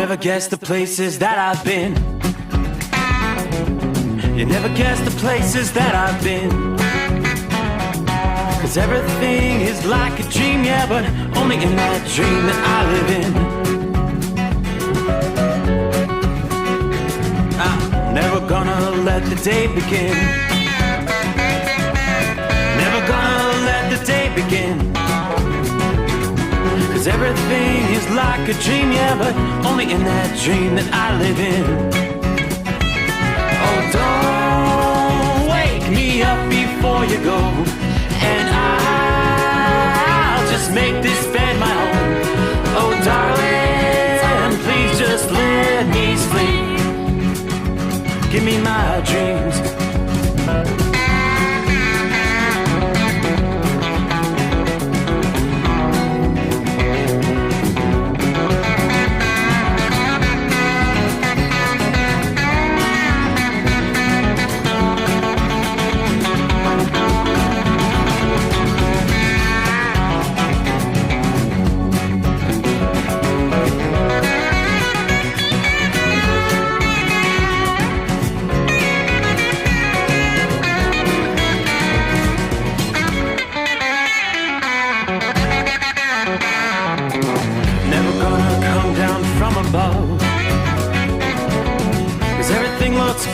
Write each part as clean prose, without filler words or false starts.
never guess the places that I've been. You never guess the places that I've been. 'Cause everything is like a dream, yeah, but only in that dream that I live in. I'm never gonna let the day begin. Never gonna let the day begin. 'Cause everything is like a dream, yeah, but only in that dream that I live in. Oh, don't wake me up before you go, and I'll just make this bed my home. Oh, darling, please just let me sleep. Give me my dreams.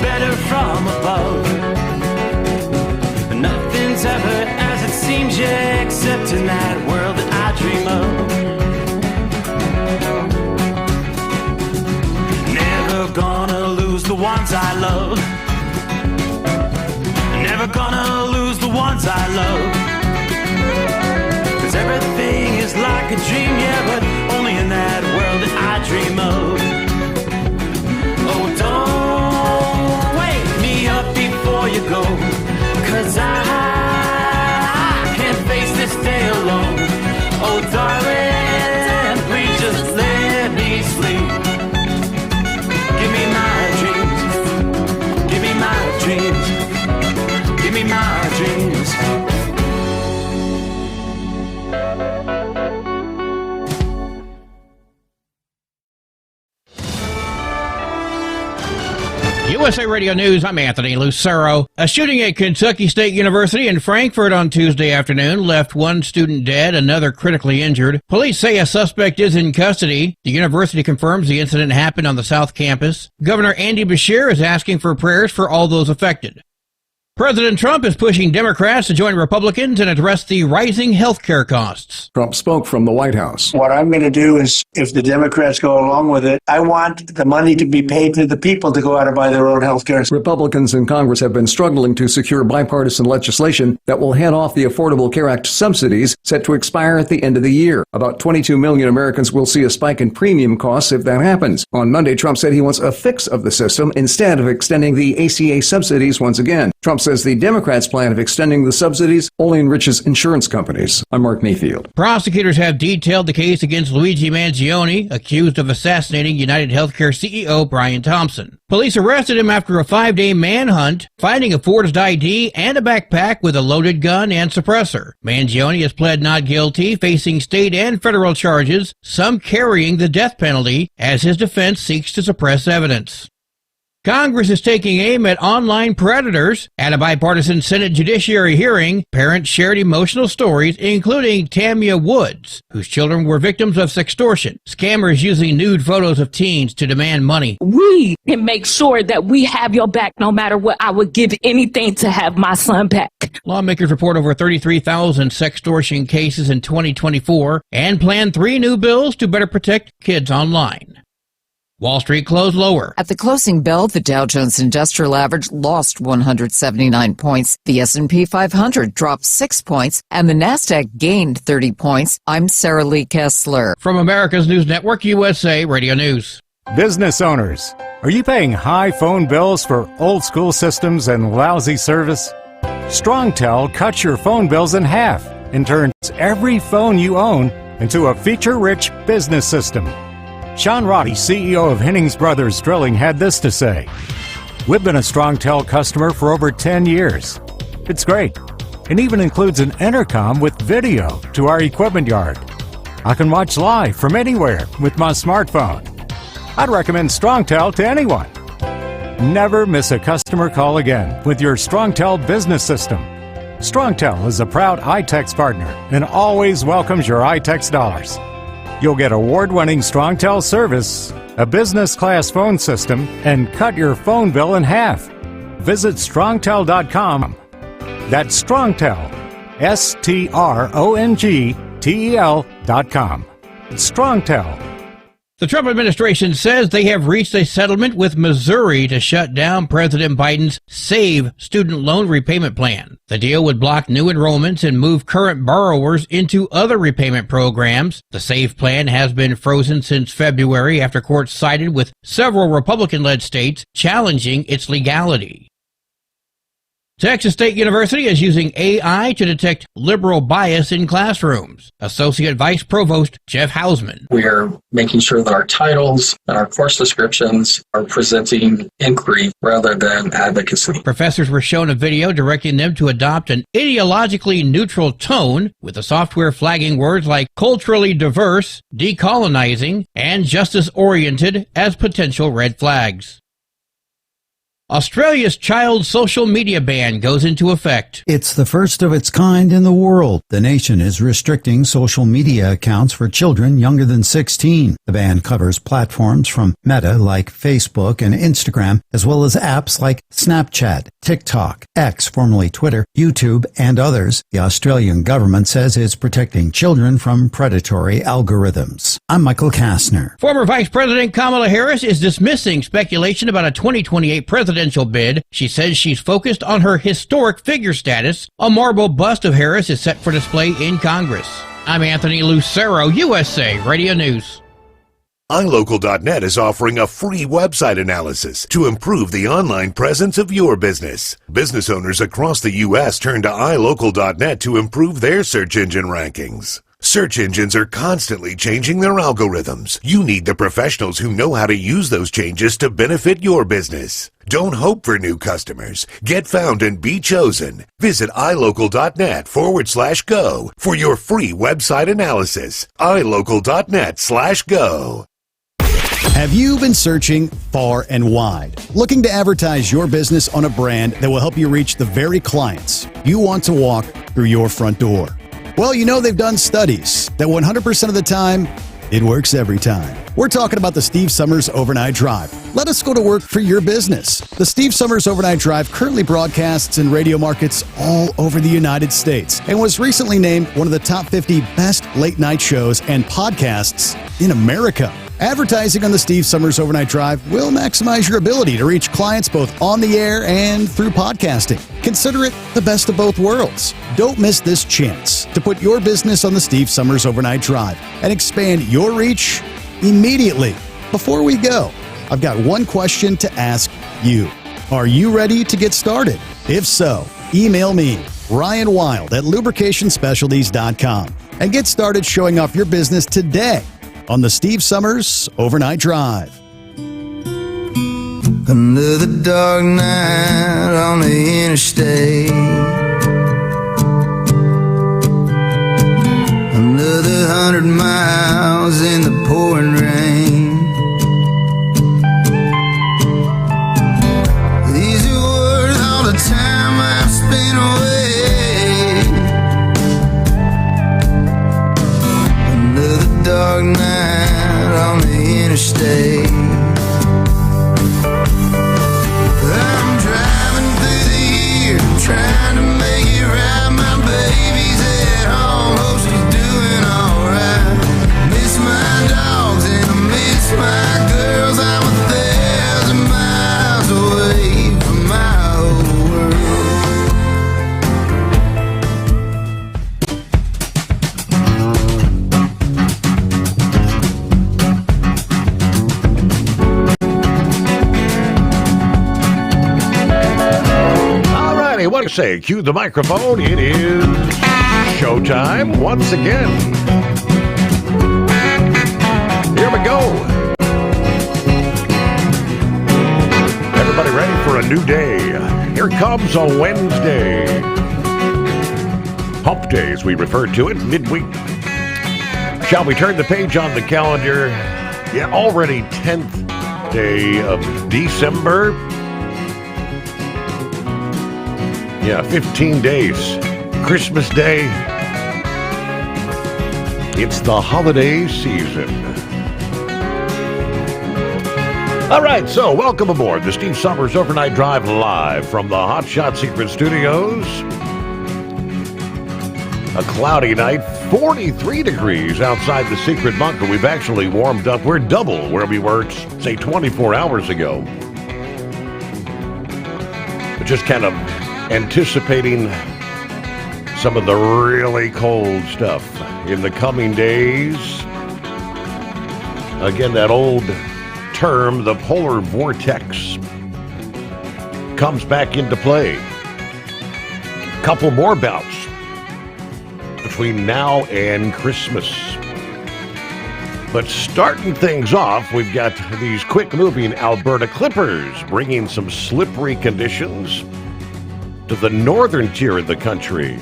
Better from above. Nothing's ever as it seems, yeah, except in that world that I dream of. Never gonna lose the ones I love. Never gonna lose the ones I love. 'Cause everything is like a dream, yeah, but only in that world that I dream of. Oh, don't before you go, 'cause I can't face this day alone. Oh, darling, please just let me sleep. Give me my dreams. Give me my dreams. Give me my dreams. USA Radio News, I'm Anthony Lucero. A shooting at Kentucky State University in Frankfort on Tuesday afternoon left one student dead, another critically injured. Police say a suspect is in custody. The university confirms the incident happened on the South Campus. Governor Andy Beshear is asking for prayers for all those affected. President Trump is pushing Democrats to join Republicans and address the rising health care costs. Trump spoke from the White House. What I'm going to do is, if the Democrats go along with it, I want the money to be paid to the people to go out and buy their own health care. Republicans in Congress have been struggling to secure bipartisan legislation that will head off the Affordable Care Act subsidies set to expire at the end of the year. About 22 million Americans will see a spike in premium costs if that happens. On Monday, Trump said he wants a fix of the system instead of extending the ACA subsidies once again. Trump says the Democrats' plan of extending the subsidies only enriches insurance companies. I'm Mark Mayfield. Prosecutors have detailed the case against Luigi Mangione, accused of assassinating United Healthcare CEO Brian Thompson. Police arrested him after a 5-day manhunt, finding a forged ID and a backpack with a loaded gun and suppressor. Mangione has pled not guilty, facing state and federal charges, some carrying the death penalty, as his defense seeks to suppress evidence. Congress is taking aim at online predators. At a bipartisan Senate Judiciary hearing, parents shared emotional stories, including Tamia Woods, whose children were victims of sextortion. Scammers using nude photos of teens to demand money. We can make sure that we have your back no matter what. I would give anything to have my son back. Lawmakers report over 33,000 sextortion cases in 2024 and plan 3 new bills to better protect kids online. Wall Street closed lower. At the closing bell, the Dow Jones Industrial Average lost 179 points. The S&P 500 dropped 6 points, and the Nasdaq gained 30 points. I'm Sarah Lee Kessler. From America's News Network, USA Radio News. Business owners, are you paying high phone bills for old school systems and lousy service? StrongTel cuts your phone bills in half and turns every phone you own into a feature-rich business system. Sean Roddy, CEO of Hennings Brothers Drilling, had this to say. We've been a StrongTel customer for over 10 years. It's great. It even includes an intercom with video to our equipment yard. I can watch live from anywhere with my smartphone. I'd recommend StrongTel to anyone. Never miss a customer call again with your StrongTel business system. StrongTel is a proud iTex partner and always welcomes your iTex dollars. You'll get award-winning StrongTel service, a business-class phone system, and cut your phone bill in half. Visit strongtel.com. That's StrongTel, StrongTel.com. StrongTel. The Trump administration says they have reached a settlement with Missouri to shut down President Biden's SAVE student loan repayment plan. The deal would block new enrollments and move current borrowers into other repayment programs. The SAVE plan has been frozen since February after courts sided with several Republican-led states challenging its legality. Texas State University is using AI to detect liberal bias in classrooms. Associate Vice Provost Jeff Hausman. We are making sure that our titles and our course descriptions are presenting inquiry rather than advocacy. Professors were shown a video directing them to adopt an ideologically neutral tone, with the software flagging words like culturally diverse, decolonizing, and justice-oriented as potential red flags. Australia's child social media ban goes into effect. It's the first of its kind in the world. The nation is restricting social media accounts for children younger than 16. The ban covers platforms from Meta like Facebook and Instagram, as well as apps like Snapchat, TikTok, X, formerly Twitter, YouTube, and others. The Australian government says it's protecting children from predatory algorithms. I'm Michael Kastner. Former Vice President Kamala Harris is dismissing speculation about a 2028 presidential bid. She says she's focused on her historic figure status. A marble bust of Harris is set for display in Congress. I'm Anthony Lucero, USA Radio News. iLocal.net is offering a free website analysis to improve the online presence of your business. Business owners across the U.S. turn to iLocal.net to improve their search engine rankings. Search engines are constantly changing their algorithms. You need the professionals who know how to use those changes to benefit your business. Don't hope for new customers. Get found and be chosen. Visit iLocal.net/go for your free website analysis. iLocal.net/go. Have you been searching far and wide, looking to advertise your business on a brand that will help you reach the very clients you want to walk through your front door? Well, you know they've done studies that 100% of the time, it works every time. We're talking about the Steve Sommers Overnight Drive. Let us go to work for your business. The Steve Sommers Overnight Drive currently broadcasts in radio markets all over the United States and was recently named one of the top 50 best late-night shows and podcasts in America. Advertising on the Steve Sommers Overnight Drive will maximize your ability to reach clients both on the air and through podcasting. Consider it the best of both worlds. Don't miss this chance to put your business on the Steve Sommers Overnight Drive and expand your reach immediately. Before we go, I've got one question to ask you. Are you ready to get started? If so, email me, Ryan Wild at lubricationspecialties.com, and get started showing off your business today on the Steve Sommers Overnight Drive. Under the dark night on the interstate, under the 100 miles in the pouring rain, these are worth all the time I've spent away. Under the dark night on the interstate, I'm driving through the year, trying to make it right. My baby's at home, hope she's doing alright. Miss my dogs and I miss my girls. I'm 1,000 miles away from my old What do you say? Cue the microphone. It is showtime once again. Here we go. Everybody ready for a new day? Here it comes on Wednesday. Hump Day, as we refer to it, midweek. Shall we turn the page on the calendar? Yeah, already 10th day of December. Yeah, 15 days. Christmas Day. It's the holiday season. All right, so welcome aboard the Steve Sommers Overnight Drive live from the Hot Shot Secret Studios. A cloudy night, 43 degrees outside the secret bunker. We've actually warmed up. We're double where we were, say, 24 hours ago. But just kind of anticipating some of the really cold stuff in the coming days. Again, that old term, the polar vortex, comes back into play. A couple more bouts between now and Christmas. But starting things off, we've got these quick-moving Alberta Clippers bringing some slippery conditions to the northern tier of the country.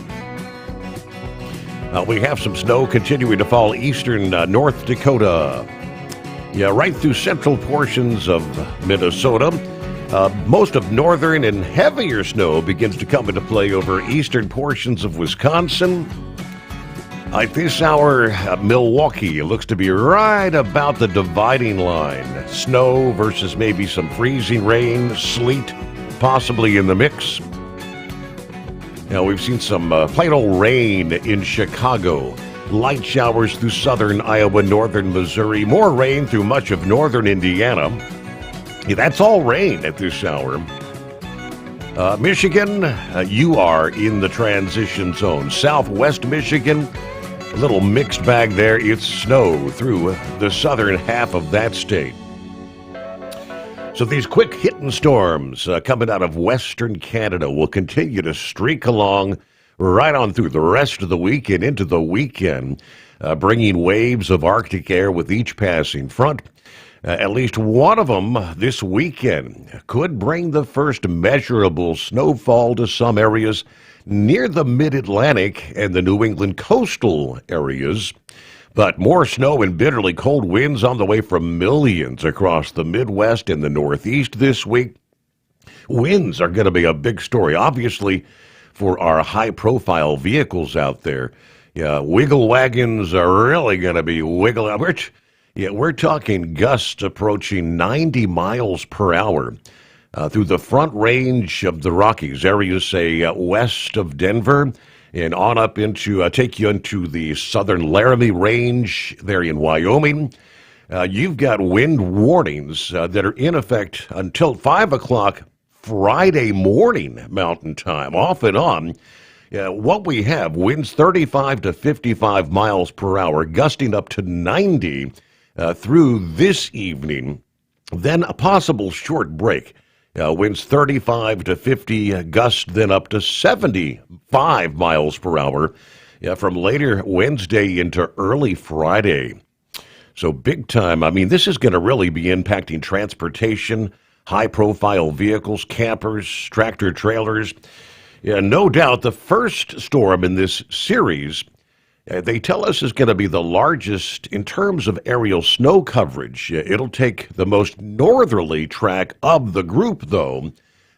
We have some snow continuing to fall eastern North Dakota. Yeah, right through central portions of Minnesota. Most of northern and heavier snow begins to come into play over eastern portions of Wisconsin. At this hour, Milwaukee looks to be right about the dividing line. Snow versus maybe some freezing rain, sleet, possibly in the mix. Now, we've seen some plain old rain in Chicago. Light showers through southern Iowa, northern Missouri. More rain through much of northern Indiana. Yeah, that's all rain at this hour. Michigan, you are in the transition zone. Southwest Michigan, a little mixed bag there. It's snow through the southern half of that state. So these quick hitting storms coming out of western Canada will continue to streak along right on through the rest of the week and into the weekend, bringing waves of Arctic air with each passing front. At least one of them this weekend could bring the first measurable snowfall to some areas near the mid-Atlantic and the New England coastal areas. But more snow and bitterly cold winds on the way for millions across the Midwest and the Northeast this week. Winds are going to be a big story, obviously, for our high-profile vehicles out there. Yeah, wiggle wagons are really going to be wiggling. We're talking gusts approaching 90 miles per hour through the front range of the Rockies, areas, say, west of Denver, and on up into, take you into the southern Laramie Range there in Wyoming. You've got wind warnings that are in effect until 5 o'clock Friday morning Mountain Time, off and on. What we have, winds 35 to 55 miles per hour, gusting up to 90 through this evening. Then a possible short break. Winds 35 to 50, gusts then up to 75 miles per hour from later Wednesday into early Friday. So big time. I mean, this is going to really be impacting transportation, high-profile vehicles, campers, tractor trailers. Yeah, no doubt the first storm in this series, they tell us, is going to be the largest in terms of aerial snow coverage. It'll take the most northerly track of the group, though.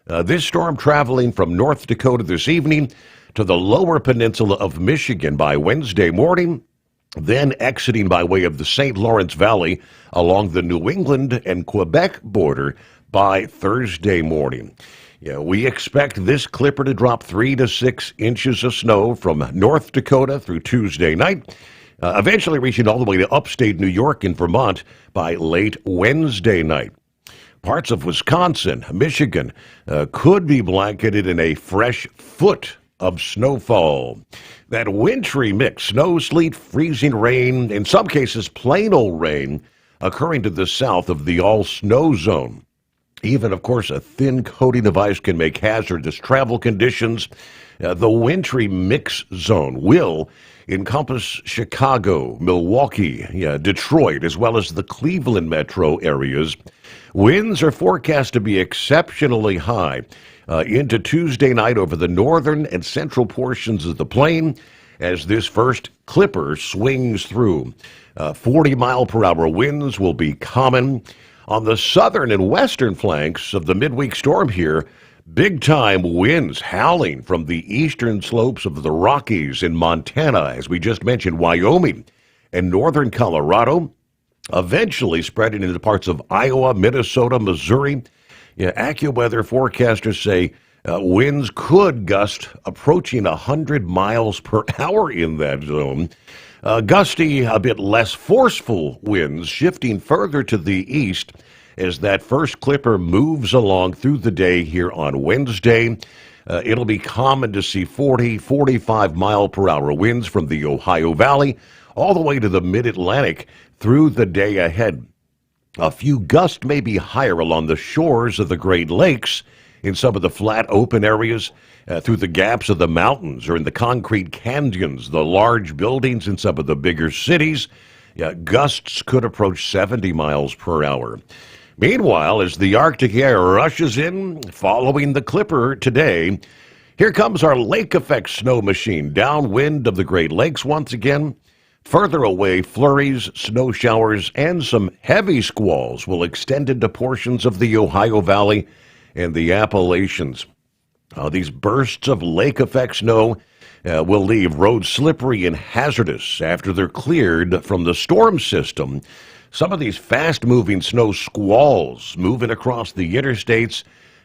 This storm traveling from North Dakota this evening to the lower peninsula of Michigan by Wednesday morning, then exiting by way of the St. Lawrence Valley along the New England and Quebec border by Thursday morning. Yeah, we expect this clipper to drop 3 to 6 inches of snow from North Dakota through Tuesday night, eventually reaching all the way to upstate New York and Vermont by late Wednesday night. Parts of Wisconsin, Michigan could be blanketed in a fresh foot of snowfall. That wintry mix, snow, sleet, freezing rain, in some cases plain old rain, occurring to the south of the all-snow zone. Even, of course, a thin coating of ice can make hazardous travel conditions. The wintry mix zone will encompass Chicago, Milwaukee, Detroit, as well as the Cleveland metro areas. Winds are forecast to be exceptionally high into Tuesday night over the northern and central portions of the plain as this first clipper swings through. 40-mile-per-hour winds will be common. On the southern and western flanks of the midweek storm here, big-time winds howling from the eastern slopes of the Rockies in Montana, as we just mentioned, Wyoming, and northern Colorado, eventually spreading into parts of Iowa, Minnesota, Missouri. AccuWeather forecasters say winds could gust approaching 100 miles per hour in that zone. Gusty, a bit less forceful winds shifting further to the east as that first clipper moves along through the day here on Wednesday. It'll be common to see 40, 45 mile per hour winds from the Ohio Valley all the way to the mid-Atlantic through the day ahead. A few gusts may be higher along the shores of the Great Lakes in some of the flat open areas, through the gaps of the mountains or in the concrete canyons, the large buildings in some of the bigger cities. Gusts could approach 70 miles per hour. Meanwhile, as the Arctic air rushes in following the clipper today, here comes our lake effect snow machine downwind of the Great Lakes once again. Further away, flurries, snow showers, and some heavy squalls will extend into portions of the Ohio Valley and the Appalachians. These bursts of lake effect snow will leave roads slippery and hazardous after they're cleared from the storm system. Some of these fast-moving snow squalls moving across the interstates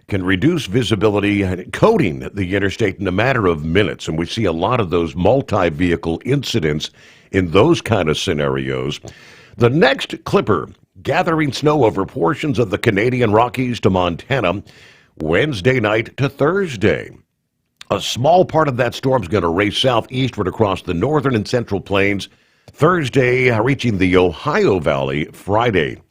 can reduce visibility, coating the interstate in a matter of minutes. And we see a lot of those multi-vehicle incidents in those kind of scenarios. The next clipper gathering snow over portions of the Canadian Rockies to Montana Wednesday night to Thursday. A small part of that storm is going to race southeastward across the northern and central plains Thursday, reaching the Ohio Valley Friday.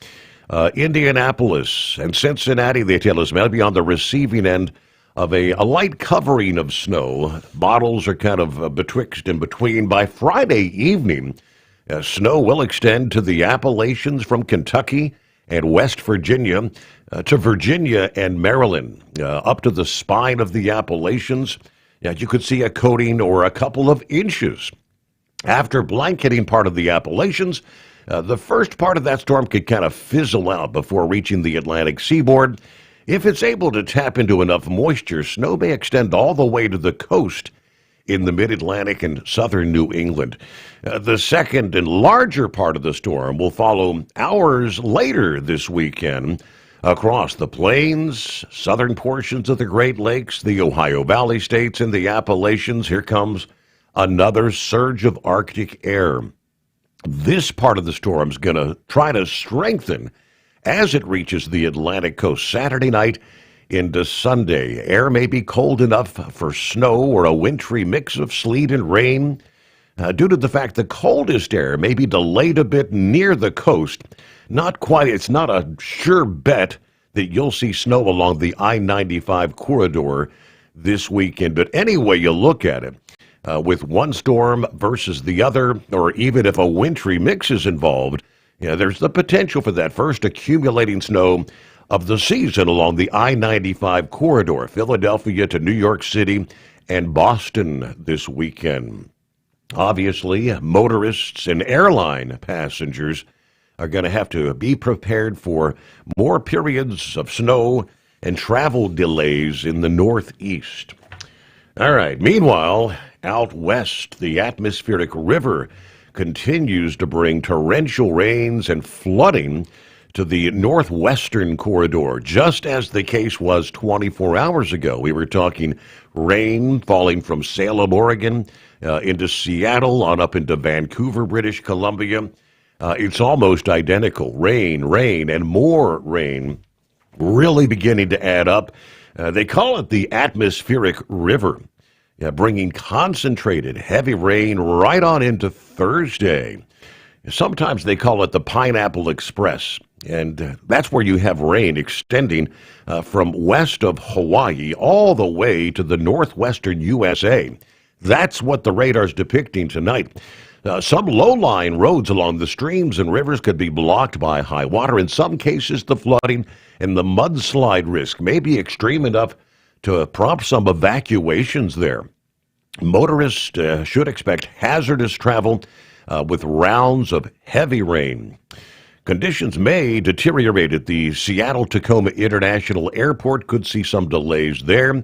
Indianapolis and Cincinnati, they tell us, may be on the receiving end of a light covering of snow. Bottles are kind of betwixt and between. By Friday evening, snow will extend to the Appalachians from Kentucky and West Virginia to Virginia and Maryland, up to the spine of the Appalachians. You could see a coating or a couple of inches. After blanketing part of the Appalachians, the first part of that storm could kind of fizzle out before reaching the Atlantic seaboard. If it's able to tap into enough moisture, snow may extend all the way to the coast in the mid-Atlantic and southern New England. The second and larger part of the storm will follow hours later this weekend across the plains, southern portions of the Great Lakes, the Ohio Valley states, and the Appalachians. Here comes another surge of Arctic air. This part of the storm is going to try to strengthen as it reaches the Atlantic coast Saturday night into Sunday. Air may be cold enough for snow or a wintry mix of sleet and rain. Due to the fact the coldest air may be delayed a bit near the coast, it's not a sure bet that you'll see snow along the I-95 corridor this weekend. But any way you look at it, with one storm versus the other, or even if a wintry mix is involved, there's the potential for that first accumulating snow of the season along the I-95 corridor, Philadelphia to New York City and Boston this weekend. Obviously, motorists and airline passengers are going to have to be prepared for more periods of snow and travel delays in the Northeast. All right. Meanwhile, out west, the atmospheric river continues to bring torrential rains and flooding to the northwestern corridor, just as the case was 24 hours ago. We were talking rain falling from Salem, Oregon, into Seattle, on up into Vancouver, British Columbia. It's almost identical. Rain, and more rain really beginning to add up. They call it the atmospheric river, bringing concentrated heavy rain right on into Thursday. Sometimes they call it the Pineapple Express, and that's where you have rain extending from west of Hawaii all the way to the northwestern USA. That's what the radar's depicting tonight. Some low-lying roads along the streams and rivers could be blocked by high water. In some cases, the flooding and the mudslide risk may be extreme enough to prompt some evacuations there. Motorists should expect hazardous travel with rounds of heavy rain. Conditions may deteriorate at the Seattle-Tacoma International Airport. Could see some delays there.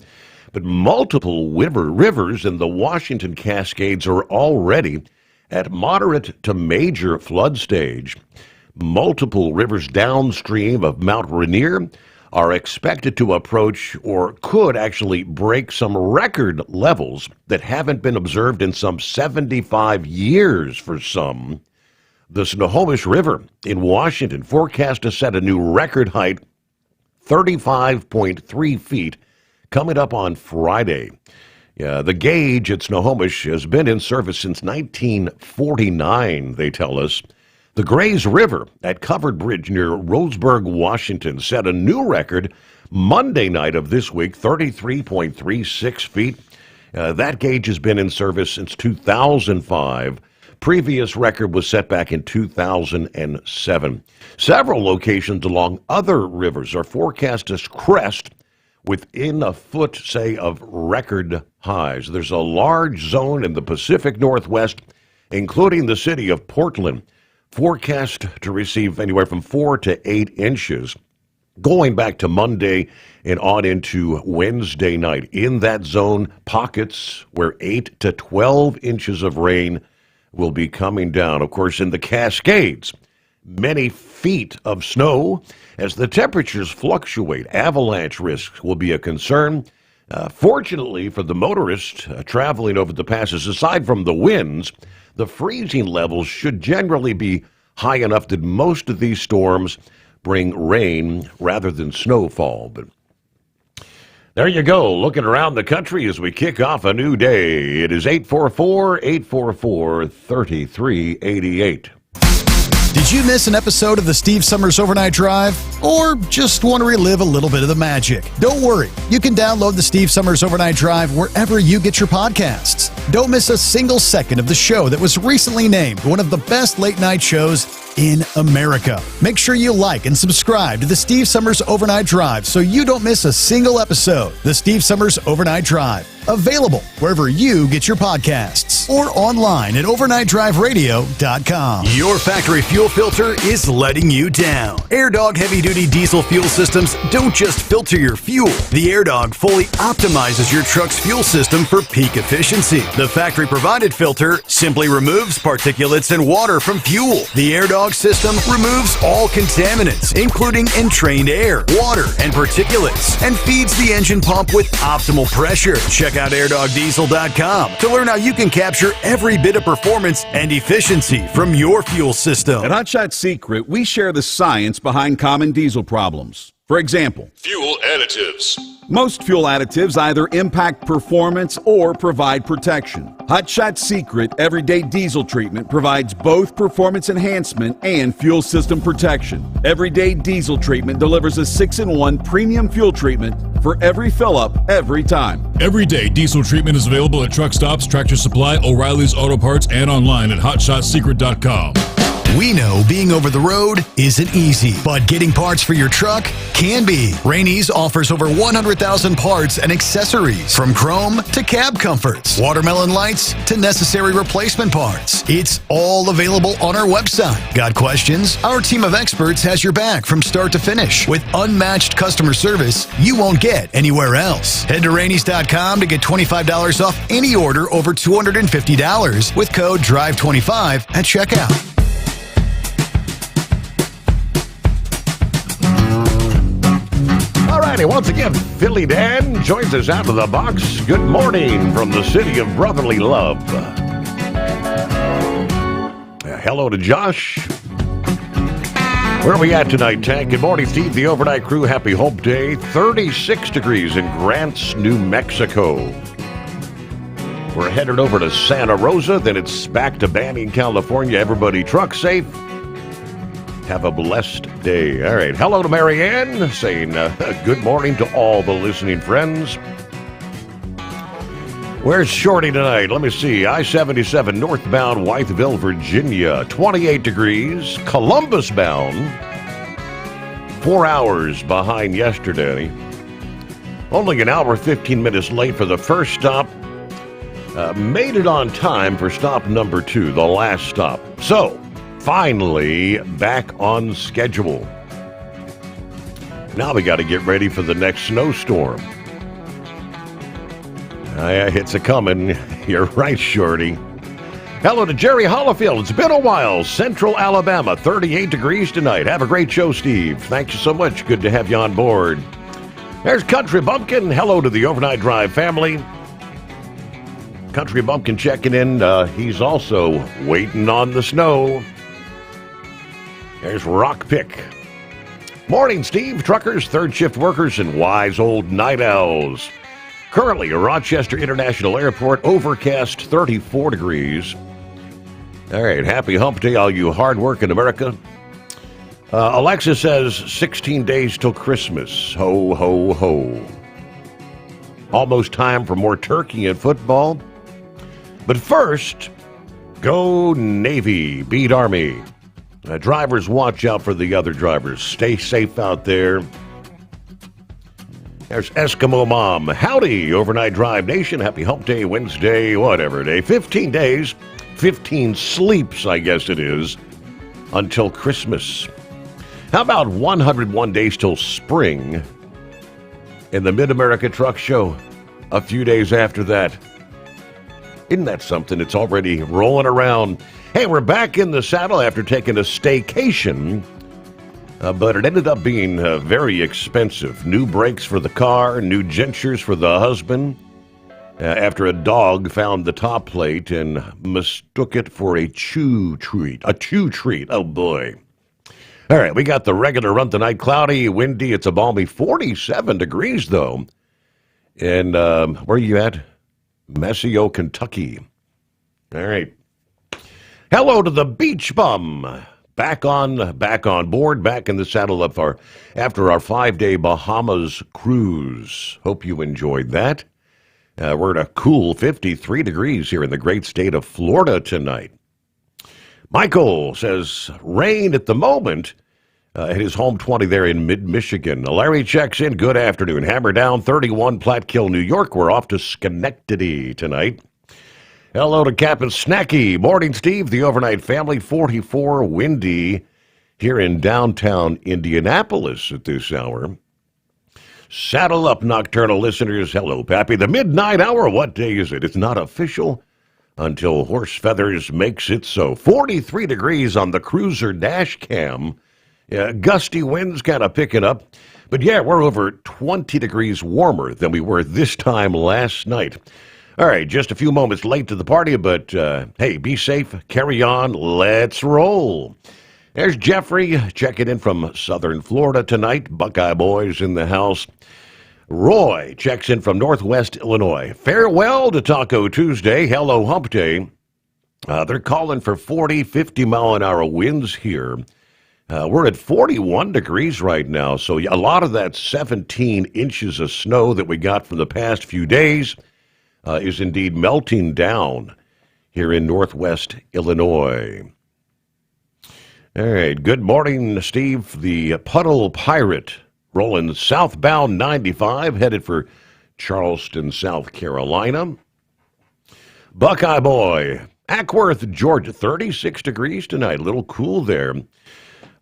But multiple rivers in the Washington Cascades are already at moderate to major flood stage. Multiple rivers downstream of Mount Rainier are expected to approach or could actually break some record levels that haven't been observed in some 75 years for some. The Snohomish River in Washington forecast to set a new record height, 35.3 feet, coming up on Friday. The gauge at Snohomish has been in service since 1949, they tell us. The Grays River at Covered Bridge near Roseburg, Washington, set a new record Monday night of this week, 33.36 feet. That gauge has been in service since 2005. Previous record was set back in 2007. Several locations along other rivers are forecast to crest within a foot, say, of record highs. There's a large zone in the Pacific Northwest, including the city of Portland, forecast to receive anywhere from 4 to 8 inches. Going back to Monday and on into Wednesday night, in that zone, pockets where 8 to 12 inches of rain will be coming down. Of course, in the Cascades, many feet of snow. As the temperatures fluctuate, avalanche risks will be a concern. Fortunately for the motorists traveling over the passes, aside from the winds, the freezing levels should generally be high enough that most of these storms bring rain rather than snowfall. But there you go, looking around the country as we kick off a new day. It is 844-844-3388. Did you miss an episode of the Steve Sommers Overnight Drive? Or just want to relive a little bit of the magic? Don't worry. You can download the Steve Sommers Overnight Drive wherever you get your podcasts. Don't miss a single second of the show that was recently named one of the best late night shows in America. Make sure you like and subscribe to the Steve Sommers Overnight Drive so you don't miss a single episode. The Steve Sommers Overnight Drive. Available wherever you get your podcasts or online at overnightdriveradio.com. Your factory fuel filter is letting you down. AirDog heavy-duty diesel fuel systems don't just filter your fuel. The AirDog fully optimizes your truck's fuel system for peak efficiency. The factory-provided filter simply removes particulates and water from fuel. The AirDog system removes all contaminants, including entrained air, water, and particulates, and feeds the engine pump with optimal pressure. Check out airdogdiesel.com to learn how you can capture every bit of performance and efficiency from your fuel system. At Hotshot Secret, we share the science behind common diesel problems. For example, fuel additives. Most fuel additives either impact performance or provide protection. Hotshot Secret Everyday Diesel Treatment provides both performance enhancement and fuel system protection. Everyday Diesel Treatment delivers a 6-in-1 premium fuel treatment for every fill-up, every time. Everyday Diesel Treatment is available at truck stops, Tractor Supply, O'Reilly's Auto Parts, and online at hotshotsecret.com. We know being over the road isn't easy, but getting parts for your truck can be. Rainey's offers over 100,000 parts and accessories, from chrome to cab comforts, watermelon lights to necessary replacement parts. It's all available on our website. Got questions? Our team of experts has your back from start to finish with unmatched customer service you won't get anywhere else. Head to Rainey's.com to get $25 off any order over $250 with code DRIVE25 at checkout. Once again, Philly Dan joins us out of the box. Good morning from the city of brotherly love. Hello to Josh. Where are we at tonight, Tank? Good morning, Steve, the overnight crew. Happy Hope Day. 36 degrees in Grants, New Mexico. We're headed over to Santa Rosa. Then it's back to Banning, California. Everybody truck safe. Have a blessed day. All right. Hello to Marianne, saying good morning to all the listening friends. Where's Shorty tonight? Let me see. I-77 northbound Whiteville, Virginia. 28 degrees. Columbus bound. 4 hours behind yesterday. Only an hour, 15 minutes late for the first stop. Made it on time for stop number 2, the last stop. So, finally back on schedule. Now we got to get ready for the next snowstorm. It's a coming. You're right, Shorty. Hello to Jerry Hollifield. It's been a while. Central Alabama, 38 degrees tonight. Have a great show, Steve. Thank you so much. Good to have you on board. There's Country Bumpkin. Hello to the Overnight Drive family. Country Bumpkin checking in. He's also waiting on the snow. There's Rock Pick. Morning, Steve. Truckers, third shift workers, and wise old night owls. Currently, Rochester International Airport, overcast 34 degrees. All right, happy hump day, all you hard-working America. Alexa says 16 days till Christmas. Ho, ho, ho. Almost time for more turkey and football. But first, go Navy, beat Army. Drivers, watch out for the other drivers. Stay safe out there. There's Eskimo Mom. Howdy, Overnight Drive Nation. Happy Hump Day, Wednesday, whatever day. 15 days, 15 sleeps, I guess it is, until Christmas. How about 101 days till spring in the Mid-America Truck Show a few days after that? Isn't that something? It's already rolling around. Hey, we're back in the saddle after taking a staycation, but it ended up being very expensive. New brakes for the car, new gentures for the husband, after a dog found the top plate and mistook it for a chew treat. A chew treat. Oh, boy. All right, we got the regular run tonight. Cloudy, windy. It's a balmy 47 degrees, though. And where are you at? Messio, Kentucky. All right. Hello to the Beach Bum. Back on board, back in the saddle after our 5-day Bahamas cruise. Hope you enjoyed that. We're at a cool 53 degrees here in the great state of Florida tonight. Michael says, rain at the moment at his home 20 there in mid-Michigan. Larry checks in. Good afternoon. Hammer down 31 Platkill, New York. We're off to Schenectady tonight. Hello to Captain Snacky. Morning, Steve. The overnight family, 44, windy here in downtown Indianapolis at this hour. Saddle up, nocturnal listeners. Hello, Pappy. The midnight hour, what day is it? It's not official until Horse Feathers makes it so. 43 degrees on the cruiser dash cam. Gusty winds kind of picking up. But yeah, we're over 20 degrees warmer than we were this time last night. All right, just a few moments late to the party, but hey, be safe, carry on, let's roll. There's Jeffrey checking in from southern Florida tonight. Buckeye Boys in the house. Roy checks in from northwest Illinois. Farewell to Taco Tuesday. Hello, Hump Day. They're calling for 40, 50-mile-an-hour winds here. We're at 41 degrees right now, so a lot of that 17 inches of snow that we got from the past few days is indeed melting down here in northwest Illinois. All right, good morning, Steve. The Puddle Pirate rolling southbound 95, headed for Charleston, South Carolina. Buckeye Boy, Ackworth, Georgia, 36 degrees tonight, a little cool there.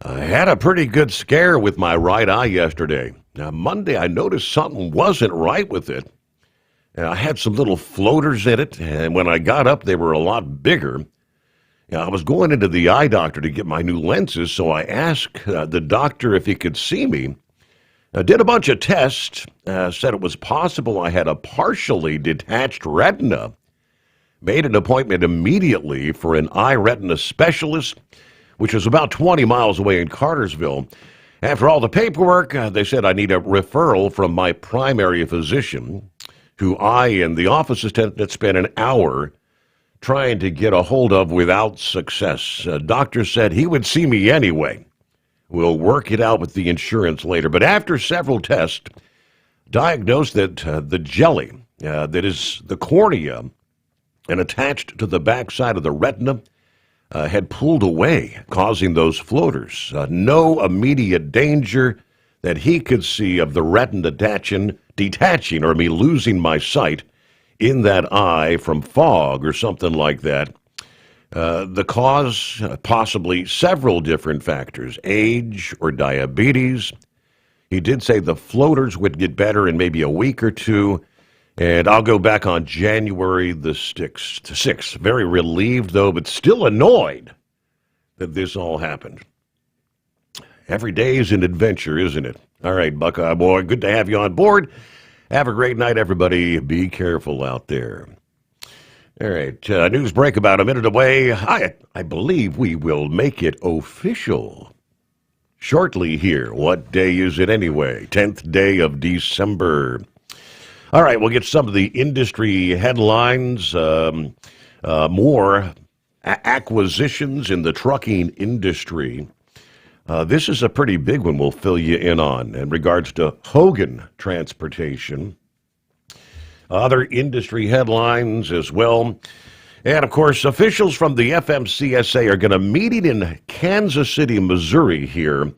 I had a pretty good scare with my right eye yesterday. Now, Monday, I noticed something wasn't right with it. I had some little floaters in it, and when I got up, they were a lot bigger. I was going into the eye doctor to get my new lenses, so I asked the doctor if he could see me. Did a bunch of tests, said it was possible I had a partially detached retina. Made an appointment immediately for an eye retina specialist, which was about 20 miles away in Cartersville. After all the paperwork, they said I need a referral from my primary physician, who I and the office attendant spent an hour trying to get a hold of without success. Doctor said he would see me anyway. We'll work it out with the insurance later. But after several tests, diagnosed that the jelly that is the cornea and attached to the backside of the retina had pulled away, causing those floaters. No immediate danger that he could see of the retina detaching or me losing my sight in that eye from fog or something like that. The cause, possibly several different factors, age or diabetes. He did say the floaters would get better in maybe a week or two. And I'll go back on January the 6th. Very relieved, though, but still annoyed that this all happened. Every day is an adventure, isn't it? All right, Buckeye boy, good to have you on board. Have a great night, everybody. Be careful out there. All right, news break about a minute away. I believe we will make it official shortly here. What day is it anyway? 10th day of December. All right, we'll get some of the industry headlines, more acquisitions in the trucking industry. This is a pretty big one we'll fill you in on in regards to Hogan Transportation. Other industry headlines as well. And, of course, officials from the FMCSA are going to meet in Kansas City, Missouri here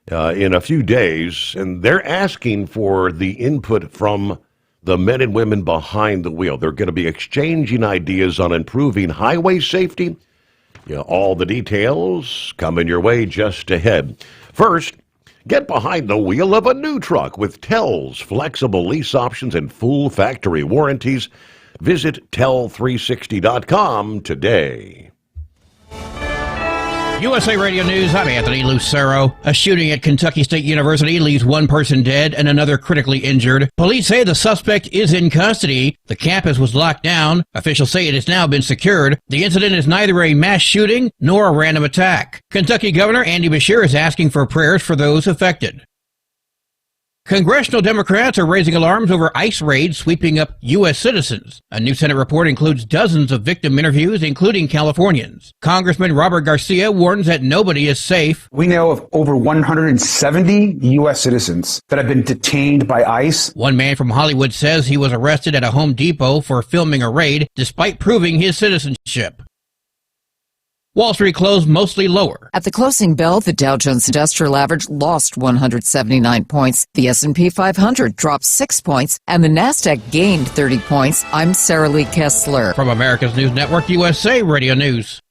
in a few days, and they're asking for the input from the men and women behind the wheel. They're going to be exchanging ideas on improving highway safety. All the details coming your way just ahead. First, get behind the wheel of a new truck with TEL's flexible lease options and full factory warranties. Visit tel360.com today. USA Radio News, I'm Anthony Lucero. A shooting at Kentucky State University leaves one person dead and another critically injured. Police say the suspect is in custody. The campus was locked down. Officials say it has now been secured. The incident is neither a mass shooting nor a random attack. Kentucky Governor Andy Beshear is asking for prayers for those affected. Congressional Democrats are raising alarms over ICE raids sweeping up U.S. citizens. A new Senate report includes dozens of victim interviews, including Californians. Congressman Robert Garcia warns that nobody is safe. We know of over 170 U.S. citizens that have been detained by ICE. One man from Hollywood says he was arrested at a Home Depot for filming a raid, despite proving his citizenship. Wall Street closed mostly lower. At the closing bell, the Dow Jones Industrial Average lost 179 points. The S&P 500 dropped 6 points, and the Nasdaq gained 30 points. I'm Sarah Lee Kessler. From America's News Network, USA Radio News.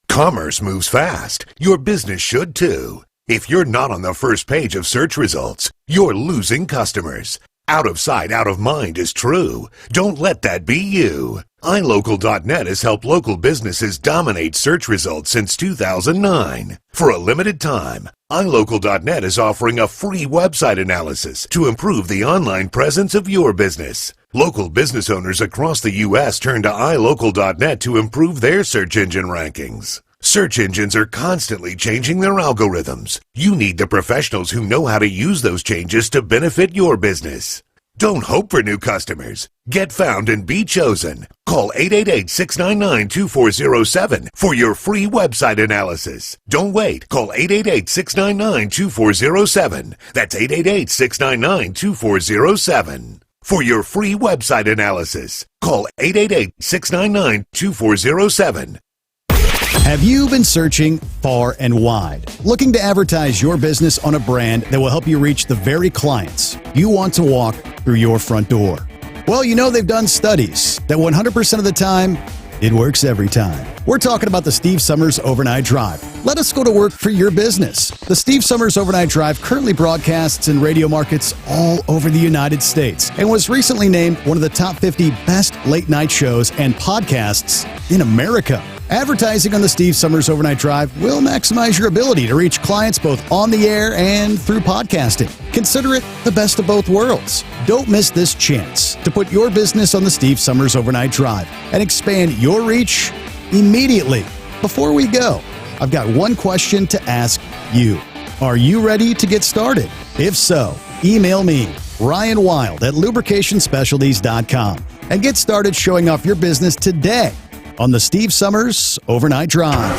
Commerce moves fast. Your business should too. If you're not on the first page of search results, you're losing customers. Out of sight, out of mind is true. Don't let that be you. iLocal.net has helped local businesses dominate search results since 2009. For a limited time, iLocal.net is offering a free website analysis to improve the online presence of your business. Local business owners across the U.S. turn to iLocal.net to improve their search engine rankings. Search engines are constantly changing their algorithms. You need the professionals who know how to use those changes to benefit your business. Don't hope for new customers. Get found and be chosen. Call 888-699-2407 for your free website analysis. Don't wait. Call 888-699-2407. That's 888-699-2407. For your free website analysis, call 888-699-2407. Have you been searching far and wide, looking to advertise your business on a brand that will help you reach the very clients you want to walk through your front door? Well, you know they've done studies that 100% of the time, it works every time. We're talking about the Steve Sommers Overnight Drive. Let us go to work for your business. The Steve Sommers Overnight Drive currently broadcasts in radio markets all over the United States and was recently named one of the top 50 best late night shows and podcasts in America. Advertising on the Steve Sommers Overnight Drive will maximize your ability to reach clients both on the air and through podcasting. Consider it the best of both worlds. Don't miss this chance to put your business on the Steve Sommers Overnight Drive and expand your reach immediately. Before we go, I've got one question to ask you. Are you ready to get started? If so, email me, Ryan Wild at lubricationspecialties.com, and get started showing off your business today on the Steve Sommers Overnight Drive.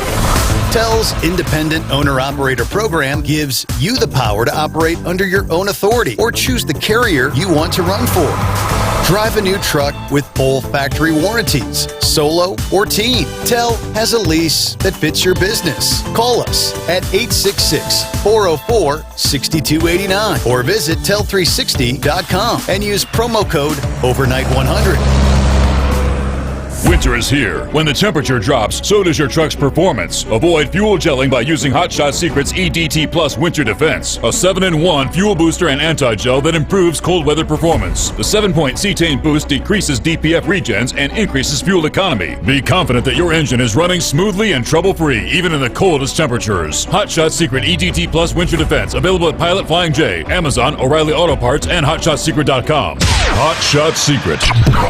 TEL's independent owner-operator program gives you the power to operate under your own authority or choose the carrier you want to run for. Drive a new truck with full factory warranties, solo or team. TEL has a lease that fits your business. Call us at 866-404-6289 or visit tel360.com and use promo code OVERNIGHT100. Winter is here. When the temperature drops, so does your truck's performance. Avoid fuel gelling by using Hot Shot Secret's EDT Plus Winter Defense, a 7-in-1 fuel booster and anti-gel that improves cold weather performance. The 7-point cetane boost decreases DPF regens and increases fuel economy. Be confident that your engine is running smoothly and trouble-free, even in the coldest temperatures. Hot Shot Secret EDT Plus Winter Defense, available at Pilot Flying J, Amazon, O'Reilly Auto Parts, and HotShotSecret.com. Hot Shot Secret,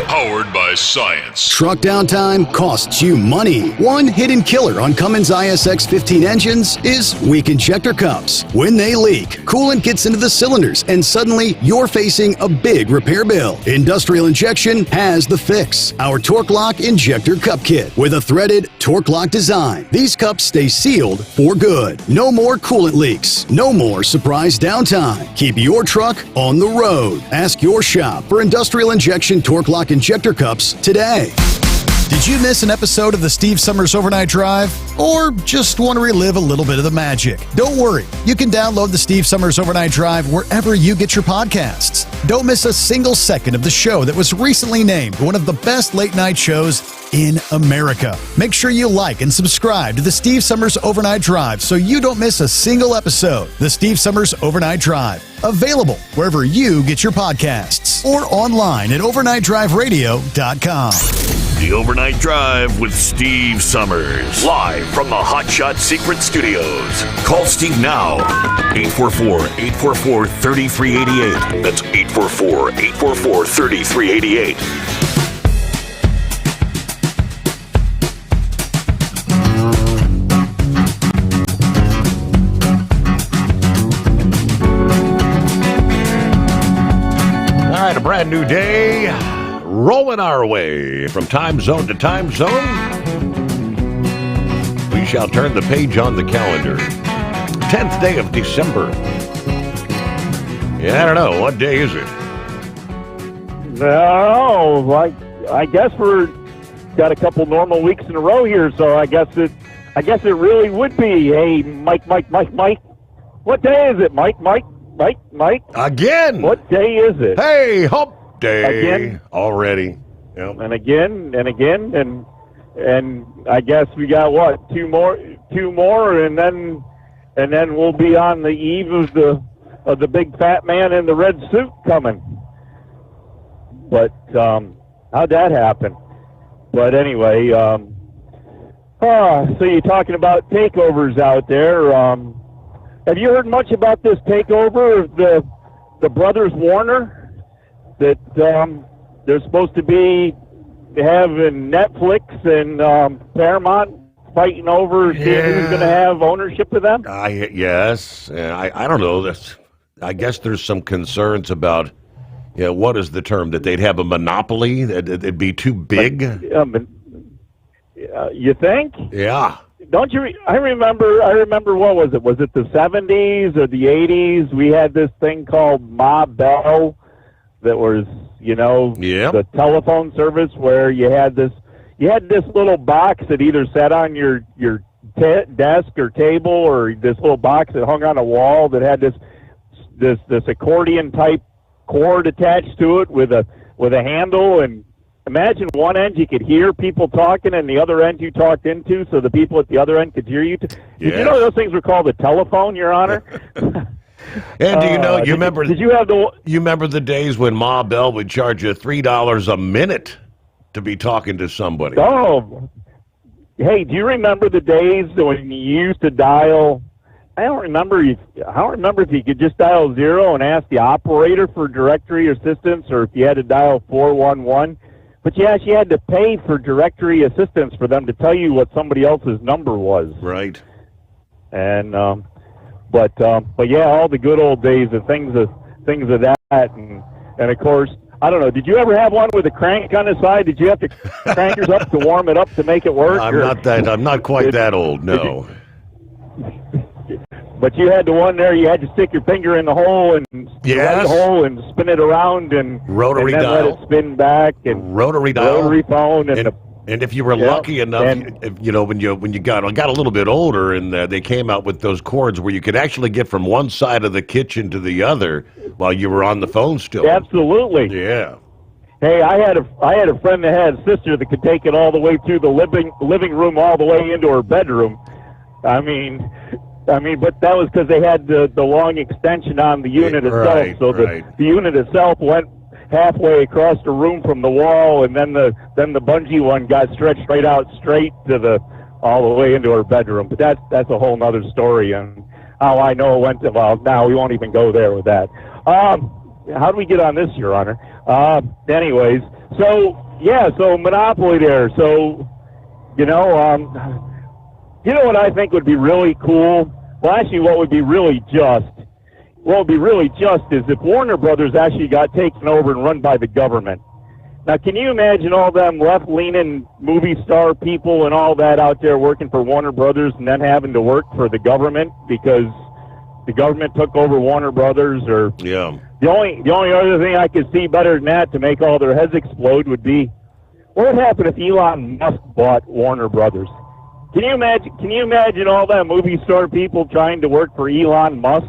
powered by science. Truck downtime costs you money. One hidden killer on Cummins ISX 15 engines is weak injector cups. When they leak, coolant gets into the cylinders and suddenly you're facing a big repair bill. Industrial Injection has the fix. Our Torque Lock Injector Cup Kit with a threaded Torque Lock design. These cups stay sealed for good. No more coolant leaks. No more surprise downtime. Keep your truck on the road. Ask your shop for Industrial Injection Torque Lock Injector Cups today. Did you miss an episode of the Steve Summers Overnight Drive? Or just want to relive a little bit of the magic? Don't worry, you can download the Steve Summers Overnight Drive wherever you get your podcasts. Don't miss a single second of the show that was recently named one of the best late night shows in America. Make sure you like and subscribe to the Steve Summers Overnight Drive so you don't miss a single episode. The Steve Summers Overnight Drive, available wherever you get your podcasts or online at overnightdriveradio.com. The Overnight Drive with Steve Summers. Live from the Hot Shot Secret Studios. Call Steve now. 844-844-3388. That's 844-844-3388. All right, a brand new day. Rolling our way from time zone to time zone. We shall turn the page on the calendar. 10th day of December. Yeah, I don't know. What day is it? No, I guess we're got a couple normal weeks in a row here, so I guess it really would be. Hey, Mike. What day is it, Mike? Again. What day is it? Hey, hump day. Again? Already. Yep. And again, and I guess we got what, two more, and then we'll be on the eve of the big fat man in the red suit coming. But how'd that happen? But anyway, so you're talking about takeovers out there. Have you heard much about this takeover of the brothers Warner? That they're supposed to be having Netflix and Paramount fighting over who's going to have ownership of them? Yes. I don't know. I guess there's some concerns about, what is the term? That they'd have a monopoly? That it'd be too big? You think? Yeah. Don't you? I remember. What was it? Was it the 70s or the 80s? We had this thing called Ma Bell. That was, the telephone service where you had this little box that either sat on your desk or table, or this little box that hung on a wall that had this accordion type cord attached to it with a handle. And imagine one end you could hear people talking, and the other end you talked into, so the people at the other end could hear you. Did you know those things were called a telephone, Your Honor? And do you know? You remember? Did you have the? You remember the days when Ma Bell would charge you $3 a minute to be talking to somebody? Oh, hey, do you remember the days when you used to dial? I don't remember if you could just dial 0 and ask the operator for directory assistance, or if you had to dial 411. But you actually had to pay for directory assistance for them to tell you what somebody else's number was. Right. And But yeah, all the good old days of things of that, and of course, I don't know. Did you ever have one with a crank on the side? Did you have to crank yours up to warm it up to make it work? I'm not quite that old. No. But you had the one there. You had to stick your finger in the hole and the hole and spin it around and rotary and then dial. let it spin back and rotary dial, rotary phone and if you were lucky enough, when you got a little bit older, and they came out with those cords where you could actually get from one side of the kitchen to the other while you were on the phone still. Absolutely. Yeah. Hey, I had a friend that had a sister that could take it all the way through the living room all the way into her bedroom. I mean, but that was because they had the long extension on the unit itself. So the unit itself went halfway across the room from the wall, and then the bungee one got stretched right out straight to all the way into her bedroom. But that's a whole nother story, and how I know it went. Well, now we won't even go there with that. How do we get on this, Your Honor? Anyways, so Monopoly there. So, you know what I think would be really cool? Well, actually, what would be really just is if Warner Brothers actually got taken over and run by the government. Now, can you imagine all them left-leaning movie star people and all that out there working for Warner Brothers and then having to work for the government because the government took over Warner Brothers? Or the only other thing I could see better than that to make all their heads explode would be, what would happen if Elon Musk bought Warner Brothers? Can you imagine all that movie star people trying to work for Elon Musk?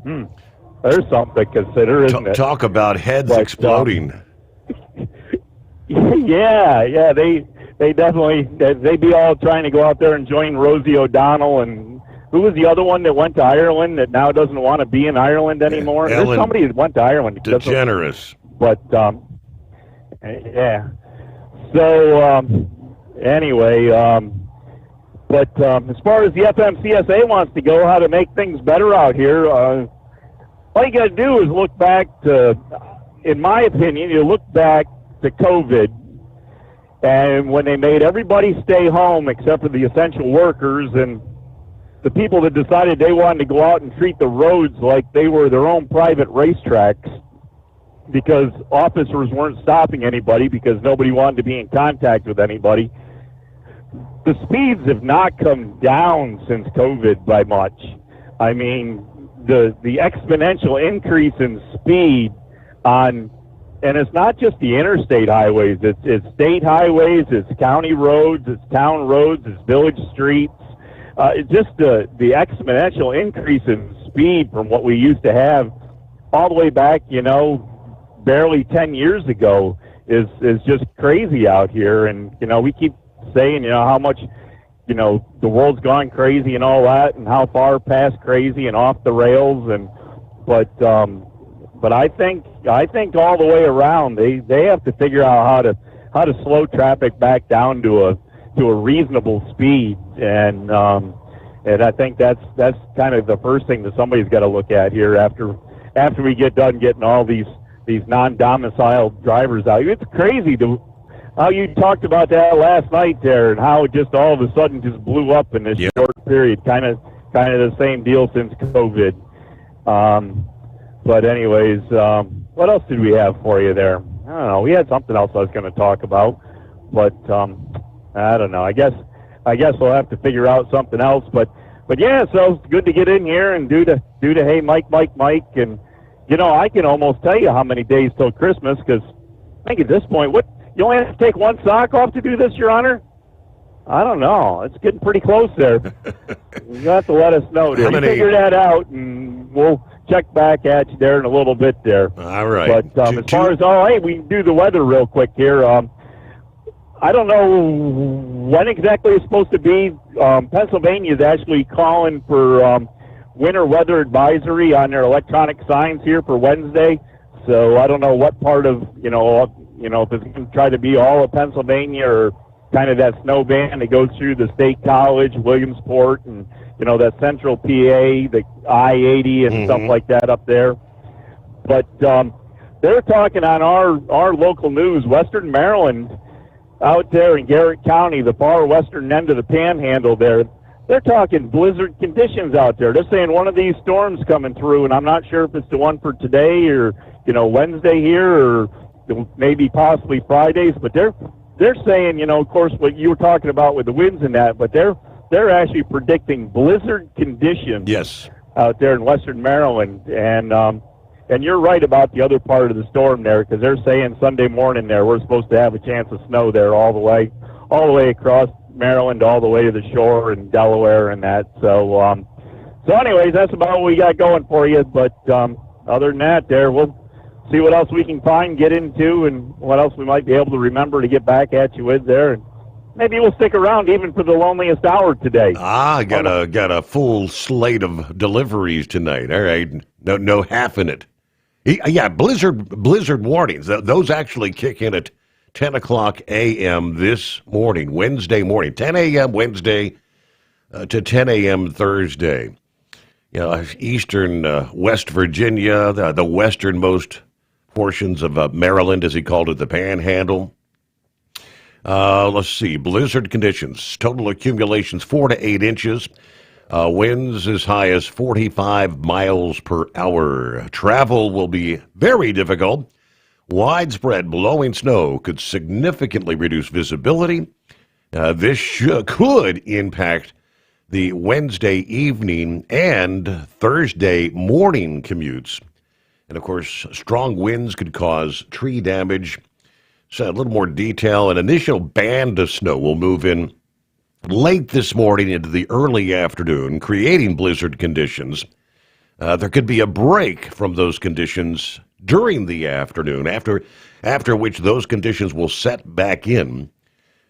There's something to consider, isn't it? Talk about heads exploding. Yeah, they definitely, they'd be all trying to go out there and join Rosie O'Donnell, and who was the other one that went to Ireland that now doesn't want to be in Ireland anymore? There's somebody that went to Ireland. DeGeneres. But, yeah. So, anyway, but as far as the FMCSA wants to go, how to make things better out here, all you got to do is look back to, in my opinion, you look back to COVID, and when they made everybody stay home except for the essential workers and the people that decided they wanted to go out and treat the roads like they were their own private racetracks because officers weren't stopping anybody because nobody wanted to be in contact with anybody. The speeds have not come down since COVID by much. I mean, the exponential increase in speed on, and it's not just the interstate highways, it's state highways, it's county roads, it's town roads, it's village streets. It's just the exponential increase in speed from what we used to have all the way back, barely 10 years ago is just crazy out here. And, we keep saying, how much, the world's gone crazy and all that, and how far past crazy and off the rails. And, but I think all the way around, they have to figure out how to slow traffic back down to a reasonable speed. And I think that's kind of the first thing that somebody's got to look at here after we get done getting all these non-domiciled drivers out. It's crazy how you talked about that last night there, and how it just all of a sudden just blew up in this short period. Kind of the same deal since COVID. But anyways, what else did we have for you there? I don't know. We had something else I was going to talk about, but I don't know. I guess we'll have to figure out something else. But yeah, so it's good to get in here and do the hey Mike, and I can almost tell you how many days till Christmas, because I think at this point, you only have to take one sock off to do this, Your Honor? I don't know. It's getting pretty close there. You have to let us know there. You figure that out, and we'll check back at you there in a little bit there. All right. But as far as, hey, we can do the weather real quick here. I don't know when exactly it's supposed to be. Pennsylvania is actually calling for winter weather advisory on their electronic signs here for Wednesday. So I don't know what part of, if it's going to try to be all of Pennsylvania or kind of that snow band that goes through the State College, Williamsport, and, that central PA, the I-80 and stuff like that up there. But they're talking on our local news, Western Maryland, out there in Garrett County, the far western end of the panhandle there. They're talking blizzard conditions out there. They're saying one of these storms coming through, and I'm not sure if it's the one for today or, Wednesday here or maybe possibly Fridays, but they're saying, of course, what you were talking about with the winds and that, but they're actually predicting blizzard conditions out there in Western Maryland. And you're right about the other part of the storm there, because they're saying Sunday morning there we're supposed to have a chance of snow there all the way across Maryland, all the way to the shore and Delaware and that. So anyways, that's about what we got going for you. But other than that, there we'll see what else we can find, get into, and what else we might be able to remember to get back at you with there. And maybe we'll stick around even for the loneliest hour today. Got a full slate of deliveries tonight. All right, no half in it. Yeah, blizzard warnings. Those actually kick in at 10 o'clock a.m. this morning, Wednesday morning, 10 a.m. Wednesday to 10 a.m. Thursday. You know, eastern West Virginia, the westernmost portions of Maryland, as he called it, the Panhandle. Let's see, blizzard conditions, total accumulations 4 to 8 inches. Winds as high as 45 miles per hour. Travel will be very difficult. Widespread blowing snow could significantly reduce visibility. This could impact the Wednesday evening and Thursday morning commutes. And, of course, strong winds could cause tree damage. So a little more detail. An initial band of snow will move in late this morning into the early afternoon, creating blizzard conditions. There could be a break from those conditions during the afternoon, after which those conditions will set back in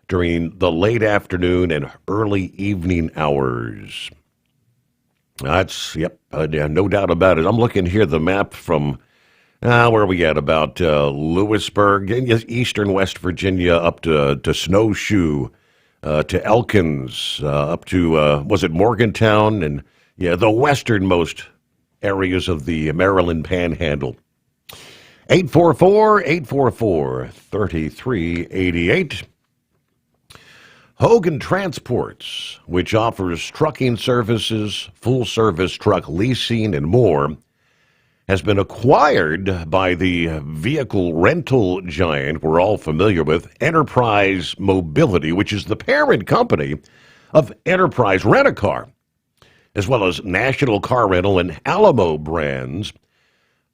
during the late afternoon and early evening hours. That's, no doubt about it. I'm looking here at the map from, where are we at? About Lewisburg, eastern West Virginia, up to Snowshoe, to Elkins, up to, was it Morgantown? And, the westernmost areas of the Maryland Panhandle. 844-3388. Hogan Transports, which offers trucking services, full-service truck leasing, and more, has been acquired by the vehicle rental giant we're all familiar with, Enterprise Mobility, which is the parent company of Enterprise Rent-A-Car, as well as National Car Rental and Alamo brands.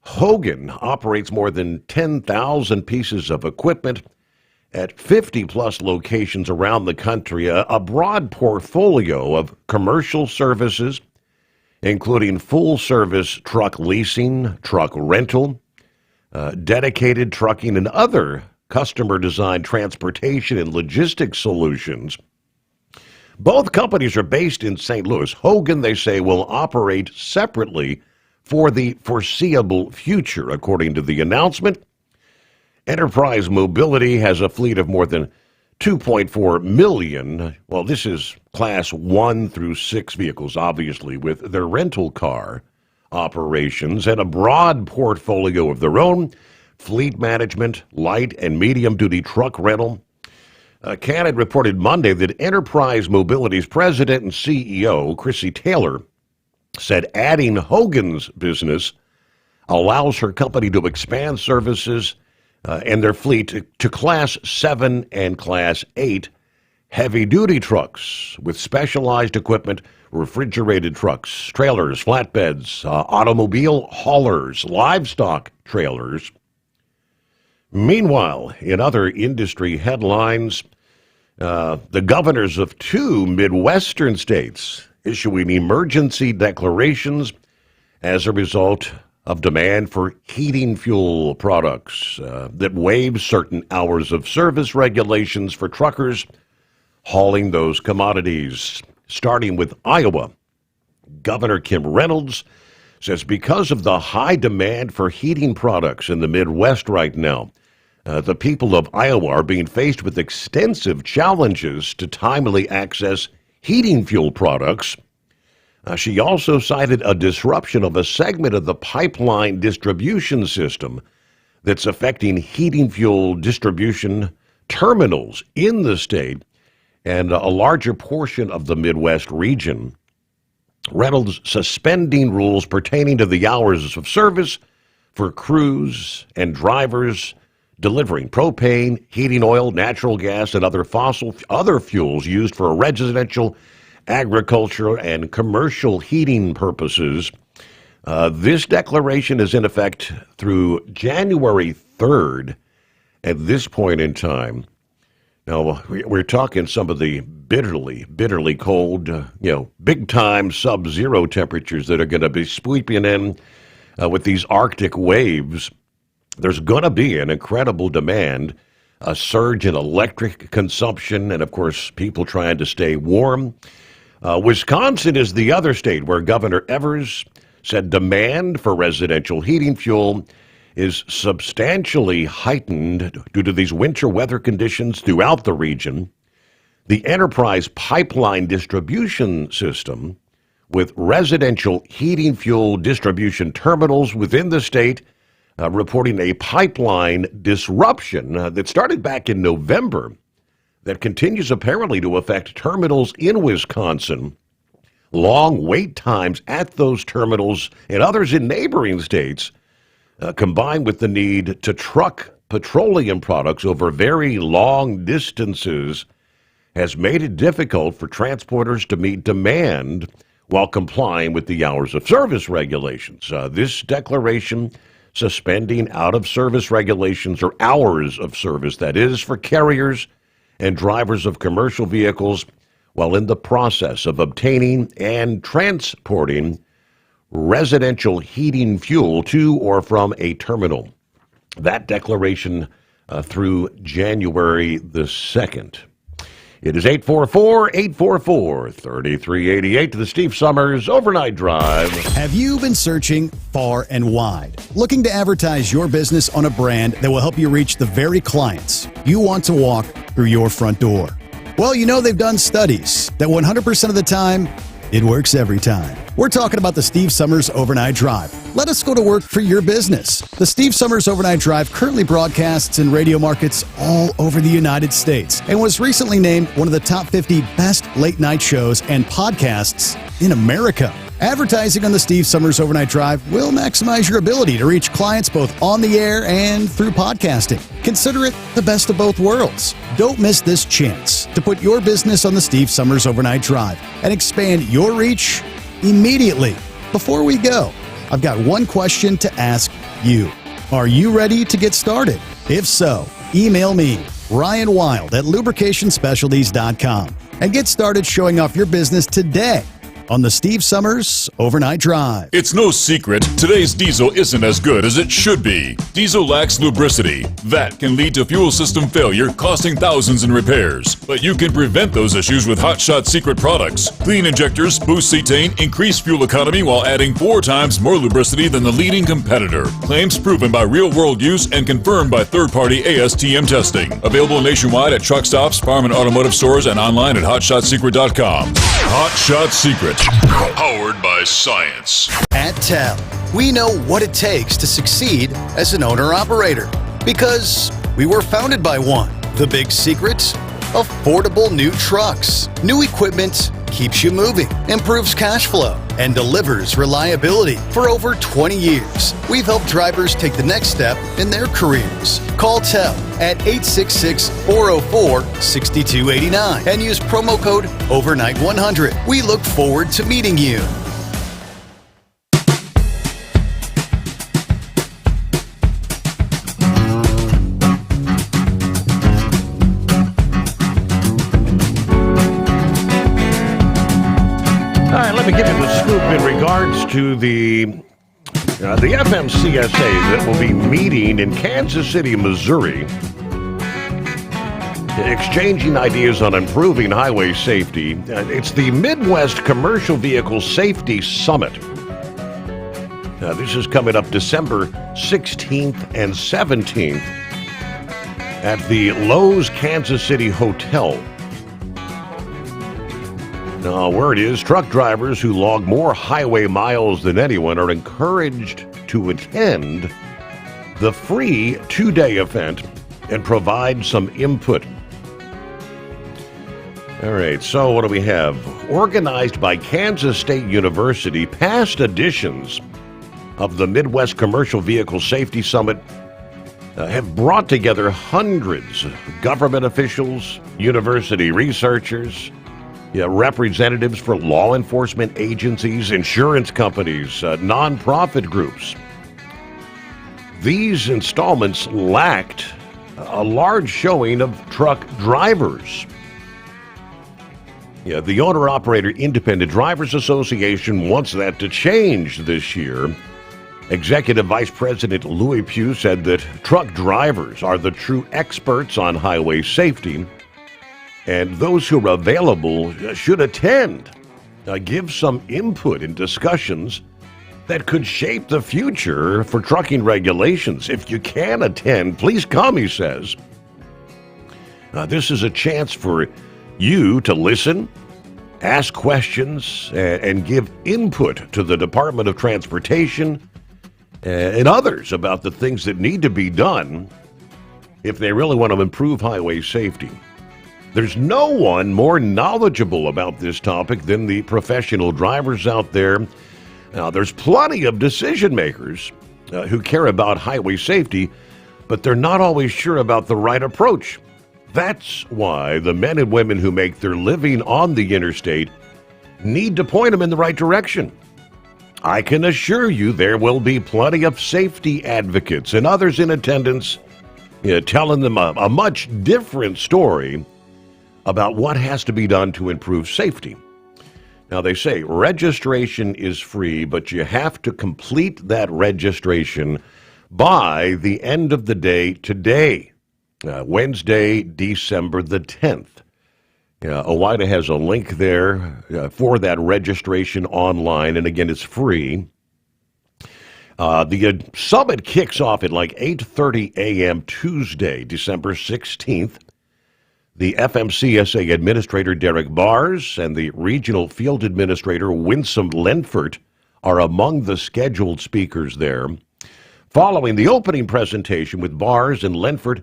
Hogan operates more than 10,000 pieces of equipment at 50-plus locations around the country, a broad portfolio of commercial services, including full-service truck leasing, truck rental, dedicated trucking, and other customer-designed transportation and logistics solutions. Both companies are based in St. Louis. Hogan, they say, will operate separately for the foreseeable future, according to the announcement. Enterprise Mobility has a fleet of more than 2.4 million. Well, this is Class 1 through 6 vehicles, obviously, with their rental car operations and a broad portfolio of their own, fleet management, light and medium-duty truck rental. Cannon reported Monday that Enterprise Mobility's president and CEO, Chrissy Taylor, said adding Hogan's business allows her company to expand services and their fleet to Class 7 and Class 8 heavy-duty trucks with specialized equipment, refrigerated trucks, trailers, flatbeds, automobile haulers, livestock trailers. Meanwhile, in other industry headlines, the governors of 2 Midwestern states issuing emergency declarations as a result of demand for heating fuel products that waive certain hours of service regulations for truckers hauling those commodities. Starting with Iowa, Governor Kim Reynolds says because of the high demand for heating products in the Midwest right now, the people of Iowa are being faced with extensive challenges to timely access heating fuel products. She also cited a disruption of a segment of the pipeline distribution system that's affecting heating fuel distribution terminals in the state and a larger portion of the Midwest region. Reynolds suspending rules pertaining to the hours of service for crews and drivers delivering propane, heating oil, natural gas, and other fuels used for residential, agricultural, and commercial heating purposes. This declaration is in effect through January 3rd at this point in time. Now, we're talking some of the bitterly cold, big-time sub-zero temperatures that are going to be sweeping in with these Arctic waves. there's going to be an incredible demand, a surge in electric consumption, and of course, people trying to stay warm. Wisconsin is the other state where Governor Evers said demand for residential heating fuel is substantially heightened due to these winter weather conditions throughout the region. The Enterprise Pipeline Distribution System, with residential heating fuel distribution terminals within the state, reporting a pipeline disruption that started back in November that continues apparently to affect terminals in Wisconsin. Long wait times at those terminals and others in neighboring states, combined with the need to truck petroleum products over very long distances, has made it difficult for transporters to meet demand while complying with the hours of service regulations. This declaration suspending out-of-service regulations or hours of service, that is, for carriers and drivers of commercial vehicles while in the process of obtaining and transporting residential heating fuel to or from a terminal. That declaration through January the 2nd. It is 844-844-3388 to the Steve Summers Overnight Drive. Have you been searching far and wide, looking to advertise your business on a brand that will help you reach the very clients you want to walk through your front door? Well, you know they've done studies that 100% of the time, it works every time. We're talking about the Steve Summers Overnight Drive. Let us go to work for your business. The Steve Summers Overnight Drive currently broadcasts in radio markets all over the United States and was recently named one of the top 50 best late night shows and podcasts in America. Advertising on the Steve Summers Overnight Drive will maximize your ability to reach clients both on the air and through podcasting. Consider it the best of both worlds. Don't miss this chance to put your business on the Steve Summers Overnight Drive and expand your reach immediately. Before we go, I've got one question to ask you. Are you ready to get started? If so, email me, Ryan Wild at lubricationspecialties.com, and get started showing off your business today on the Steve Summers Overnight Drive. It's no secret, today's diesel isn't as good as it should be. Diesel lacks lubricity. That can lead to fuel system failure, costing thousands in repairs. But you can prevent those issues with Hot Shot Secret products. Clean injectors, boost cetane, increase fuel economy while adding 4 times more lubricity than the leading competitor. Claims proven by real-world use and confirmed by third-party ASTM testing. Available nationwide at truck stops, farm and automotive stores, and online at hotshotsecret.com. Hot Shot Secret. Powered by science. At TEL, we know what it takes to succeed as an owner-operator because we were founded by one. The big secret? Affordable new trucks. New equipment keeps you moving, improves cash flow, and delivers reliability. For over 20 years, we've helped drivers take the next step in their careers. Call TEL at 866-404-6289 and use promo code OVERNIGHT100. We look forward to meeting you. Let me give you the scoop in regards to the FMCSA that will be meeting in Kansas City, Missouri, exchanging ideas on improving highway safety. It's the Midwest Commercial Vehicle Safety Summit. This is coming up December 16th and 17th at the Lowe's Kansas City Hotel. Now, word is truck drivers who log more highway miles than anyone are encouraged to attend the free 2-day event and provide some input. All right, so what do we have? Organized by Kansas State University, past editions of the Midwest Commercial Vehicle Safety Summit have brought together hundreds of government officials, university researchers, representatives for law enforcement agencies, insurance companies, nonprofit groups. These installments lacked a large showing of truck drivers. The Owner-Operator Independent Drivers Association wants that to change this year. Executive Vice President Louis Pugh said that truck drivers are the true experts on highway safety, and those who are available should attend, give some input in discussions that could shape the future for trucking regulations. If you can attend, please come, he says. This is a chance for you to listen, ask questions, and give input to the Department of Transportation and others about the things that need to be done if they really want to improve highway safety. There's no one more knowledgeable about this topic than the professional drivers out there. Now, there's plenty of decision makers who care about highway safety, but they're not always sure about the right approach. That's why the men and women who make their living on the interstate need to point them in the right direction. I can assure you there will be plenty of safety advocates and others in attendance telling them a much different story about what has to be done to improve safety. Now, they say registration is free, but you have to complete that registration by the end of the day today, Wednesday, December the 10th. OOIDA has a link there for that registration online, and again, it's free. The summit kicks off at like 8:30 a.m. Tuesday, December 16th. The FMCSA Administrator Derek Bars and the Regional Field Administrator Winsome Lenfert are among the scheduled speakers there. Following the opening presentation with Bars and Lenfert,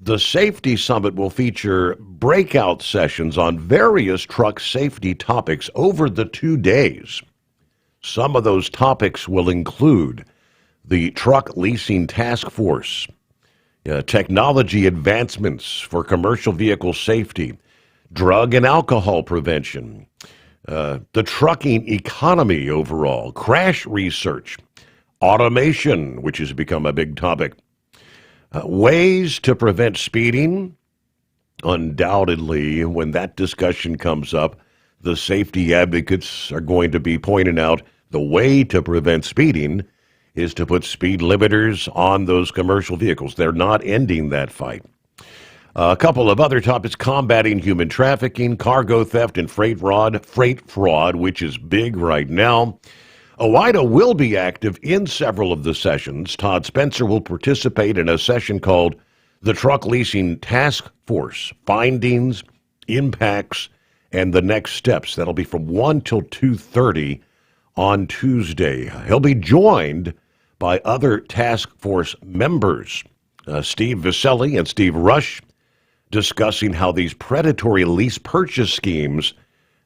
the Safety Summit will feature breakout sessions on various truck safety topics over the 2 days. Some of those topics will include the Truck Leasing Task Force, technology advancements for commercial vehicle safety, drug and alcohol prevention, the trucking economy overall, crash research, automation, which has become a big topic, ways to prevent speeding. Undoubtedly, when that discussion comes up, the safety advocates are going to be pointing out the way to prevent speeding is to put speed limiters on those commercial vehicles. They're not ending that fight. A couple of other topics: combating human trafficking, cargo theft, and freight fraud, which is big right now. OOIDA will be active in several of the sessions. Todd Spencer will participate in a session called the Truck Leasing Task Force, Findings, Impacts, and the Next Steps. That'll be from 1 till 2:30 on Tuesday. He'll be joined by other task force members, Steve Viselli and Steve Rush, discussing how these predatory lease purchase schemes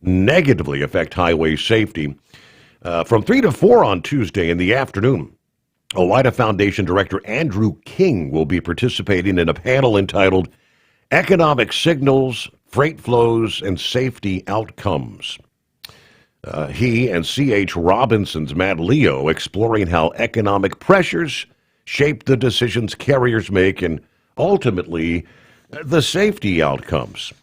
negatively affect highway safety. From 3 to 4 on Tuesday in the afternoon, OOIDA Foundation Director Andrew King will be participating in a panel entitled Economic Signals, Freight Flows, and Safety Outcomes. He and C.H. Robinson's Matt Leo exploring how economic pressures shape the decisions carriers make and ultimately the safety outcomes.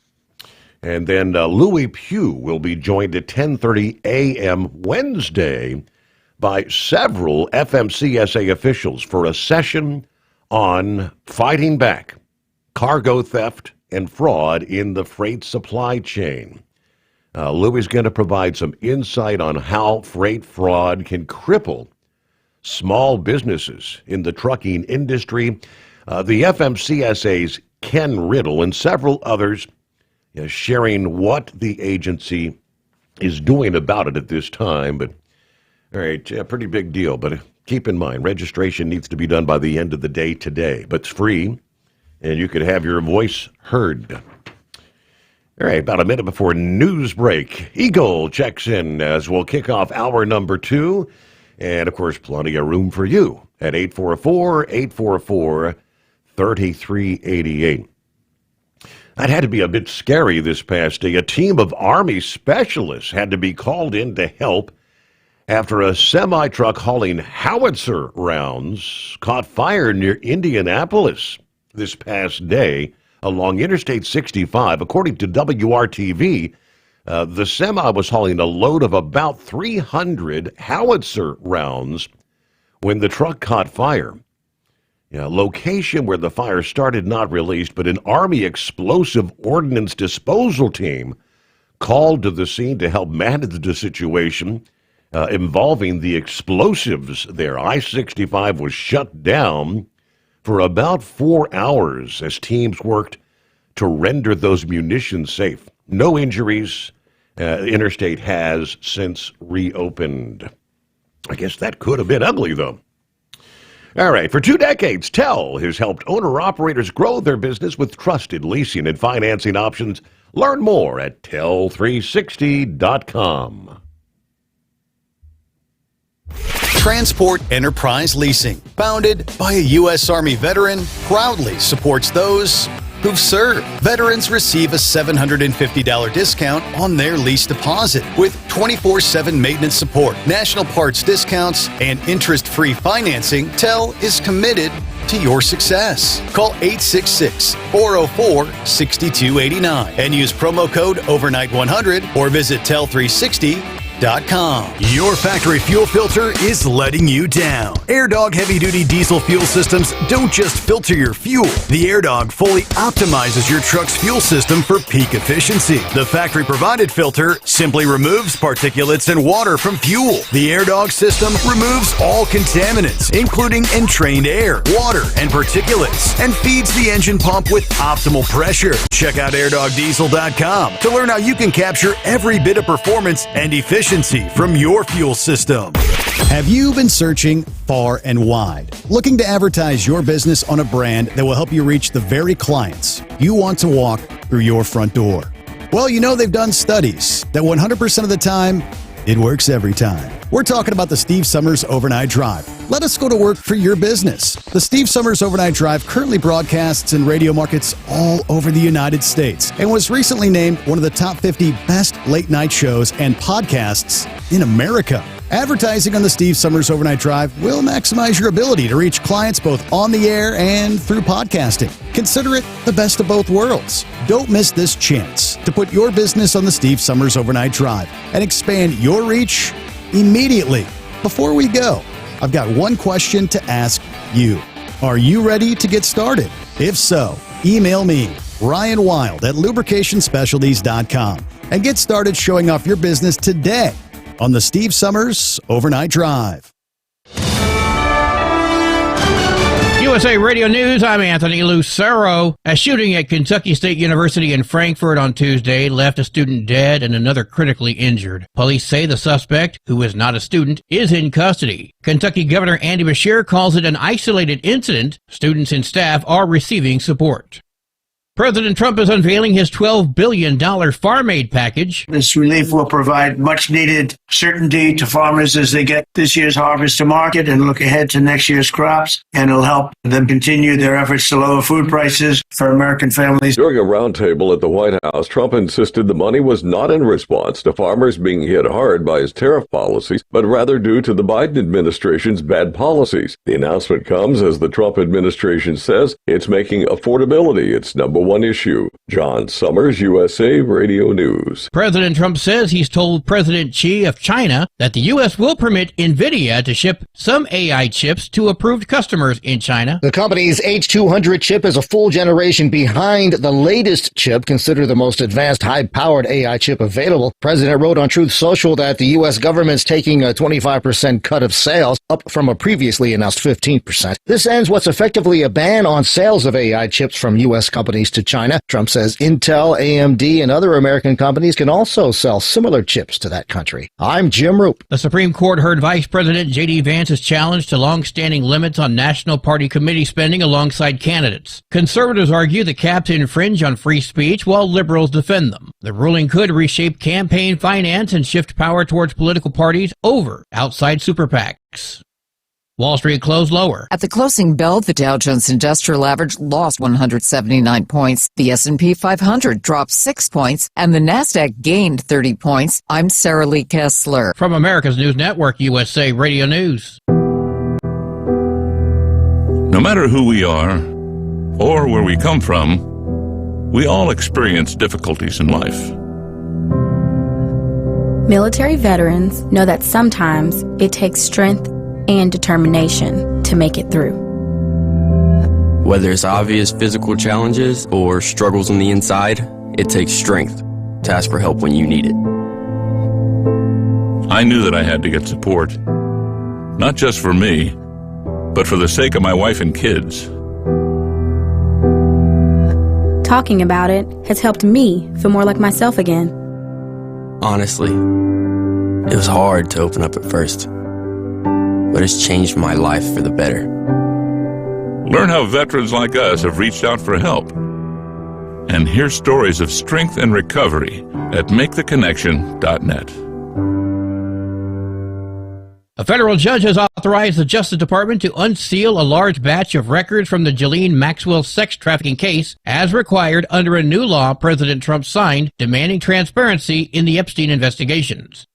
And then Louis Pugh will be joined at 10:30 a.m. Wednesday by several FMCSA officials for a session on fighting back cargo theft and fraud in the freight supply chain. Louis is going to provide some insight on how freight fraud can cripple small businesses in the trucking industry. The FMCSA's Ken Riddle and several others sharing what the agency is doing about it at this time. But, all right, a pretty big deal. But keep in mind, registration needs to be done by the end of the day today. But it's free, and you could have your voice heard. All right, about a minute before news break, Eagle checks in as we'll kick off hour number 2. And, of course, plenty of room for you at 844-844-3388. That had to be a bit scary this past day. A team of Army specialists had to be called in to help after a semi-truck hauling howitzer rounds caught fire near Indianapolis this past day along Interstate 65. According to WRTV, the semi was hauling a load of about 300 howitzer rounds when the truck caught fire. Location where the fire started not released, but an Army explosive ordnance disposal team called to the scene to help manage the situation involving the explosives there. I-65 was shut down for about 4 hours as teams worked to render those munitions safe. No injuries. Interstate has since reopened. I guess that could have been ugly, though. All right, for 2 decades, TEL has helped owner-operators grow their business with trusted leasing and financing options. Learn more at tel360.com. Transport Enterprise Leasing, founded by a U.S. Army veteran, proudly supports those who've served. Veterans receive a $750 discount on their lease deposit with 24/7 maintenance support, national parts discounts, and interest-free financing. TEL is committed to your success. Call 866-404-6289 and use promo code overnight100 or visit tel360.com. Your factory fuel filter is letting you down. AirDog heavy-duty diesel fuel systems don't just filter your fuel. The AirDog fully optimizes your truck's fuel system for peak efficiency. The factory-provided filter simply removes particulates and water from fuel. The AirDog system removes all contaminants, including entrained air, water, and particulates, and feeds the engine pump with optimal pressure. Check out airdogdiesel.com to learn how you can capture every bit of performance and efficiency from your fuel system. Have you been searching far and wide, looking to advertise your business on a brand that will help you reach the very clients you want to walk through your front door? Well, they've done studies that 100% of the time, it works every time. We're talking about the Steve Sommers Overnight Drive. Let us go to work for your business. The Steve Sommers Overnight Drive currently broadcasts in radio markets all over the United States and was recently named one of the top 50 best late-night shows and podcasts in America. Advertising on the Steve Sommers Overnight Drive will maximize your ability to reach clients both on the air and through podcasting. Consider it the best of both worlds. Don't miss this chance to put your business on the Steve Sommers Overnight Drive and expand your reach immediately. Before we go, I've got one question to ask you. Are you ready to get started? If so, email me, Ryan Wild at lubricationspecialties.com, and get started showing off your business today on the Steve Sommers Overnight Drive. USA Radio News, I'm Anthony Lucero. A shooting at Kentucky State University in Frankfort on Tuesday left a student dead and another critically injured. Police say the suspect, who is not a student, is in custody. Kentucky Governor Andy Beshear calls it an isolated incident. Students and staff are receiving support. President Trump is unveiling his $12 billion farm aid package. This relief will provide much-needed certainty to farmers as they get this year's harvest to market and look ahead to next year's crops, and it'll help them continue their efforts to lower food prices for American families. During a roundtable at the White House, Trump insisted the money was not in response to farmers being hit hard by his tariff policies, but rather due to the Biden administration's bad policies. The announcement comes as the Trump administration says it's making affordability its number one issue. John Sommers, USA Radio News. President Trump says he's told President Xi of China that the U.S. will permit NVIDIA to ship some AI chips to approved customers in China. The company's H200 chip is a full generation behind the latest chip, considered the most advanced high-powered AI chip available. President wrote on Truth Social that the U.S. government's taking a 25% cut of sales, up from a previously announced 15%. This ends what's effectively a ban on sales of AI chips from U.S. companies to China. Trump says Intel, AMD, and other American companies can also sell similar chips to that country. I'm Jim Roop. The Supreme Court heard Vice President J.D. Vance's challenge to long-standing limits on National Party committee spending alongside candidates. Conservatives argue the caps infringe on free speech, while liberals defend them. The ruling could reshape campaign finance and shift power towards political parties over outside super PACs. Wall Street closed lower. At the closing bell, the Dow Jones Industrial Average lost 179 points. The S&P 500 dropped 6 points, and the Nasdaq gained 30 points. I'm Sarah Lee Kessler. From America's News Network, USA Radio News. No matter who we are or where we come from, we all experience difficulties in life. Military veterans know that sometimes it takes strength and determination to make it through. Whether it's obvious physical challenges or struggles on the inside, it takes strength to ask for help when you need it. I knew that I had to get support, not just for me, but for the sake of my wife and kids. Talking about it has helped me feel more like myself again. Honestly, it was hard to open up at first, but it's changed my life for the better. Learn how veterans like us have reached out for help. And hear stories of strength and recovery at MakeTheConnection.net. A federal judge has authorized the Justice Department to unseal a large batch of records from the Ghislaine Maxwell sex trafficking case, as required under a new law President Trump signed demanding transparency in the Epstein investigations.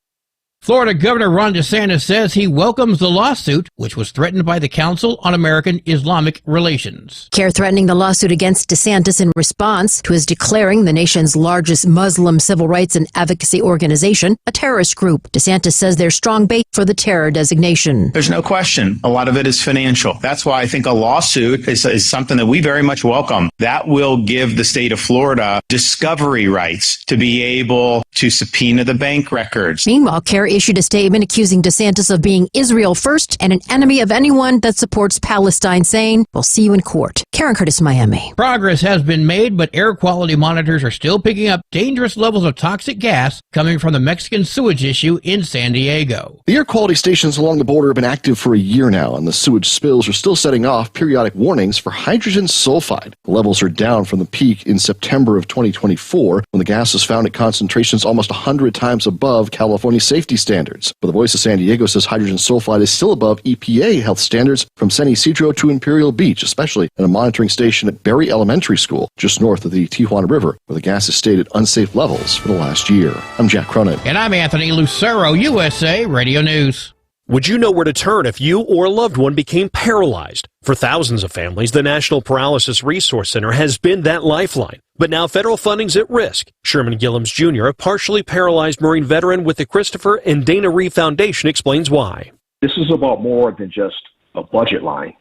Florida Governor Ron DeSantis says he welcomes the lawsuit, which was threatened by the Council on American Islamic Relations. CARE threatening the lawsuit against DeSantis in response to his declaring the nation's largest Muslim civil rights and advocacy organization a terrorist group. DeSantis says there's strong base for the terror designation. There's no question. A lot of it is financial. That's why I think a lawsuit is something that we very much welcome. That will give the state of Florida discovery rights to be able to subpoena the bank records. Meanwhile, CARE issued a statement accusing DeSantis of being Israel first and an enemy of anyone that supports Palestine, saying, "We'll see you in court." Karen Curtis, Miami. Progress has been made, but air quality monitors are still picking up dangerous levels of toxic gas coming from the Mexican sewage issue in San Diego. The air quality stations along the border have been active for a year now, and the sewage spills are still setting off periodic warnings for hydrogen sulfide. The levels are down from the peak in September of 2024, when the gas was found at concentrations almost 100 times above California safety standards. But the Voice of San Diego says hydrogen sulfide is still above EPA health standards from San Isidro to Imperial Beach, especially at a monitoring station at Berry Elementary School, just north of the Tijuana River, where the gas has stayed at unsafe levels for the last year. I'm Jack Cronin. And I'm Anthony Lucero, USA Radio News. Would you know where to turn if you or a loved one became paralyzed? For thousands of families, the National Paralysis Resource Center has been that lifeline. But now federal funding's at risk. Sherman Gillums Jr., a partially paralyzed Marine veteran with the Christopher and Dana Reeve Foundation, explains why. This is about more than just a budget line.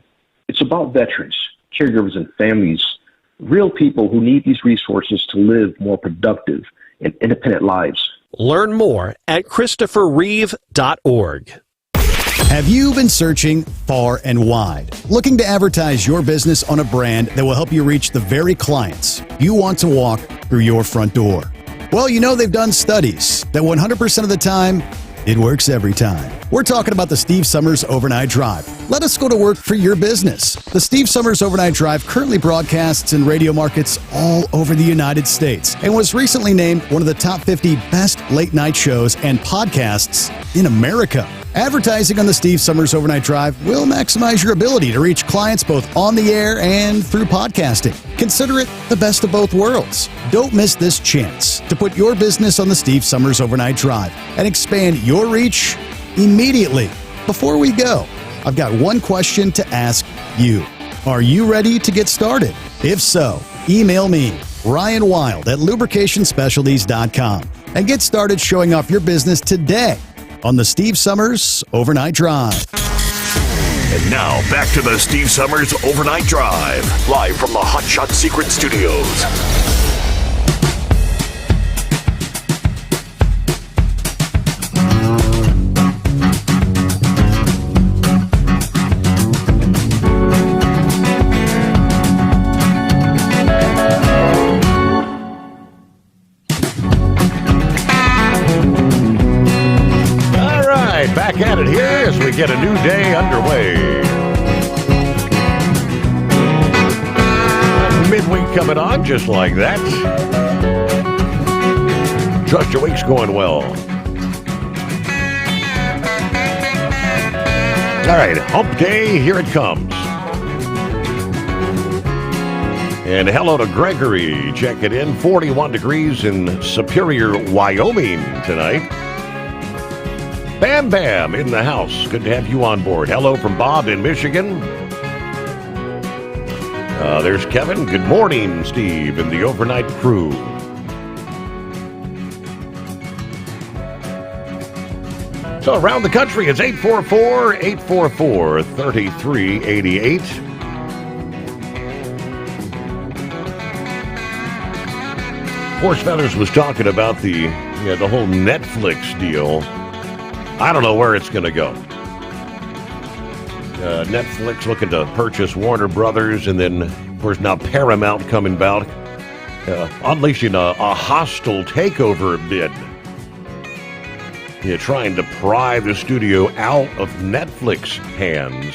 It's about veterans, caregivers, and families, real people who need these resources to live more productive and independent lives. Learn more at ChristopherReeve.org. Have you been searching far and wide, looking to advertise your business on a brand that will help you reach the very clients you want to walk through your front door? Well, you know they've done studies that 100% of the time, it works every time. We're talking about the Steve Sommers Overnight Drive. Let us go to work for your business. The Steve Sommers Overnight Drive currently broadcasts in radio markets all over the United States and was recently named one of the top 50 best late night shows and podcasts in America. Advertising on the Steve Sommers Overnight Drive will maximize your ability to reach clients both on the air and through podcasting. Consider it the best of both worlds. Don't miss this chance to put your business on the Steve Sommers Overnight Drive and expand your reach immediately. Before we go, I've got one question to ask you. Are you ready to get started? If so, email me, Ryan Wild at lubricationspecialties.com, and get started showing off your business today on the Steve Sommers Overnight Drive. And now, back to the Steve Sommers Overnight Drive, live from the Hot Shot Secret Studios. Back at it here as we get a new day underway. Midweek coming on just like that. Trust your week's going well. All right, hump day, here it comes. And hello to Gregory, checking in. 41 degrees in Superior, Wyoming tonight. Bam Bam in the house. Good to have you on board. Hello from Bob in Michigan. There's Kevin. Good morning, Steve, and the overnight crew. So around the country, it's 844-844-3388. Horse Feathers was talking about the whole Netflix deal. I don't know where it's going to go. Netflix looking to purchase Warner Brothers, and then, of course, now Paramount coming about, unleashing a hostile takeover bid. Trying to pry the studio out of Netflix hands.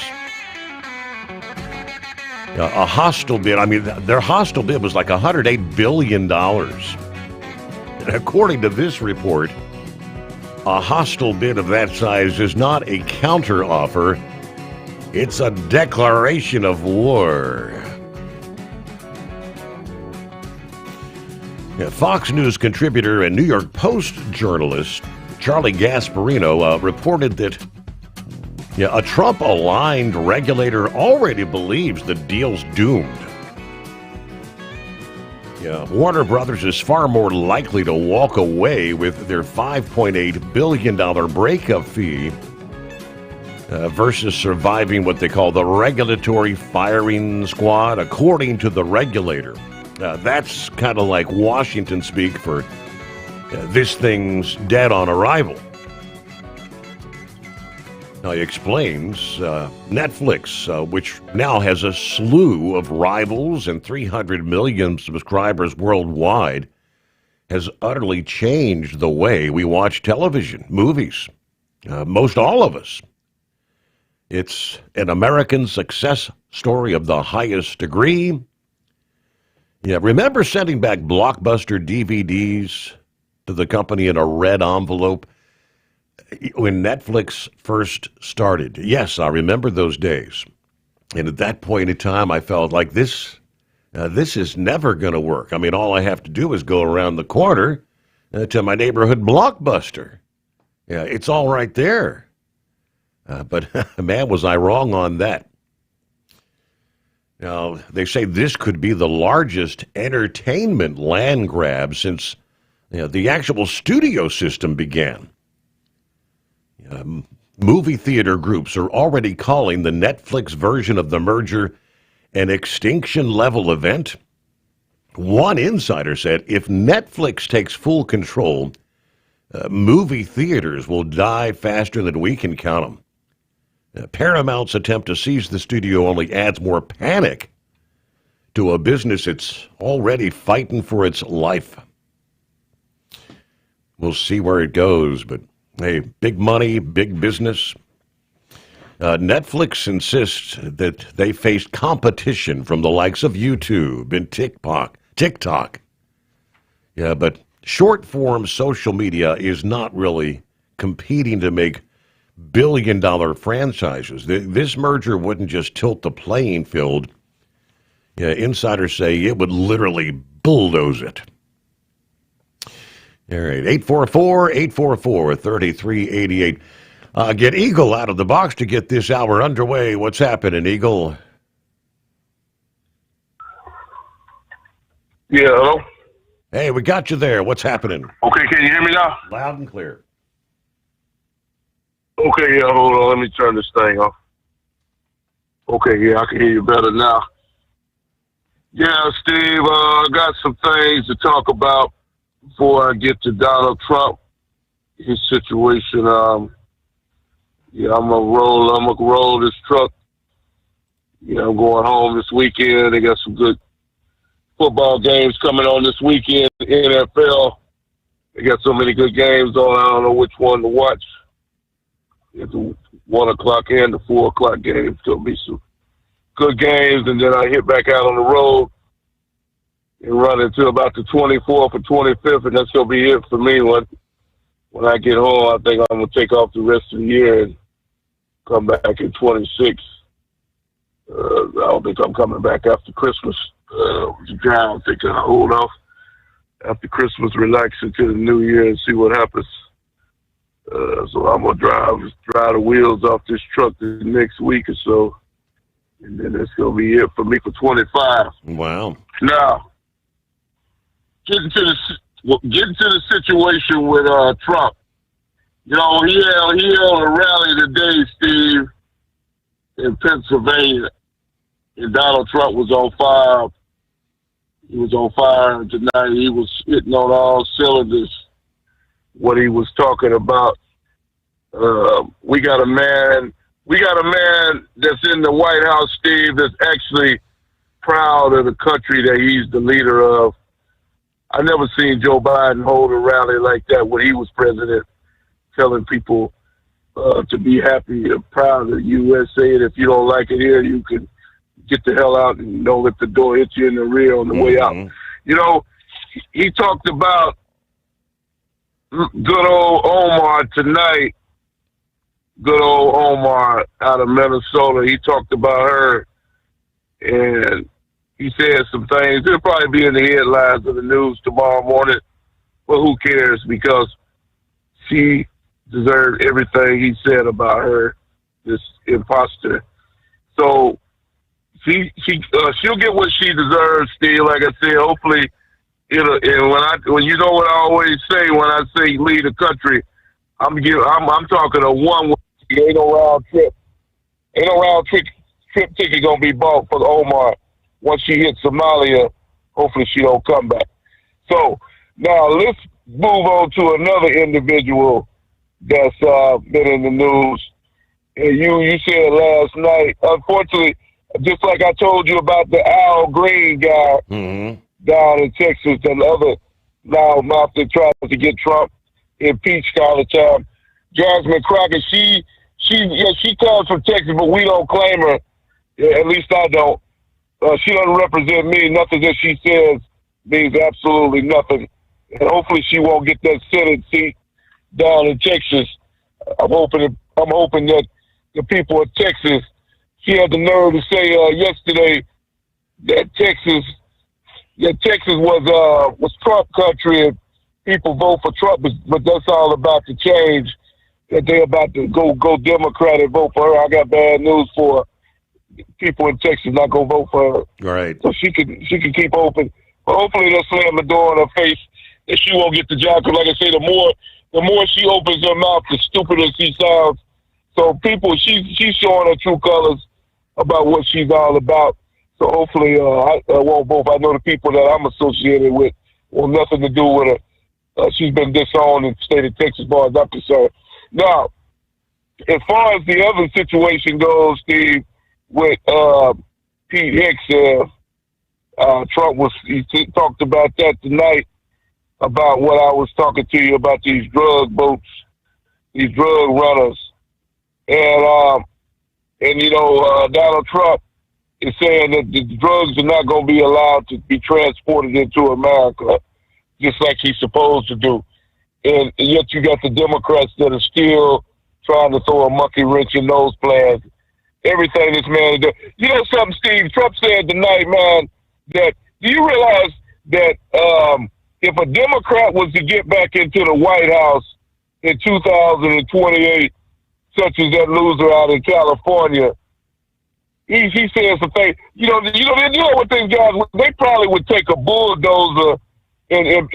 A hostile bid. I mean, their hostile bid was like $108 billion. And according to this report, a hostile bid of that size is not a counteroffer. It's a declaration of war. Fox News contributor and New York Post journalist Charlie Gasparino reported that a Trump-aligned regulator already believes the deal's doomed. Warner Brothers is far more likely to walk away with their $5.8 billion breakup fee versus surviving what they call the regulatory firing squad, according to the regulator. That's kind of like Washington speak for this thing's dead on arrival. Now, he explains Netflix, which now has a slew of rivals and 300 million subscribers worldwide, has utterly changed the way we watch television, movies. Most all of us. It's an American success story of the highest degree. Remember sending back Blockbuster DVDs to the company in a red envelope when Netflix first started? Yes, I remember those days. And at that point in time, I felt like this is never going to work. I mean, all I have to do is go around the corner to my neighborhood Blockbuster. It's all right there. But man, was I wrong on that. Now, they say this could be the largest entertainment land grab since the actual studio system began. Movie theater groups are already calling the Netflix version of the merger an extinction-level event. One insider said if Netflix takes full control, movie theaters will die faster than we can count them. Paramount's attempt to seize the studio only adds more panic to a business that's already fighting for its life. We'll see where it goes, but hey, big money, big business. Netflix insists that they face competition from the likes of YouTube and TikTok. Yeah, but short-form social media is not really competing to make billion-dollar franchises. This merger wouldn't just tilt the playing field. Insiders say it would literally bulldoze it. All right, 844-844-3388. Get Eagle out of the box to get this hour underway. What's happening, Eagle? Yeah, hello? Hey, we got you there. What's happening? Okay, can you hear me now? Loud and clear. Okay, yeah, hold on. Let me turn this thing off. Okay, yeah, I can hear you better now. Yeah, Steve, I got some things to talk about before I get to Donald Trump, his situation. I'm gonna roll this truck. I'm going home this weekend. They got some good football games coming on this weekend. The NFL, they got so many good games on. I don't know which one to watch. The 1 o'clock and the 4 o'clock games. It's gonna be some good games, and then I hit back out on the road and run until about the 24th or 25th, and that's gonna be it for me. When I get home, I think I'm gonna take off the rest of the year and come back in 26. I don't think I'm coming back after Christmas. I think I'll hold off after Christmas, relax until the new year and see what happens. So I'm gonna drive the wheels off this truck the next week or so, and then that's gonna be it for me for 25. Wow. Now, getting to the situation with Trump. You know, he held a rally today, Steve, in Pennsylvania, and Donald Trump was on fire. He was on fire tonight. He was hitting on all cylinders. What he was talking about. We got a man that's in the White House, Steve, that's actually proud of the country that he's the leader of. I never seen Joe Biden hold a rally like that when he was president, telling people to be happy and proud of the USA, and if you don't like it here, you can get the hell out and don't let the door hit you in the rear on the way out. You know, he talked about good old Omar tonight. Good old Omar out of Minnesota. He talked about her, and he said some things. It'll probably be in the headlines of the news tomorrow morning, but who cares, because she deserved everything he said about her, this imposter. So she'll get what she deserves, Steve. Like I said, hopefully it'll. And when you know what I always say when I say lead a country, I'm talking a one-way. Ain't no round trip. Ain't no round trip ticket gonna be bought for the Omar once she hits Somalia. Hopefully she don't come back. So now let's move on to another individual that's been in the news. And you said last night, unfortunately, just like I told you about the Al Green guy down in Texas, and the other loudmouth that tried to get Trump impeached all the time. Jasmine Crockett, she comes from Texas, but we don't claim her. At least I don't. She doesn't represent me. Nothing that she says means absolutely nothing. And hopefully she won't get that Senate seat down in Texas. I'm hoping that the people of Texas. She had the nerve to say yesterday that Texas was Trump country and people vote for Trump, but that's all about to change. That they're about to go Democrat and vote for her. I got bad news for people in Texas not gonna vote for her. Right. So she can keep open. But hopefully they'll slam the door in her face and she won't get the job. Because like I say, the more she opens her mouth, the stupider she sounds. So people, she's showing her true colors about what she's all about. So hopefully I won't vote. I know the people that I'm associated with want nothing to do with her. She's been disowned in the state of Texas, as far as I'm concerned. Now, as far as the other situation goes, Steve, with Pete Hicks, Trump he talked about that tonight, about what I was talking to you about, these drug boats, these drug runners. And you know, Donald Trump is saying that the drugs are not going to be allowed to be transported into America, just like he's supposed to do. And yet you got the Democrats that are still trying to throw a monkey wrench in those plans. Everything this man is doing. You know something, Steve? Trump said tonight, man, that do you realize that if a Democrat was to get back into the White House in 2028, such as that loser out in California, he said some things. You know what these guys? They probably would take a bulldozer and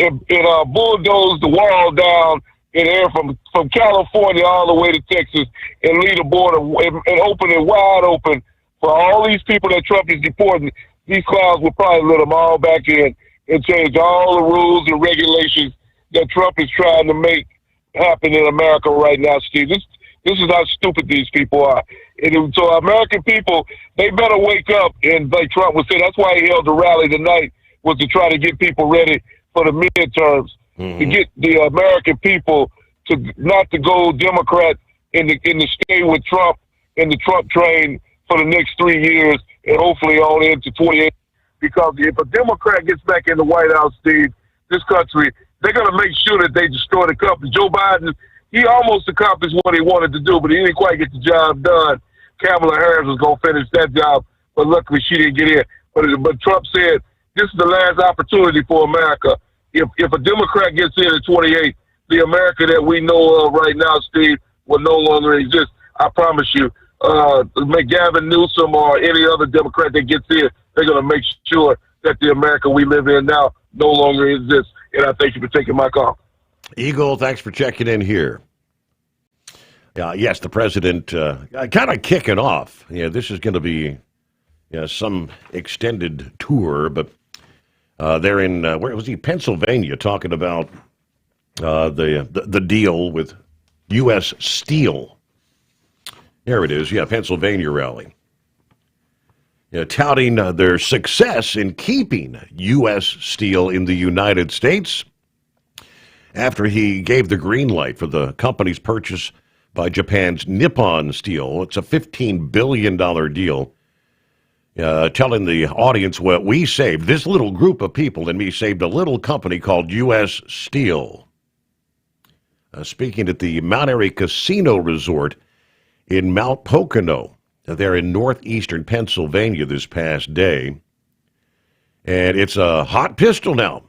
bulldoze the wall down in air from California all the way to Texas and leave the border and open it wide open for all these people that Trump is deporting. These clowns would probably let them all back in and change all the rules and regulations that Trump is trying to make happen in America right now, Steve. This is how stupid these people are. And so American people, they better wake up. And like Trump was saying, that's why he held the rally tonight, was to try to get people ready for the midterms, to get the American people to not to go Democrat and to stay with Trump and the Trump train for the next 3 years and hopefully on into 28. Because if a Democrat gets back in the White House, Steve, this country, they're going to make sure that they destroy the country. Joe Biden, he almost accomplished what he wanted to do, but he didn't quite get the job done. Kamala Harris was going to finish that job, but luckily she didn't get in. But Trump said, this is the last opportunity for America. If a Democrat gets in at 28, the America that we know of right now, Steve, will no longer exist. I promise you. Gavin Newsom or any other Democrat that gets in, they're going to make sure that the America we live in now no longer exists. And I thank you for taking my call. Eagle, thanks for checking in here. Yes, the president kind of kicking off. Yeah, this is going to be some extended tour, but they're in, where was he? Pennsylvania, talking about the deal with U.S. Steel. There it is, Pennsylvania rally. Touting their success in keeping U.S. Steel in the United States after he gave the green light for the company's purchase by Japan's Nippon Steel. It's a $15 billion deal. Telling the audience what we saved. This little group of people and me saved a little company called U.S. Steel. Speaking at the Mount Airy Casino Resort in Mount Pocono. They're in northeastern Pennsylvania this past day. And it's a hot pistol now.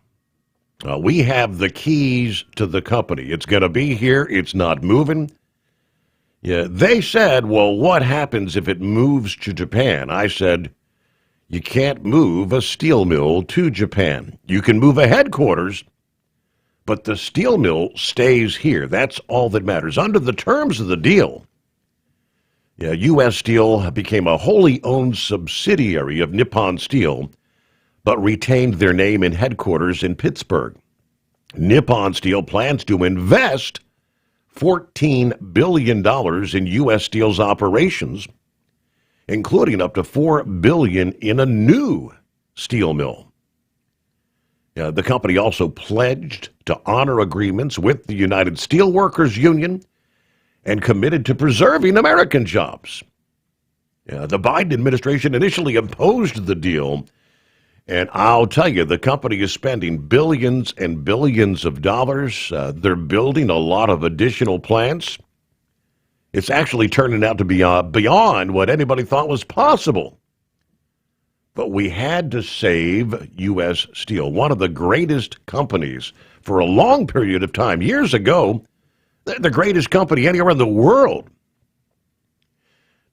We have the keys to the company. It's going to be here. It's not moving. Yeah, they said, well, what happens if it moves to Japan? I said, you can't move a steel mill to Japan. You can move a headquarters, but the steel mill stays here. That's all that matters. Under the terms of the deal, U.S. Steel became a wholly owned subsidiary of Nippon Steel, but retained their name and headquarters in Pittsburgh. Nippon Steel plans to invest $14 billion in U.S. Steel's operations, including up to $4 billion in a new steel mill. The company also pledged to honor agreements with the United Steelworkers Union and committed to preserving American jobs. The Biden administration initially opposed the deal, and I'll tell you, the company is spending billions and billions of dollars. They're building a lot of additional plants. It's actually turning out to be beyond what anybody thought was possible. But we had to save U.S. Steel, one of the greatest companies for a long period of time. Years ago, the greatest company anywhere in the world.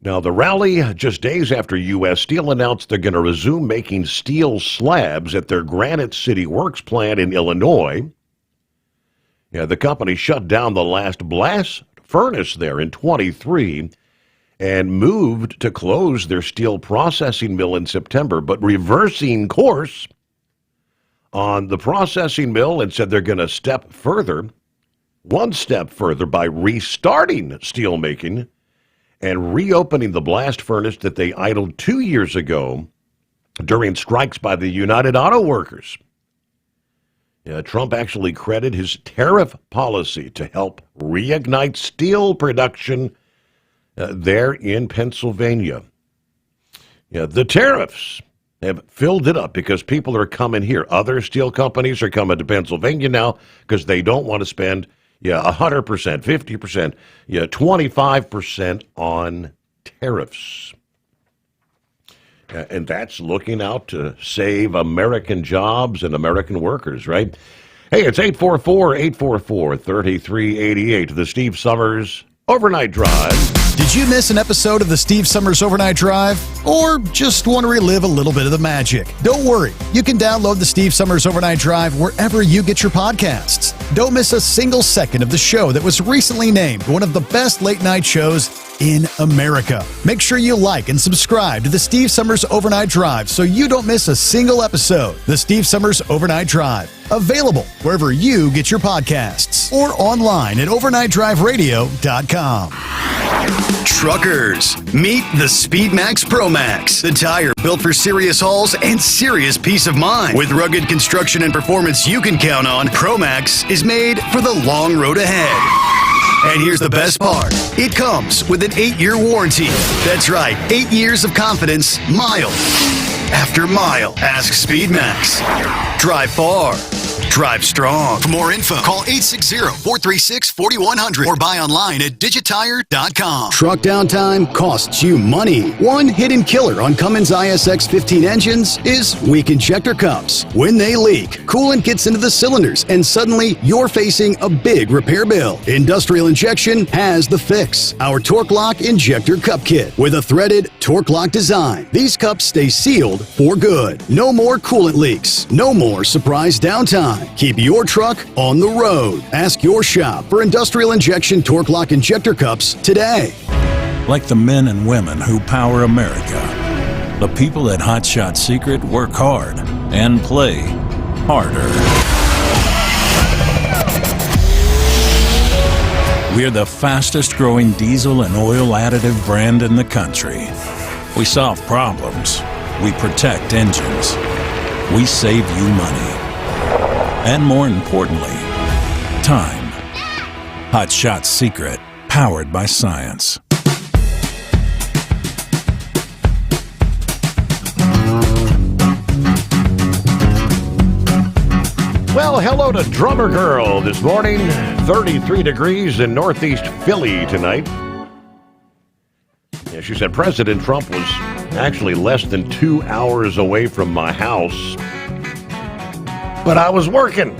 Now, the rally just days after U.S. Steel announced they're going to resume making steel slabs at their Granite City Works plant in Illinois. The company shut down the last blast furnace there in 23 and moved to close their steel processing mill in September, but reversing course on the processing mill and said they're going to one step further by restarting steelmaking and reopening the blast furnace that they idled 2 years ago during strikes by the United Auto Workers. Trump actually credited his tariff policy to help reignite steel production there in Pennsylvania. The tariffs have filled it up because people are coming here. Other steel companies are coming to Pennsylvania now because they don't want to spend 100%, 50%, 25% on tariffs. And that's looking out to save American jobs and American workers, right? Hey, it's 844-844-3388, the Steve Sommers Overnight Drive. Did you miss an episode of the Steve Sommers Overnight Drive? Or just want to relive a little bit of the magic? Don't worry. You can download the Steve Sommers Overnight Drive wherever you get your podcasts. Don't miss a single second of the show that was recently named one of the best late-night shows in America. Make sure you like and subscribe to the Steve Sommers Overnight Drive so you don't miss a single episode. The Steve Sommers Overnight Drive. Available wherever you get your podcasts or online at overnightdriveradio.com. Truckers, meet the SpeedMax Pro Max, the tire built for serious hauls and serious peace of mind. With rugged construction and performance you can count on, Pro Max is made for the long road ahead. And here's the best part. It comes with an 8-year warranty. That's right, 8 years of confidence, mile after mile. Ask SpeedMax. Drive far. Drive strong. For more info, call 860-436-4100 or buy online at digitire.com. Truck downtime costs you money. One hidden killer on Cummins ISX 15 engines is weak injector cups. When they leak, coolant gets into the cylinders and suddenly you're facing a big repair bill. Industrial Injection has the fix. Our Torque Lock Injector Cup Kit with a threaded Torque Lock design. These cups stay sealed for good. No more coolant leaks. No more surprise downtime. Why? Keep your truck on the road. Ask your shop for industrial injection torque lock injector cups today. Like the men and women who power America, the people at Hot Shot Secret work hard and play harder. We're the fastest growing diesel and oil additive brand in the country. We solve problems. We protect engines. We save you money. And more importantly, time. Hot Shot Secret, powered by science. Well, hello to Drummer Girl this morning. 33 degrees in northeast Philly tonight. Yeah, she said President Trump was actually less than 2 hours away from my house, but I was working.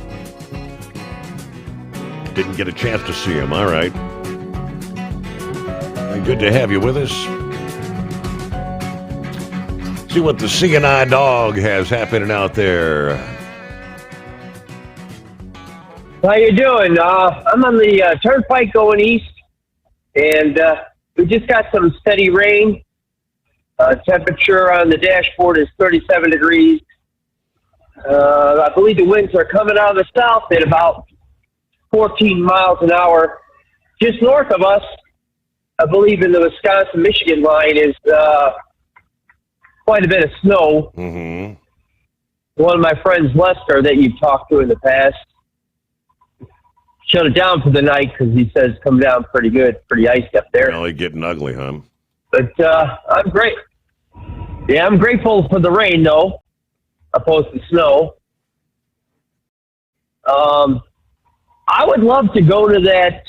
Didn't get a chance to see him. All right. Good to have you with us. See what the CNI dog has happening out there. How you doing? I'm on the turnpike going east, and we just got some steady rain. Temperature on the dashboard is 37 degrees. I believe the winds are coming out of the south at about 14 miles an hour. Just north of us, I believe in the Wisconsin-Michigan line, is quite a bit of snow. Mm-hmm. One of my friends, Lester, that you've talked to in the past, shut it down for the night because he says it's come down pretty good, pretty icy up there. Really getting ugly, huh? But I'm great. Yeah, I'm grateful for the rain, though, opposed to snow. I would love to go to that,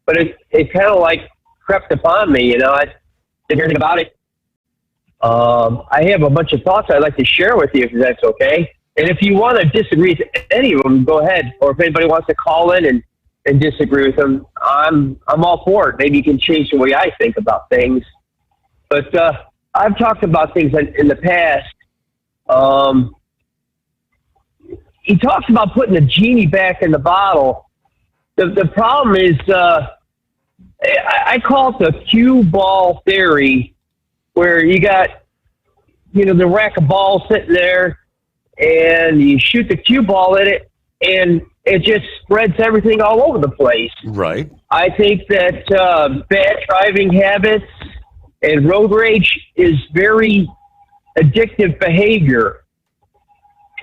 but it kind of like crept upon me, you know. I didn't hear anything about it. I have a bunch of thoughts I'd like to share with you, if that's okay. And if you want to disagree with any of them, go ahead. Or if anybody wants to call in and disagree with them, I'm all for it. Maybe you can change the way I think about things. But I've talked about things in the past. He talks about putting the genie back in the bottle. The problem is, I call it the cue ball theory, where you got, the rack of balls sitting there, and you shoot the cue ball at it, and it just spreads everything all over the place. Right. I think that bad driving habits and road rage is very addictive behavior.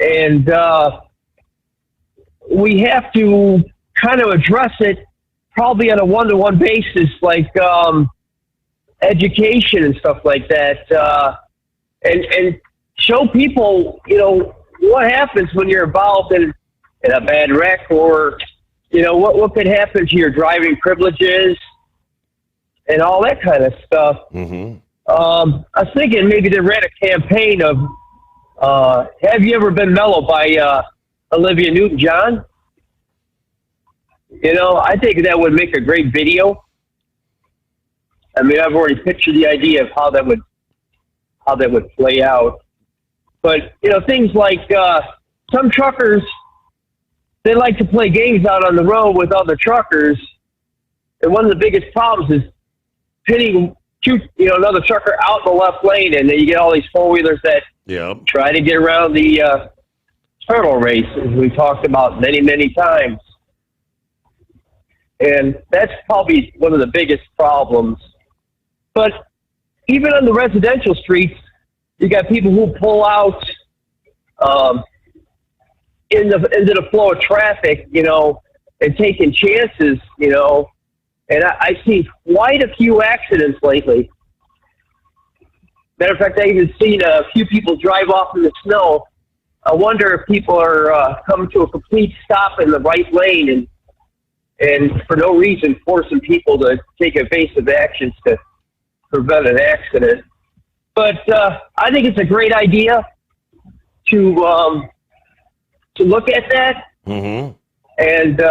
And we have to kind of address it probably on a one-to-one basis, like education and stuff like that, and show people, what happens when you're involved in a bad wreck, or, what could happen to your driving privileges and all that kind of stuff. Mm-hmm. I was thinking maybe they ran a campaign of, Have You Ever Been Mellow by Olivia Newton-John. I think that would make a great video. I mean, I've already pictured the idea of how that would play out. But, things like some truckers, they like to play games out on the road with other truckers. And one of the biggest problems is pitting another trucker out in the left lane, and then you get all these four-wheelers that try to get around the turtle race, as we talked about many, many times. And that's probably one of the biggest problems. But even on the residential streets, you got people who pull out into the flow of traffic, and taking chances, And I've seen quite a few accidents lately. Matter of fact, I've even seen a few people drive off in the snow. I wonder if people are coming to a complete stop in the right lane and for no reason forcing people to take evasive actions to prevent an accident. But I think it's a great idea to look at that. Mm-hmm. And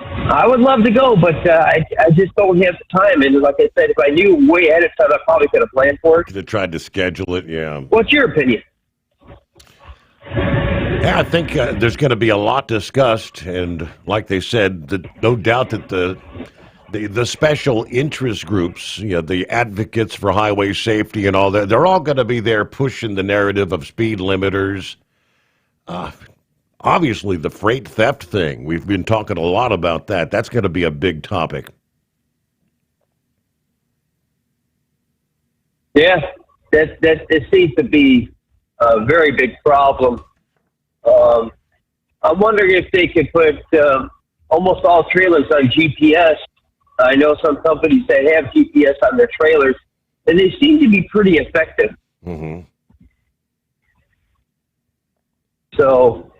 I would love to go, but I just don't have the time. And like I said, if I knew way ahead of time, I probably could have planned for it. Could have tried to schedule it, yeah. What's your opinion? Yeah, I think there's going to be a lot discussed, and like they said, no doubt that the special interest groups, the advocates for highway safety and all that, they're all going to be there pushing the narrative of speed limiters. Obviously, the freight theft thing, we've been talking a lot about that. That's going to be a big topic. Yeah, it seems to be a very big problem. I'm wondering if they could put almost all trailers on GPS. I know some companies that have GPS on their trailers, and they seem to be pretty effective. Mm-hmm. So,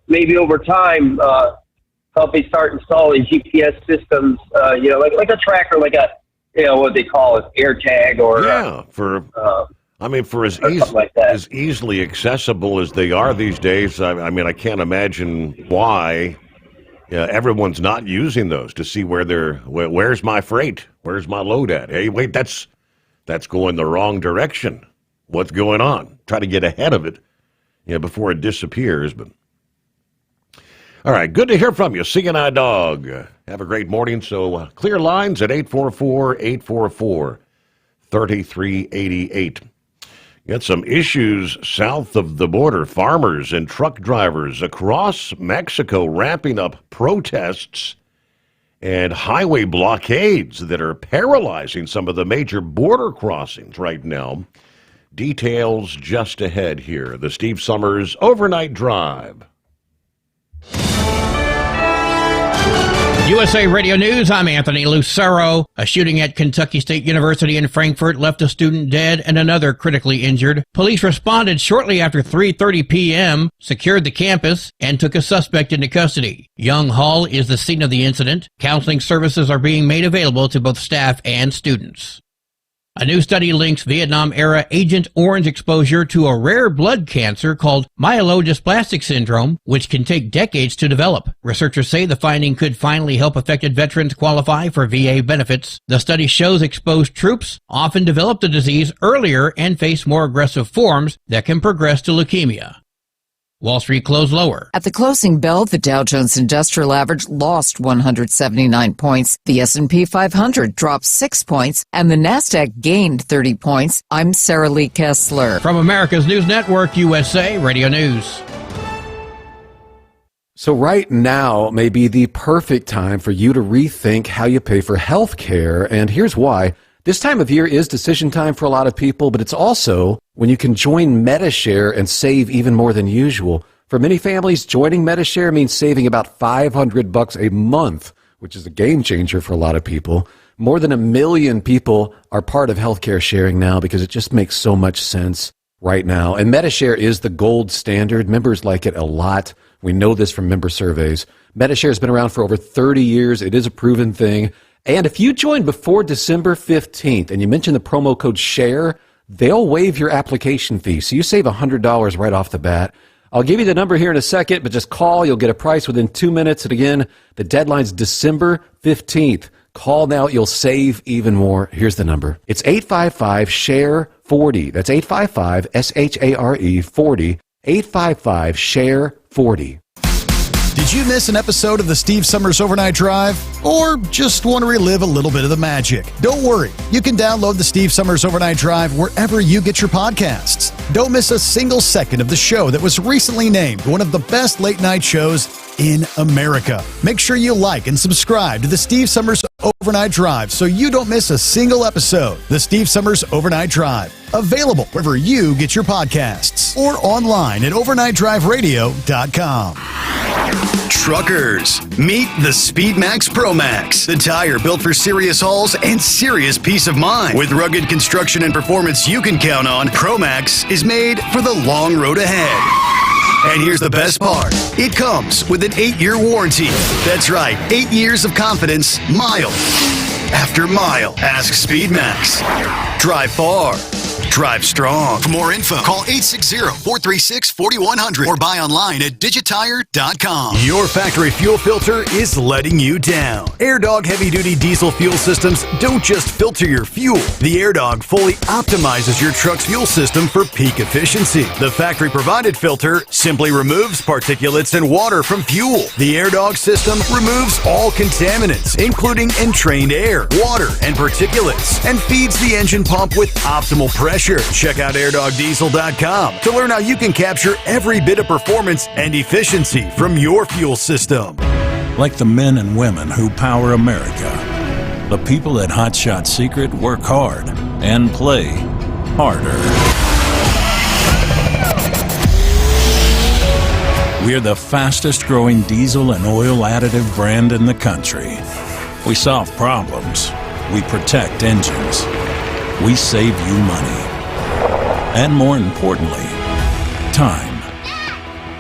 maybe over time, companies start installing GPS systems, like a tracker, like a, what they call it, AirTag or... Yeah, for as easily accessible as they are these days, I can't imagine why everyone's not using those to see where's my freight? Where's my load at? Hey, wait, that's going the wrong direction. What's going on? Try to get ahead of it, before it disappears. But all right, good to hear from you, CNI Dog. Have a great morning. So clear lines at 844-844-3388. Got some issues south of the border. Farmers and truck drivers across Mexico ramping up protests and highway blockades that are paralyzing some of the major border crossings right now. Details just ahead here. The Steve Sommers Overnight Drive. USA Radio News, I'm Anthony Lucero. A shooting at Kentucky State University in Frankfort left a student dead and another critically injured. Police responded shortly after 3:30 p.m., secured the campus, and took a suspect into custody. Young Hall is the scene of the incident. Counseling services are being made available to both staff and students. A new study links Vietnam-era Agent Orange exposure to a rare blood cancer called myelodysplastic syndrome, which can take decades to develop. Researchers say the finding could finally help affected veterans qualify for VA benefits. The study shows exposed troops often develop the disease earlier and face more aggressive forms that can progress to leukemia. Wall Street closed lower. At the closing bell, the Dow Jones Industrial Average lost 179 points. The S&P 500 dropped 6 points, and the Nasdaq gained 30 points. I'm Sarah Lee Kessler. From America's News Network, USA Radio News. So right now may be the perfect time for you to rethink how you pay for health care, and here's why. This time of year is decision time for a lot of people, but it's also when you can join MediShare and save even more than usual. For many families, joining MediShare means saving about $500 a month, which is a game changer for a lot of people. More than 1 million people are part of healthcare sharing now because it just makes so much sense right now. And MediShare is the gold standard. Members like it a lot. We know this from member surveys. MediShare has been around for over 30 years. It is a proven thing. And if you join before December 15th and you mention the promo code SHARE, they'll waive your application fee. So you save $100 right off the bat. I'll give you the number here in a second, but just call. You'll get a price within 2 minutes. And again, the deadline's December 15th. Call now. You'll save even more. Here's the number. It's 855-SHARE-40. That's 855-SHARE-40. 855-SHARE-40. Did you miss an episode of the Steve Sommers Overnight Drive? Or just want to relive a little bit of the magic? Don't worry. You can download the Steve Sommers Overnight Drive wherever you get your podcasts. Don't miss a single second of the show that was recently named one of the best late night shows in America. Make sure you like and subscribe to the Steve Sommers Overnight Drive so you don't miss a single episode. The Steve Sommers Overnight Drive. Available wherever you get your podcasts or online at overnightdriveradio.com. Truckers, meet the SpeedMax Pro Max, the tire built for serious hauls and serious peace of mind. With rugged construction and performance you can count on, Pro Max is made for the long road ahead. And here's the best part. It comes with an 8-year warranty. That's right, 8 years of confidence, mile after mile. Ask SpeedMax. Drive far. Drive strong. For more info, call 860-436-4100 or buy online at digitire.com. Your factory fuel filter is letting you down. AirDog heavy-duty diesel fuel systems don't just filter your fuel. The AirDog fully optimizes your truck's fuel system for peak efficiency. The factory-provided filter simply removes particulates and water from fuel. The AirDog system removes all contaminants, including entrained air, water, and particulates, and feeds the engine pump with optimal pressure. Check out airdogdiesel.com to learn how you can capture every bit of performance and efficiency from your fuel system. Like the men and women who power America, the people at Hot Shot Secret work hard and play harder. We're the fastest growing diesel and oil additive brand in the country. We solve problems. We protect engines. We save you money. And more importantly, time.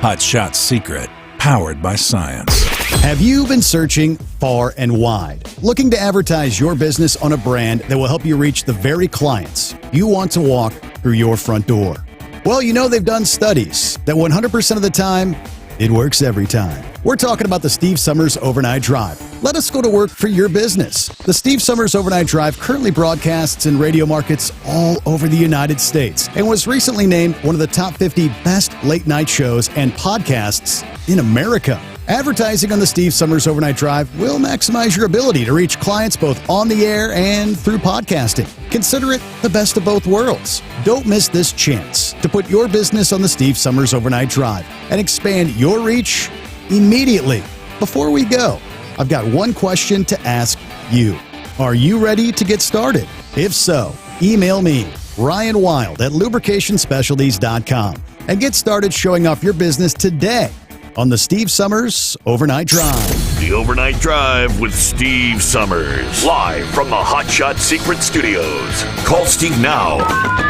Hot Shot Secret, powered by science. Have you been searching far and wide, looking to advertise your business on a brand that will help you reach the very clients you want to walk through your front door? Well, you know they've done studies that 100% of the time, it works every time. We're talking about the Steve Sommers Overnight Drive. Let us go to work for your business. The Steve Sommers Overnight Drive currently broadcasts in radio markets all over the United States and was recently named one of the top 50 best late-night shows and podcasts in America. Advertising on the Steve Sommers Overnight Drive will maximize your ability to reach clients both on the air and through podcasting. Consider it the best of both worlds. Don't miss this chance to put your business on the Steve Sommers Overnight Drive and expand your reach immediately. Before we go, I've got one question to ask you. Are you ready to get started? If so, email me, Ryan Wild at lubricationspecialties.com, and get started showing off your business today on the Steve Sommers Overnight Drive. The Overnight Drive with Steve Sommers. Live from the Hot Shot Secret Studios. Call Steve now.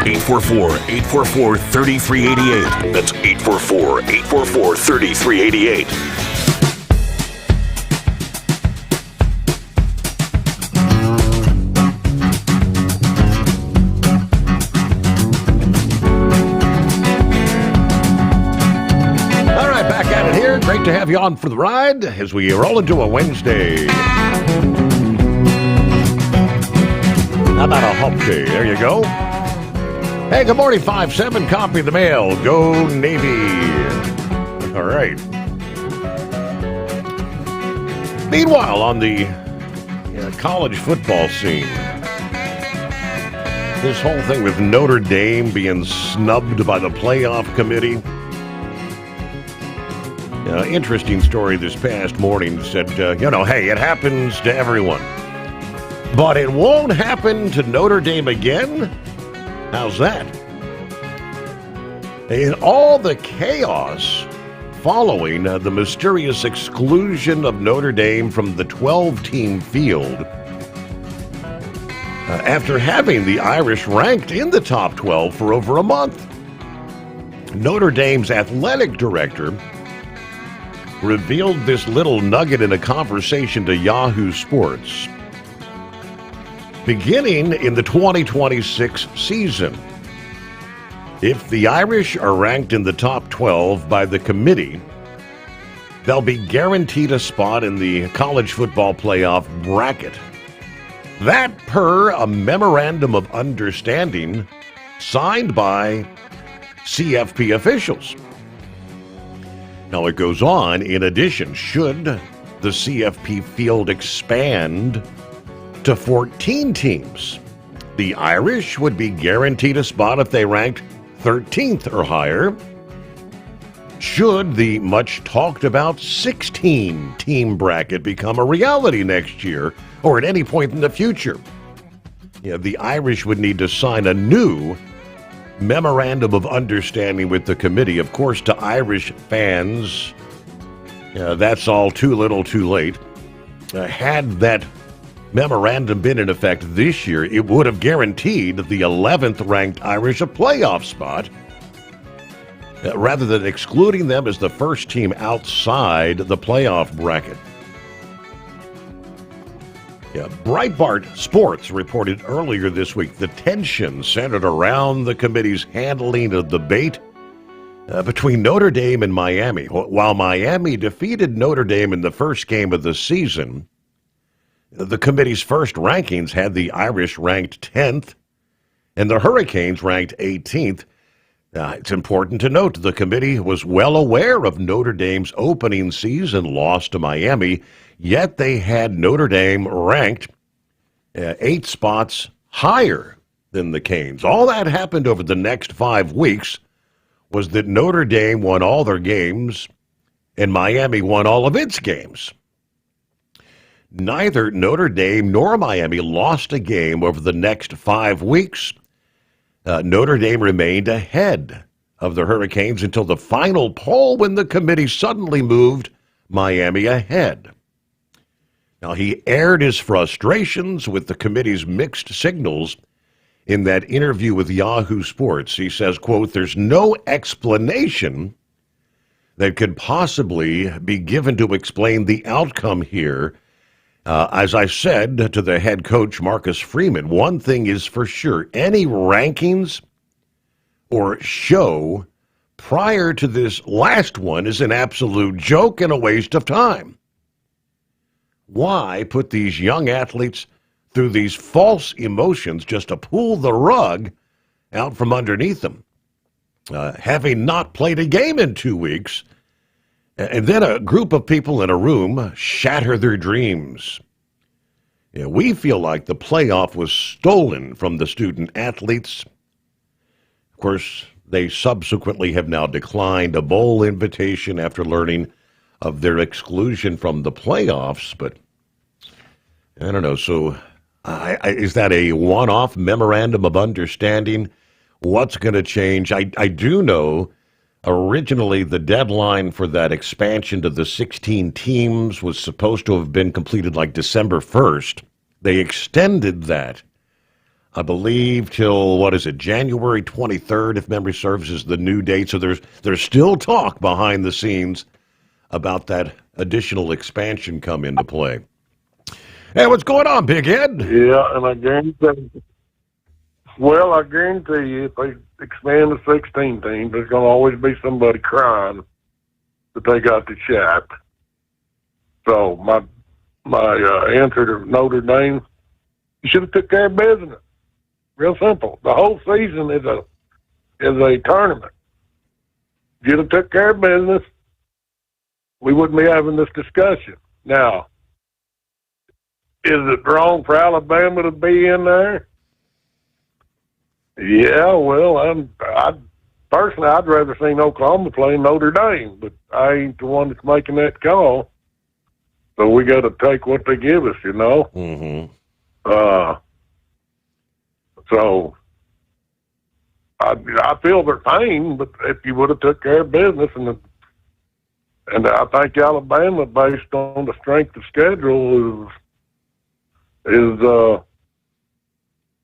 844-844-3388. That's 844-844-3388. Great to have you on for the ride as we roll into a Wednesday. How about a hump day? There you go. Hey, good morning, 5-7. Copy the mail. Go Navy. All right. Meanwhile, on the college football scene, this whole thing with Notre Dame being snubbed by the playoff committee. Interesting story this past morning said, hey, it happens to everyone. But it won't happen to Notre Dame again? How's that? In all the chaos following the mysterious exclusion of Notre Dame from the 12-team field, after having the Irish ranked in the top 12 for over a month, Notre Dame's athletic director revealed this little nugget in a conversation to Yahoo Sports. Beginning in the 2026 season, if the Irish are ranked in the top 12 by the committee, they'll be guaranteed a spot in the college football playoff bracket. That per a memorandum of understanding signed by CFP officials. Now it goes on, in addition, should the CFP field expand to 14 teams, the Irish would be guaranteed a spot if they ranked 13th or higher. Should the much talked about 16-team bracket become a reality next year or at any point in the future, the Irish would need to sign a new memorandum of understanding with the committee. Of course, to Irish fans, that's all too little too late. Had that memorandum been in effect this year, it would have guaranteed the 11th ranked Irish a playoff spot, rather than excluding them as the first team outside the playoff bracket. Yeah, Breitbart Sports reported earlier this week the tension centered around the committee's handling of the debate between Notre Dame and Miami. While Miami defeated Notre Dame in the first game of the season, the committee's first rankings had the Irish ranked 10th and the Hurricanes ranked 18th. It's important to note the committee was well aware of Notre Dame's opening season loss to Miami, yet they had Notre Dame ranked 8 spots higher than the Canes. All that happened over the next 5 weeks was that Notre Dame won all their games and Miami won all of its games. Neither Notre Dame nor Miami lost a game over the next 5 weeks. Notre Dame remained ahead of the Hurricanes until the final poll when the committee suddenly moved Miami ahead. Now, he aired his frustrations with the committee's mixed signals in that interview with Yahoo Sports. He says, quote, "There's no explanation that could possibly be given to explain the outcome here. As I said to the head coach, Marcus Freeman, one thing is for sure. Any rankings or show prior to this last one is an absolute joke and a waste of time. Why put these young athletes through these false emotions just to pull the rug out from underneath them? Having not played a game in 2 weeks, and then a group of people in a room shatter their dreams. Yeah, we feel like the playoff was stolen from the student athletes. Of course, they subsequently have now declined a bowl invitation after learning of their exclusion from the playoffs. But I don't know. So is that a one-off memorandum of understanding? What's going to change? I do know originally the deadline for that expansion to the 16 teams was supposed to have been completed like December 1st. They extended that, I believe, till, what is it, January 23rd, if memory serves, is the new date. So there's still talk behind the scenes about that additional expansion come into play. Hey, what's going on, Big Ed? Yeah, and I guarantee you, if they expand to 16 teams, there's going to always be somebody crying that they got the shot. So my answer to Notre Dame, you should have took care of business. Real simple. The whole season is a tournament. If you'd have took care of business, we wouldn't be having this discussion. Now, is it wrong for Alabama to be in there? Yeah, well, I'd rather see Oklahoma play Notre Dame, but I ain't the one that's making that call. So we got to take what they give us, you know. Mm-hmm. So I feel their pain, but if you would have took care of business, and I think Alabama, based on the strength of schedule, is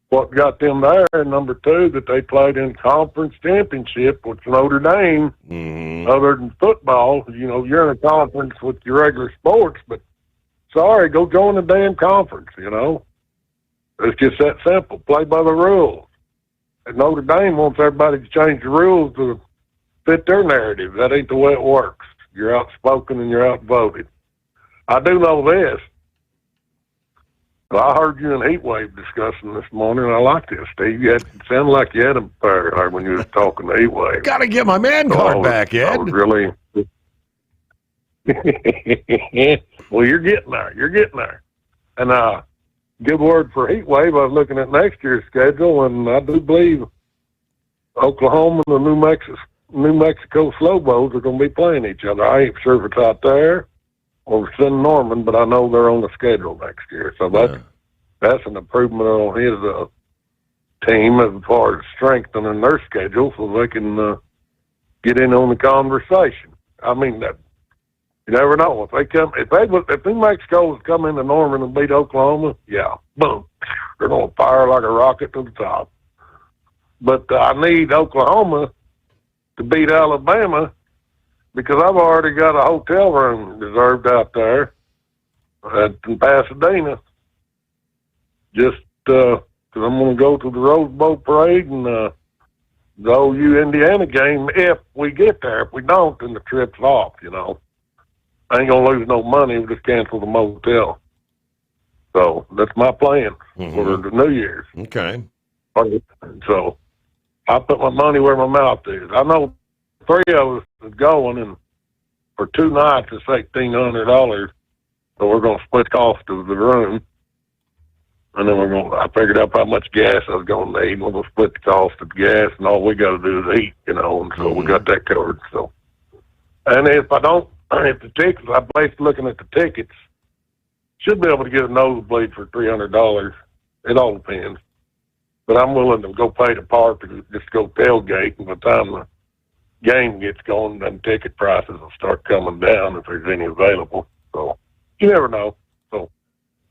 what got them there. And number two, that they played in conference championship with Notre Dame. Mm-hmm. Other than football, you know, you're in a conference with your regular sports, but sorry, go join the damn conference, you know. It's just that simple. Play by the rules. And Notre Dame wants everybody to change the rules to fit their narrative. That ain't the way it works. You're outspoken and you're outvoted. I do know this. Well, I heard you and Heatwave discussing this morning, and I like this, Steve. It sounded like you had a pair when you were talking to Heatwave. Got to get my man card back, Ed. I was really... Well, you're getting there. You're getting there. And good word for Heatwave. I was looking at next year's schedule, and I do believe Oklahoma and the New Mexico Slow Bowls are going to be playing each other. I ain't sure if it's out there or it's in Norman, but I know they're on the schedule next year. So that's an improvement on his team as far as strengthening their schedule so they can get in on the conversation. I mean, that you never know. If New Mexico was come into Norman and beat Oklahoma, yeah, boom, they're going to fire like a rocket to the top. But I need Oklahoma to beat Alabama because I've already got a hotel room reserved out there in Pasadena. just because I'm going to go to the Rose Bowl parade and the OU Indiana game if we get there. If we don't, then the trip's off, you know. I ain't going to lose no money. We'll just cancel the motel. So that's my plan for the New Year's. Okay. So I put my money where my mouth is. I know 3 of us is going, and for 2 nights it's $1,800. So we're going to split cost of the room. And then I figured out how much gas I was going to need. We're going to split the cost of gas, and all we got to do is eat, you know, and so we got that covered. So, and if the tickets, I'm basically looking at the tickets, should be able to get a nosebleed for $300. It all depends. But I'm willing to go pay the park to just go tailgate, and by the time the game gets going, then ticket prices will start coming down if there's any available. So you never know. So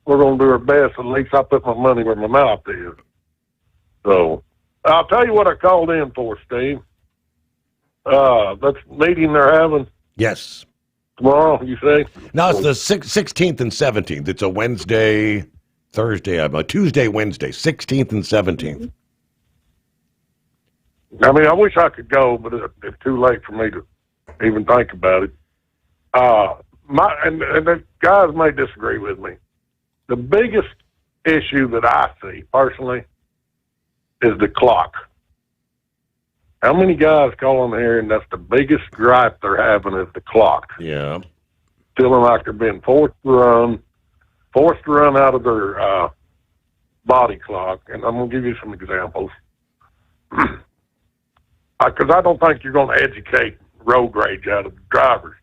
we're going to do our best. At least I put my money where my mouth is. So I'll tell you what I called in for, Steve. That's meeting they're having. Yes. Tomorrow, you say? No, it's the 16th and 17th. It's a Wednesday, Thursday, Tuesday, Wednesday, 16th and 17th. I mean, I wish I could go, but it's too late for me to even think about it. And the guys may disagree with me. The biggest issue that I see personally is the clock. How many guys call on here, and that's the biggest gripe they're having is the clock. Yeah. Feeling like they're being forced to run out of their body clock. And I'm going to give you some examples. Because I don't think you're going to educate road rage out of the drivers.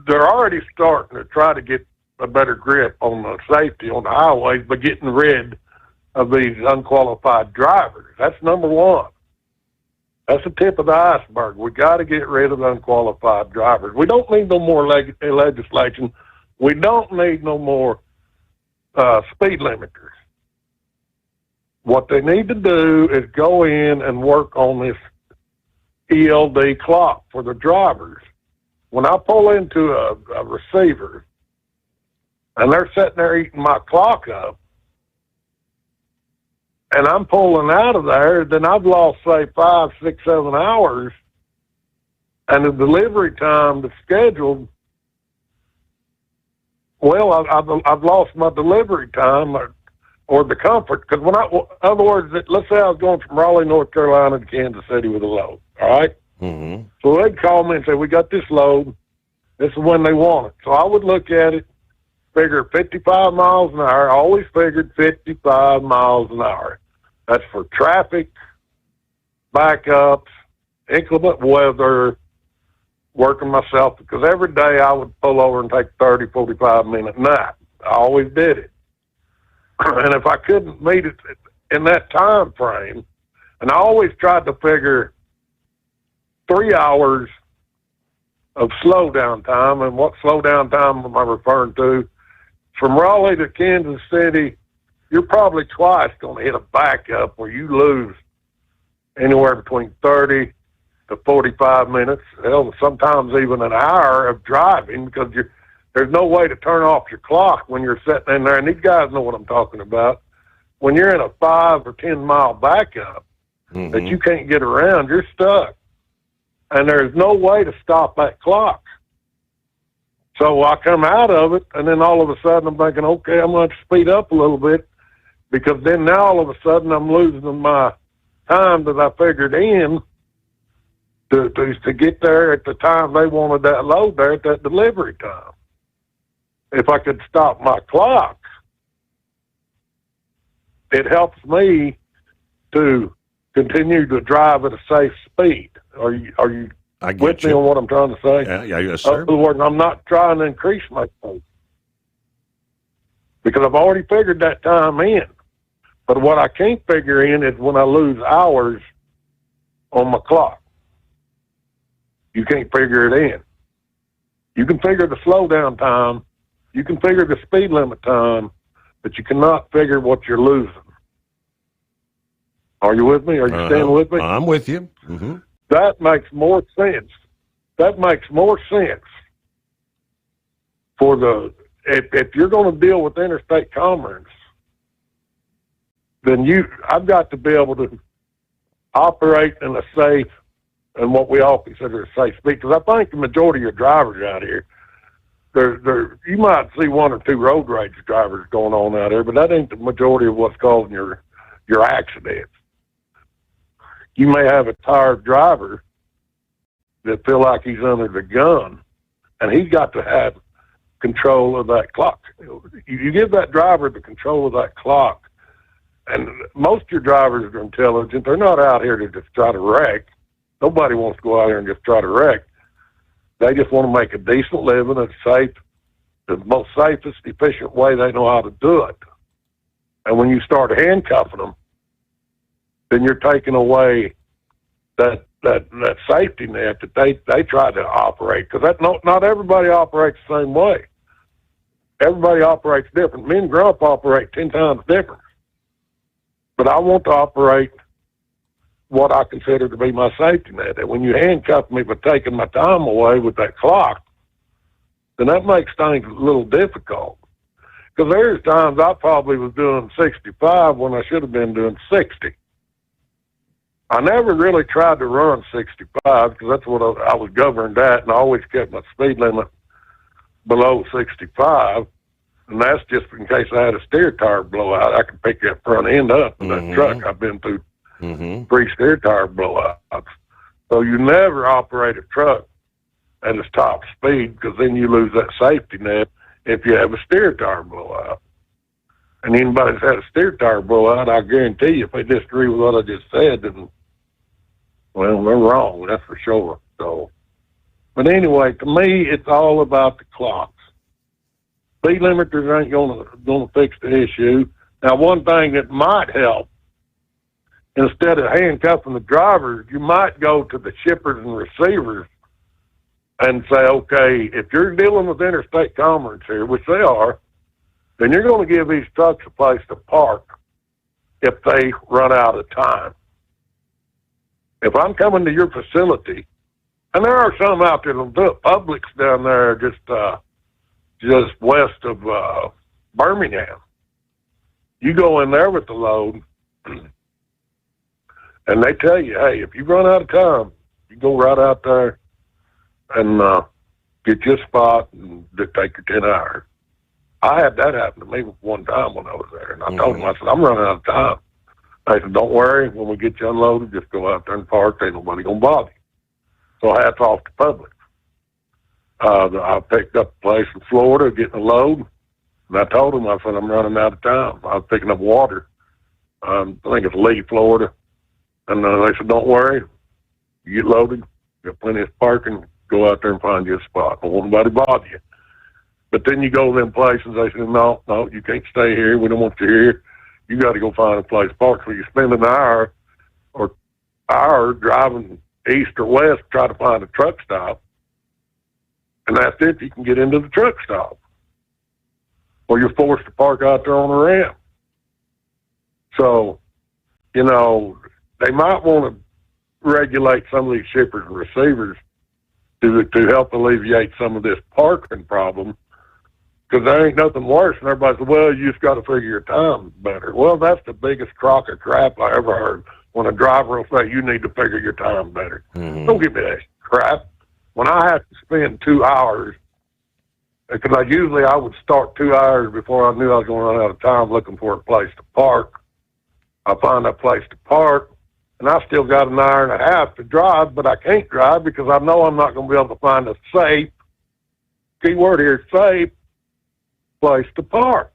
They're already starting to try to get a better grip on the safety on the highways by getting rid of these unqualified drivers. That's number one. That's the tip of the iceberg. We got to get rid of unqualified drivers. We don't need no more legislation. We don't need no more speed limiters. What they need to do is go in and work on this ELD clock for the drivers. When I pull into a receiver and they're sitting there eating my clock up, and I'm pulling out of there, then I've lost, say, 5, 6, 7 hours, and the delivery time that's scheduled, well, I've lost my delivery time or the comfort. Because in other words, let's say I was going from Raleigh, North Carolina to Kansas City with a load, all right? Mm-hmm. So they'd call me and say, we got this load. This is when they want it. So I would look at it, figure 55 miles an hour. I always figured 55 miles an hour. That's for traffic, backups, inclement weather, working myself. Because every day I would pull over and take 30, 45-minute nap. I always did it. And if I couldn't meet it in that time frame, and I always tried to figure 3 hours of slow down time. And what slow down time am I referring to? From Raleigh to Kansas City, you're probably twice going to hit a backup where you lose anywhere between 30 to 45 minutes, hell, sometimes even an hour of driving because there's no way to turn off your clock when you're sitting in there. And these guys know what I'm talking about. When you're in a 5 or 10 mile backup that you can't get around, you're stuck. And there's no way to stop that clock. So I come out of it, and then all of a sudden I'm thinking, okay, I'm going to speed up a little bit because then now all of a sudden I'm losing my time that I figured in to get there at the time they wanted that load there at that delivery time. If I could stop my clock, it helps me to continue to drive at a safe speed. Are you with me on what I'm trying to say? Yeah, yes, sir. In other words, I'm not trying to increase my speed because I've already figured that time in. But what I can't figure in is when I lose hours on my clock. You can't figure it in. You can figure the slow down time. You can figure the speed limit time, but you cannot figure what you're losing. Are you with me? Are you staying with me? I'm with you. Mm-hmm. That makes more sense. That makes more sense for if you're going to deal with interstate commerce, then I've got to be able to operate in a safe and what we all consider a safe speed. Because I think the majority of drivers out here, you might see one or two road rage drivers going on out there, but that ain't the majority of what's causing your accidents. You may have a tired driver that feel like he's under the gun, and he's got to have control of that clock. You give that driver the control of that clock, and most of your drivers are intelligent. They're not out here to just try to wreck. Nobody wants to go out here and just try to wreck. They just want to make a decent living and safe, the most safest, efficient way they know how to do it. And when you start handcuffing them, then you're taking away that safety net that they try to operate. Because not everybody operates the same way. Everybody operates different. Me and Grump operate 10 times different. But I want to operate what I consider to be my safety net. And when you handcuff me by taking my time away with that clock, then that makes things a little difficult. Because there's times I probably was doing 65 when I should have been doing 60. I never really tried to run 65 because that's what I was governed at, and I always kept my speed limit below 65. And that's just in case I had a steer tire blowout. I could pick that front end up in that truck. I've been through 3 steer tire blowouts. So you never operate a truck at its top speed because then you lose that safety net if you have a steer tire blowout. And anybody that's had a steer tire blowout, I guarantee you, if they disagree with what I just said, then, well, they're wrong, that's for sure. So, but anyway, to me, it's all about the clocks. Speed limiters ain't gonna fix the issue. Now, one thing that might help, instead of handcuffing the drivers, you might go to the shippers and receivers and say, okay, if you're dealing with interstate commerce here, which they are, then you're going to give these trucks a place to park if they run out of time. If I'm coming to your facility, and there are some out there that'll do it, Publix down there just west of Birmingham. You go in there with the load, and they tell you, hey, if you run out of time, you go right out there and get your spot and take your 10 hours. I had that happen to me one time when I was there, and I told them, I said, I'm running out of time. They said, don't worry, when we get you unloaded, just go out there and park. Ain't nobody going to bother you. So hats off to Publix. I picked up a place in Florida getting a load, and I told them, I said, I'm running out of time. I was picking up water. I think it's Lee, Florida. And they said, don't worry, you get loaded, you got plenty of parking, go out there and find you a spot. Don't want nobody to bother you. But then you go to them places, they say, no, you can't stay here. We don't want you here. You got to go find a place to park. So you spend an hour or hour driving east or west to try to find a truck stop. And that's if you can get into the truck stop. Or you're forced to park out there on the ramp. So, you know, they might want to regulate some of these shippers and receivers to help alleviate some of this parking problem. Because there ain't nothing worse than everybody says, well, you just got to figure your time better. Well, that's the biggest crock of crap I ever heard, when a driver will say, you need to figure your time better. Don't give me that crap. When I have to spend 2 hours, because I would start 2 hours before I knew I was going to run out of time looking for a place to park. I find a place to park, and I still got an hour and a half to drive, but I can't drive because I know I'm not going to be able to find a safe, keyword here, safe, place to park.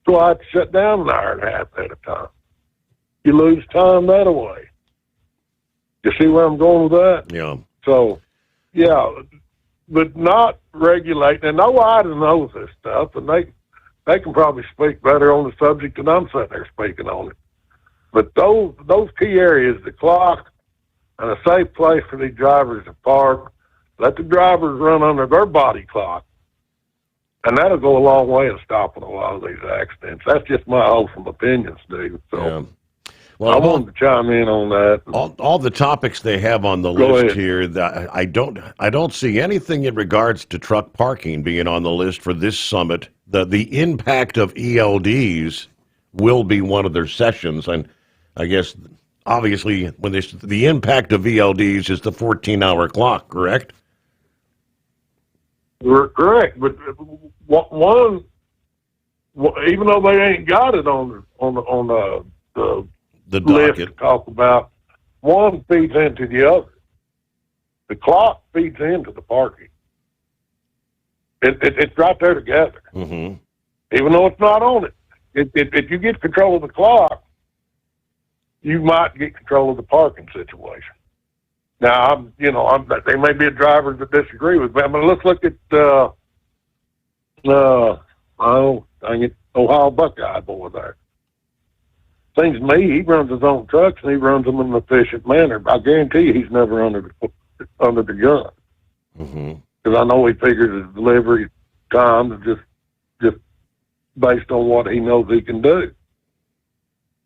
So I had to shut down an hour and a half at a time. You lose time that way. You see where I'm going with that? Yeah. So, yeah, but not regulating. And nobody knows this stuff, and they can probably speak better on the subject than I'm sitting there speaking on it. But those key areas, the clock and a safe place for these drivers to park, let the drivers run under their body clock. And that'll go a long way in stopping a lot of these accidents. That's just my wholesome opinion, Steve. So Well, I wanted to chime in on that. All the topics they have on the list here, I don't see anything in regards to truck parking being on the list for this summit. The impact of ELDs will be one of their sessions. And I guess, obviously, when the impact of VLDs is the 14-hour clock, correct? You're correct, but one, even though they ain't got it on the list to talk about, one feeds into the other. The clock feeds into the parking. It's right there together. Mm-hmm. Even though it's not on it. If you get control of the clock, you might get control of the parking situation. Now, there may be a driver that disagree with me. I mean, let's look at Ohio Buckeye boy there. Seems to me he runs his own trucks and he runs them in an efficient manner. I guarantee you he's never under the gun. Mm-hmm. Because I know he figures his delivery time is just based on what he knows he can do.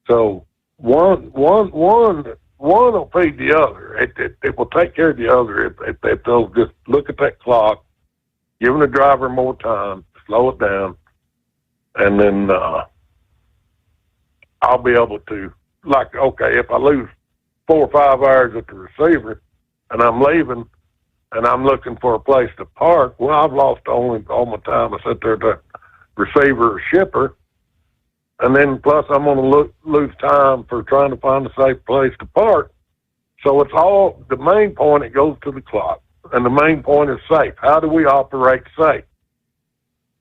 So one will feed the other. It will take care of the other if they'll just look at that clock, giving the driver more time, slow it down, and then I'll be able to, like, okay, if I lose 4 or 5 hours at the receiver and I'm leaving and I'm looking for a place to park, well, I've lost all my time. I sit there at the receiver or shipper, and then plus I'm going to lose time for trying to find a safe place to park. So it's all, the main point, it goes to the clock, and the main point is safe. How do we operate safe?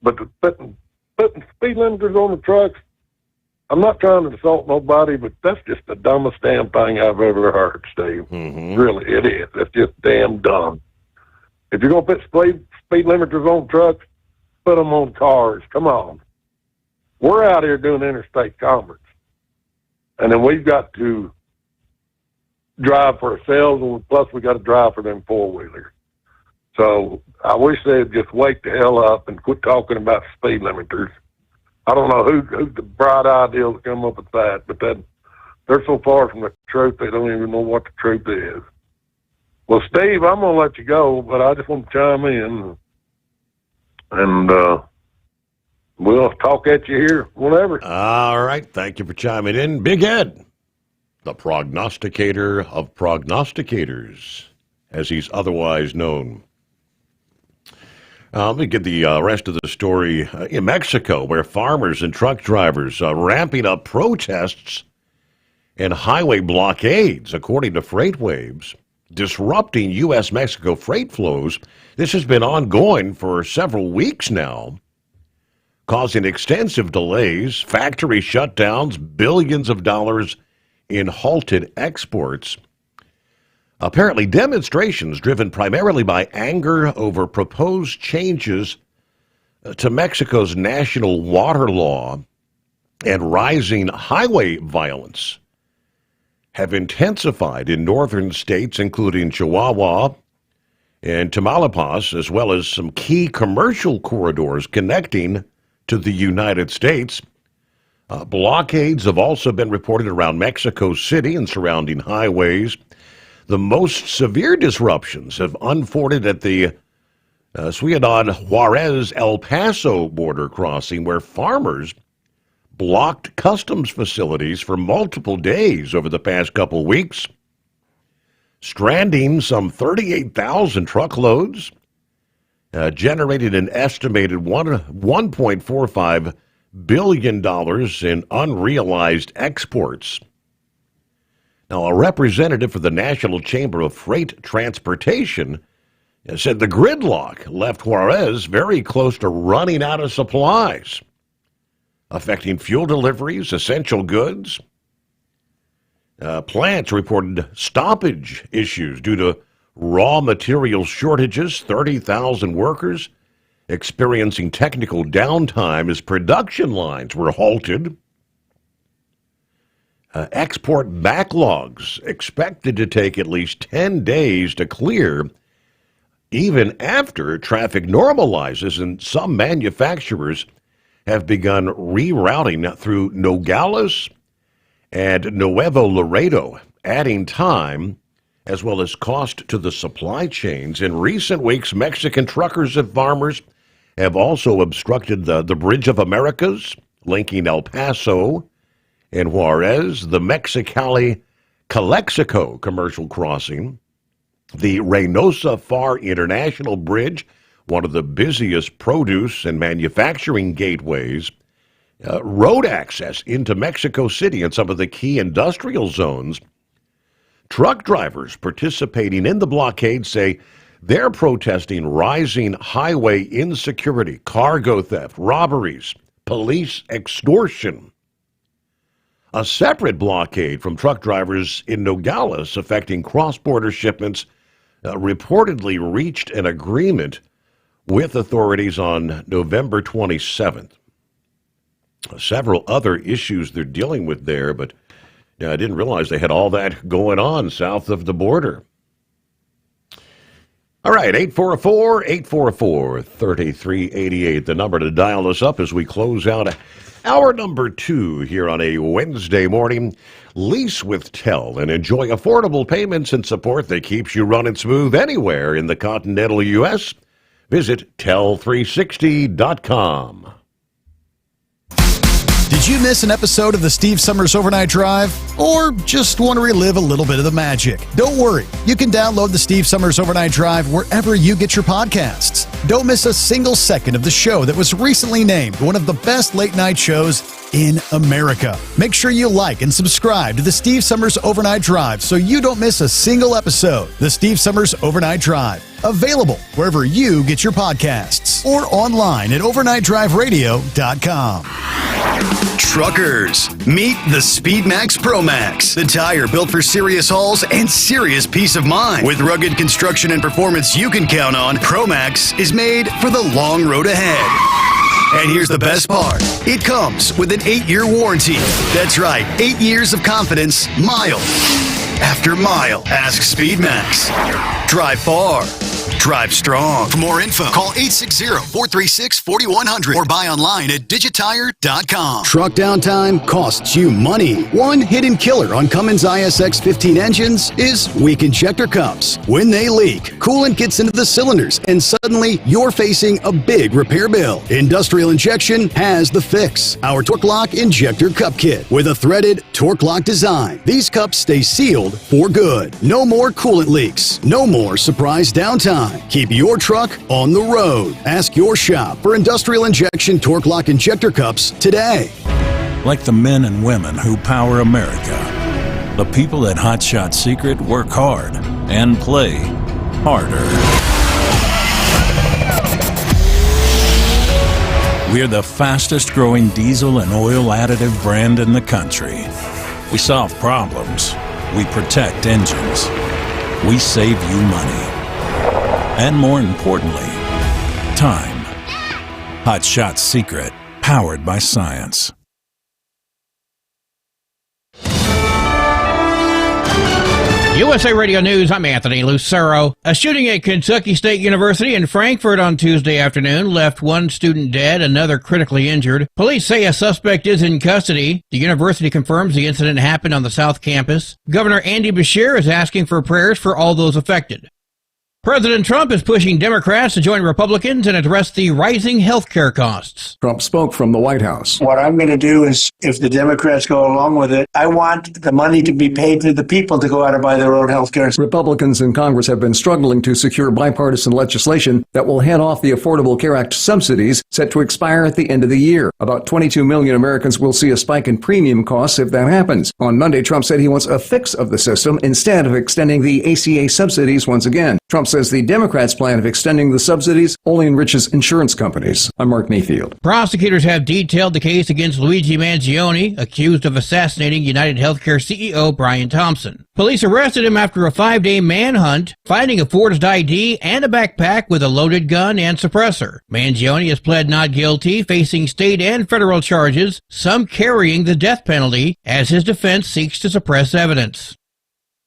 But putting speed limiters on the trucks, I'm not trying to insult nobody, but that's just the dumbest damn thing I've ever heard, Steve. Mm-hmm. Really, it is. It's just damn dumb. If you're going to put speed limiters on trucks, put them on cars. Come on. We're out here doing interstate commerce. And then we've got to drive for ourselves, and plus we got to drive for them four-wheelers. So I wish they'd just wake the hell up and quit talking about speed limiters. I don't know who's the bright idea to come up with that, but they're so far from the truth, they don't even know what the truth is. Well, Steve, I'm going to let you go, but I just want to chime in, and we'll talk at you here whenever. All right. Thank you for chiming in. Big Ed, the prognosticator of prognosticators, as he's otherwise known. Let me get the rest of the story. In Mexico, where farmers and truck drivers are ramping up protests and highway blockades, according to FreightWaves, disrupting U.S.-Mexico freight flows. This has been ongoing for several weeks now, causing extensive delays, factory shutdowns, billions of dollars in halted exports. Apparently, demonstrations driven primarily by anger over proposed changes to Mexico's national water law and rising highway violence have intensified in northern states, including Chihuahua and Tamaulipas, as well as some key commercial corridors connecting to the United States. Blockades have also been reported around Mexico City and surrounding highways. The most severe disruptions have unfolded at the Ciudad Juarez El Paso border crossing, where farmers blocked customs facilities for multiple days over the past couple weeks, stranding some 38,000 truckloads, generated an estimated $1.45 billion in unrealized exports. Now, a representative for the National Chamber of Freight Transportation said the gridlock left Juarez very close to running out of supplies, affecting fuel deliveries, essential goods. Plants reported stoppage issues due to raw material shortages, 30,000 workers experiencing technical downtime as production lines were halted. Export backlogs expected to take at least 10 days to clear, even after traffic normalizes, and some manufacturers have begun rerouting through Nogales and Nuevo Laredo, adding time as well as cost to the supply chains. In recent weeks, Mexican truckers and farmers have also obstructed the Bridge of Americas, linking El Paso In Juarez, the Mexicali-Calexico commercial crossing, the Reynosa Far International Bridge, one of the busiest produce and manufacturing gateways, road access into Mexico City and some of the key industrial zones. Truck drivers participating in the blockade say they're protesting rising highway insecurity, cargo theft, robberies, police extortion. A separate blockade from truck drivers in Nogales affecting cross-border shipments reportedly reached an agreement with authorities on November 27th. Several other issues they're dealing with there, but I didn't realize they had all that going on south of the border. All right, 844-844-3388, the number to dial us up as we close out hour number 2 here on a Wednesday morning. Lease with Tel and enjoy affordable payments and support that keeps you running smooth anywhere in the continental U.S. Visit tel360.com. Did you miss an episode of the Steve Summers Overnight Drive? Or just want to relive a little bit of the magic? Don't worry. You can download the Steve Summers Overnight Drive wherever you get your podcasts. Don't miss a single second of the show that was recently named one of the best late-night shows in America. Make sure you like and subscribe to the Steve Summers Overnight Drive so you don't miss a single episode. The Steve Summers Overnight Drive. Available wherever you get your podcasts or online at overnightdriveradio.com. Truckers, meet the SpeedMax Pro Max, the tire built for serious hauls and serious peace of mind. With rugged construction and performance you can count on, Pro Max is made for the long road ahead. And here's the best part. It comes with an 8-year warranty. That's right, 8 years of confidence, mile after mile. Ask SpeedMax. Drive far. Drive strong. For more info, call 860-436-4100 or buy online at digitire.com. Truck downtime costs you money. One hidden killer on Cummins ISX 15 engines is weak injector cups. When they leak, coolant gets into the cylinders and suddenly you're facing a big repair bill. Industrial Injection has the fix. Our Torque Lock Injector Cup Kit with a threaded Torque Lock design. These cups stay sealed for good. No more coolant leaks. No more surprise downtime. Keep your truck on the road. Ask your shop for Industrial Injection Torque Lock Injector Cups today. Like the men and women who power America, the people at Hot Shot Secret work hard and play harder. We're the fastest growing diesel and oil additive brand in the country. We solve problems. We protect engines. We save you money. And more importantly, time. Hot Shot Secret, powered by science. USA Radio News, I'm Anthony Lucero. A shooting at Kentucky State University in Frankfort on Tuesday afternoon left one student dead, another critically injured. Police say a suspect is in custody. The university confirms the incident happened on the South Campus. Governor Andy Beshear is asking for prayers for all those affected. President Trump is pushing Democrats to join Republicans and address the rising health care costs. Trump spoke from the White House. What I'm going to do is, if the Democrats go along with it, I want the money to be paid to the people to go out and buy their own health care. Republicans in Congress have been struggling to secure bipartisan legislation that will head off the Affordable Care Act subsidies set to expire at the end of the year. About 22 million Americans will see a spike in premium costs if that happens. On Monday, Trump said he wants a fix of the system instead of extending the ACA subsidies once again. Trump says the Democrats' plan of extending the subsidies only enriches insurance companies. I'm Mark Mayfield. Prosecutors have detailed the case against Luigi Mangione, accused of assassinating United Healthcare CEO Brian Thompson. Police arrested him after a 5-day manhunt, finding a forged ID and a backpack with a loaded gun and suppressor. Mangione has pled not guilty, facing state and federal charges, some carrying the death penalty, as his defense seeks to suppress evidence.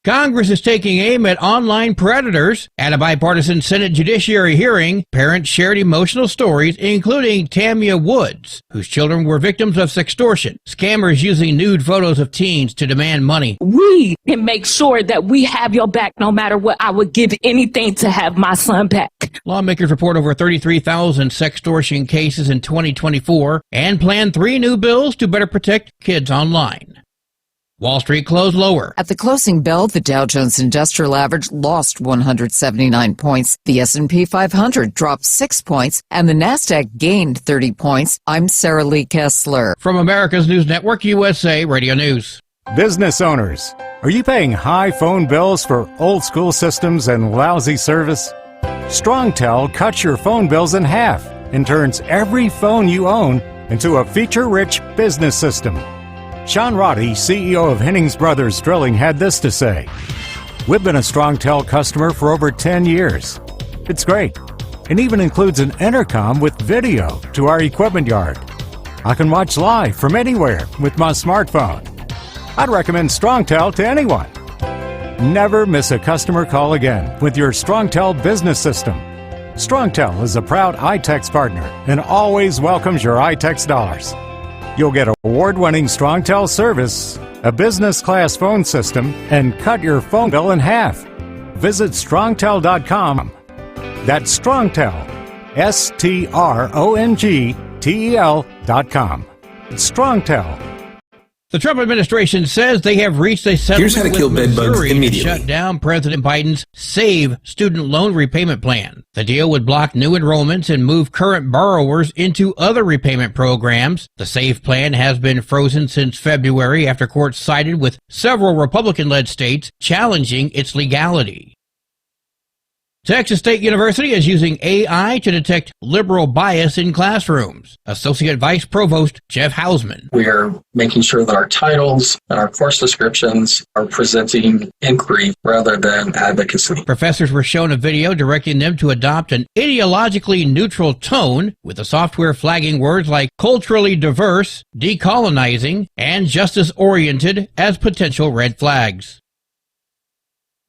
Congress is taking aim at online predators. At a bipartisan Senate Judiciary hearing, parents shared emotional stories, including Tamia Woods, whose children were victims of sextortion. Scammers using nude photos of teens to demand money. We can make sure that we have your back no matter what. I would give anything to have my son back. Lawmakers report over 33,000 sextortion cases in 2024 and plan 3 new bills to better protect kids online. Wall Street closed lower. At the closing bell, the Dow Jones Industrial Average lost 179 points. The S&P 500 dropped 6 points, and the Nasdaq gained 30 points. I'm Sarah Lee Kessler. From America's News Network, USA Radio News. Business owners, are you paying high phone bills for old school systems and lousy service? StrongTel cuts your phone bills in half and turns every phone you own into a feature-rich business system. Sean Roddy, CEO of Hennings Brothers Drilling, had this to say: "We've been a StrongTel customer for over 10 years. It's great. It even includes an intercom with video to our equipment yard. I can watch live from anywhere with my smartphone. I'd recommend StrongTel to anyone. Never miss a customer call again with your StrongTel business system. StrongTel is a proud iTex partner and always welcomes your iTex dollars. You'll get award-winning StrongTel service, a business-class phone system, and cut your phone bill in half. Visit strongtel.com. That's StrongTel, StrongTel.com. It's StrongTel. The Trump administration says they have reached a settlement with Missouri to shut down President Biden's SAVE student loan repayment plan. The deal would block new enrollments and move current borrowers into other repayment programs. The SAVE plan has been frozen since February after courts sided with several Republican-led states challenging its legality. Texas State University is using AI to detect liberal bias in classrooms. Associate Vice Provost Jeff Hausman. We are making sure that our titles and our course descriptions are presenting inquiry rather than advocacy. Professors were shown a video directing them to adopt an ideologically neutral tone, with the software flagging words like culturally diverse, decolonizing, and justice-oriented as potential red flags.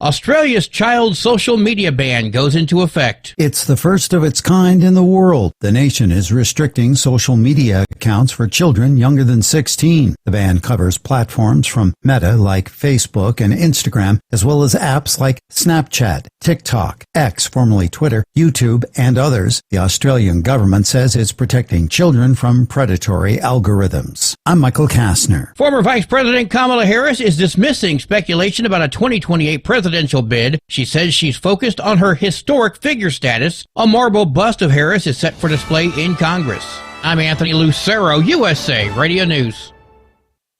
Australia's child social media ban goes into effect. It's the first of its kind in the world. The nation is restricting social media accounts for children younger than 16. The ban covers platforms from Meta like Facebook and Instagram, as well as apps like Snapchat, TikTok, X, formerly Twitter, YouTube, and others. The Australian government says it's protecting children from predatory algorithms. I'm Michael Kastner. Former Vice President Kamala Harris is dismissing speculation about a 2028 presidential bid. She says she's focused on her historic figure status. A marble bust of Harris is set for display in Congress. I'm Anthony Lucero, USA Radio News.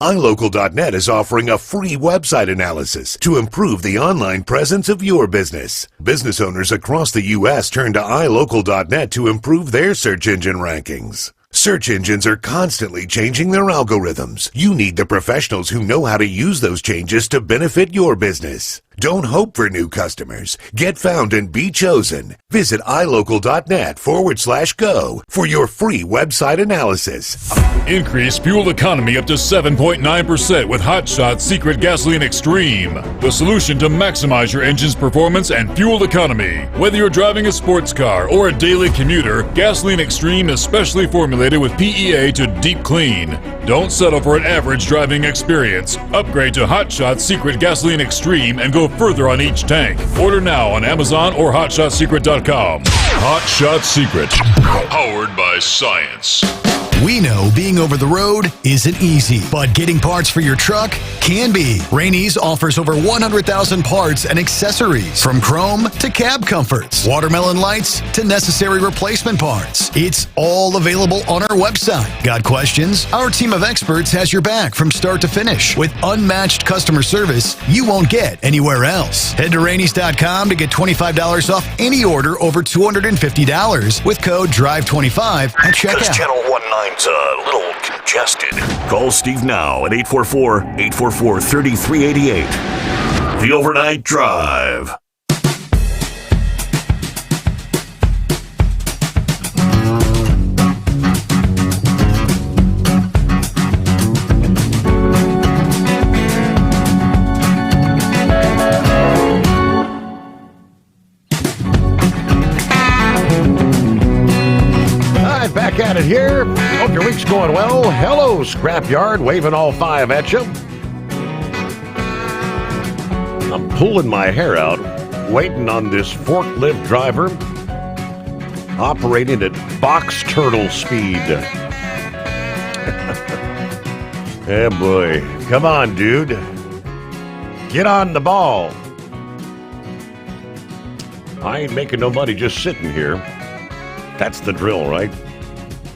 iLocal.net is offering a free website analysis to improve the online presence of your business. Business owners across the U.S. turn to iLocal.net to improve their search engine rankings. Search engines are constantly changing their algorithms. You need the professionals who know how to use those changes to benefit your business. Don't hope for new customers. Get found and be chosen. Visit iLocal.net/go for your free website analysis. Increase fuel economy up to 7.9% with Hot Shot Secret Gasoline Extreme. The solution to maximize your engine's performance and fuel economy. Whether you're driving a sports car or a daily commuter, Gasoline Extreme is specially formulated with PEA to deep clean. Don't settle for an average driving experience. Upgrade to Hot Shot Secret Gasoline Extreme and go further on each tank. Order now on Amazon or HotShotSecret.com. Hot Shot Secret, powered by science. We know being over the road isn't easy, but getting parts for your truck can be. Rainey's offers over 100,000 parts and accessories, from chrome to cab comforts, watermelon lights to necessary replacement parts. It's all available on our website. Got questions? Our team of experts has your back from start to finish with unmatched customer service you won't get anywhere else. Head to Rainey's.com to get $25 off any order over $250 with code DRIVE25 at checkout. Channel 19's a little congested. Call Steve now at 844-844-3388. The Overnight Drive. Back at it here. Hope your week's going well. Hello, Scrapyard, waving all five at you. I'm pulling my hair out, waiting on this forklift driver operating at box turtle speed. Yeah, boy. Come on, dude. Get on the ball. I ain't making no money just sitting here. That's the drill, right?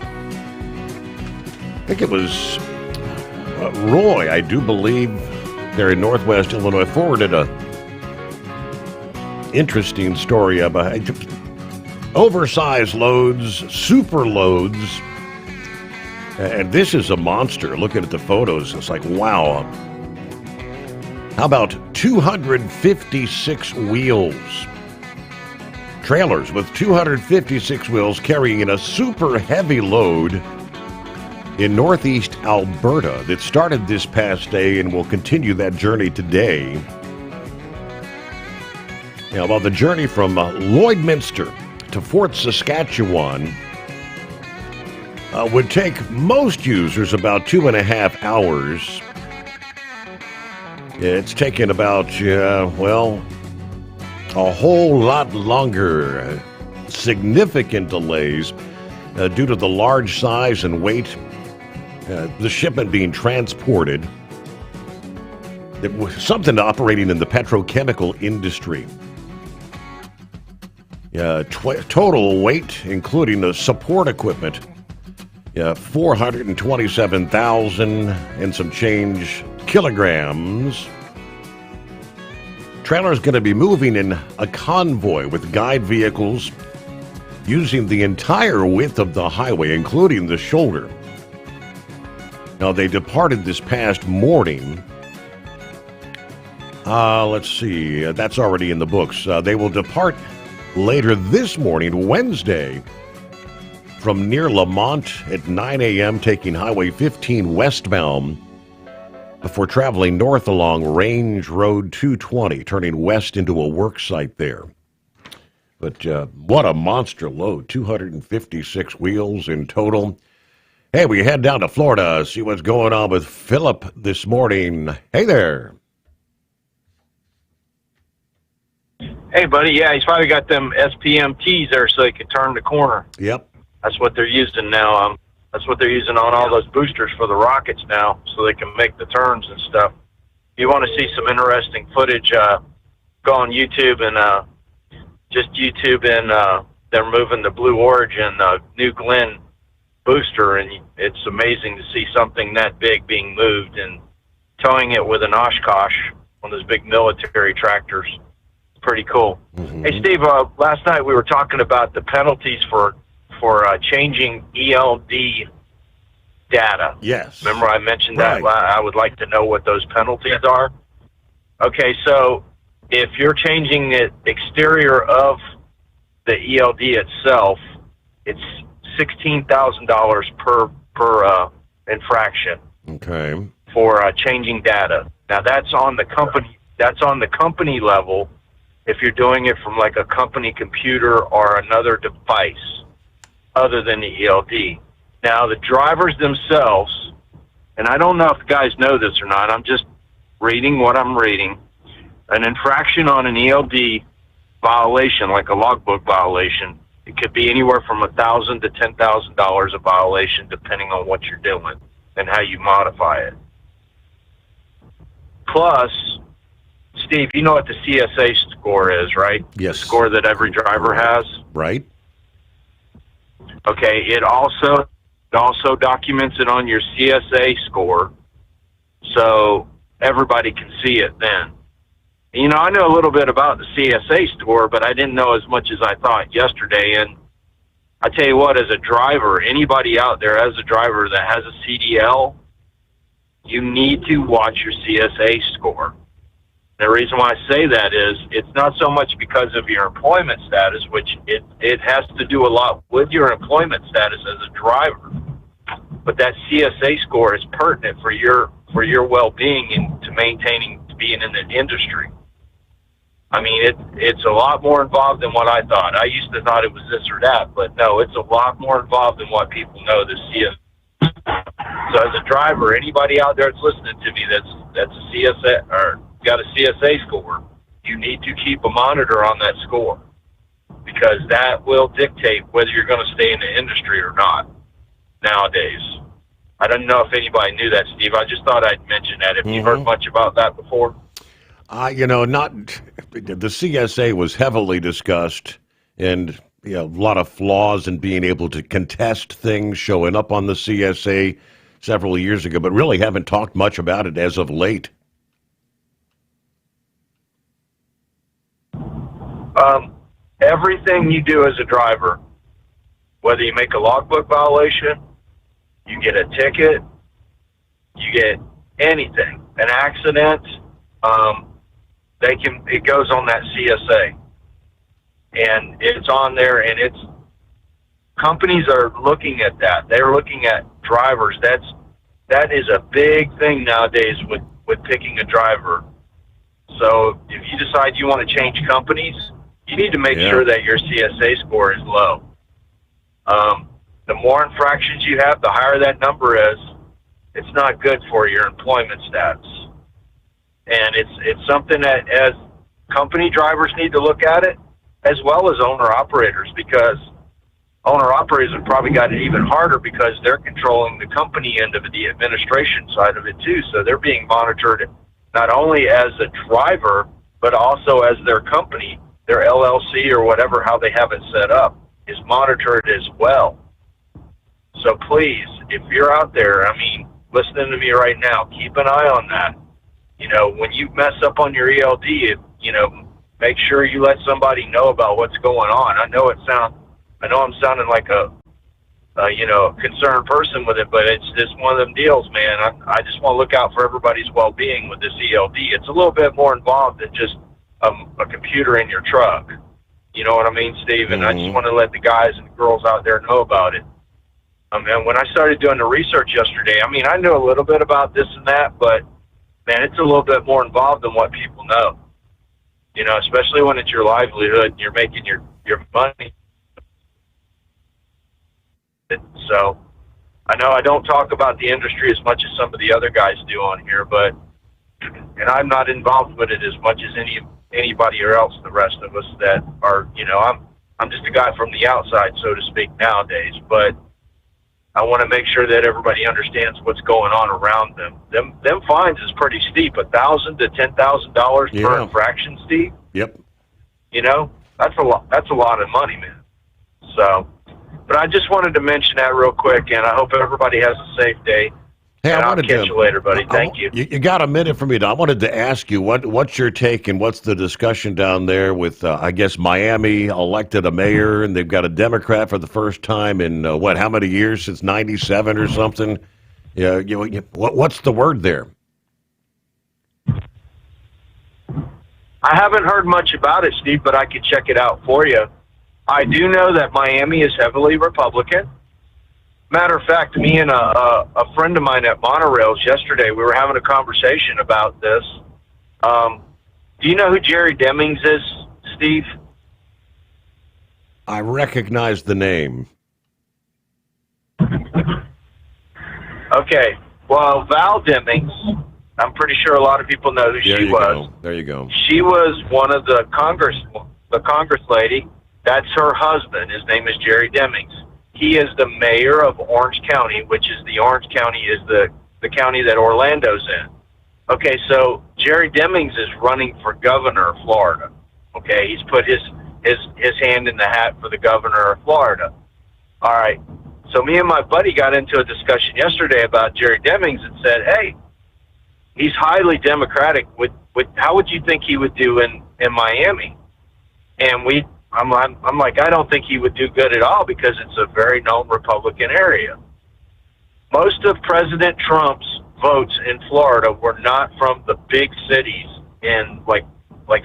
I think it was Roy, I do believe, there in Northwest Illinois, forwarded a interesting story about oversized loads, super loads. And this is a monster. Looking at the photos, it's like, wow. How about 256 wheels? Trailers with 256 wheels carrying in a super heavy load in northeast Alberta that started this past day and will continue that journey today. Now, well, the journey from Lloydminster to Fort Saskatchewan would take most users about 2.5 hours. It's taken about, a whole lot longer. Significant delays due to the large size and weight. The shipment being transported. It was something operating in the petrochemical industry. Total weight, including the support equipment, 427,000 and some change kilograms. Trailer's going to be moving in a convoy with guide vehicles using the entire width of the highway, including the shoulder. Now, they departed this past morning. Let's see. That's already in the books. They will depart later this morning, Wednesday, from near Lamont at 9 a.m., taking Highway 15 westbound before traveling north along Range Road 220, turning west into a work site there. But what a monster load, 256 wheels in total. Hey, we head down to Florida, see what's going on with Philip this morning. Hey there. Hey, buddy. Yeah, he's probably got them SPMTs there so they can turn the corner. Yep. That's what they're using now. That's what they're using on all those boosters for the rockets now, so they can make the turns and stuff. If you want to see some interesting footage, go on YouTube and just YouTube and they're moving the Blue Origin New Glenn booster, and it's amazing to see something that big being moved and towing it with an Oshkosh, one of those big military tractors. It's pretty cool. Mm-hmm. Hey, Steve, last night we were talking about the penalties for changing ELD data. Yes. Remember I mentioned that? I would like to know what those penalties are. Okay, so if you're changing the exterior of the ELD itself, it's $16,000 per infraction. Okay. For changing data. Now that's on the company. That's on the company level. If you're doing it from like a company computer or another device other than the ELD. Now the drivers themselves, and I don't know if the guys know this or not. I'm just reading what I'm reading. An infraction on an ELD violation, like a logbook violation, it could be anywhere from $1,000 to $10,000 a violation, depending on what you're doing and how you modify it. Plus, Steve, you know what the CSA score is, right? Yes. The score that every driver has. Right. Okay. It also documents it on your CSA score, so everybody can see it then. You know, I know a little bit about the CSA score, but I didn't know as much as I thought yesterday. And I tell you what, as a driver, anybody out there as a driver that has a CDL, you need to watch your CSA score. The reason why I say that is it's not so much because of your employment status, which it has to do a lot with your employment status as a driver. But that CSA score is pertinent for your well-being and to being in the industry. I mean, it's a lot more involved than what I thought. I used to thought it was this or that, but no, it's a lot more involved than what people know. The CSA. So as a driver, anybody out there that's listening to me that's a CSA or got a CSA score, you need to keep a monitor on that score because that will dictate whether you're going to stay in the industry or not nowadays. I don't know if anybody knew that, Steve. I just thought I'd mention that. Have you heard much about that before? Not the CSA was heavily discussed, and a lot of flaws in being able to contest things showing up on the CSA several years ago, but really haven't talked much about it as of late. Everything you do as a driver, whether you make a logbook violation, you get a ticket, you get anything, an accident, it goes on that CSA, and it's on there, and companies are looking at that. They're looking at drivers. That is a big thing nowadays with picking a driver. So if you decide you want to change companies, you need to make sure that your CSA score is low. The more infractions you have, the higher that number is. It's not good for your employment status. And it's something that as company drivers need to look at it, as well as owner-operators, because owner-operators have probably got it even harder because they're controlling the company end of it, the administration side of it too. So they're being monitored not only as a driver, but also as their company, their LLC or whatever, how they have it set up, is monitored as well. So please, if you're out there, listening to me right now, keep an eye on that. When you mess up on your ELD, make sure you let somebody know about what's going on. I know I'm sounding like a concerned person with it, but it's just one of them deals, man. I just want to look out for everybody's well-being with this ELD. It's a little bit more involved than just a computer in your truck. You know what I mean, Steve? And I just want to let the guys and girls out there know about it. And when I started doing the research yesterday, I knew a little bit about this and that, but man, it's a little bit more involved than what people know. Especially when it's your livelihood and you're making your money. So I know I don't talk about the industry as much as some of the other guys do on here, and I'm not involved with it as much as anybody else, the rest of us that are, I'm just a guy from the outside, so to speak, nowadays, but I want to make sure that everybody understands what's going on around them. Them fines is pretty steep, $1,000 to $10,000 per infraction, Steve. Yep. That's a lot. That's a lot of money, man. So, but I just wanted to mention that real quick, and I hope everybody has a safe day. Hey, I'll catch you later, buddy. Thank you. You got a minute for me? I wanted to ask you what's your take and what's the discussion down there with I guess Miami elected a mayor and they've got a Democrat for the first time in how many years, since '97 or something? Yeah, what's the word there? I haven't heard much about it, Steve, but I could check it out for you. I do know that Miami is heavily Republican. Matter of fact, me and a friend of mine at Monorails yesterday, we were having a conversation about this. Do you know who Jerry Demings is, Steve? I recognize the name. Okay. Well, Val Demings, I'm pretty sure a lot of people know who she was. There you go. She was one of the Congress lady. That's her husband. His name is Jerry Demings. He is the mayor of Orange County, which is the county that Orlando's in. Okay, so Jerry Demings is running for governor of Florida. Okay, he's put his hand in the hat for the governor of Florida. All right, so me and my buddy got into a discussion yesterday about Jerry Demings and said, hey, he's highly Democratic. With how would you think he would do in Miami? And I'm like, I don't think he would do good at all because it's a very known Republican area. Most of President Trump's votes in Florida were not from the big cities in like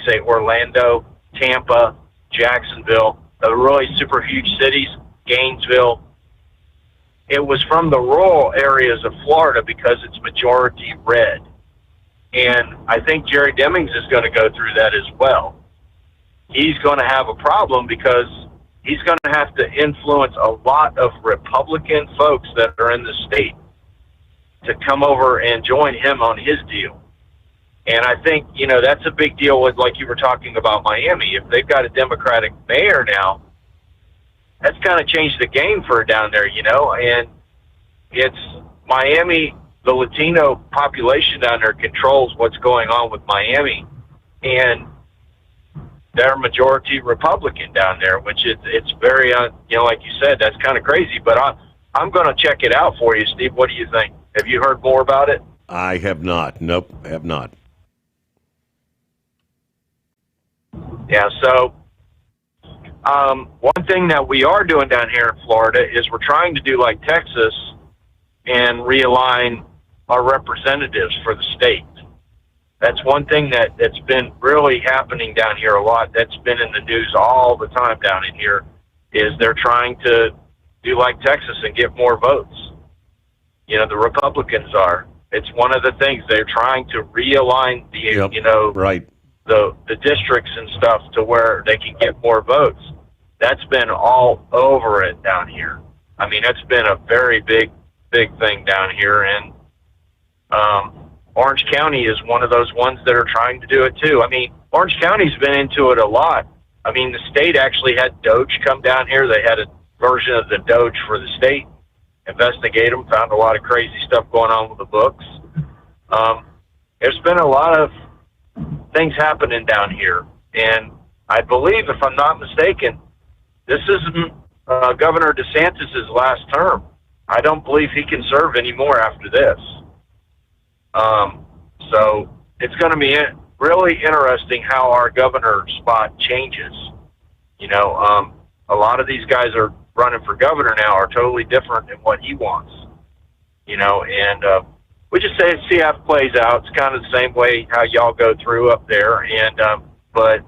say Orlando, Tampa, Jacksonville, the really super huge cities, Gainesville. It was from the rural areas of Florida because it's majority red. And I think Jerry Demings is going to go through that as well. He's going to have a problem because he's going to have to influence a lot of Republican folks that are in the state to come over and join him on his deal. And I think, that's a big deal with, like you were talking about Miami. If they've got a Democratic mayor now, that's kind of changed the game for down there, and Miami, the Latino population down there controls what's going on with Miami, and they're majority Republican down there, which it's very, like you said, that's kind of crazy. But I'm going to check it out for you, Steve. What do you think? Have you heard more about it? I have not. Nope, have not. Yeah, so one thing that we are doing down here in Florida is we're trying to do like Texas and realign our representatives for the state. That's one thing that's been really happening down here a lot. That's been in the news all the time down in here, is they're trying to do like Texas and get more votes. The Republicans are. It's one of the things they're trying to realign right. the districts and stuff to where they can get more votes. That's been all over it down here. I mean, it's been a very big thing down here, and Orange County is one of those ones that are trying to do it too. I mean, Orange County's been into it a lot. I mean, the state actually had Doge come down here. They had a version of the Doge for the state, investigate them, found a lot of crazy stuff going on with the books. There's been a lot of things happening down here, and I believe, if I'm not mistaken, this isn't Governor DeSantis' last term. I don't believe he can serve anymore after this. So it's going to be really interesting how our governor spot changes. A lot of these guys are running for governor now are totally different than what he wants. And we just see how it plays out. It's kind of the same way how y'all go through up there, and but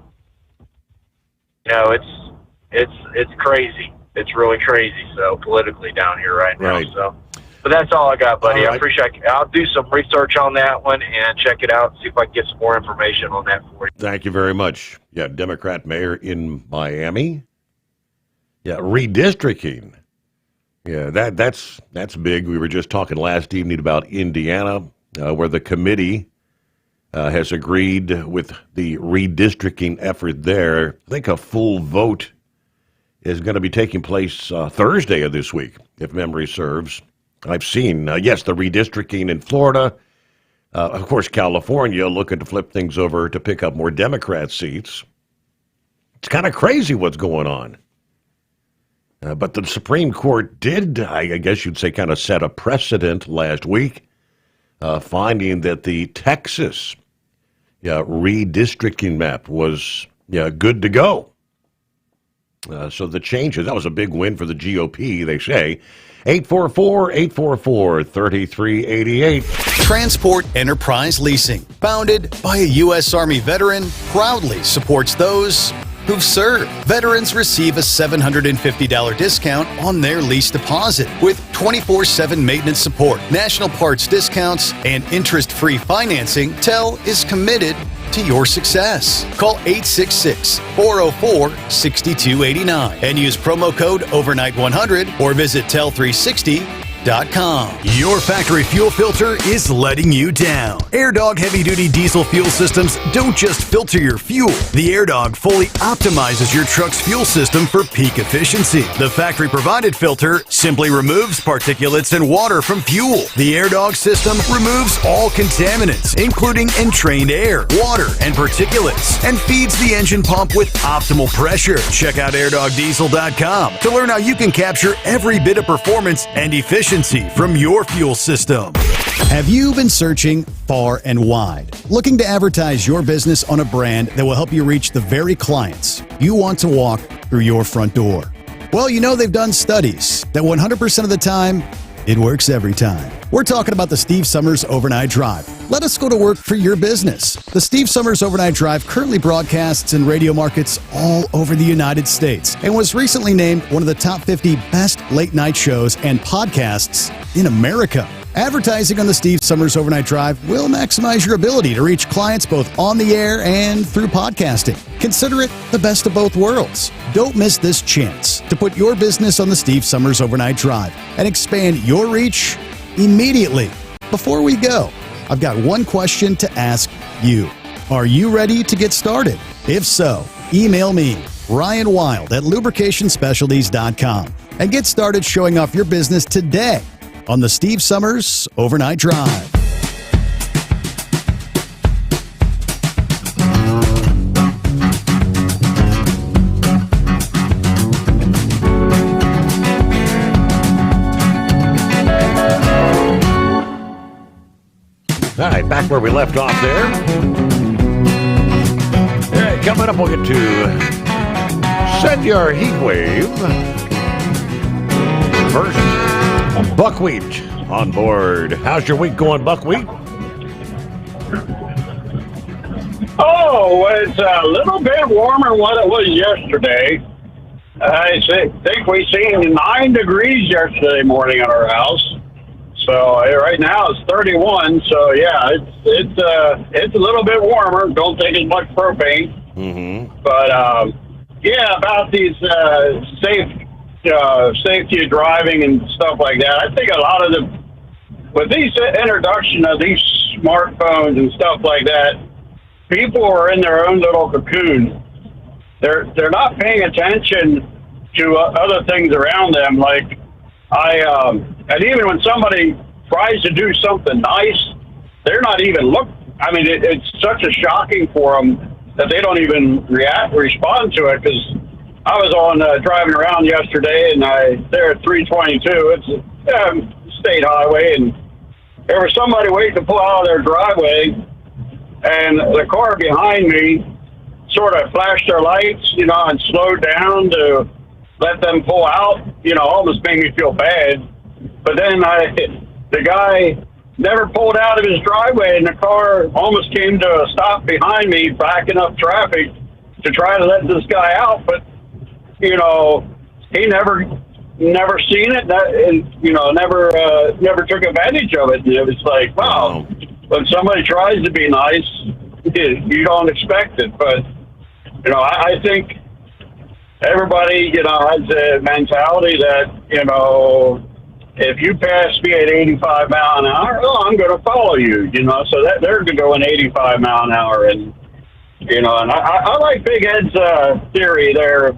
it's crazy. It's really crazy. So politically down here right now. Right. So, but that's all I got, buddy. All right. I appreciate it. I'll do some research on that one and check it out. See if I can get some more information on that for you. Thank you very much. Yeah, Democrat mayor in Miami. Yeah, redistricting. Yeah, that's big. We were just talking last evening about Indiana, where the committee has agreed with the redistricting effort there. I think a full vote is going to be taking place Thursday of this week, if memory serves. I've seen, yes, the redistricting in Florida. Of course, California looking to flip things over to pick up more Democrat seats. It's kind of crazy what's going on. But the Supreme Court did, I guess you'd say, kind of set a precedent last week, finding that the Texas redistricting map was good to go. So the changes, that was a big win for the GOP, they say. 844-844-3388. Transport Enterprise Leasing, founded by a U.S. Army veteran, proudly supports those who've served. Veterans receive a $750 discount on their lease deposit with 24/7 maintenance support, national parts discounts, and interest-free financing. TEL is committed to your success. Call 866-404-6289 and use promo code OVERNIGHT100 or visit tel360.com. Your factory fuel filter is letting you down. AirDog heavy-duty diesel fuel systems don't just filter your fuel. The AirDog fully optimizes your truck's fuel system for peak efficiency. The factory-provided filter simply removes particulates and water from fuel. The AirDog system removes all contaminants, including entrained air, water, and particulates, and feeds the engine pump with optimal pressure. Check out airdogdiesel.com to learn how you can capture every bit of performance and efficiency from your fuel system. Have you been searching far and wide, looking to advertise your business on a brand that will help you reach the very clients you want to walk through your front door? Well, they've done studies that 100% of the time, it works every time. We're talking about the Steve Sommers Overnight Drive. Let us go to work for your business. The Steve Sommers Overnight Drive currently broadcasts in radio markets all over the United States and was recently named one of the top 50 best late-night shows and podcasts in America. Advertising on the Steve Sommers Overnight Drive will maximize your ability to reach clients both on the air and through podcasting. Consider it the best of both worlds. Don't miss this chance to put your business on the Steve Sommers Overnight Drive and expand your reach immediately. Before we go, I've got one question to ask you. Are you ready to get started? If so, email me, Ryan Wild at lubricationspecialties.com, and get started showing off your business today. on the Steve Summers Overnight Drive. All right, back where we left off there. All right, coming up, we'll get to Send Your Heat Wave. First, Buckwheat on board. How's your week going, Buckwheat? Oh, it's a little bit warmer than what it was yesterday. I think we seen 9 degrees yesterday morning at our house. So right now it's 31. So yeah, it's a little bit warmer. Don't take as much propane. Mm-hmm. But yeah, about these safety of driving and stuff like that. I think a lot of with these introduction of these smartphones and stuff like that, people are in their own little cocoon. They're not paying attention to other things around them. Like and even when somebody tries to do something nice, they're not even I mean, it's such a shocking for them that they don't even respond to it. Because I was on driving around yesterday, and there at 322. It's a state highway, and there was somebody waiting to pull out of their driveway, and the car behind me sort of flashed their lights, and slowed down to let them pull out. Almost made me feel bad. But then the guy never pulled out of his driveway, and the car almost came to a stop behind me, backing up traffic to try to let this guy out. But he never seen it, and never took advantage of it. And it was like, wow, when somebody tries to be nice, you don't expect it. But I think everybody has a mentality that if you pass me at 85 mile an hour, I'm going to follow you. So that they're going 85 mile an hour, and and I like Big Ed's theory there. If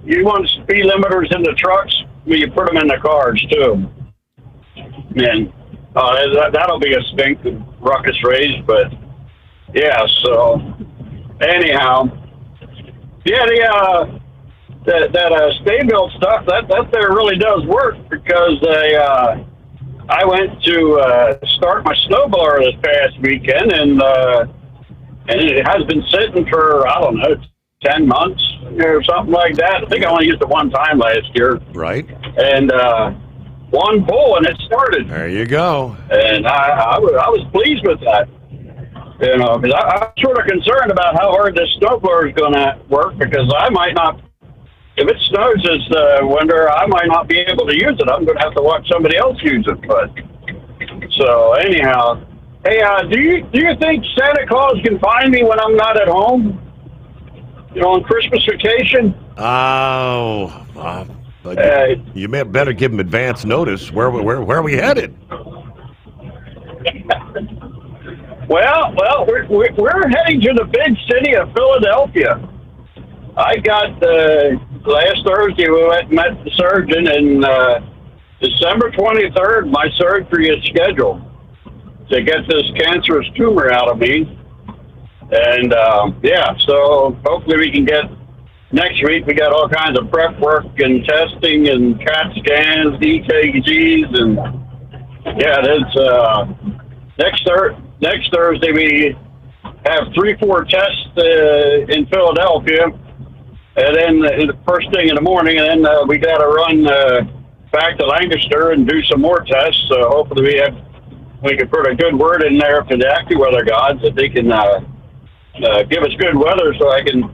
you want speed limiters in the trucks, you put them in the cars too. And that'll be a stink and ruckus raised. But yeah, so anyhow, yeah, that stay built stuff that there really does work, because I went to start my snowblower this past weekend, and it has been sitting for, I don't know, 10 months or something like that. I think I only used it one time last year. Right. And one pull, and it started. There you go. And I was pleased with that. Because I'm sort of concerned about how hard this snowblower is going to work, because I might not, if it snows this winter, I might not be able to use it. I'm going to have to watch somebody else use it. But so anyhow, hey, do you think Santa Claus can find me when I'm not at home? On Christmas vacation? Oh, you may better give him advance notice. Where are we headed? Well, we're heading to the big city of Philadelphia. I got last Thursday we went and met the surgeon, and December 23rd my surgery is scheduled to get this cancerous tumor out of me. And so hopefully we can get next week. We got all kinds of prep work and testing and CAT scans, EKGs, and that's next Thursday we have 3-4 tests in Philadelphia, and then the first thing in the morning, and then we got to run back to Lancaster and do some more tests. So hopefully we can put a good word in there for the AccuWeather gods, that they can give us good weather so I can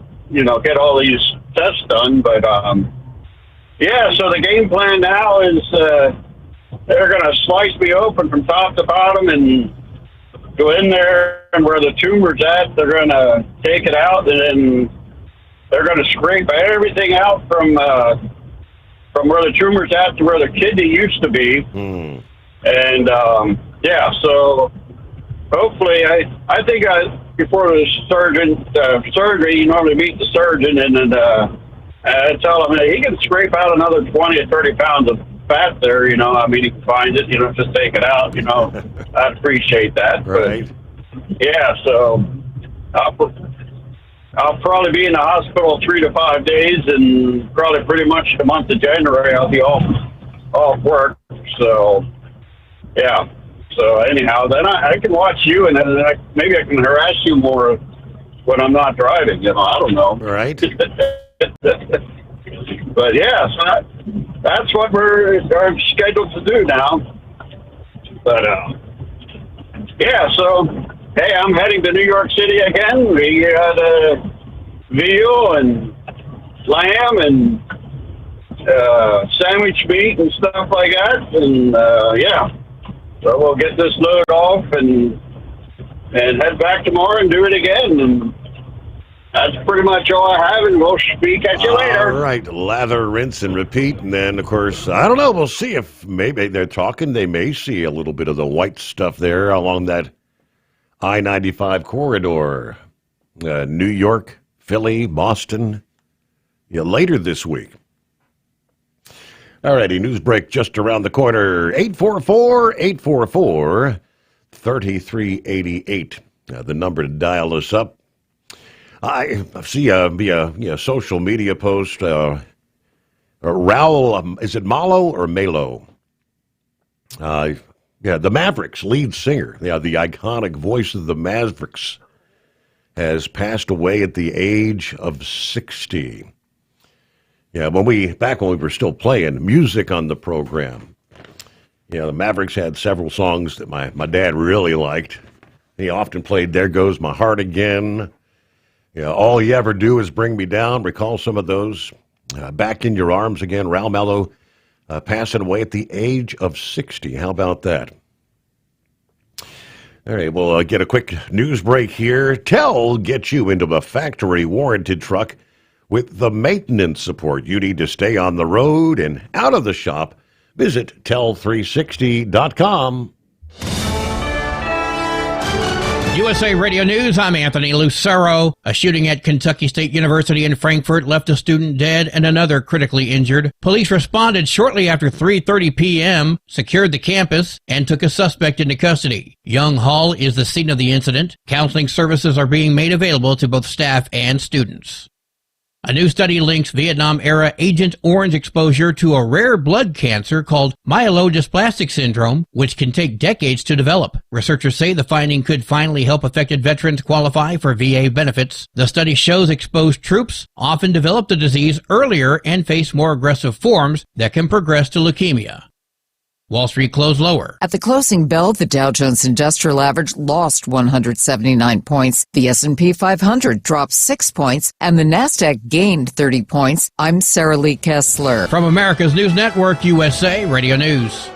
get all these tests done. But so the game plan now is they're going to slice me open from top to bottom and go in there, and where the tumor's at, they're going to take it out, and then they're going to scrape everything out from where the tumor's at to where the kidney used to be. And so hopefully I think before the surgery, you normally meet the surgeon, and then tell him that he can scrape out another 20 or 30 pounds of fat there, you know. I mean, you can find it, you know, just take it out, you know. I'd appreciate that. Right. But, yeah, so I'll probably be in the hospital 3 to 5 days, and probably pretty much the month of January I'll be off work. So, yeah. So anyhow, then I can watch you, and then maybe I can harass you more when I'm not driving. You know, I don't know. Right. But yeah, so that's what we're scheduled to do now. But yeah, so hey, I'm heading to New York City again. We got veal and lamb and sandwich meat and stuff like that, and yeah. So we'll get this load off and head back tomorrow and do it again. And that's pretty much all I have, and we'll speak at you later. All right, lather, rinse, and repeat. And then, of course, I don't know. We'll see if maybe they're talking. They may see a little bit of the white stuff there along that I-95 corridor. New York, Philly, Boston, later this week. All righty, news break just around the corner. 844-3388. The number to dial us up. I see via social media post, Raul, is it Malo or Melo? The Mavericks lead singer, the iconic voice of the Mavericks, has passed away at the age of 60. Yeah, back when we were still playing music on the program, the Mavericks had several songs that my dad really liked. He often played "There Goes My Heart Again." "All You Ever Do Is Bring Me Down." Recall some of those. "Back in Your Arms Again." Raul Mello passing away at the age of 60. How about that? All right, we'll get a quick news break here. Tell gets you into a factory warranted truck with the maintenance support you need to stay on the road and out of the shop. Visit tell360.com. USA Radio News, I'm Anthony Lucero. A shooting at Kentucky State University in Frankfort left a student dead and another critically injured. Police responded shortly after 3:30 p.m., secured the campus, and took a suspect into custody. Young Hall is the scene of the incident. Counseling services are being made available to both staff and students. A new study links Vietnam-era Agent Orange exposure to a rare blood cancer called myelodysplastic syndrome, which can take decades to develop. Researchers say the finding could finally help affected veterans qualify for VA benefits. The study shows exposed troops often develop the disease earlier and face more aggressive forms that can progress to leukemia. Wall Street closed lower. At the closing bell, the Dow Jones Industrial Average lost 179 points. The S&P 500 dropped 6 points, and the Nasdaq gained 30 points. I'm Sarah Lee Kessler. From America's News Network, USA Radio News.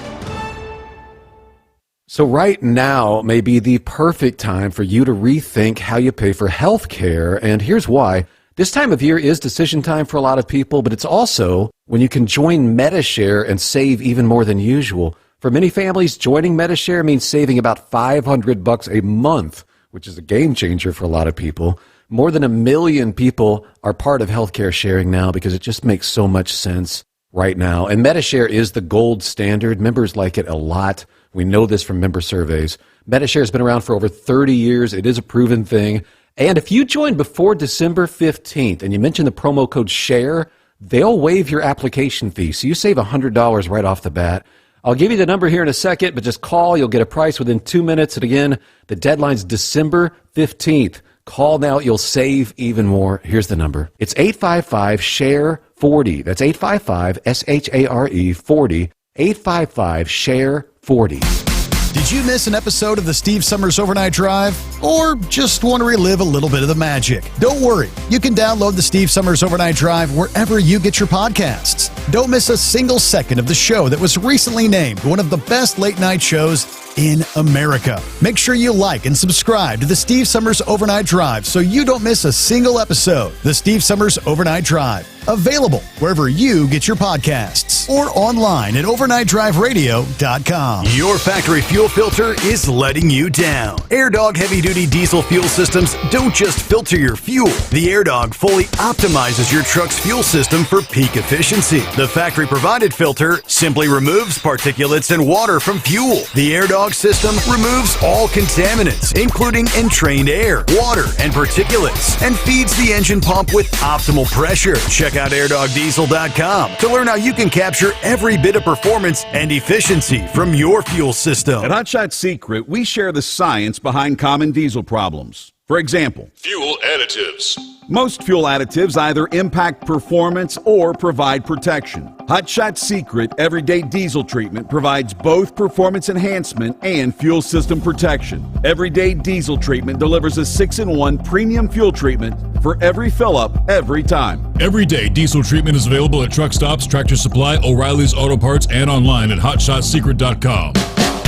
So right now may be the perfect time for you to rethink how you pay for health care, and here's why. This time of year is decision time for a lot of people, but it's also when you can join Medi-Share and save even more than usual. For many families, joining Medi-Share means saving about $500 a month, which is a game changer for a lot of people. More than 1 million people are part of healthcare sharing now because it just makes so much sense right now. And Medi-Share is the gold standard. Members like it a lot. We know this from member surveys. Medi-Share has been around for over 30 years. It is a proven thing. And if you join before December 15th and you mention the promo code SHARE, they'll waive your application fee. So you save $100 right off the bat. I'll give you the number here in a second, but just call. You'll get a price within 2 minutes. And again, the deadline's December 15th. Call now. You'll save even more. Here's the number. It's 855-SHARE-40. That's 855-SHARE-40. 855-SHARE-40. Did you miss an episode of the Steve Summers Overnight Drive? Or just want to relive a little bit of the magic? Don't worry. You can download the Steve Summers Overnight Drive wherever you get your podcasts. Don't miss a single second of the show that was recently named one of the best late-night shows in America. Make sure you like and subscribe to the Steve Summers Overnight Drive so you don't miss a single episode. The Steve Summers Overnight Drive. Available wherever you get your podcasts or online at overnightdriveradio.com. Your factory fuel filter is letting you down. AirDog heavy-duty diesel fuel systems don't just filter your fuel. The AirDog fully optimizes your truck's fuel system for peak efficiency. The factory-provided filter simply removes particulates and water from fuel. The AirDog system removes all contaminants, including entrained air, water, and particulates, and feeds the engine pump with optimal pressure. Check out airdogdiesel.com to learn how you can capture every bit of performance and efficiency from your fuel system. At Hotshot Secret, we share the science behind common diesel problems. For example, Fuel additives. most fuel additives either impact performance or provide protection. Hotshot Secret Everyday Diesel Treatment provides both performance enhancement and fuel system protection. Everyday Diesel Treatment delivers a 6-in-1 premium fuel treatment for every fill-up, every time. Everyday diesel treatment is available at truck stops, Tractor Supply, O'Reilly's Auto Parts, and online at hotshotsecret.com.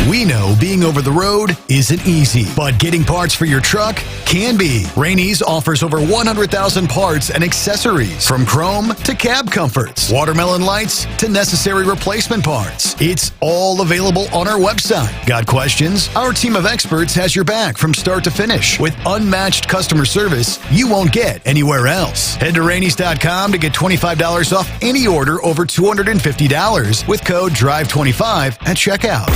We know being over the road isn't easy, but getting parts for your truck can be. Rainey's offers over 100,000 parts and accessories, from chrome to cab comforts, watermelon lights to necessary replacement parts. It's all available on our website. Got questions? Our team of experts has your back from start to finish with unmatched customer service you won't get anywhere else. Head to Rainey's.com to get $25 off any order over $250 with code DRIVE25 at checkout.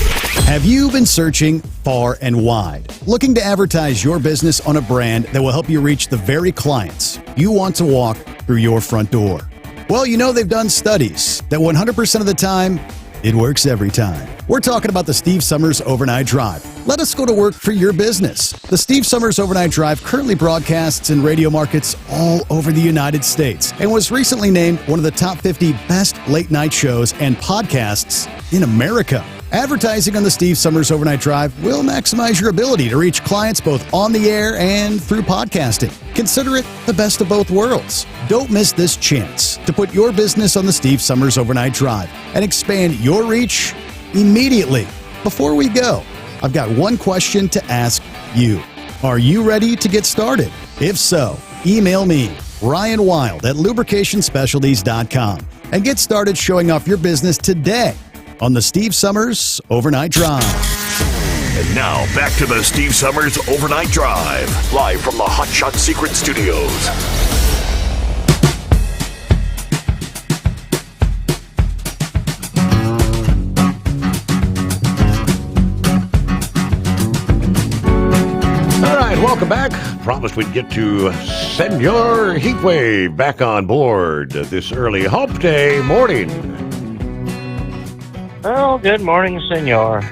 Have you been searching far and wide, looking to advertise your business on a brand that will help you reach the very clients you want to walk through your front door? Well, you know they've done studies that 100% of the time, it works every time. We're talking about the Steve Sommers Overnight Drive. Let us go to work for your business. The Steve Sommers Overnight Drive currently broadcasts in radio markets all over the United States and was recently named one of the top 50 best late-night shows and podcasts in America. Advertising on the Steve Sommers Overnight Drive will maximize your ability to reach clients both on the air and through podcasting. Consider it the best of both worlds. Don't miss this chance to put your business on the Steve Sommers Overnight Drive and expand your reach immediately. Before we go, I've got one question to ask you. Are you ready to get started? If so, email me, Ryan Wild at lubricationspecialties.com, and get started showing off your business today on the Steve Sommers Overnight Drive. And now, back to the Steve Sommers Overnight Drive, live from the Hotshot Secret Studios. All right, welcome back. Promised we'd get to Senor Heatwave back on board this early Hump Day morning. Well, good morning, senor.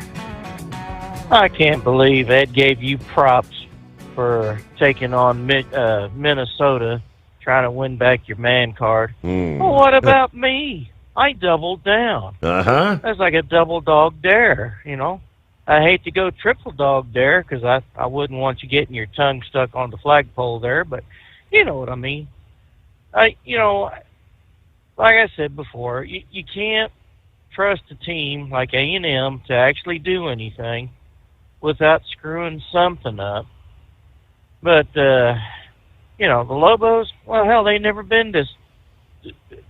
I can't believe Ed gave you props for taking on Minnesota, trying to win back your man card. Well, what about me? I doubled down. Uh-huh. That's like a double dog dare, you know. I hate to go triple dog dare because I wouldn't want you getting your tongue stuck on the flagpole there, but you know what I mean. Like I said before, you can't trust a team like A&M to actually do anything without screwing something up. But the Lobos, well, hell, they never been to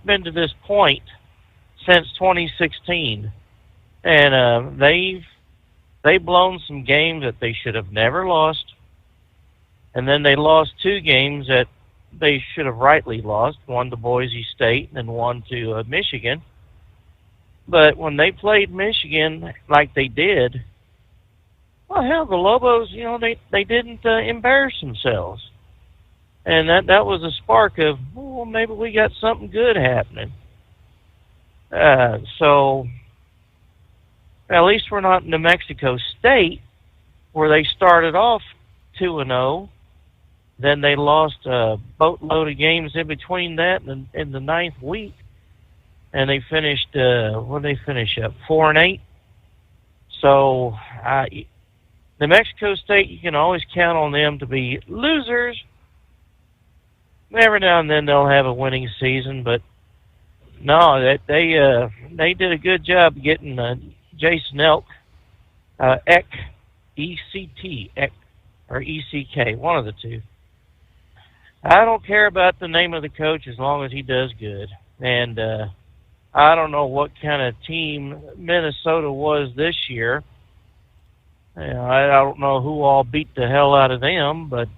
this point since 2016, and they've blown some games that they should have never lost, and then they lost 2 games that they should have rightly lost, one to Boise State and one to Michigan. But when they played Michigan like they did, well, hell, the Lobos, they didn't embarrass themselves. And that was a spark of, well, maybe we got something good happening. So at least we're not in New Mexico State, where they started off 2-0. Then they lost a boatload of games in between that and in the 9th week. And they finished, what did they finish up? 4-8. So, New Mexico State, you can always count on them to be losers. Every now and then they'll have a winning season, but no, they did a good job getting Jason Eck, E-C-T, Eck, or E-C-K, one of the two. I don't care about the name of the coach as long as he does good. And I don't know what kind of team Minnesota was this year. I don't know who all beat the hell out of them, but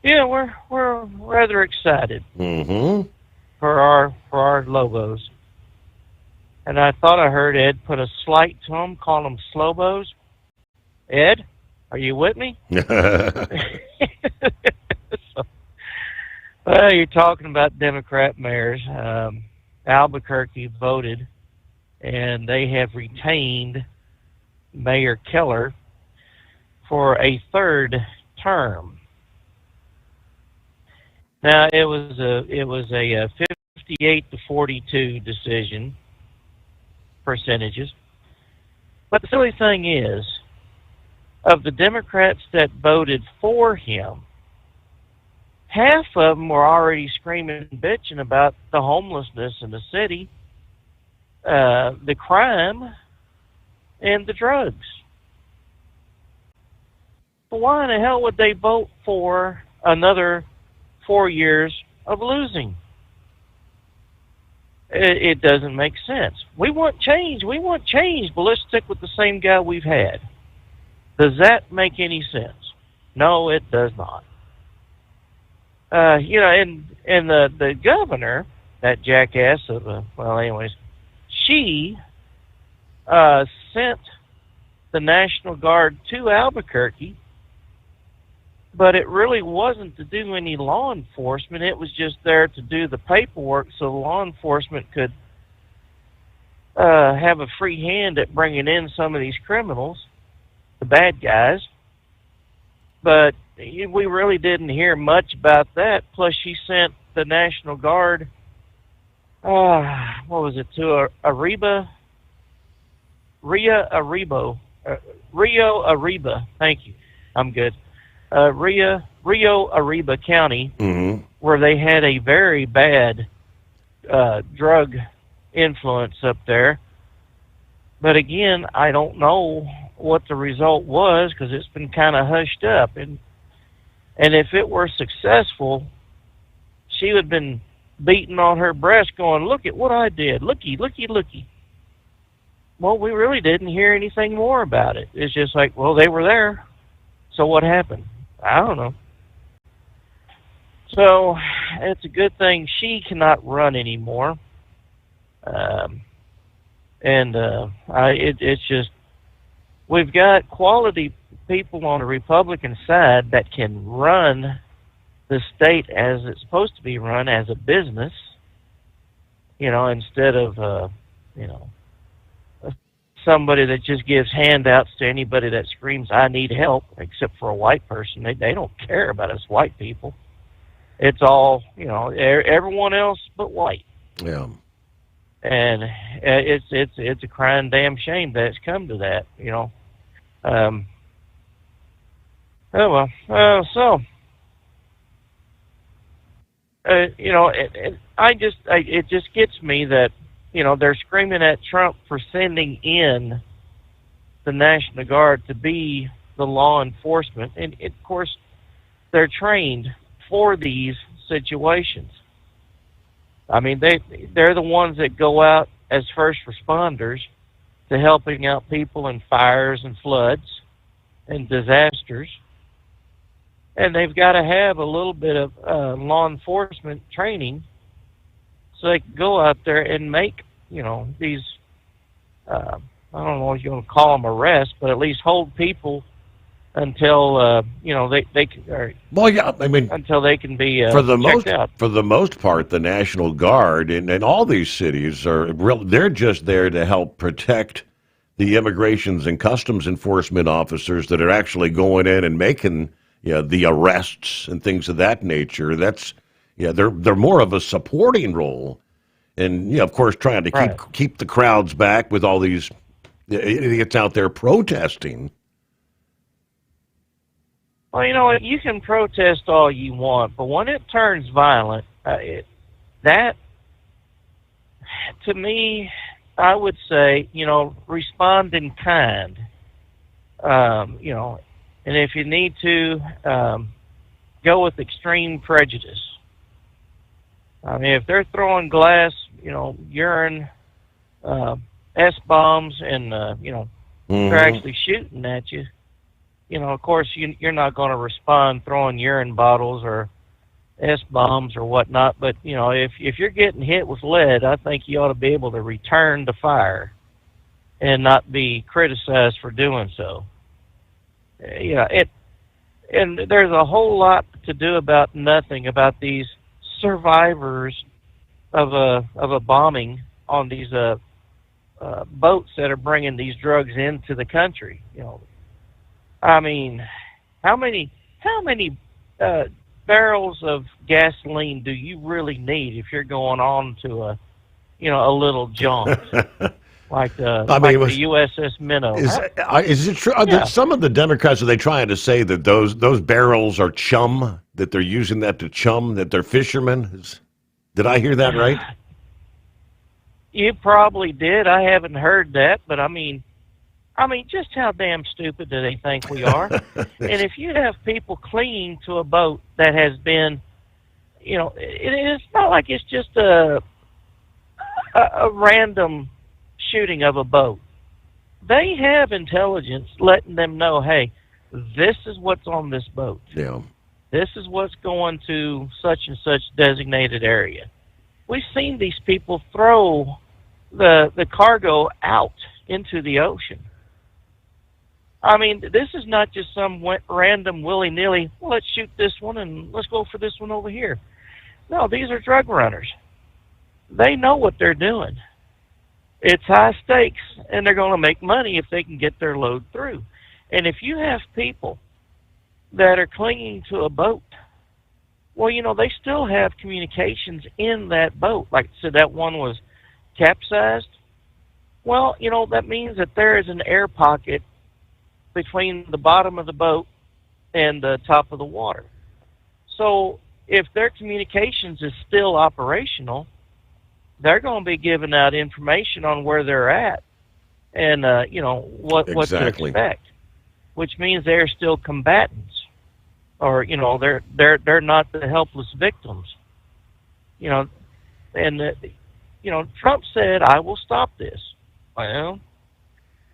yeah, we're rather excited for our Lobos. And I thought I heard Ed put a slight to them, call them Slobos. Ed, are you with me? Well, you're talking about Democrat mayors. Albuquerque voted, and they have retained Mayor Keller for a third term. Now, it was a 58 to 42 decision percentages. But the silly thing is, of the Democrats that voted for him, half of them were already screaming and bitching about the homelessness in the city, the crime, and the drugs. But why in the hell would they vote for another 4 years of losing? It doesn't make sense. We want change. We want change, but let's stick with the same guy we've had. Does that make any sense? No, it does not. And the governor, that jackass she sent the National Guard to Albuquerque, but it really wasn't to do any law enforcement. It was just there to do the paperwork so law enforcement could have a free hand at bringing in some of these criminals, the bad guys. But we really didn't hear much about that. Plus, she sent the National Guard, to Rio Arriba. Thank you. I'm good. Rio Arriba County, where they had a very bad drug influence up there. But again, I don't know what the result was because it's been kind of hushed up. And if it were successful, she would have been beating on her breast going, look at what I did. Looky, looky, looky. Well, we really didn't hear anything more about it. It's just like, well, they were there. So what happened? I don't know. So it's a good thing she cannot run anymore. It's just, we've got quality people on the Republican side that can run the state as it's supposed to be run, as a business, instead of, somebody that just gives handouts to anybody that screams, I need help, except for a white person. They don't care about us white people. It's all, everyone else but white. Yeah. And it's a crying damn shame that it's come to that, it just gets me that, they're screaming at Trump for sending in the National Guard to be the law enforcement. And, of course, they're trained for these situations. I mean, they're the ones that go out as first responders to helping out people in fires and floods and disasters. And they've got to have a little bit of law enforcement training so they can go out there and make, these, I don't know if you want to call them arrests, but at least hold people until, they can, until they can be checked out. For the most part, the National Guard in all these cities they're just there to help protect the immigrations and customs enforcement officers that are actually going in and making the arrests and things of that nature. They're more of a supporting role, and of course trying to keep the crowds back with all these idiots out there protesting. Well, you can protest all you want, but when it turns violent, that to me, I would say, respond in kind. And if you need to, go with extreme prejudice. I mean, if they're throwing glass, urine, S-bombs, and, they're actually shooting at you, of course, you're not going to respond throwing urine bottles or S-bombs or whatnot. But, if you're getting hit with lead, I think you ought to be able to return the fire and not be criticized for doing so. And there's a whole lot to do about nothing about these survivors of a bombing on these boats that are bringing these drugs into the country. I mean, how many barrels of gasoline do you really need if you're going on to a little jaunt like the USS Minnow? Is it true? Some of the Democrats, are they trying to say that those barrels are chum, that they're using that to chum, that they're fishermen? Did I hear that right? You probably did. I haven't heard that, but I mean, just how damn stupid do they think we are? And if you have people clinging to a boat that has been, it's not like it's just a random shooting of a boat. They have intelligence letting them know, hey, this is what's on this boat. Yeah. This is what's going to such and such designated area. We've seen these people throw the cargo out into the ocean. I mean, this is not just some random willy-nilly, well, let's shoot this one and let's go for this one over here. No, these are drug runners. They know what they're doing. It's high stakes, and they're going to make money if they can get their load through. And if you have people that are clinging to a boat, well, they still have communications in that boat. Like I said, that one was capsized. Well, that means that there is an air pocket between the bottom of the boat and the top of the water. So if their communications is still operational, they're going to be giving out information on where they're at and, what to expect, which means they're still combatants. Or they're not the helpless victims, and Trump said, "I will stop this." Well,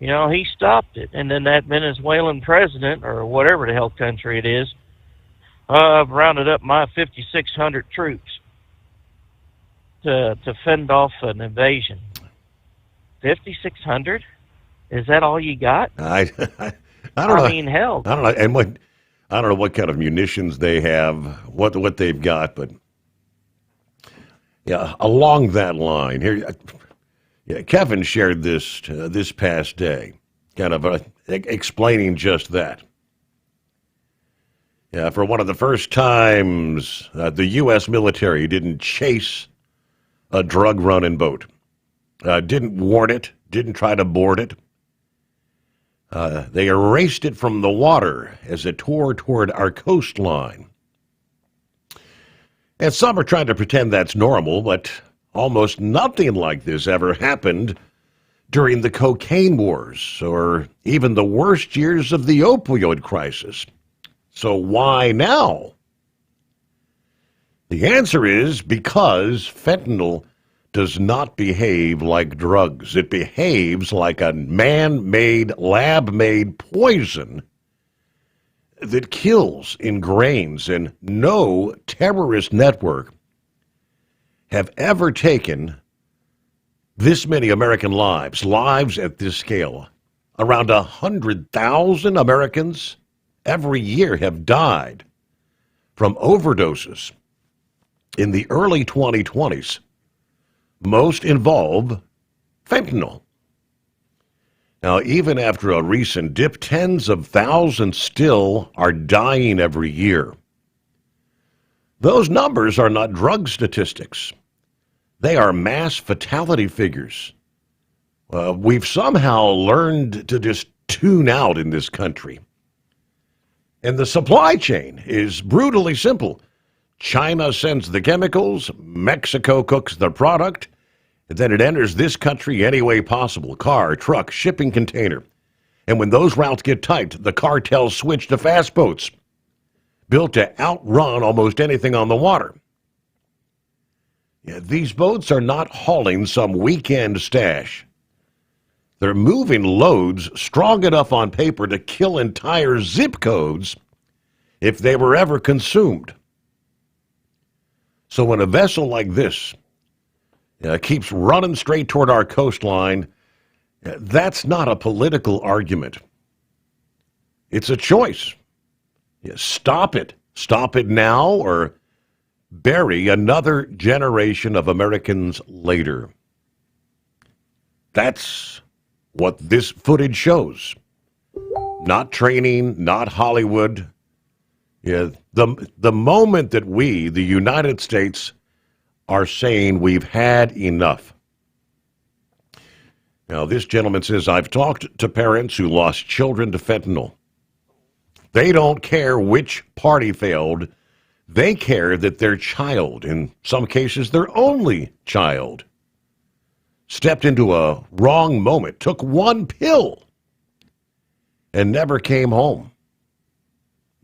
he stopped it, and then that Venezuelan president or whatever the hell country it is, I've rounded up my 5,600 troops to fend off an invasion. 5,600? Is that all you got? I don't know. I mean, hell. I don't know. And I don't know what kind of munitions they have, what they've got, but yeah, along that line here, Kevin shared this this past day, kind of explaining just that. Yeah, for one of the first times, the U.S. military didn't chase a drug-running boat, didn't warn it, didn't try to board it. They erased it from the water as it tore toward our coastline. And some are trying to pretend that's normal, but almost nothing like this ever happened during the cocaine wars or even the worst years of the opioid crisis. So why now? The answer is because fentanyl does not behave like drugs. It behaves like a man-made, lab-made poison that kills in grains, and no terrorist network have ever taken this many American lives at this scale. Around 100,000 Americans every year have died from overdoses in the early 2020s. Most involve fentanyl. Now, even after a recent dip, tens of thousands still are dying every year. Those numbers are not drug statistics. They are mass fatality figures. We've somehow learned to just tune out in this country. And the supply chain is brutally simple. China sends the chemicals, Mexico cooks the product, and then it enters this country any way possible. Car, truck, shipping container. And when those routes get tight, the cartels switch to fast boats. built to outrun almost anything on the water. Yeah, these boats are not hauling some weekend stash. They're moving loads strong enough on paper to kill entire zip codes if they were ever consumed. So when a vessel like this keeps running straight toward our coastline, that's not a political argument. It's a choice. Stop it. Stop it now or bury another generation of Americans later. That's what this footage shows. Not training, not Hollywood. The moment that we, the United States, are saying we've had enough. Now, this gentleman says, I've talked to parents who lost children to fentanyl. They don't care which party failed. They care that their child, in some cases their only child, stepped into a wrong moment, took one pill, and never came home.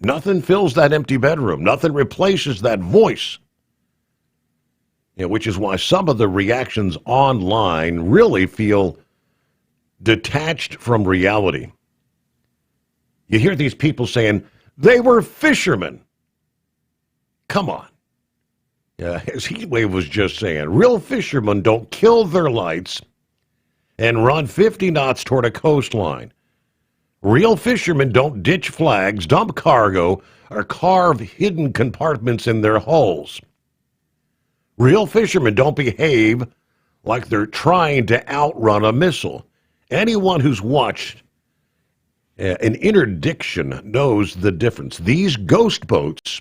Nothing fills that empty bedroom. Nothing replaces that voice. Which is why some of the reactions online really feel detached from reality. You hear these people saying, they were fishermen. Come on. As Heatwave was just saying, real fishermen don't kill their lights and run 50 knots toward a coastline. Real fishermen don't ditch flags, dump cargo, or carve hidden compartments in their hulls. Real fishermen don't behave like they're trying to outrun a missile. Anyone who's watched an interdiction knows the difference. These ghost boats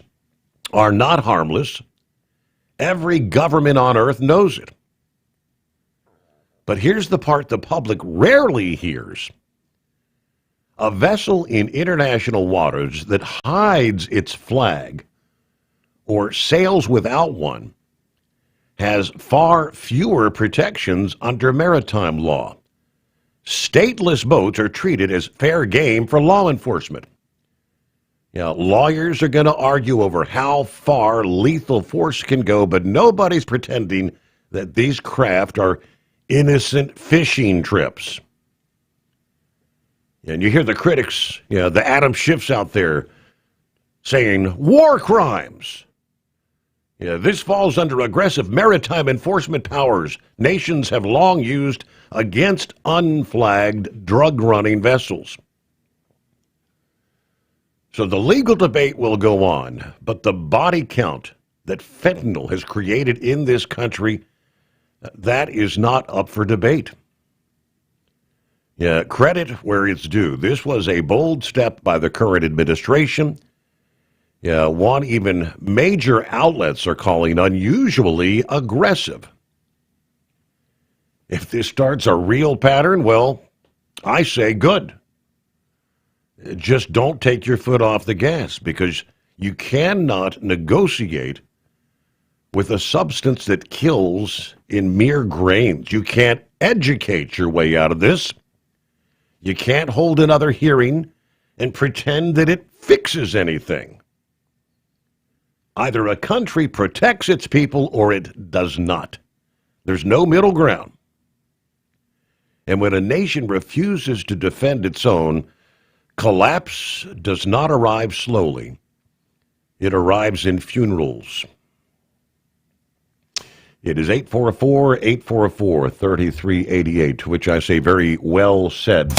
are not harmless. Every government on earth knows it. But here's the part the public rarely hears. A vessel in international waters that hides its flag or sails without one has far fewer protections under maritime law. Stateless boats are treated as fair game for law enforcement. Lawyers are going to argue over how far lethal force can go, but nobody's pretending that these craft are innocent fishing trips. And you hear the critics, the Adam Schiffs out there saying, war crimes. This falls under aggressive maritime enforcement powers nations have long used against unflagged drug-running vessels. So the legal debate will go on, but the body count that fentanyl has created in this country, that is not up for debate. Credit where it's due. This was a bold step by the current administration. One even major outlets are calling unusually aggressive. If this starts a real pattern, well, I say good. Just don't take your foot off the gas, because you cannot negotiate with a substance that kills in mere grains. You can't educate your way out of this. You can't hold another hearing and pretend that it fixes anything. Either a country protects its people or it does not. There's no middle ground. And when a nation refuses to defend its own, collapse does not arrive slowly. It arrives in funerals. It is 844-844-3388, to which I say very well said.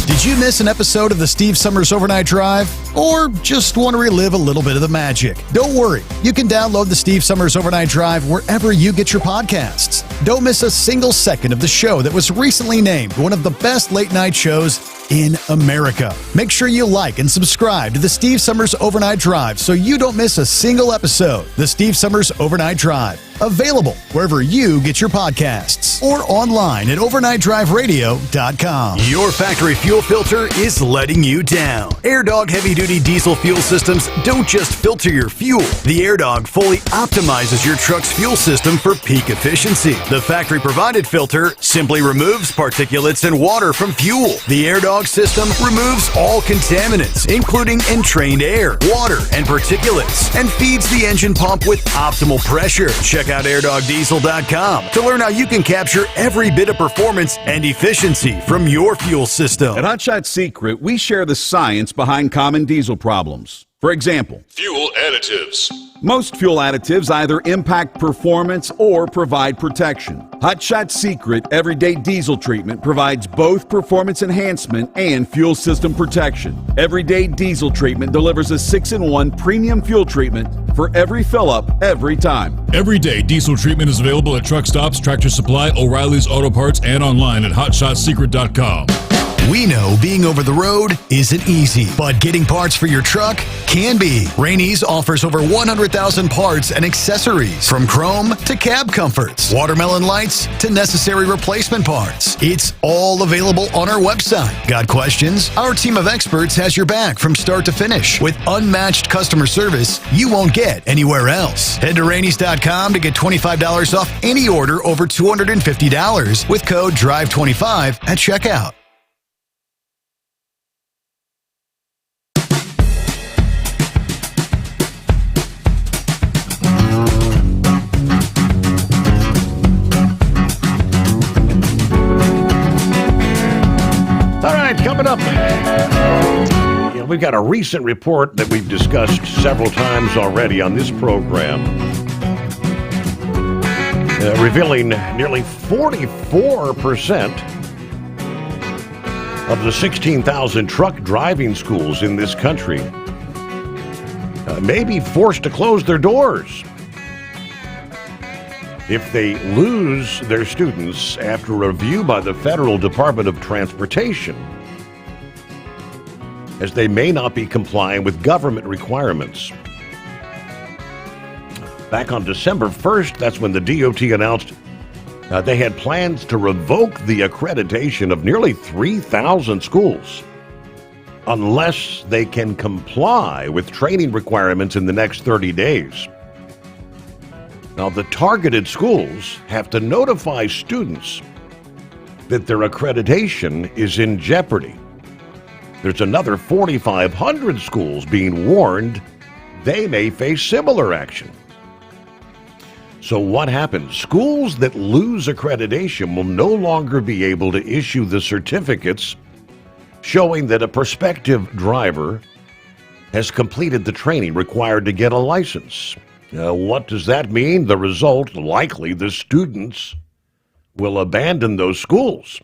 Did you miss an episode of the Steve Summers Overnight Drive? Or just want to relive a little bit of the magic? Don't worry. You can download the Steve Summers Overnight Drive wherever you get your podcasts. Don't miss a single second of the show that was recently named one of the best late-night shows in America. Make sure you like and subscribe to the Steve Summers Overnight Drive so you don't miss a single episode. The Steve Summers Overnight Drive. Available wherever you get your podcasts or online at overnightdriveradio.com. Your factory fuel filter is letting you down. AirDog heavy-duty diesel fuel systems don't just filter your fuel. The AirDog fully optimizes your truck's fuel system for peak efficiency. The factory-provided filter simply removes particulates and water from fuel. The AirDog system removes all contaminants, including entrained air, water, and particulates, and feeds the engine pump with optimal pressure. Check out airdogdiesel.com to learn how you can capture every bit of performance and efficiency from your fuel system. At Hot Shot Secret, we share the science behind common diesel problems. For example, Fuel additives. most fuel additives either impact performance or provide protection. Hot Shot Secret Everyday Diesel Treatment provides both performance enhancement and fuel system protection. Everyday Diesel Treatment delivers a 6-in-1 premium fuel treatment for every fill-up, every time. Everyday diesel treatment is available at truck stops, Tractor Supply, O'Reilly's Auto Parts, and online at hotshotsecret.com. We know being over the road isn't easy, but getting parts for your truck can be. Rainey's offers over 100,000 parts and accessories, from chrome to cab comforts, watermelon lights to necessary replacement parts. It's all available on our website. Got questions? Our team of experts has your back from start to finish with unmatched customer service you won't get anywhere else. Head to Rainey's.com to get $25 off any order over $250 with code DRIVE25 at checkout. Coming up, we've got a recent report that we've discussed several times already on this program, revealing nearly 44% of the 16,000 truck driving schools in this country may be forced to close their doors if they lose their students after a review by the Federal Department of Transportation, as they may not be complying with government requirements. Back on December 1st, that's when the DOT announced they had plans to revoke the accreditation of nearly 3,000 schools unless they can comply with training requirements in the next 30 days. Now, the targeted schools have to notify students that their accreditation is in jeopardy. There's another 4,500 schools being warned they may face similar action. So what happens? Schools that lose accreditation will no longer be able to issue the certificates showing that a prospective driver has completed the training required to get a license. What does that mean? The result, likely, the students will abandon those schools.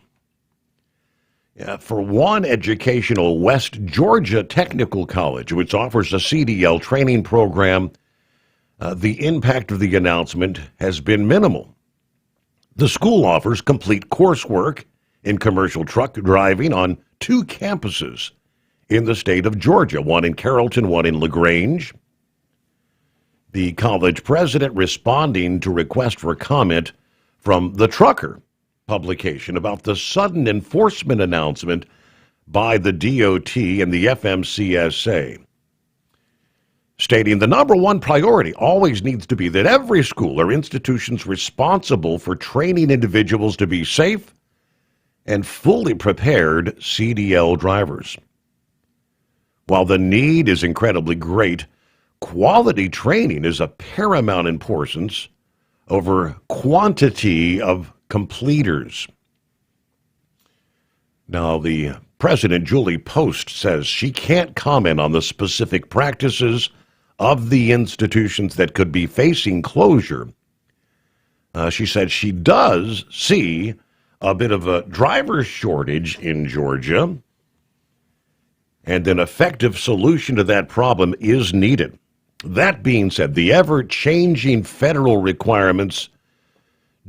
For one educational West Georgia Technical College, which offers a CDL training program, the impact of the announcement has been minimal. The school offers complete coursework in commercial truck driving on 2 campuses in the state of Georgia, one in Carrollton, one in LaGrange. The college president responding to request for comment from the Trucker publication about the sudden enforcement announcement by the DOT and the FMCSA, stating the number one priority always needs to be that every school or institution's responsible for training individuals to be safe and fully prepared CDL drivers. While the need is incredibly great, quality training is of paramount importance over quantity of completers. Now, the President, Julie Post, says she can't comment on the specific practices of the institutions that could be facing closure. She said she does see a bit of a driver shortage in Georgia, and an effective solution to that problem is needed. That being said, the ever-changing federal requirements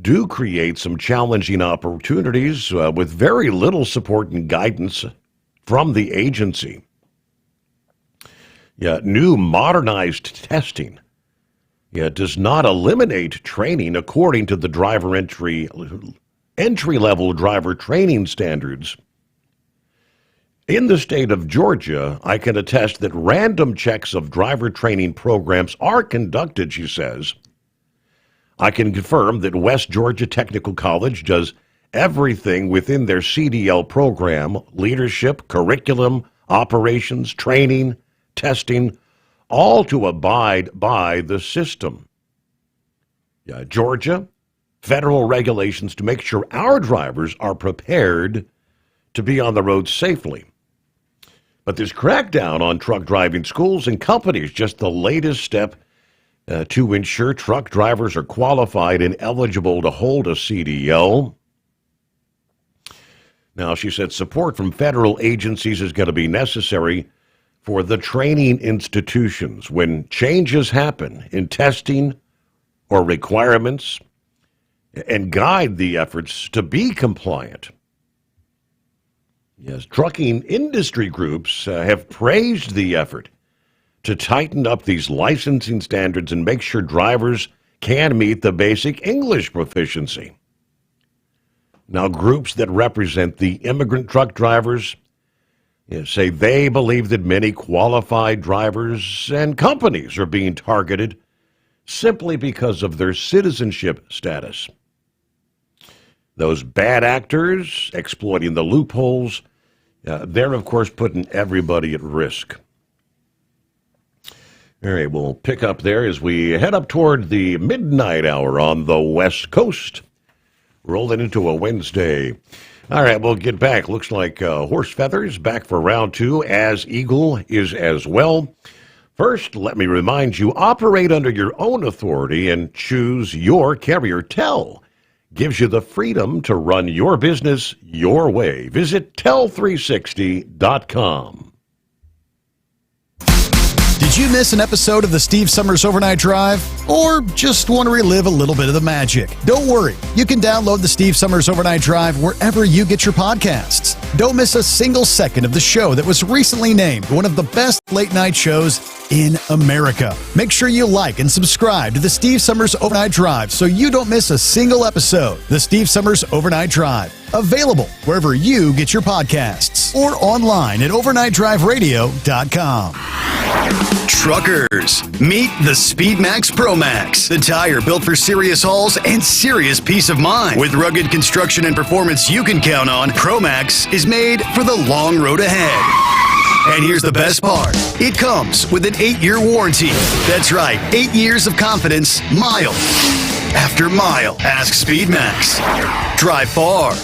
do create some challenging opportunities with very little support and guidance from the agency. New modernized testing does not eliminate training according to the driver entry-level driver training standards. In the state of Georgia, I can attest that random checks of driver training programs are conducted, she says. I can confirm that West Georgia Technical College does everything within their CDL program, leadership, curriculum, operations, training, testing, all to abide by the system. Georgia, federal regulations to make sure our drivers are prepared to be on the road safely. But this crackdown on truck driving schools and companies just the latest step to ensure truck drivers are qualified and eligible to hold a CDL. Now, she said support from federal agencies is going to be necessary for the training institutions when changes happen in testing or requirements and guide the efforts to be compliant. Yes, trucking industry groups have praised the effort to tighten up these licensing standards and make sure drivers can meet the basic English proficiency. Now, groups that represent the immigrant truck drivers say they believe that many qualified drivers and companies are being targeted simply because of their citizenship status. Those bad actors exploiting the loopholes, they're, of course, putting everybody at risk. All right, we'll pick up there as we head up toward the midnight hour on the West Coast. Rolling into a Wednesday. All right, we'll get back. Looks like Horse Feathers back for round 2, as Eagle is as well. First, let me remind you, operate under your own authority and choose your carrier. Tell gives you the freedom to run your business your way. Visit tell360.com. Did you miss an episode of the Steve Summers Overnight Drive? Or just want to relive a little bit of the magic? Don't worry. You can download the Steve Summers Overnight Drive wherever you get your podcasts. Don't miss a single second of the show that was recently named one of the best late-night shows in America. Make sure you like and subscribe to the Steve Summers Overnight Drive so you don't miss a single episode. The Steve Summers Overnight Drive. Available wherever you get your podcasts or online at overnightdriveradio.com. Truckers, meet the SpeedMax Pro Max, the tire built for serious hauls and serious peace of mind. With rugged construction and performance you can count on, Pro Max is made for the long road ahead. And here's the best part. It comes with an 8-year warranty. That's right, 8 years of confidence, mile after mile. Ask SpeedMax. Drive far.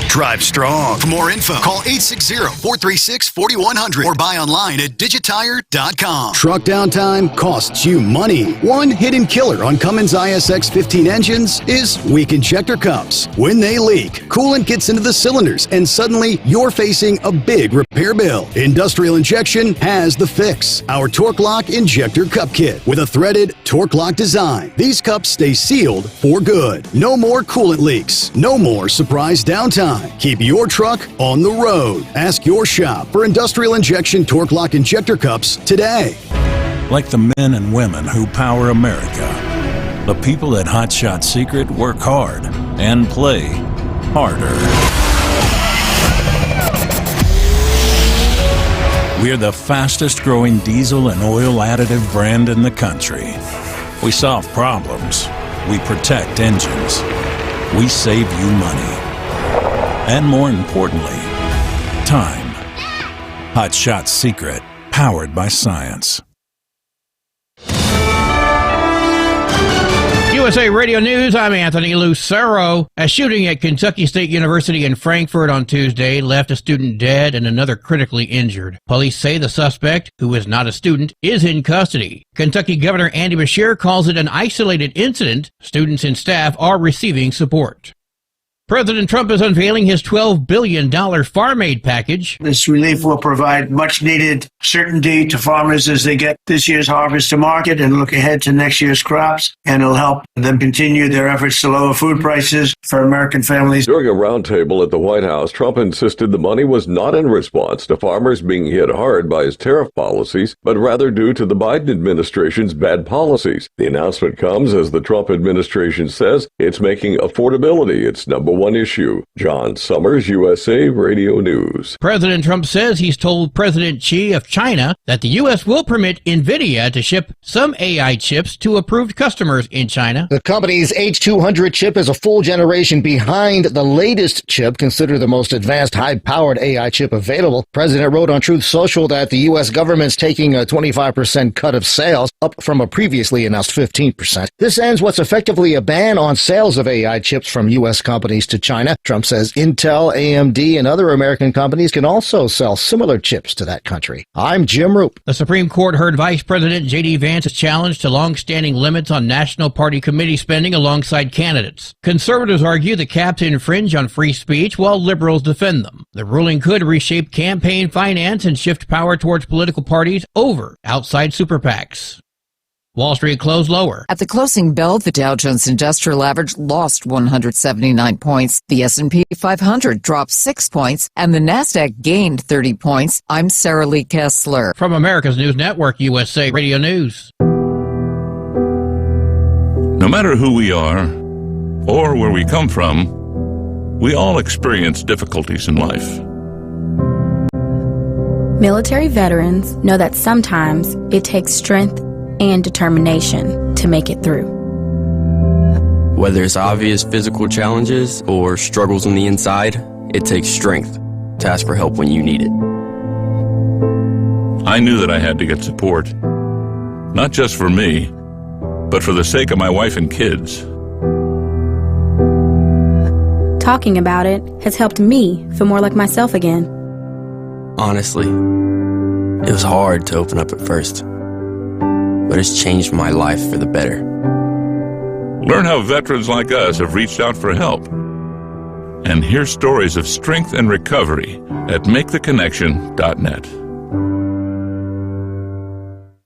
Drive strong. For more info, call 860-436-4100 or buy online at digitire.com. Truck downtime costs you money. One hidden killer on Cummins ISX 15 engines is weak injector cups. When they leak, coolant gets into the cylinders and suddenly you're facing a big repair bill. Industrial Injection has the fix. Our Torque Lock Injector Cup Kit with a threaded Torque Lock design. These cups stay sealed for good. No more coolant leaks. No more surprise downtime. Keep your truck on the road. Ask your shop for Industrial Injection Torque Lock Injector Cups today. Like the men and women who power America, the people at Hot Shot Secret work hard and play harder. We're the fastest growing diesel and oil additive brand in the country. We solve problems. We protect engines. We save you money. And more importantly, time. Hot Shot Secret, powered by science. USA Radio News, I'm Anthony Lucero. A shooting at Kentucky State University in Frankfort on Tuesday left a student dead and another critically injured. Police say the suspect, who is not a student, is in custody. Kentucky Governor Andy Beshear calls it an isolated incident. Students and staff are receiving support. President Trump is unveiling his $12 billion farm aid package. This relief will provide much-needed certainty to farmers as they get this year's harvest to market and look ahead to next year's crops, and it'll help them continue their efforts to lower food prices for American families. During a roundtable at the White House, Trump insisted the money was not in response to farmers being hit hard by his tariff policies, but rather due to the Biden administration's bad policies. The announcement comes as the Trump administration says it's making affordability its number One issue. John Sommers, USA Radio News. President Trump says he's told President Xi of China that the U.S. will permit NVIDIA to ship some AI chips to approved customers in China. The company's H200 chip is a full generation behind the latest chip, considered the most advanced high-powered AI chip available. The president wrote on Truth Social that the U.S. government's taking a 25% cut of sales, up from a previously announced 15%. This ends what's effectively a ban on sales of AI chips from U.S. companies to China. Trump says Intel, AMD, and other American companies can also sell similar chips to that country. I'm Jim Roop. The Supreme Court heard Vice President J.D. Vance's challenge to long-standing limits on National Party committee spending alongside candidates. Conservatives argue the caps infringe on free speech, while liberals defend them. The ruling could reshape campaign finance and shift power towards political parties over outside super PACs. Wall Street closed lower. At the closing bell, the Dow Jones Industrial Average lost 179 points. The S&P 500 dropped 6 points, and the Nasdaq gained 30 points. I'm Sarah Lee Kessler. From America's News Network, USA Radio News. No matter who we are or where we come from, we all experience difficulties in life. Military veterans know that sometimes it takes strength and determination to make it through. Whether it's obvious physical challenges or struggles on the inside, it takes strength to ask for help when you need it. I knew that I had to get support, not just for me, but for the sake of my wife and kids. Talking about it has helped me feel more like myself again. Honestly, it was hard to open up at first, but it's changed my life for the better. Learn how veterans like us have reached out for help. And hear stories of strength and recovery at MakeTheConnection.net.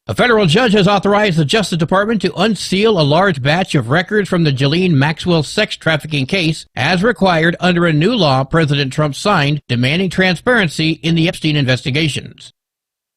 A federal judge has authorized the Justice Department to unseal a large batch of records from the Ghislaine Maxwell sex trafficking case, as required under a new law President Trump signed demanding transparency in the Epstein investigations.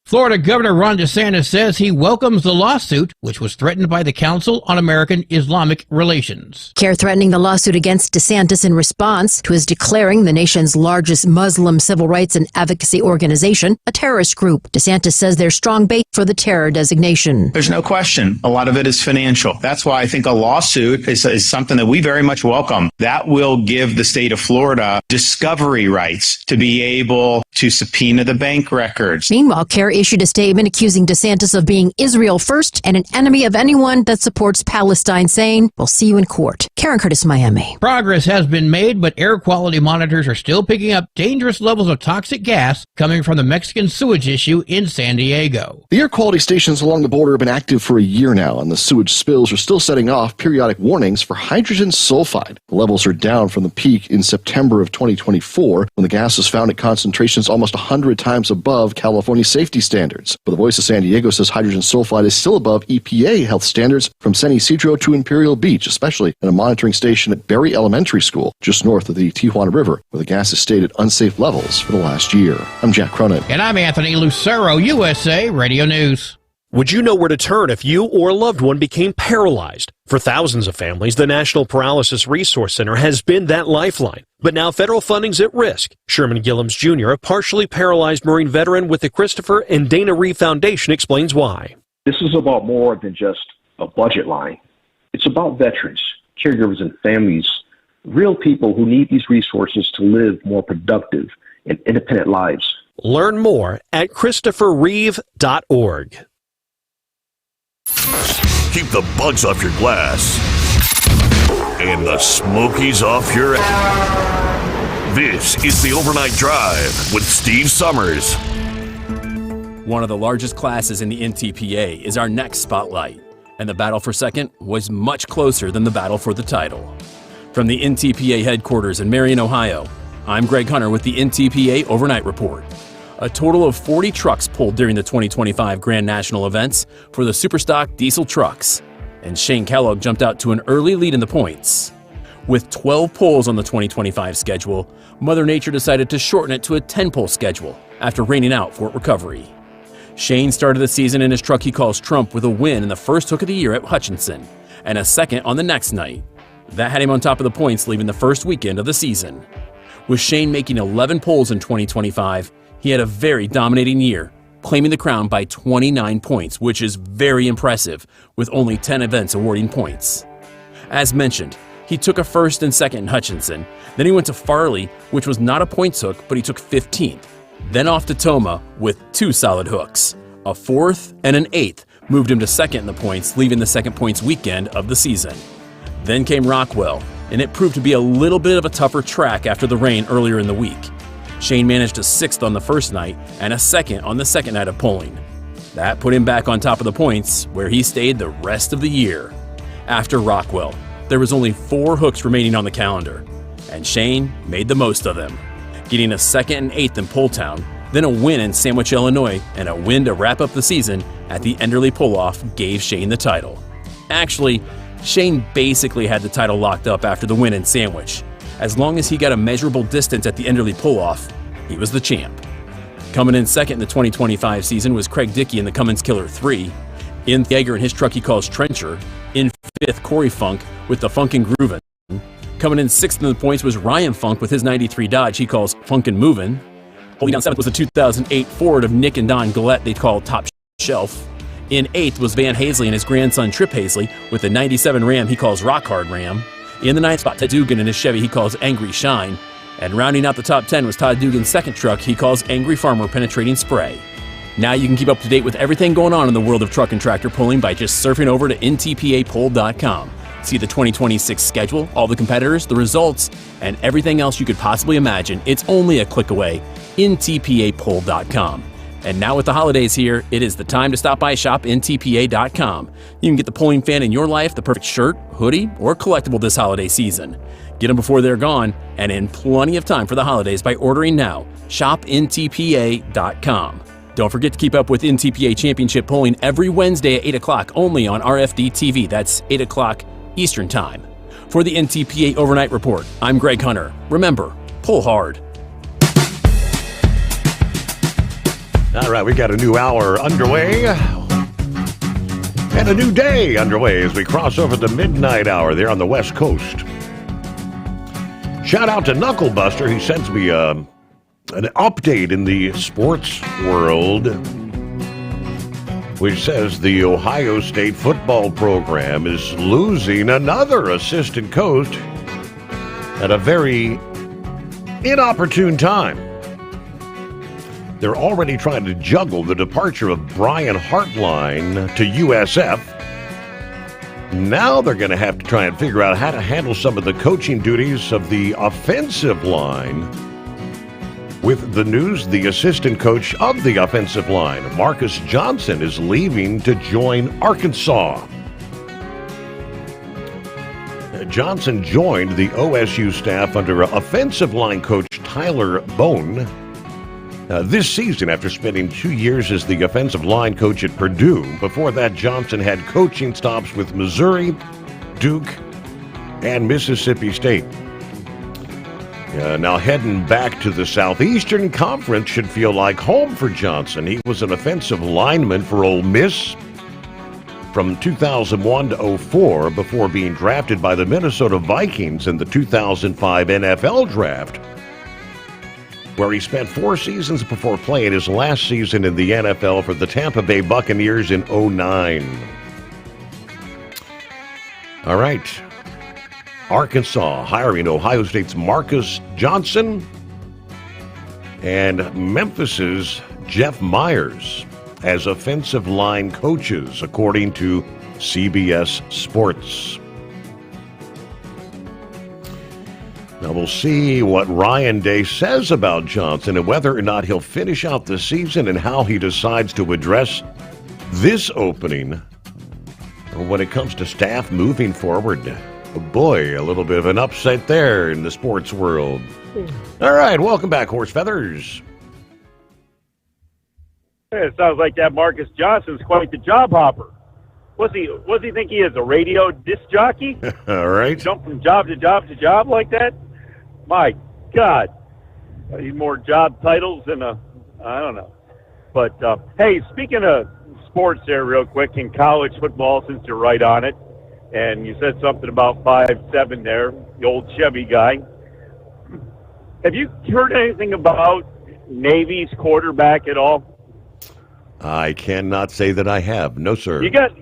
Florida Governor Ron DeSantis says he welcomes the lawsuit, which was threatened by the Council on American Islamic Relations. CAIR threatening the lawsuit against DeSantis in response to his declaring the nation's largest Muslim civil rights and advocacy organization a terrorist group. DeSantis says there's strong base for the terror designation. There's no question. A lot of it is financial. That's why I think a lawsuit is something that we very much welcome. That will give the state of Florida discovery rights to be able to subpoena the bank records. Meanwhile, CAIR issued a statement accusing DeSantis of being Israel first and an enemy of anyone that supports Palestine, saying, "We'll see you in court." Karen Curtis, Miami. Progress has been made, but air quality monitors are still picking up dangerous levels of toxic gas coming from the Mexican sewage issue in San Diego. The air quality stations along the border have been active for a year now, and the sewage spills are still setting off periodic warnings for hydrogen sulfide. The levels are down from the peak in September of 2024, when the gas was found at concentrations almost 100 times above California safety standards. But the Voice of San Diego says hydrogen sulfide is still above EPA health standards from San Isidro to Imperial Beach, especially at a monitoring station at Berry Elementary School, just north of the Tijuana River, where the gas has stayed at unsafe levels for the last year. I'm Jack Cronin. And I'm Anthony Lucero, USA Radio News. Would you know where to turn if you or a loved one became paralyzed? For thousands of families, the National Paralysis Resource Center has been that lifeline. But now federal funding's at risk. Sherman Gillums Jr., a partially paralyzed Marine veteran with the Christopher and Dana Reeve Foundation, explains why. This is about more than just a budget line. It's about veterans, caregivers, and families, real people who need these resources to live more productive and independent lives. Learn more at ChristopherReeve.org. Keep the bugs off your glass and the smokies off your ass. This is the Overnight Drive with Steve Summers. One of the largest classes in the NTPA is our next spotlight, and the battle for second was much closer than the battle for the title. From the NTPA headquarters in Marion, Ohio, I'm Greg Hunter with the NTPA Overnight Report. A total of 40 trucks pulled during the 2025 Grand National events for the Superstock diesel trucks, and Shane Kellogg jumped out to an early lead in the points. With 12 pulls on the 2025 schedule, Mother Nature decided to shorten it to a 10-pull schedule after raining out Fort Recovery. Shane started the season in his truck he calls Trump with a win in the first hook of the year at Hutchinson, and a second on the next night. That had him on top of the points leaving the first weekend of the season. With Shane making 11 poles in 2025, he had a very dominating year, claiming the crown by 29 points, which is very impressive, with only 10 events awarding points. As mentioned, he took a first and second in Hutchinson, then he went to Farley, which was not a points hook, but he took 15th, then off to Toma with 2 solid hooks. A 4th and an 8th moved him to second in the points, leaving the second points weekend of the season. Then came Rockwell, and it proved to be a little bit of a tougher track after the rain earlier in the week. Shane managed a 6th on the first night and a 2nd on the second night of polling. That put him back on top of the points, where he stayed the rest of the year. After Rockwell, there was only 4 hooks remaining on the calendar, and Shane made the most of them, getting a 2nd and 8th in Poletown, then a win in Sandwich, Illinois, and a win to wrap up the season at the Enderley Pull-Off gave Shane the title. Actually, Shane basically had the title locked up after the win in Sandwich. As long as he got a measurable distance at the Enderley Pull-Off, he was the champ. Coming in second in the 2025 season was Craig Dickey in the Cummins Killer 3, in Yeager in his truck he calls Trencher, in 5th Corey Funk with the Funkin' Groovin'. Coming in 6th in the points was Ryan Funk with his 93 Dodge he calls Funkin' Movin'. Holding down 7th was the 2008 Ford of Nick and Don Gillette they call Top Shelf. In 8th was Van Hazley and his grandson Trip Hazley with the 97 Ram he calls Rock Hard Ram. In the 9th spot, Ted Dugan in his Chevy he calls Angry Shine. And rounding out the top 10 was Todd Dugan's second truck he calls Angry Farmer Penetrating Spray. Now you can keep up to date with everything going on in the world of truck and tractor pulling by just surfing over to ntpapoll.com. See the 2026 schedule, all the competitors, the results, and everything else you could possibly imagine. It's only a click away. ntpapoll.com. And now with the holidays here, it is the time to stop by shopntpa.com. You can get the pulling fan in your life the perfect shirt, hoodie, or collectible this holiday season. Get them before they're gone and in plenty of time for the holidays by ordering now. shopntpa.com. Don't forget to keep up with NTPA Championship polling every Wednesday at 8 o'clock only on RFD TV. That's 8 o'clock Eastern Time. For the NTPA Overnight Report, I'm Greg Hunter. Remember, pull hard. All right, we got a new hour underway and a new day underway as we cross over the midnight hour there on the West Coast. Shout out to Knucklebuster. He sends me an update in the sports world, which says the Ohio State football program is losing another assistant coach at a very inopportune time. They're already trying to juggle the departure of Brian Hartline to USF. Now they're going to have to try and figure out how to handle some of the coaching duties of the offensive line. With the news, the assistant coach of the offensive line, Marcus Johnson, is leaving to join Arkansas. Johnson joined the OSU staff under offensive line coach Tyler Bone this season after spending 2 years as the offensive line coach at Purdue. Before that, Johnson had coaching stops with Missouri, Duke, and Mississippi State. Now heading back to the Southeastern Conference should feel like home for Johnson. He was an offensive lineman for Ole Miss from 2001 to 2004 before being drafted by the Minnesota Vikings in the 2005 NFL Draft, where he spent 4 seasons before playing his last season in the NFL for the Tampa Bay Buccaneers in 2009. All right. Arkansas hiring Ohio State's Marcus Johnson and Memphis's Jeff Myers as offensive line coaches, according to CBS Sports. Now we'll see what Ryan Day says about Johnson and whether or not he'll finish out the season and how he decides to address this opening when it comes to staff moving forward. Oh boy, a little bit of an upset there in the sports world. All right, welcome back, Horse Feathers. It sounds like that Marcus Johnson's quite the job hopper. What's he think he is, a radio disc jockey? All right. Jump from job to job to job like that? My God. I need more job titles than I don't know. But, hey, speaking of sports there real quick, in college football, since you're right on it, And you said something about 5'7" there, the old Chevy guy. Have you heard anything about Navy's quarterback at all? I cannot say that I have. No, sir. You got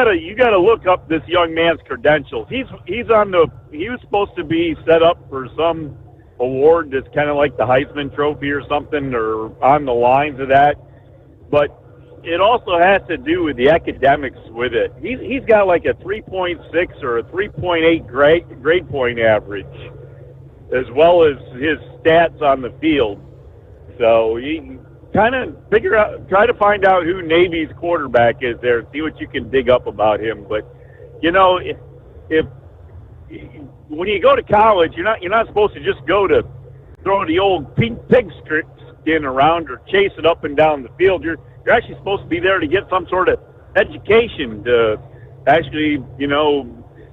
to look up this young man's credentials. He was supposed to be set up for some award that's kind of like the Heisman Trophy or something, or on the lines of that. But it also has to do with the academics with it. He's got like a 3.6 or a 3.8 grade point average, as well as his stats on the field. So you kind of try to find out who Navy's quarterback is there, see what you can dig up about him. But if when you go to college, you're not supposed to just go to throw the old pig skin around or chase it up and down the field. You're actually supposed to be there to get some sort of education, to actually,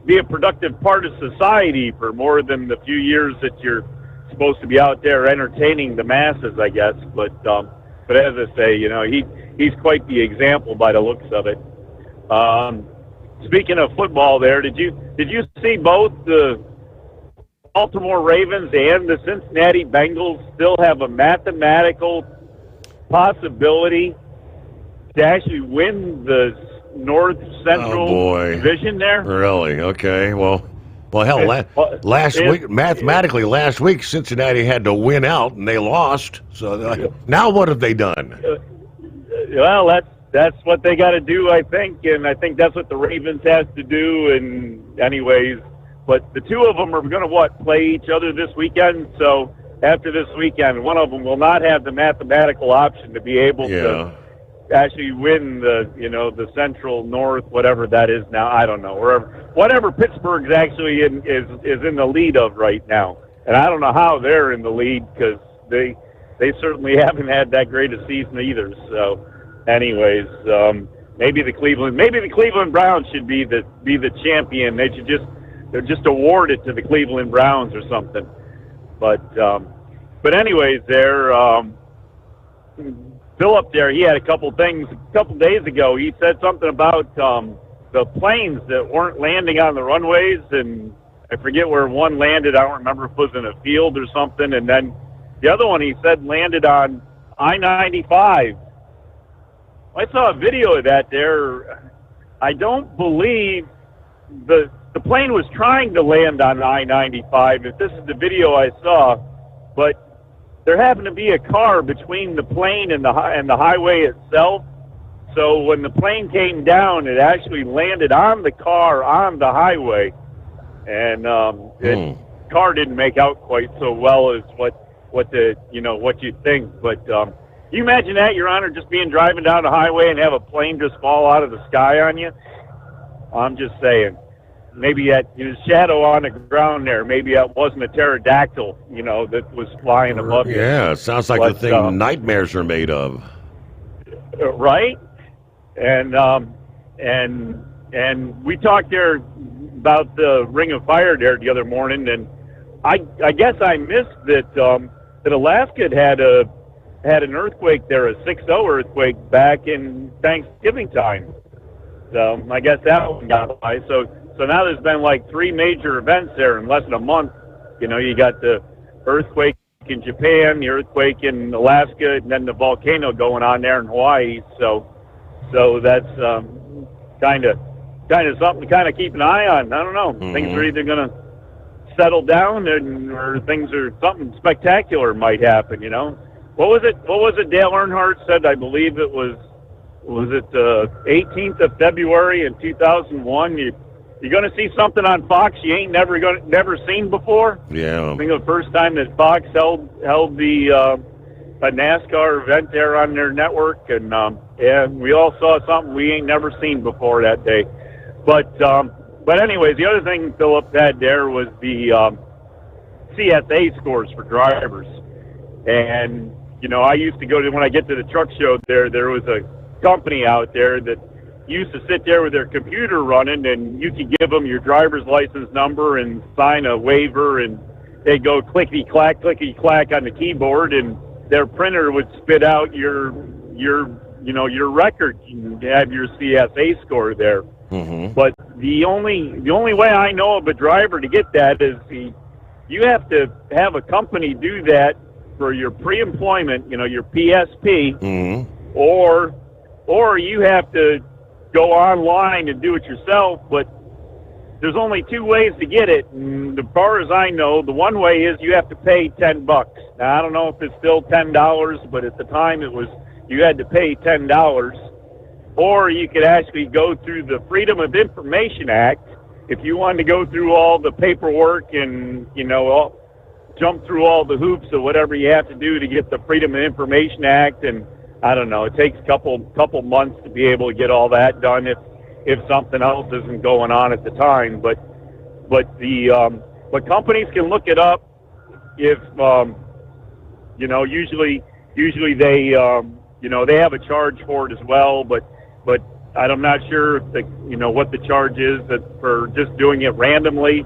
be a productive part of society for more than the few years that you're supposed to be out there entertaining the masses, I guess. But as I say, he's quite the example by the looks of it. Speaking of football there, did you see both the Baltimore Ravens and the Cincinnati Bengals still have a mathematical possibility to actually win the North Central Division there? Really? Okay. Well, hell, last week, Cincinnati had to win out, and they lost. So now what have they done? Well, that's what they got to do, I think, and I think that's what the Ravens has to do. And anyways, but the two of them are going to play each other this weekend. So after this weekend, one of them will not have the mathematical option to be able to actually win the Central North, whatever that is now. I don't know, whatever Pittsburgh's actually is in the lead of right now. And I don't know how they're in the lead, because they certainly haven't had that great a season either. So anyways, maybe the Cleveland Browns should be the champion. They're just award it to the Cleveland Browns or something. But anyways, Philip there, he had a couple days ago. He said something about the planes that weren't landing on the runways, and I forget where one landed. I don't remember if it was in a field or something. And then the other one, he said, landed on I-95. I saw a video of that there. I don't believe the plane was trying to land on I-95, if this is the video I saw, but there happened to be a car between the plane and the highway itself. So when the plane came down, it actually landed on the car on the highway, and the car didn't make out quite so well as what you'd think. But you imagine that, Your Honor, just driving down the highway and have a plane just fall out of the sky on you? I'm just saying. Maybe that shadow on the ground there, maybe that wasn't a pterodactyl, that was flying above you. Yeah, it sounds like the thing nightmares are made of. Right? And we talked there about the Ring of Fire there the other morning, and I guess I missed that Alaska had an earthquake there, a 6.0 earthquake back in Thanksgiving time. So I guess that one got by. So now there's been like 3 major events there in less than a month. You got the earthquake in Japan, the earthquake in Alaska, and then the volcano going on there in Hawaii. So that's kind of something to kind of keep an eye on. I don't know. Mm-hmm. Things are either going to settle down, or something spectacular might happen. What was it? Dale Earnhardt said. I believe it was it the 18th of February in 2001. You're going to see something on Fox you ain't never seen before. Yeah. I think the first time that Fox held the a NASCAR event there on their network, and we all saw something we ain't never seen before that day. But anyways, the other thing Philip had there was the CSA scores for drivers, and I used to go to, when I get to the truck show there was a company out there that used to sit there with their computer running, and you could give them your driver's license number and sign a waiver, and they'd go clickety-clack on the keyboard, and their printer would spit out your record. You have your CSA score there. But the only way I know of a driver to get that is you have to have a company do that for your pre-employment, your PSP, or you have to go online and do it yourself. But there's only two ways to get it, and as far as I know, the one way is you have to pay $10. Now I don't know if it's still $10, but at the time you had to pay $10. Or you could actually go through the Freedom of Information Act if you wanted to go through all the paperwork and, jump through all the hoops or whatever you have to do to get the Freedom of Information Act. And I don't know, it takes a couple months to be able to get all that done if something else isn't going on at the time. But companies can look it up if, usually they, they have a charge for it as well, but I'm not sure what the charge is for just doing it randomly,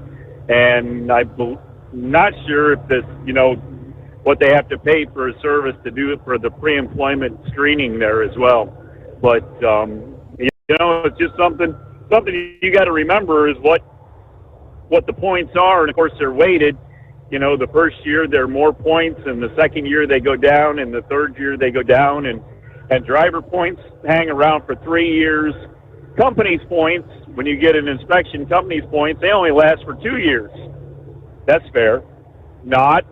and I'm not sure if this, what they have to pay for a service to do it for the pre-employment screening there as well. But it's just something you got to remember is what the points are, and of course they're weighted. The first year there are more points, and the second year they go down, and the third year they go down, and driver points hang around for 3 years. Companies points, when you get an inspection, companies points, they only last for 2 years. That's fair. Not.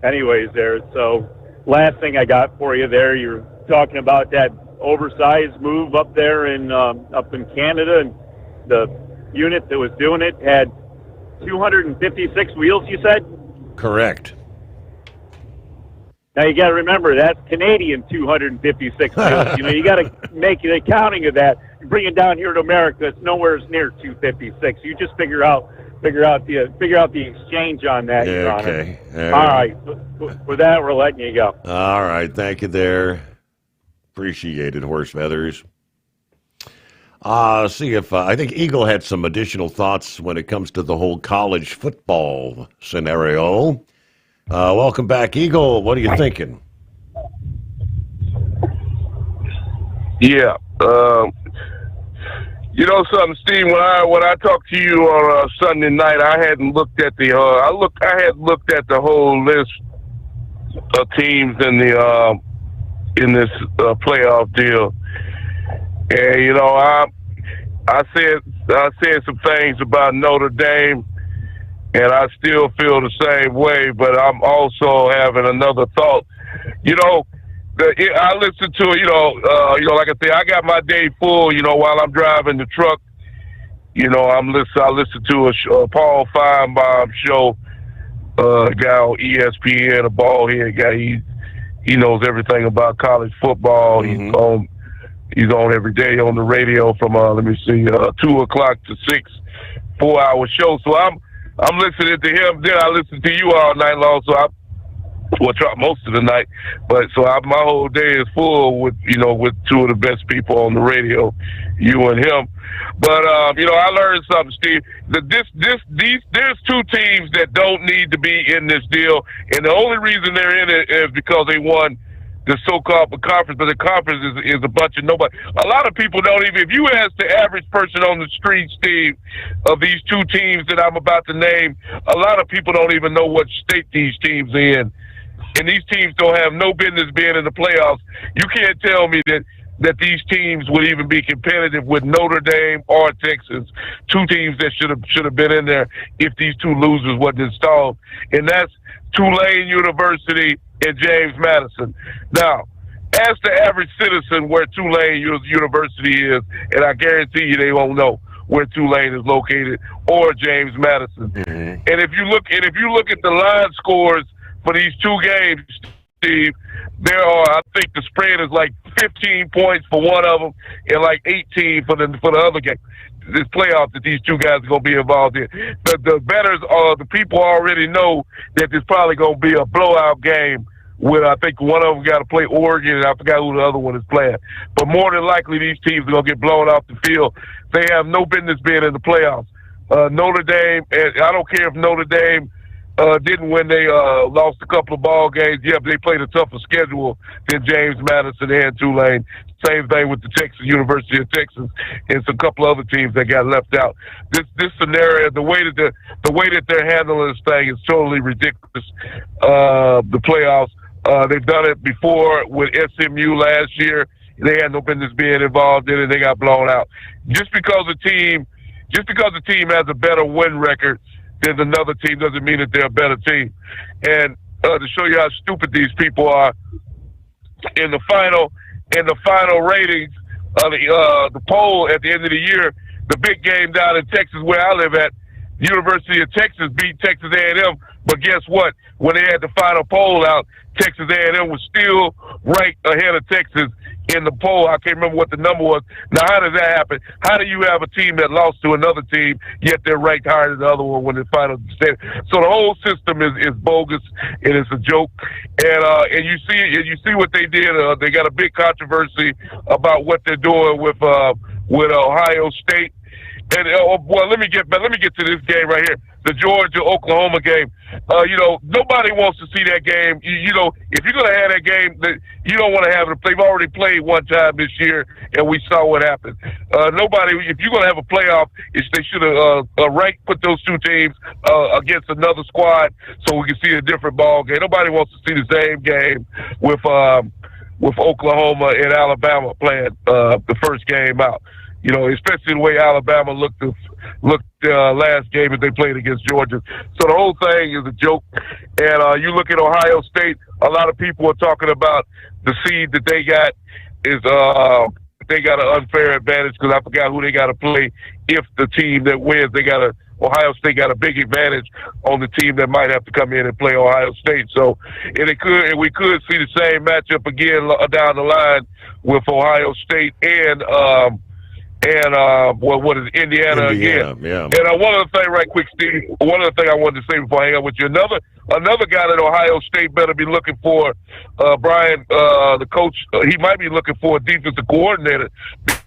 Anyways there, so last thing I got for you there, you're talking about that oversized move up there up in Canada, and the unit that was doing it had 256 wheels, you said? Correct. Now you got to remember that's Canadian 256 wheels. You got to make an accounting of that. You bring it down here to America, it's nowhere near 256. You just figure out the exchange on that. Yeah, okay. All right. With that, we're letting you go. All right. Thank you there. Appreciate it, Horse Feathers. See if I think Eagle had some additional thoughts when it comes to the whole college football scenario. Welcome back, Eagle. What are you thinking? Yeah. You know something, Steve? When I talked to you on Sunday night, I hadn't looked at the I had looked at the whole list of teams in this playoff deal, and I said some things about Notre Dame, and I still feel the same way. But I'm also having another thought. I listen to like I say, I got my day full. While I'm driving the truck, I listen to a Paul Feinbaum show, guy on ESPN, a bald-head guy. He knows everything about college football. Mm-hmm. He's on every day on the radio from 2 o'clock to 6, 4-hour show. So I'm listening to him. Then I listen to you all night long. So most of the night, but my whole day is full with two of the best people on the radio, you and him. But I learned something, Steve. There's two teams that don't need to be in this deal, and the only reason they're in it is because they won the so-called conference. But the conference is a bunch of nobody. A lot of people don't even. If you ask the average person on the street, Steve, of these two teams that I'm about to name, a lot of people don't even know what state these teams are in. And these teams don't have no business being in the playoffs. You can't tell me that these teams would even be competitive with Notre Dame or Texas, two teams that should have been in there if these two losers wasn't installed. And that's Tulane University and James Madison. Now, ask the average citizen where Tulane University is, and I guarantee you they won't know where Tulane is located or James Madison. Mm-hmm. And if you look at the line scores for these two games, Steve, I think the spread is like 15 points for one of them and like 18 for the other game. This playoff that these two guys are going to be involved in. The bettors the people already know that there's probably going to be a blowout game with, I think one of them got to play Oregon, and I forgot who the other one is playing. But more than likely, these teams are going to get blown off the field. They have no business being in the playoffs. Notre Dame, and I don't care if Notre Dame didn't win. They lost a couple of ball games. Yeah, but they played a tougher schedule than James Madison and Tulane. Same thing with the University of Texas, and some couple other teams that got left out. This scenario, the way that they're handling this thing is totally ridiculous. The playoffs, they've done it before with SMU last year. They had no business being involved in it. They got blown out. Just because the team has a better win record than another team doesn't mean that they're a better team. And to show you how stupid these people are, in the final ratings, the poll at the end of the year, the big game down in Texas where I live at, University of Texas beat Texas A&M. But guess what? When they had the final poll out, Texas A&M was still ranked ahead of Texas in the poll. I can't remember what the number was. Now, how does that happen? How do you have a team that lost to another team, yet they're ranked higher than the other one when the final stand? So the whole system is bogus, and it's a joke. And you see what they did. They got a big controversy about what they're doing with Ohio State. And well, let me get to this game right here, the Georgia-Oklahoma game. Nobody wants to see that game. If you're going to have that game, you don't want to have it. They've already played one time this year, and we saw what happened. If you're going to have a playoff, they should have put those two teams against another squad so we can see a different ball game. Nobody wants to see the same game with Oklahoma and Alabama playing the first game out. Especially the way Alabama looked last game that they played against Georgia. So the whole thing is a joke. And you look at Ohio State, a lot of people are talking about the seed that they got is they got an unfair advantage because I forgot who they got to play. If the team that wins, Ohio State got a big advantage on the team that might have to come in and play Ohio State. So, we could see the same matchup again down the line with Ohio State and what is Indiana again? Yeah. And one other thing, right quick, Steve. One other thing I wanted to say before I hang up with you. Another guy that Ohio State better be looking for, Brian, the coach. He might be looking for a defensive coordinator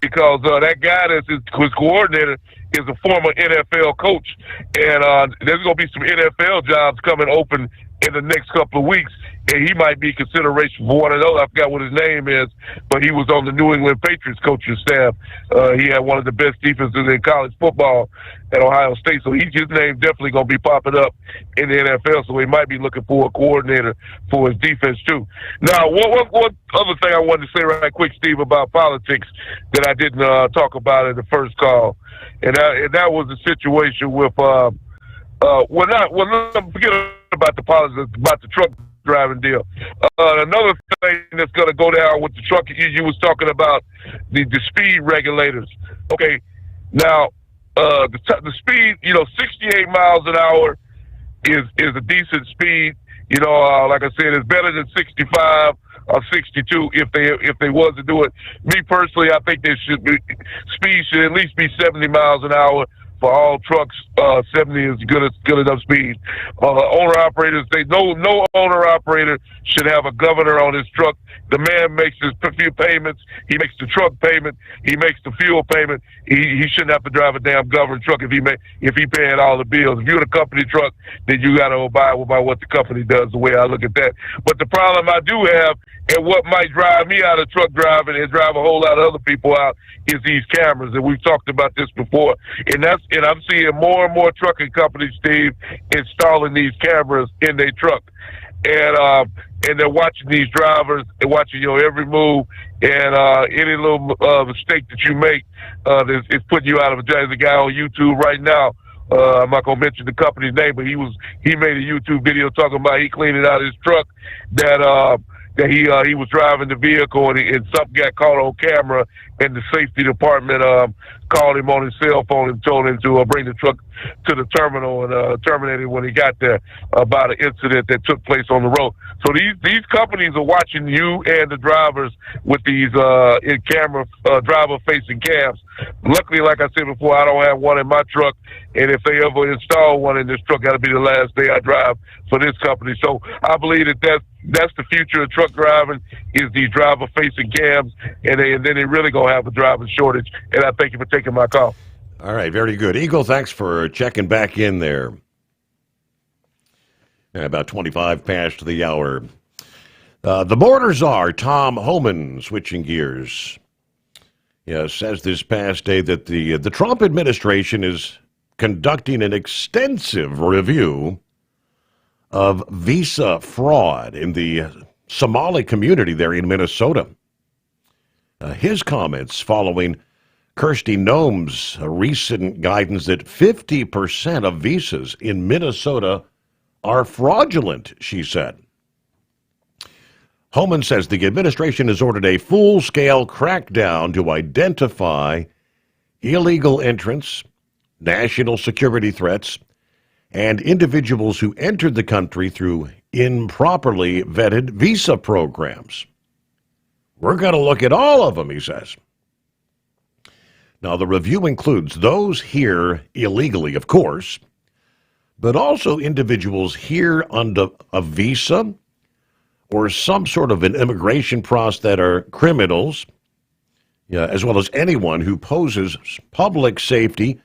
because that guy that's his coordinator is a former NFL coach, and there's going to be some NFL jobs coming open in the next couple of weeks, and he might be consideration for one of those. I forgot what his name is, but he was on the New England Patriots coaching staff. He had one of the best defenses in college football at Ohio State, so his name definitely going to be popping up in the NFL, so he might be looking for a coordinator for his defense too. Now, one other thing I wanted to say right quick, Steve, about politics that I didn't talk about in the first call, and that was the situation with forget about the politics, about the truck driving deal. Another thing that's going to go down with the truck, you was talking about the speed regulators. Okay, now the speed, 68 miles an hour is a decent speed. Like I said, it's better than 65 or 62 if they was to do it. Me personally, I think speed should at least be 70 miles an hour. For all trucks, 70 is good enough speed. Owner operators, no owner operator should have a governor on his truck. The man makes his few payments. He makes the truck payment. He makes the fuel payment. He shouldn't have to drive a damn governed truck if he paying all the bills. If you're in a company truck, then you got to abide by what the company does. The way I look at that. But the problem I do have, and what might drive me out of truck driving and drive a whole lot of other people out, is these cameras. And we've talked about this before. And I'm seeing more and more trucking companies, Steve, installing these cameras in their truck. And they're watching these drivers and watching your every move, and any little mistake that you make is putting you out of a job. There's a guy on YouTube right now. I'm not gonna mention the company's name, but he made a YouTube video talking about he cleaning out his truck that he was driving the vehicle and something got caught on camera, and the safety department called him on his cell phone and told him to bring the truck to the terminal and terminated when he got there about an incident that took place on the road. So these companies are watching you and the drivers with these in camera driver facing cams. Luckily, like I said before, I don't have one in my truck, and if they ever install one in this truck, that'll be the last day I drive for this company. So I believe that's the future of truck driving, is these driver facing cams, and then they really gonna have a driver shortage. And I thank you for taking my call. All right, very good. Eagle, thanks for checking back in there. About 25 past the hour. The border czar, Tom Homan, switching gears. says this past day that the Trump administration is conducting an extensive review of visa fraud in the Somali community there in Minnesota. His comments following Kirsty Noem's recent guidance that 50% of visas in Minnesota are fraudulent, she said. Homan says the administration has ordered a full-scale crackdown to identify illegal entrants, national security threats, and individuals who entered the country through improperly vetted visa programs. We're going to look at all of them, he says. Now, the review includes those here illegally, of course, but also individuals here under a visa or some sort of an immigration process that are criminals, as well as anyone who poses public safety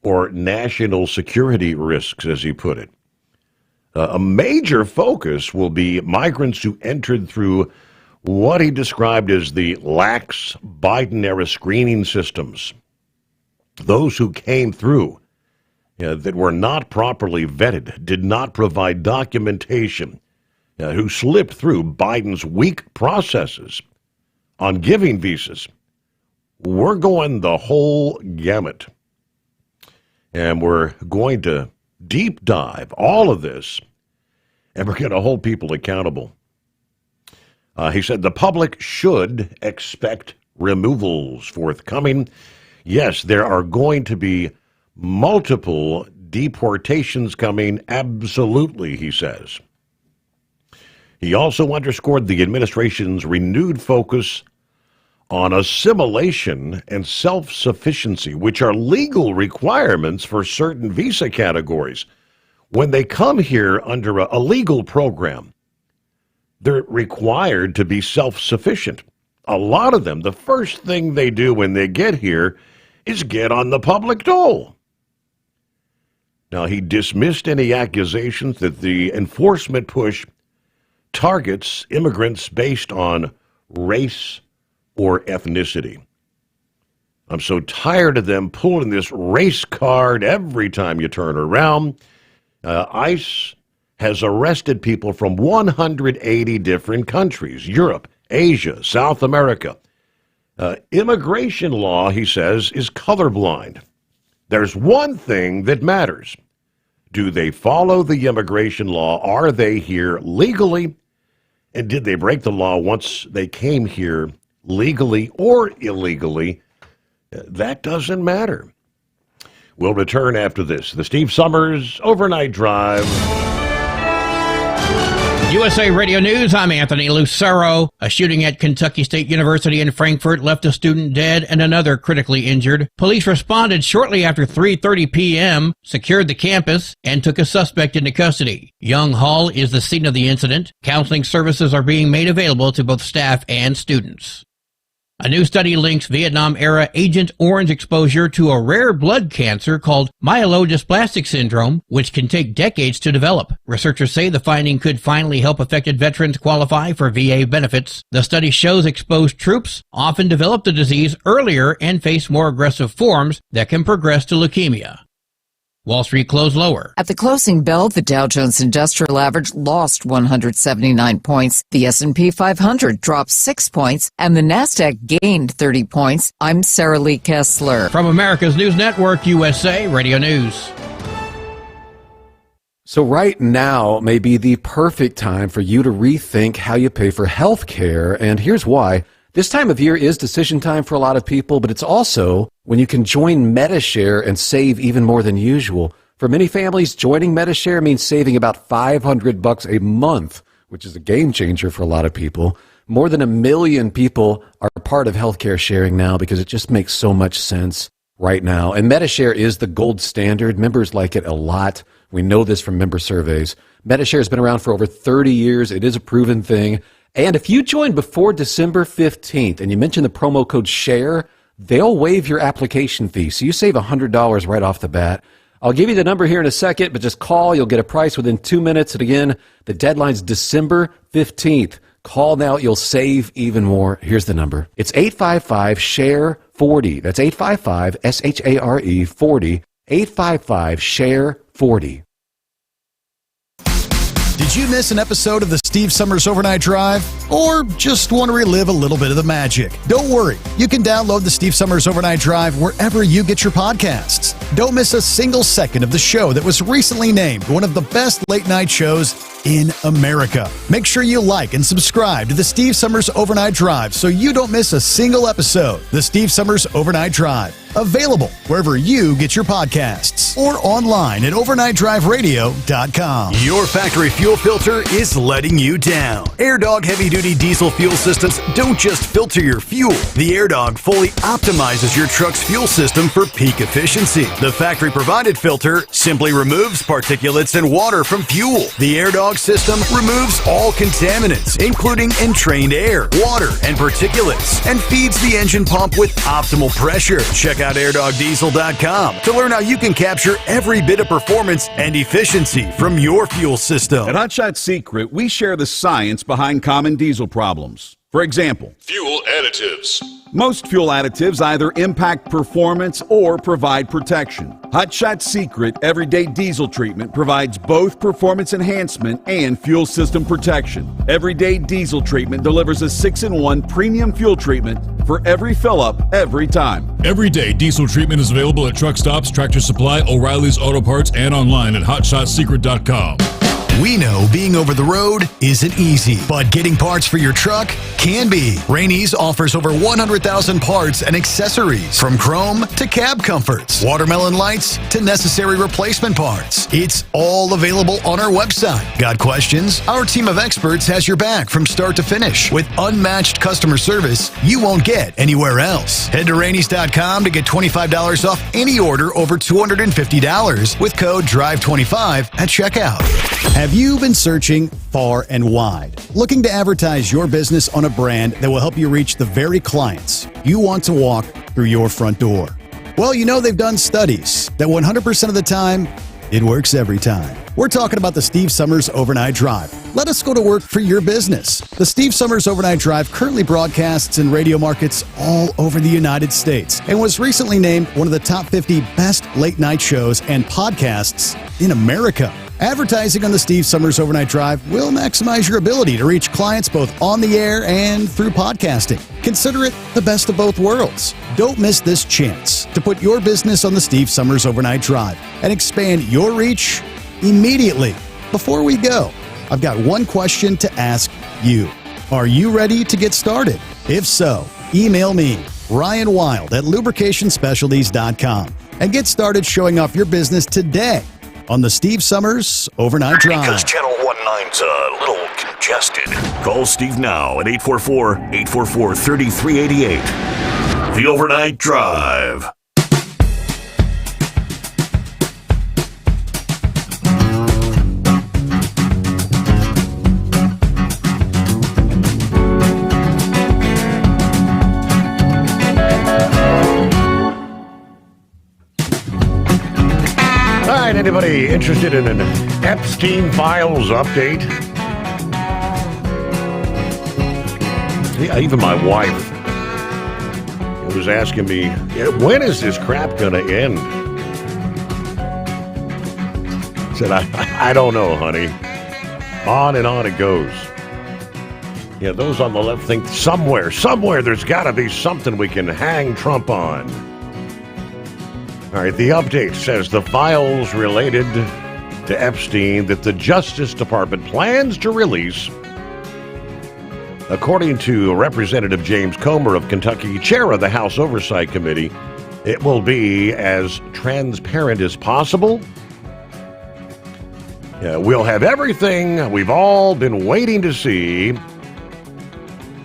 or national security risks, as he put it. A major focus will be migrants who entered through what he described as the lax Biden-era screening systems. Those who came through that were not properly vetted, did not provide documentation, who slipped through Biden's weak processes on giving visas. We're going the whole gamut. And we're going to deep dive all of this, and we're going to hold people accountable. He said the public should expect removals forthcoming. Yes, there are going to be multiple deportations coming, absolutely, he says. He also underscored the administration's renewed focus on assimilation and self-sufficiency, which are legal requirements for certain visa categories. When they come here under a legal program, they're required to be self-sufficient. A lot of them, the first thing they do when they get here is get on the public dole. Now, he dismissed any accusations that the enforcement push targets immigrants based on race or ethnicity. I'm so tired of them pulling this race card every time you turn around. ICE has arrested people from 180 different countries, Europe, Asia, South America. Immigration law, he says, is colorblind. There's one thing that matters. Do they follow the immigration law? Are they here legally? And did they break the law once they came here legally or illegally? That doesn't matter. We'll return after this. The Steve Sommers Overnight Drive. USA Radio News, I'm Anthony Lucero. A shooting at Kentucky State University in Frankfort left a student dead and another critically injured. Police responded shortly after 3:30 p.m., secured the campus, and took a suspect into custody. Young Hall is the scene of the incident. Counseling services are being made available to both staff and students. A new study links Vietnam-era Agent Orange exposure to a rare blood cancer called myelodysplastic syndrome, which can take decades to develop. Researchers say the finding could finally help affected veterans qualify for VA benefits. The study shows exposed troops often develop the disease earlier and face more aggressive forms that can progress to leukemia. Wall Street closed lower. At the closing bell, the Dow Jones Industrial Average lost 179 points. The S&P 500 dropped 6 points, and the Nasdaq gained 30 points. I'm Sarah Lee Kessler. From America's News Network, USA Radio News. So right now may be the perfect time for you to rethink how you pay for health care, and here's why. This time of year is decision time for a lot of people, but it's also when you can join MediShare and save even more than usual. For many families, joining MediShare means saving about $500 a month, which is a game changer for a lot of people. More than 1 million people are part of healthcare sharing now because it just makes so much sense right now. And MediShare is the gold standard. Members like it a lot. We know this from member surveys. MediShare has been around for over 30 years. It is a proven thing. And if you join before December 15th and you mention the promo code SHARE, they'll waive your application fee. So you save $100 right off the bat. I'll give you the number here in a second, but just call. You'll get a price within 2 minutes. And again, the deadline's December 15th. Call now. You'll save even more. Here's the number. It's 855-SHARE SHARE40. That's 855-SHARE40. 855-SHARE40. Did you miss an episode of the Steve Summers Overnight Drive? Or just want to relive a little bit of the magic? Don't worry. You can download the Steve Summers Overnight Drive wherever you get your podcasts. Don't miss a single second of the show that was recently named one of the best late night shows in America. Make sure you like and subscribe to the Steve Summers Overnight Drive so you don't miss a single episode. The Steve Summers Overnight Drive. Available wherever you get your podcasts or online at overnightdriveradio.com. Your factory fuel filter is letting you down. AirDog heavy-duty diesel fuel systems don't just filter your fuel. The AirDog fully optimizes your truck's fuel system for peak efficiency. The factory-provided filter simply removes particulates and water from fuel. The AirDog system removes all contaminants, including entrained air, water, and particulates, and feeds the engine pump with optimal pressure. Check out airdogdiesel.com to learn how you can capture every bit of performance and efficiency from your fuel system. At Hotshot Secret, we share the science behind common diesel problems. For example, Fuel additives. most fuel additives either impact performance or provide protection. Hotshot Secret Everyday Diesel Treatment provides both performance enhancement and fuel system protection. Everyday Diesel Treatment delivers a 6-in-1 premium fuel treatment for every fill-up, every time. Everyday diesel treatment is available at truck stops, Tractor Supply, O'Reilly's Auto Parts, and online at hotshotsecret.com. We know being over the road isn't easy, but getting parts for your truck can be. Rainey's offers over 100,000 parts and accessories, from chrome to cab comforts, watermelon lights to necessary replacement parts. It's all available on our website. Got questions? Our team of experts has your back from start to finish with unmatched customer service you won't get anywhere else. Head to Rainey's.com to get $25 off any order over $250 with code DRIVE25 at checkout. Have you been searching far and wide, looking to advertise your business on a brand that will help you reach the very clients you want to walk through your front door? Well, you know they've done studies that 100% of the time, it works every time. We're talking about the Steve Summers Overnight Drive. Let us go to work for your business. The Steve Summers Overnight Drive currently broadcasts in radio markets all over the United States and was recently named one of the top 50 best late night shows and podcasts in America. Advertising on the Steve Summers Overnight Drive will maximize your ability to reach clients both on the air and through podcasting. Consider it the best of both worlds. Don't miss this chance to put your business on the Steve Summers Overnight Drive and expand your reach immediately. Before we go, I've got one question to ask you. Are you ready to get started? If so, email me, Ryan Wild at lubricationspecialties.com, and get started showing off your business today on the Steve Summers Overnight Drive. Because Channel 19's a little congested. Call Steve now at 844-844-3388. The Overnight Drive. Anybody interested in an Epstein Files update? Yeah, even my wife was asking me, when is this crap going to end? I said, I don't know, honey. On and on it goes. Yeah, those on the left think somewhere there's got to be something we can hang Trump on. All right, the update says the files related to Epstein that the Justice Department plans to release, according to Representative James Comer of Kentucky, chair of the House Oversight Committee, it will be as transparent as possible. We'll have everything we've all been waiting to see,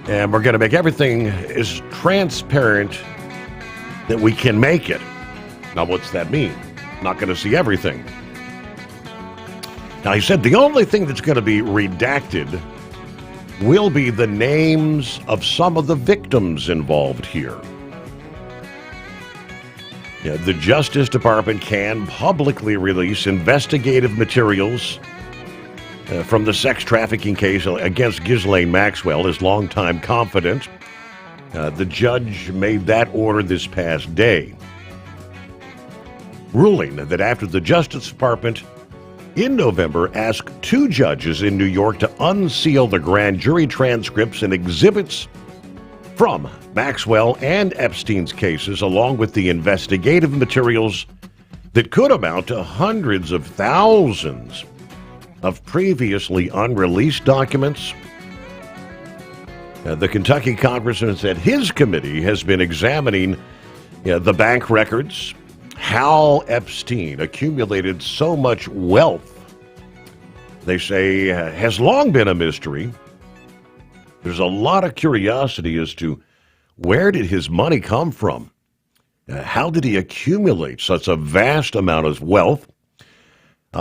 and we're going to make everything as transparent that we can make it. Now, what's that mean? Not going to see everything. Now, he said the only thing that's going to be redacted will be the names of some of the victims involved here. Yeah, the Justice Department can publicly release investigative materials from the sex trafficking case against Ghislaine Maxwell, his longtime confidant. The judge made that order this past day, ruling that after the Justice Department in November asked 2 judges in New York to unseal the grand jury transcripts and exhibits from Maxwell and Epstein's cases, along with the investigative materials that could amount to hundreds of thousands of previously unreleased documents. The Kentucky congressman said his committee has been examining the bank records, how Epstein accumulated so much wealth. They say has long been a mystery. There's a lot of curiosity as to where did his money come from? How did he accumulate such a vast amount of wealth?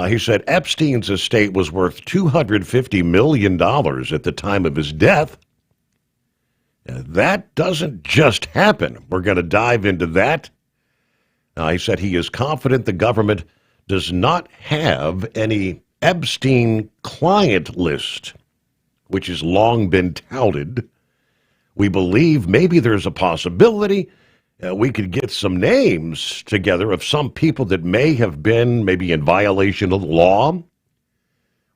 He said Epstein's estate was worth $250 million at the time of his death. That doesn't just happen. We're going to dive into that. He said he is confident the government does not have any Epstein client list, which has long been touted. We believe maybe there's a possibility we could get some names together of some people that may have been maybe in violation of the law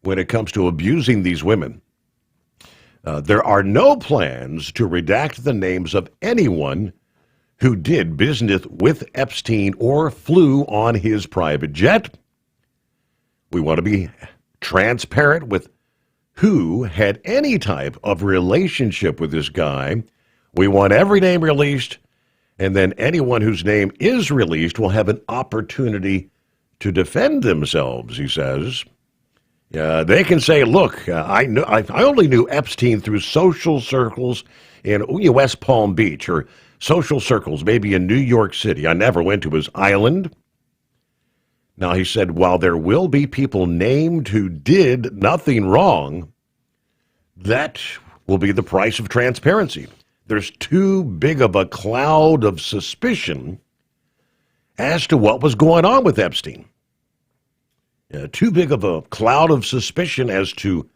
when it comes to abusing these women. There are no plans to redact the names of anyone who did business with Epstein or flew on his private jet. We want to be transparent with who had any type of relationship with this guy. We want every name released, and then anyone whose name is released will have an opportunity to defend themselves, he says. They can say, look, I only knew Epstein through social circles in West Palm Beach, or social circles maybe in New York City. I never went to his island. Now, he said, while there will be people named who did nothing wrong, that will be the price of transparency. There's too big of a cloud of suspicion as to what was going on with Epstein. Too big of a cloud of suspicion as to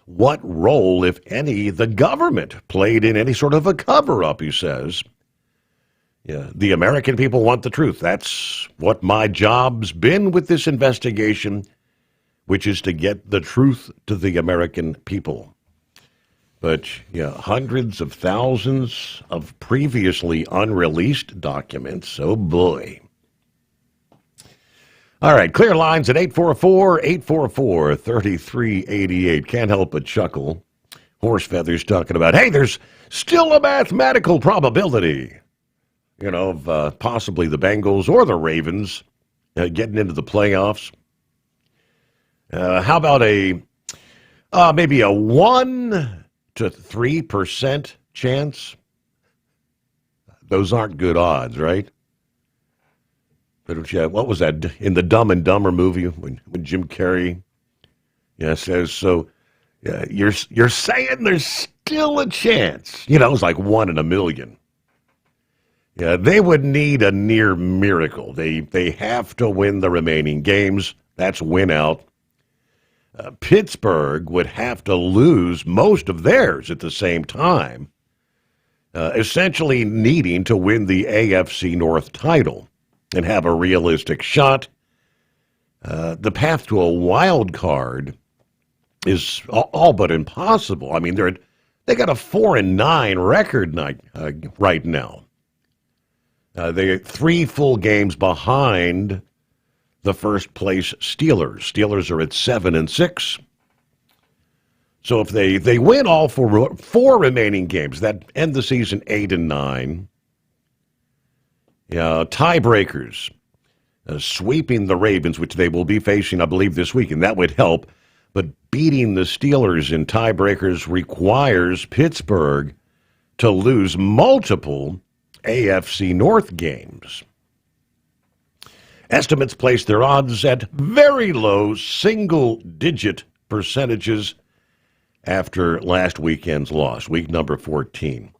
what role, if any, the government played in any sort of a cover-up, he says. The American people want the truth. That's what my job's been with this investigation, which is to get the truth to the American people. But, hundreds of thousands of previously unreleased documents. Oh, boy. All right, clear lines at 844-844-3388. Can't help but chuckle. Horse Feathers talking about, hey, there's still a mathematical probability, of possibly the Bengals or the Ravens getting into the playoffs. How about maybe a 1 to 3% chance? Those aren't good odds, right? But what was that in the Dumb and Dumber movie when Jim Carrey says, so you're saying there's still a chance? It's like 1 in a million. They would need a near miracle. They have to win the remaining games. That's win out. Pittsburgh would have to lose most of theirs at the same time, essentially needing to win the AFC North title and have a realistic shot. The path to a wild card is all but impossible. I mean, they got a 4-9 record right now. They are 3 full games behind the first place Steelers. Steelers are at 7-6. So if they win all 4 remaining games, that end the season 8-9. Tiebreakers, sweeping the Ravens, which they will be facing, I believe, this week, and that would help. But beating the Steelers in tiebreakers requires Pittsburgh to lose multiple AFC North games. Estimates place their odds at very low single-digit percentages after last weekend's loss, week number 14.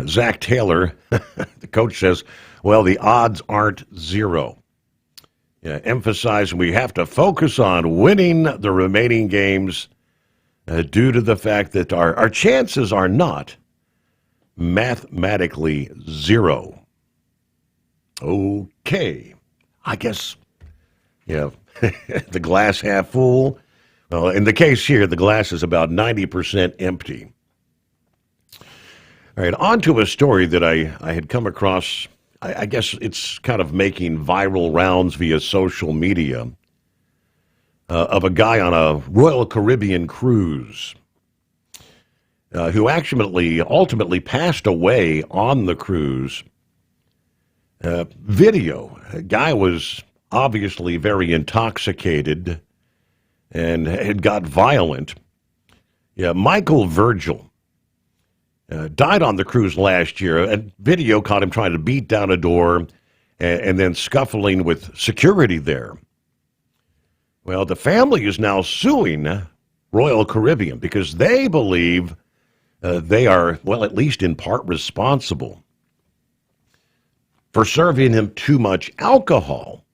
Zach Taylor, the coach, says, well, the odds aren't zero. Emphasizing we have to focus on winning the remaining games due to the fact that our chances are not mathematically zero. Okay. I guess, the glass half full. Well, in the case here, the glass is about 90% empty. All right, on to a story that I had come across. I guess it's kind of making viral rounds via social media of a guy on a Royal Caribbean cruise who ultimately passed away on the cruise. Video. A guy was obviously very intoxicated and had got violent. Michael Virgil died on the cruise last year. A video caught him trying to beat down a door and then scuffling with security there. Well, the family is now suing Royal Caribbean because they believe they are, well, at least in part responsible for serving him too much alcohol.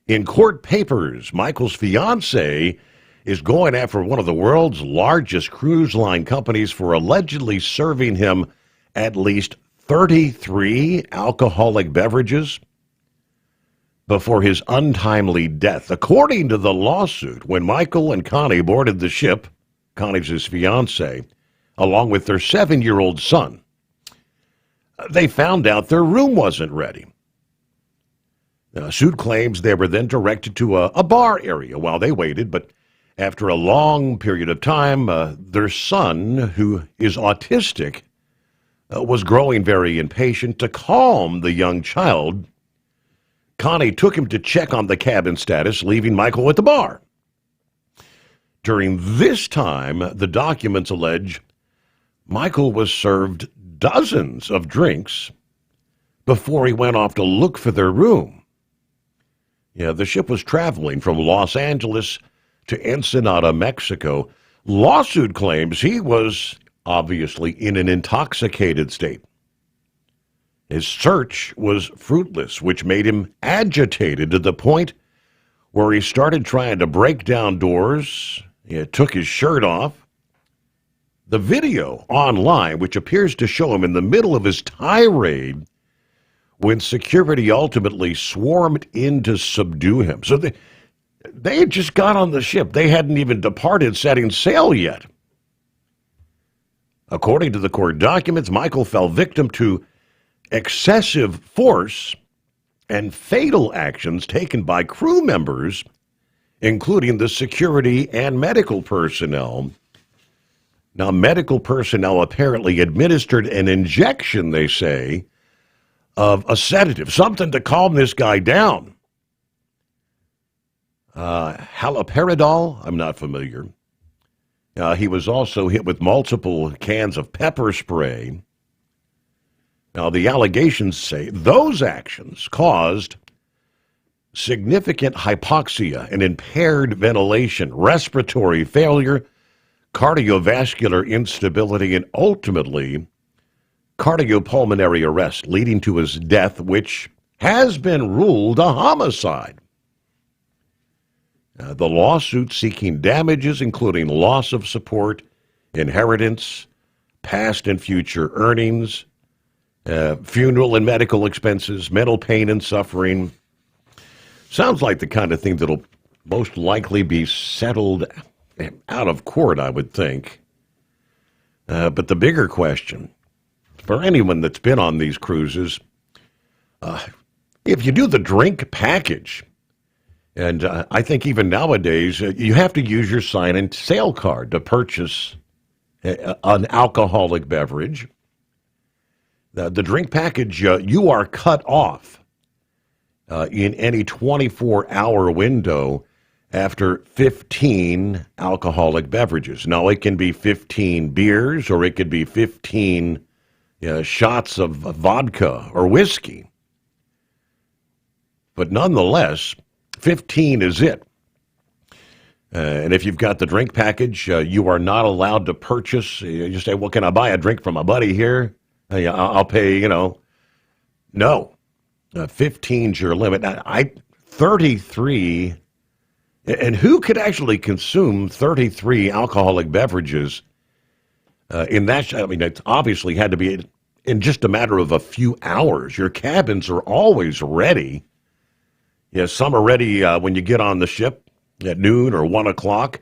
In court papers, Michael's fiancée is going after one of the world's largest cruise line companies for allegedly serving him at least 33 alcoholic beverages before his untimely death. According to the lawsuit, when Michael and Connie boarded the ship, Connie's his fiancée, along with their 7-year-old son, they found out their room wasn't ready. The suit claims they were then directed to a bar area while they waited, but after a long period of time, their son, who is autistic, was growing very impatient. To calm the young child, Connie took him to check on the cabin status, leaving Michael at the bar. During this time, the documents allege Michael was served dozens of drinks before he went off to look for their room. The ship was traveling from Los Angeles to Ensenada, Mexico. Lawsuit claims he was obviously in an intoxicated state. His search was fruitless, which made him agitated to the point where he started trying to break down doors. He took his shirt off. The video online, which appears to show him in the middle of his tirade when security ultimately swarmed in to subdue him. So they had just got on the ship. They hadn't even departed setting sail yet. According to the court documents, Michael fell victim to excessive force and fatal actions taken by crew members, including the security and medical personnel. Now, medical personnel apparently administered an injection, they say, of a sedative, something to calm this guy down. Haloperidol, I'm not familiar. He was also hit with multiple cans of pepper spray. Now, the allegations say those actions caused significant hypoxia and impaired ventilation, respiratory failure, cardiovascular instability, and ultimately cardiopulmonary arrest, leading to his death, which has been ruled a homicide. The lawsuit seeking damages, including loss of support, inheritance, past and future earnings, funeral and medical expenses, mental pain and suffering. Sounds like the kind of thing that'll most likely be settled out of court, I would think. But the bigger question, for anyone that's been on these cruises, if you do the drink package, and I think even nowadays, you have to use your sign-in sale card to purchase an alcoholic beverage. The drink package, you are cut off in any 24-hour window after 15 alcoholic beverages. Now, it can be 15 beers or it could be 15 shots of vodka or whiskey. But nonetheless, 15 is it. And if you've got the drink package, you are not allowed to purchase. You say, well, can I buy a drink from a buddy here? I'll pay, No. 15's your limit. 33, and who could actually consume 33 alcoholic beverages In that, I mean, it obviously had to be in just a matter of a few hours. Your cabins are always ready. Yeah, some are ready when you get on the ship at noon or 1 o'clock.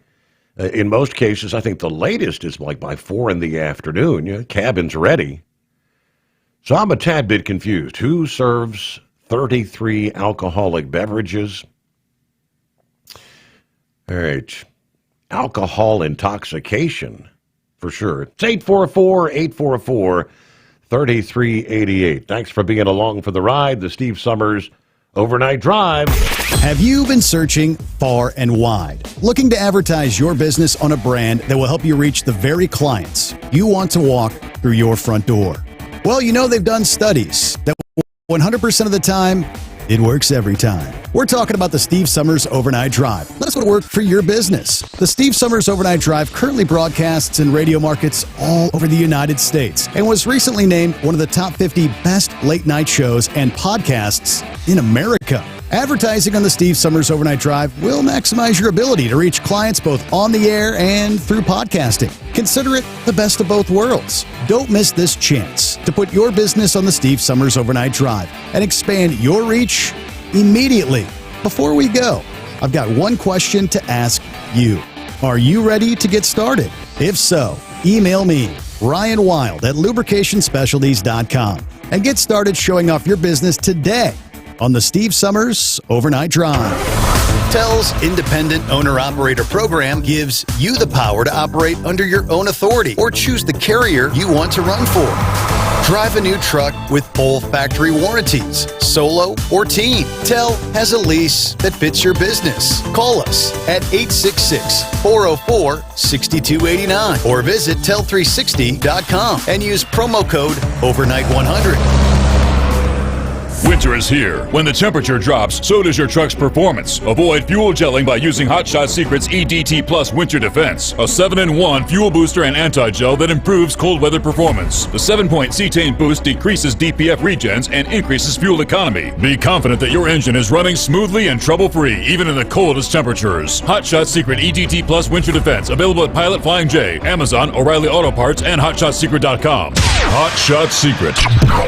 In most cases, I think the latest is like by 4 in the afternoon. Your cabin's ready. So I'm a tad bit confused. Who serves 33 alcoholic beverages? All right. Alcohol intoxication, for sure. It's 844-844-3388. Thanks for being along for the ride. The Steve Sommers Overnight Drive. Have you been searching far and wide, looking to advertise your business on a brand that will help you reach the very clients you want to walk through your front door? Well, you know they've done studies that 100% of the time, it works every time. We're talking about the Steve Sommers Overnight Drive. Let us go to work for your business. The Steve Sommers Overnight Drive currently broadcasts in radio markets all over the United States and was recently named one of the top 50 best late-night shows and podcasts in America. Advertising on the Steve Sommers Overnight Drive will maximize your ability to reach clients both on the air and through podcasting. Consider it the best of both worlds. Don't miss this chance to put your business on the Steve Sommers Overnight Drive and expand your reach immediately. Before we go, I've got one question to ask you. Are you ready to get started? If so, email me, Ryan Wild at lubricationspecialties.com, and get started showing off your business today on the Steve Sommers Overnight Drive. TEL's Independent Owner-Operator Program gives you the power to operate under your own authority or choose the carrier you want to run for. Drive a new truck with full factory warranties, solo or team. TEL has a lease that fits your business. Call us at 866-404-6289 or visit tel360.com and use promo code OVERNIGHT100. Winter is here. When the temperature drops, so does your truck's performance. Avoid fuel gelling by using Hot Shot Secret's EDT Plus Winter Defense, a 7-in-1 fuel booster and anti-gel that improves cold weather performance. The 7-point cetane boost decreases DPF regens and increases fuel economy. Be confident that your engine is running smoothly and trouble-free, even in the coldest temperatures. Hot Shot Secret EDT Plus Winter Defense, available at Pilot Flying J, Amazon, O'Reilly Auto Parts, and HotShotSecret.com. Hot Shot Secret,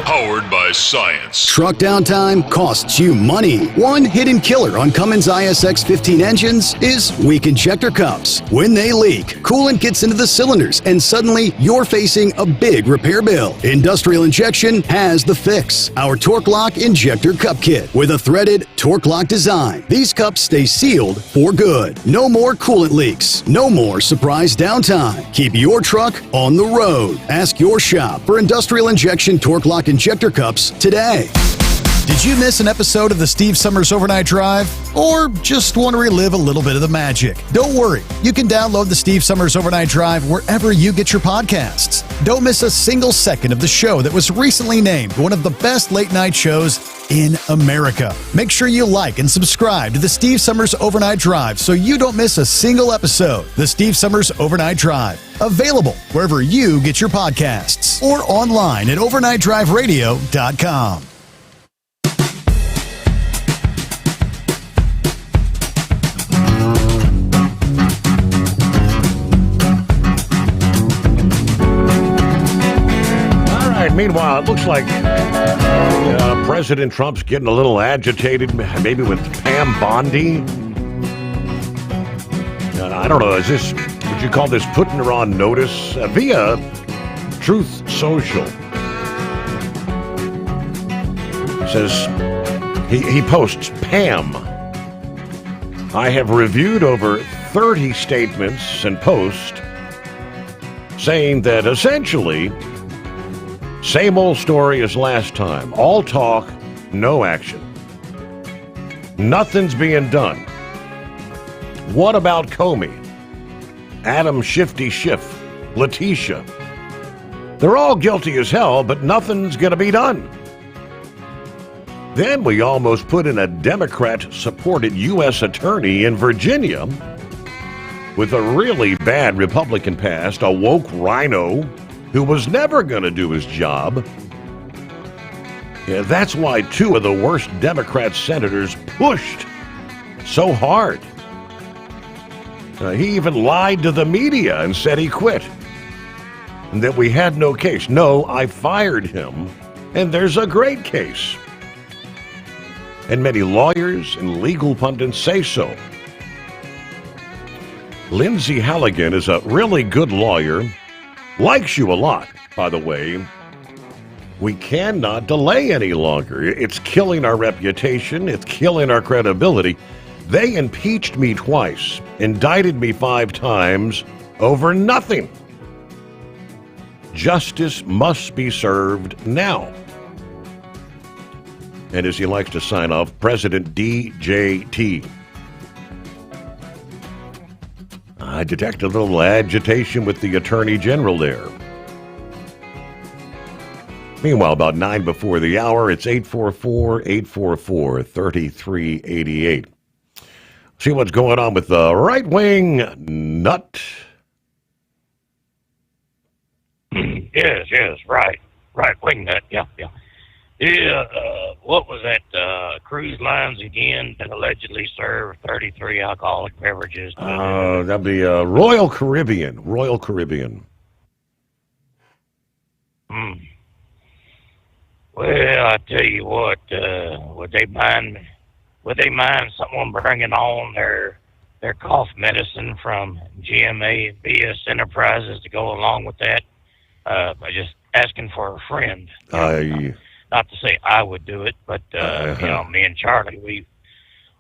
powered by science. Truck downtime costs you money. One hidden killer on Cummins ISX-15 engines is weak injector cups. When they leak, coolant gets into the cylinders and suddenly you're facing a big repair bill. Industrial Injection has the fix. Our Torque Lock Injector Cup Kit with a threaded Torque Lock design. These cups stay sealed for good. No more coolant leaks. No more surprise downtime. Keep your truck on the road. Ask your shop for Industrial Injection Torque Lock Injector Cups today. Did you miss an episode of the Steve Sommers Overnight Drive? Or just want to relive a little bit of the magic? Don't worry. You can download the Steve Sommers Overnight Drive wherever you get your podcasts. Don't miss a single second of the show that was recently named one of the best late-night shows in America. Make sure you like and subscribe to the Steve Sommers Overnight Drive so you don't miss a single episode. The Steve Sommers Overnight Drive. Available wherever you get your podcasts or online at overnightdriveradio.com. Meanwhile, it looks like President Trump's getting a little agitated, maybe with Pam Bondi. I don't know, would you call this putting her on notice? Via Truth Social. Says, he posts, Pam, I have reviewed over 30 statements and posts saying that essentially, same old story as last time. All talk, no action. Nothing's being done. What about Comey? Adam Shifty Schiff? Letitia? They're all guilty as hell, but nothing's going to be done. Then we almost put in a Democrat-supported U.S. attorney in Virginia with a really bad Republican past, a woke rhino who was never going to do his job. Yeah, that's why two of the worst Democrat senators pushed so hard. He even lied to the media and said he quit. and that we had no case. No, I fired him, and there's a great case. And many lawyers and legal pundits say so. Lindsay Halligan is a really good lawyer, likes you a lot, by the way. We cannot delay any longer. It's killing our reputation. It's killing our credibility. They impeached me twice, indicted me 5 times over nothing. Justice must be served now. And as he likes to sign off, President DJT. I detect a little agitation with the Attorney General there. Meanwhile, about 9 before the hour, it's 844-844-3388. See what's going on with the right-wing nut. Yes, right. Right-wing nut, yeah. Yeah, what was that, cruise lines again that allegedly serve 33 alcoholic beverages? That'd be Royal Caribbean. Royal Caribbean. Well, I tell you what, would they mind someone bringing on their cough medicine from GMA and BS Enterprises to go along with that? By just asking for a friend. Not to say I would do it, but me and Charlie,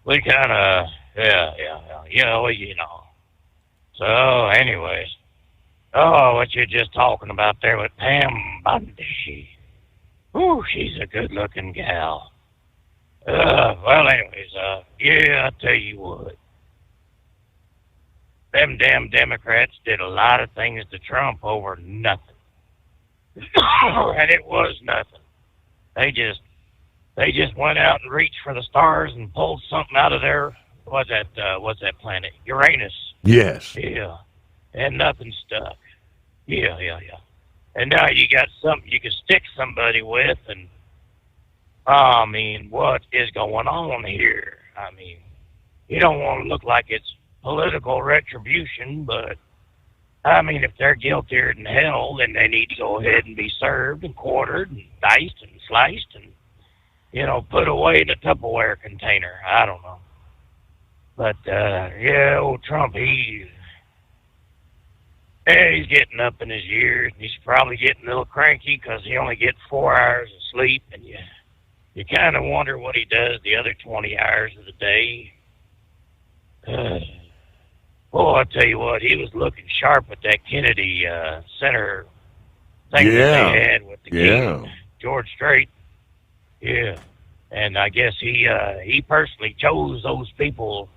we kind of, you know. So, anyways, what you're just talking about there with Pam Bondi. Ooh, she's a good-looking gal. Well, anyways, I tell you what. Them damn Democrats did a lot of things to Trump over nothing. And it was nothing. They just went out and reached for the stars and pulled something out of their, what's that planet? Uranus. Yes. Yeah. And nothing stuck. Yeah. And now you got something you can stick somebody with, and I mean, what is going on here? I mean, you don't want to look like it's political retribution, but I mean, if they're guiltier than hell, then they need to go ahead and be served and quartered and diced and sliced and, put away in a Tupperware container. I don't know. But, old Trump, he's getting up in his years. He's probably getting a little cranky because he only gets 4 hours of sleep, and you kind of wonder what he does the other 20 hours of the day. I tell you what, he was looking sharp at that Kennedy Center thing that they had with the King, George Strait. Yeah. And I guess he personally chose those people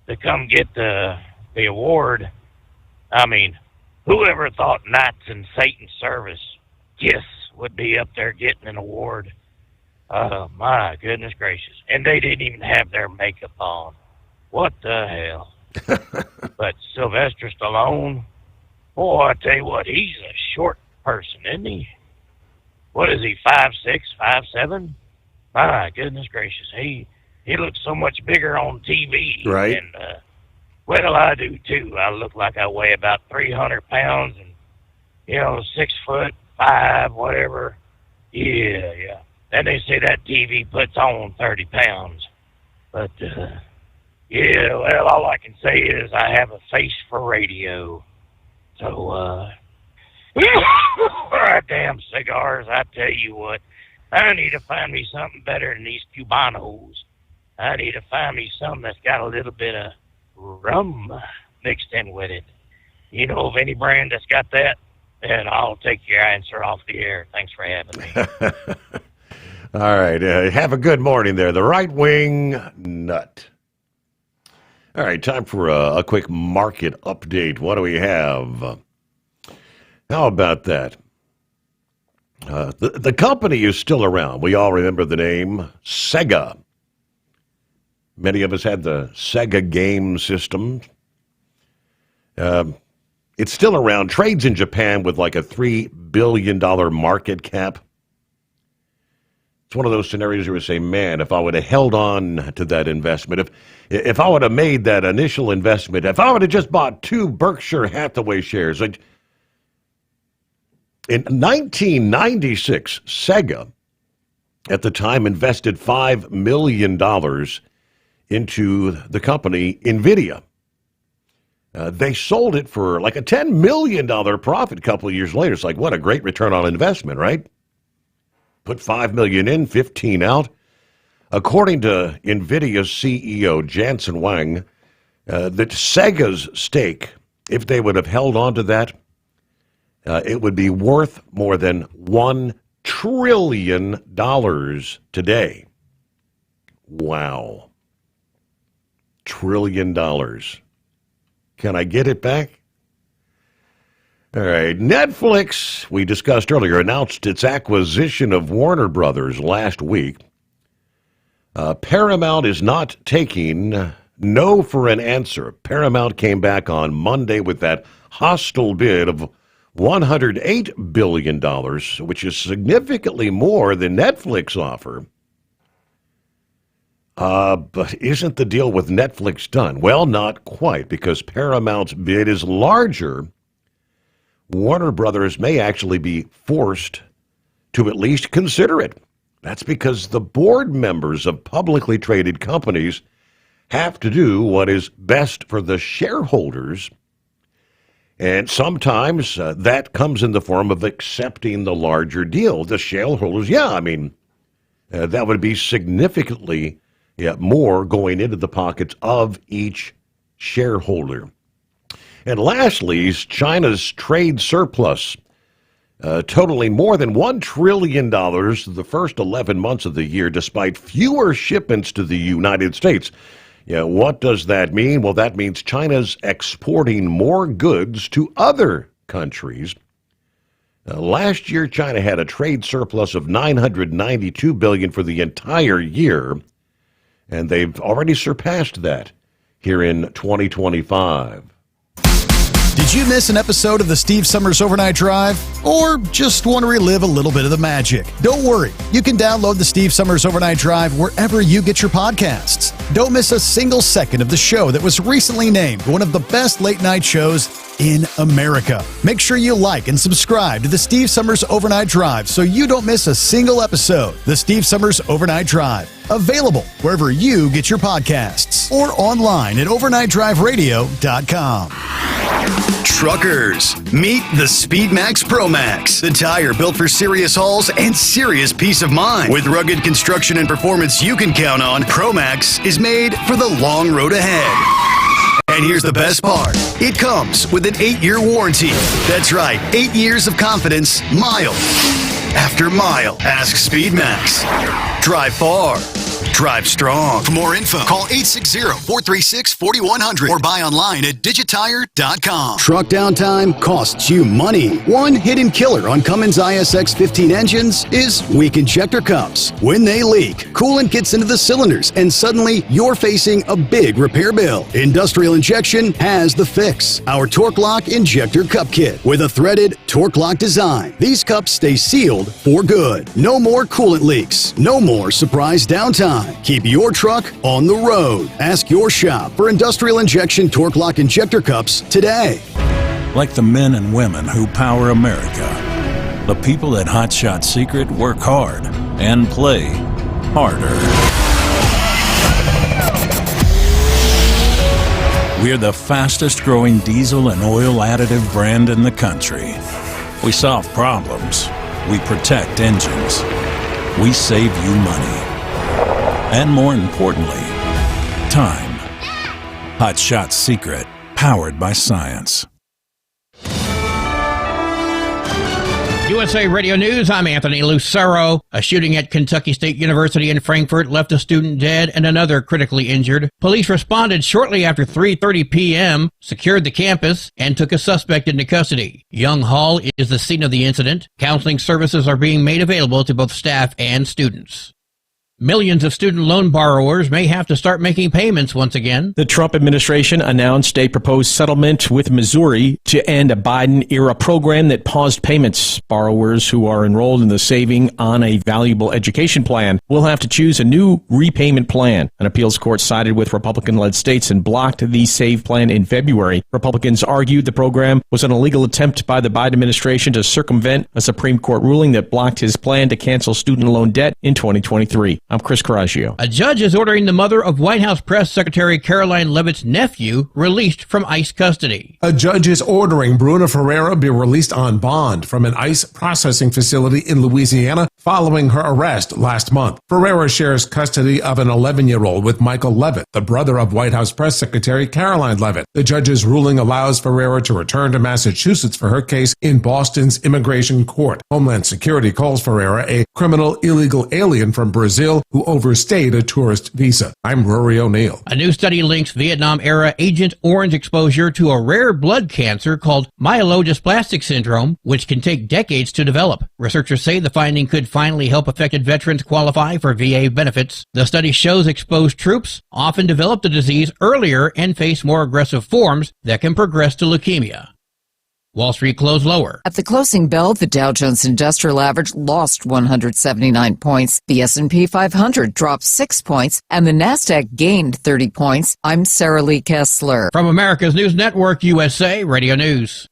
to come get the award. I mean, whoever thought Knights in Satan's Service, Kiss, would be up there getting an award? My goodness gracious. And they didn't even have their makeup on. What the hell? But Sylvester Stallone, I tell you what, he's a short person, isn't he? What is he, 5'6", 5'7"? My goodness gracious, he looks so much bigger on TV. Right. And, I do too. I look like I weigh about 300 pounds and, 6'5", whatever. Yeah. And they say that TV puts on 30 pounds. But, all I can say is I have a face for radio. So, damn cigars, I tell you what. I need to find me something better than these Cubanos. I need to find me something that's got a little bit of rum mixed in with it. You know of any brand that's got that? And I'll take your answer off the air. Thanks for having me. All right. Have a good morning there. The right-wing nut. All right, time for a quick market update. What do we have? How about that? The company is still around. We all remember the name Sega. Many of us had the Sega game system. It's still around. Trades in Japan with like a $3 billion market cap. It's one of those scenarios where you say, man, if I would have held on to that investment, if I would have made that initial investment, if I would have just bought 2 Berkshire Hathaway shares, In 1996, Sega, at the time, invested $5 million into the company NVIDIA. They sold it for like a $10 million profit a couple of years later. It's like, what a great return on investment, right? Put $5 million in, 15 out. According to NVIDIA's CEO, Jensen Huang, that Sega's stake, if they would have held on to that, it would be worth more than $1 trillion today. Wow. $1 trillion. Can I get it back? All right. Netflix, we discussed earlier, announced its acquisition of Warner Brothers last week. Paramount is not taking no for an answer. Paramount came back on Monday with that hostile bid of $108 billion, which is significantly more than Netflix offer. But isn't the deal with Netflix done? Well, not quite, because Paramount's bid is larger. Warner Brothers may actually be forced to at least consider it. That's because the board members of publicly traded companies have to do what is best for the shareholders. And sometimes that comes in the form of accepting the larger deal. The shareholders, that would be significantly more going into the pockets of each shareholder. And lastly, China's trade surplus, totaling more than $1 trillion the first 11 months of the year, despite fewer shipments to the United States. What does that mean? Well, that means China's exporting more goods to other countries. Last year, China had a trade surplus of $992 billion for the entire year, and they've already surpassed that here in 2025. Did you miss an episode of the Steve Summers Overnight Drive? Or just want to relive a little bit of the magic? Don't worry. You can download the Steve Summers Overnight Drive wherever you get your podcasts. Don't miss a single second of the show that was recently named one of the best late night shows in America. Make sure you like and subscribe to the Steve Summers Overnight Drive so you don't miss a single episode. The Steve Summers Overnight Drive. Available wherever you get your podcasts or online at overnightdriveradio.com. Truckers, meet the SpeedMax Pro Max, the tire built for serious hauls and serious peace of mind. With rugged construction and performance you can count on, Pro Max is made for the long road ahead. And here's the best part. It comes with an 8-year warranty. That's right, 8 years of confidence, mile after mile. Ask SpeedMax. Drive far. Drive strong. For more info, call 860-436-4100 or buy online at digitire.com. Truck downtime costs you money. One hidden killer on Cummins ISX 15 engines is weak injector cups. When they leak, coolant gets into the cylinders and suddenly you're facing a big repair bill. Industrial Injection has the fix. Our Torque Lock Injector Cup Kit with a threaded Torque Lock design. These cups stay sealed for good. No more coolant leaks. No more surprise downtime. Keep your truck on the road. Ask your shop for Industrial Injection Torque Lock Injector Cups today. Like the men and women who power America, the people at Hot Shot Secret work hard and play harder. We're the fastest growing diesel and oil additive brand in the country. We solve problems. We protect engines. We save you money. And more importantly, time. Hot Shot Secret, powered by science. USA Radio News, I'm Anthony Lucero. A shooting at Kentucky State University in Frankfort left a student dead and another critically injured. Police responded shortly after 3:30 p.m., secured the campus, and took a suspect into custody. Young Hall is the scene of the incident. Counseling services are being made available to both staff and students. Millions of student loan borrowers may have to start making payments once again. The Trump administration announced a proposed settlement with Missouri to end a Biden-era program that paused payments. Borrowers who are enrolled in the Saving on a Valuable Education plan will have to choose a new repayment plan. An appeals court sided with Republican-led states and blocked the SAVE plan in February. Republicans argued the program was an illegal attempt by the Biden administration to circumvent a Supreme Court ruling that blocked his plan to cancel student loan debt in 2023. I'm Chris Coraggio. A judge is ordering the mother of White House Press Secretary Caroline Leavitt's nephew released from ICE custody. A judge is ordering Bruna Ferreira be released on bond from an ICE processing facility in Louisiana following her arrest last month. Ferreira shares custody of an 11-year-old with Michael Leavitt, the brother of White House Press Secretary Caroline Leavitt. The judge's ruling allows Ferreira to return to Massachusetts for her case in Boston's immigration court. Homeland Security calls Ferreira a criminal illegal alien from Brazil who overstayed a tourist visa. I'm Rory O'Neill. A new study links Vietnam-era Agent Orange exposure to a rare blood cancer called myelodysplastic syndrome, which can take decades to develop. Researchers say the finding could finally help affected veterans qualify for VA benefits. The study shows exposed troops often develop the disease earlier and face more aggressive forms that can progress to leukemia. Wall Street closed lower. At the closing bell, the Dow Jones Industrial Average lost 179 points. The S&P 500 dropped 6 points, and the Nasdaq gained 30 points. I'm Sarah Lee Kessler. From America's News Network, USA Radio News.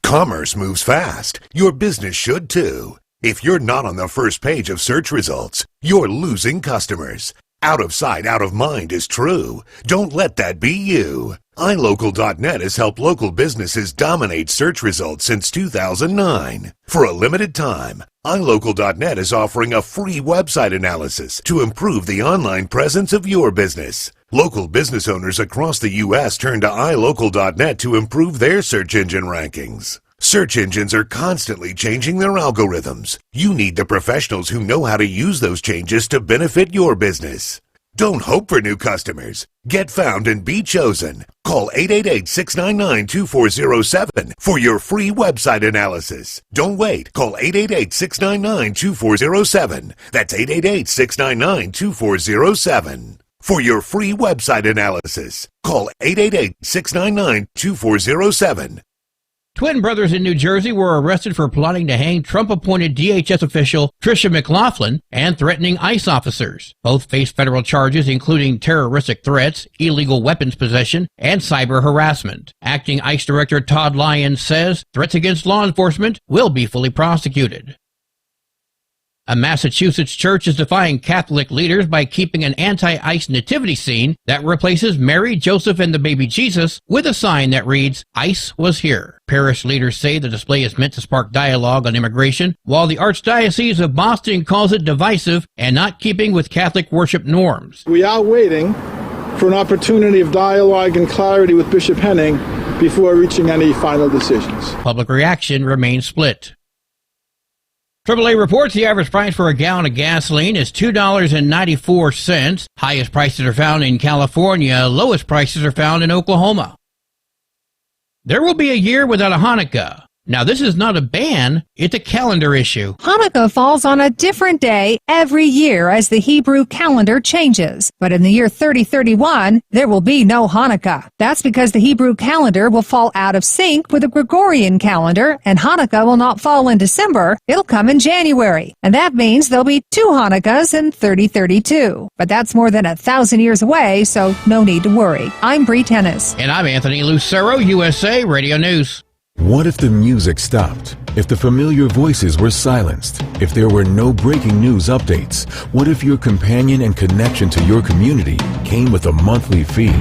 Commerce moves fast. Your business should too. If you're not on the first page of search results, you're losing customers. Out of sight, out of mind is true. Don't let that be you. iLocal.net has helped local businesses dominate search results since 2009. For a limited time, iLocal.net is offering a free website analysis to improve the online presence of your business. Local business owners across the U.S. turn to iLocal.net to improve their search engine rankings. Search engines are constantly changing their algorithms. You need the professionals who know how to use those changes to benefit your business. Don't hope for new customers. Get found and be chosen. Call 888-699-2407 for your free website analysis. Don't wait. Call 888-699-2407. That's 888-699-2407. For your free website analysis, call 888-699-2407. Twin brothers in New Jersey were arrested for plotting to hang Trump-appointed DHS official Tricia McLaughlin and threatening ICE officers. Both face federal charges including terroristic threats, illegal weapons possession, and cyber harassment. Acting ICE Director Todd Lyons says threats against law enforcement will be fully prosecuted. A Massachusetts church is defying Catholic leaders by keeping an anti-ICE nativity scene that replaces Mary, Joseph, and the baby Jesus with a sign that reads, "ICE was here." Parish leaders say the display is meant to spark dialogue on immigration, while the Archdiocese of Boston calls it divisive and not keeping with Catholic worship norms. We are waiting for an opportunity of dialogue and clarity with Bishop Henning before reaching any final decisions. Public reaction remains split. AAA reports the average price for a gallon of gasoline is $2.94. Highest prices are found in California. Lowest prices are found in Oklahoma. There will be a year without a Hanukkah. Now, this is not a ban, it's a calendar issue. Hanukkah falls on a different day every year as the Hebrew calendar changes. But in the year 3031, there will be no Hanukkah. That's because the Hebrew calendar will fall out of sync with the Gregorian calendar, and Hanukkah will not fall in December, it'll come in January. And that means there'll be 2 Hanukkahs in 3032. But that's more than 1,000 years away, so no need to worry. I'm Bree Tennis. And I'm Anthony Lucero, USA Radio News. What if the music stopped? If the familiar voices were silenced? If there were no breaking news updates? What if your companion and connection to your community came with a monthly fee?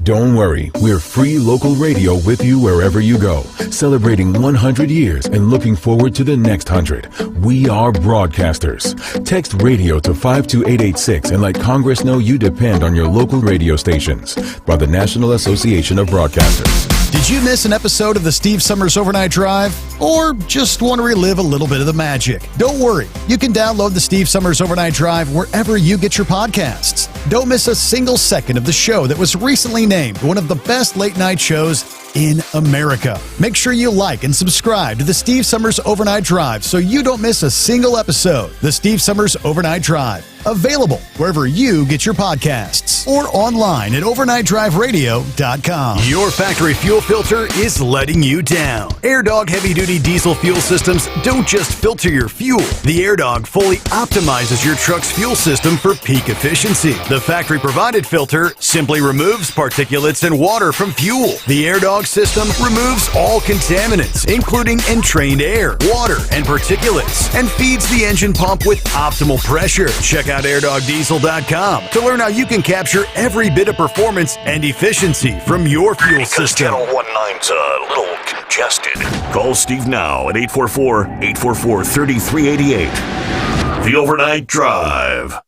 Don't worry, we're free local radio with you wherever you go, celebrating 100 years and looking forward to the next 100. We are broadcasters. Text radio to 52886 and let Congress know you depend on your local radio stations. By the National Association of Broadcasters. Did you miss an episode of the Steve Summers Overnight Drive? Or just want to relive a little bit of the magic? Don't worry. You can download the Steve Summers Overnight Drive wherever you get your podcasts. Don't miss a single second of the show that was recently named one of the best late night shows in America. Make sure you like and subscribe to the Steve Summers Overnight Drive so you don't miss a single episode. The Steve Summers Overnight Drive, available wherever you get your podcasts or online at overnightdriveradio.com. Your factory fuel filter is letting you down. AirDog heavy-duty diesel fuel systems don't just filter your fuel. The AirDog fully optimizes your truck's fuel system for peak efficiency. The factory-provided filter simply removes particulates and water from fuel. The AirDog system removes all contaminants, including entrained air, water, and particulates, and feeds the engine pump with optimal pressure. Check out airdogdiesel.com to learn how you can capture every bit of performance and efficiency from your fuel system. Channel 19's a little congested. Call Steve now at 844-844-3388. The Overnight Drive.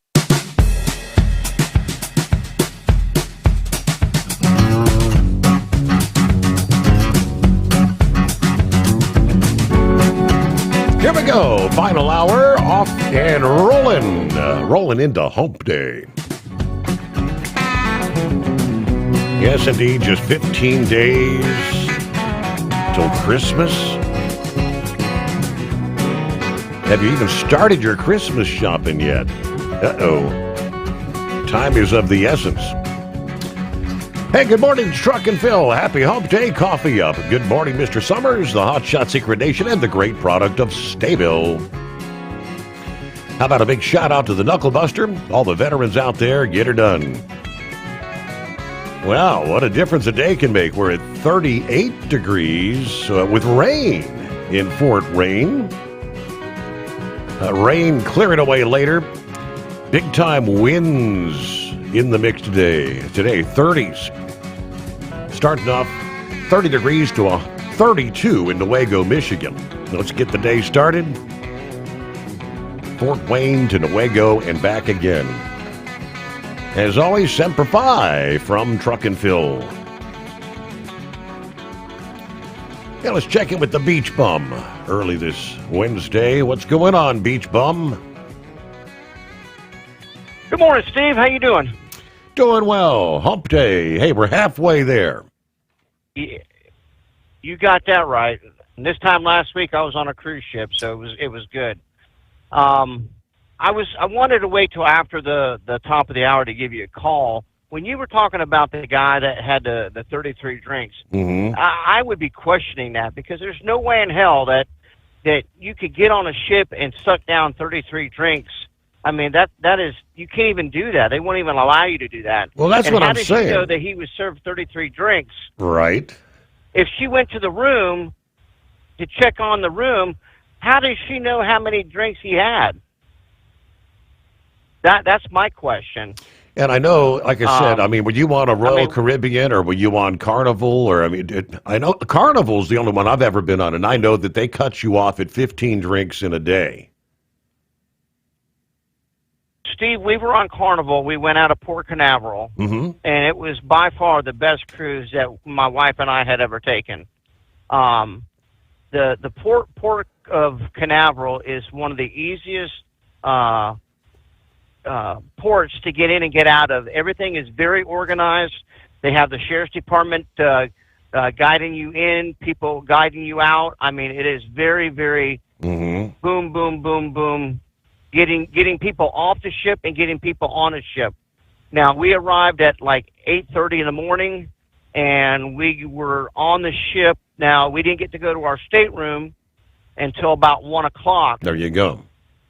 Here we go. Final hour off and rolling. Rolling into Hump Day. Yes, indeed. Just 15 days till Christmas. Have you even started your Christmas shopping yet? Uh-oh. Time is of the essence. Hey, good morning, Truck and Phil. Happy Hump Day. Coffee up. Good morning, Mr. Sommers, the Hot Shot Secret Nation, and the great product of Stayville. How about a big shout out to the Knuckle Buster? All the veterans out there, get her done. Wow, what a difference a day can make. We're at 38 degrees with rain in Fort Wayne. Rain clearing away later. Big time winds in the mix today. Today, 30s. Starting off 30 degrees to a 32 in Newaygo, Michigan. Let's get the day started. Fort Wayne to Newaygo and back again. As always, Semper Fi from Truck and Phil. Yeah, let's check in with the Beach Bum early this Wednesday. What's going on, Beach Bum? Good morning, Steve. How you doing? Doing well. Hump Day. Hey, we're halfway there. Yeah, you got that right. And this time last week, I was on a cruise ship, so it was good. I wanted to wait till after the top of the hour to give you a call. When you were talking about the guy that had the 33 drinks, I would be questioning that, because there's no way in hell that you could get on a ship and suck down 33 drinks. I mean, that is, you can't even do that. They won't even allow you to do that. Well, that's what I'm saying. How did she know that he was served 33 drinks? Right. If she went to the room to check on the room, how does she know how many drinks he had? That's my question. And I know, like I said, I mean, were you on a Royal Caribbean or were you on Carnival? Or I know Carnival's the only one I've ever been on, and I know that they cut you off at 15 drinks in a day. Steve, we were on Carnival. We went out of Port Canaveral, and it was by far the best cruise that my wife and I had ever taken. The Port of Canaveral is one of the easiest ports to get in and get out of. Everything is very organized. They have the sheriff's department guiding you in, people guiding you out. I mean, it is very, very boom, boom, boom, boom. Getting people off the ship and getting people on a ship. Now, we arrived at like 8:30 in the morning, and we were on the ship. Now, we didn't get to go to our stateroom until about 1 o'clock. There you go.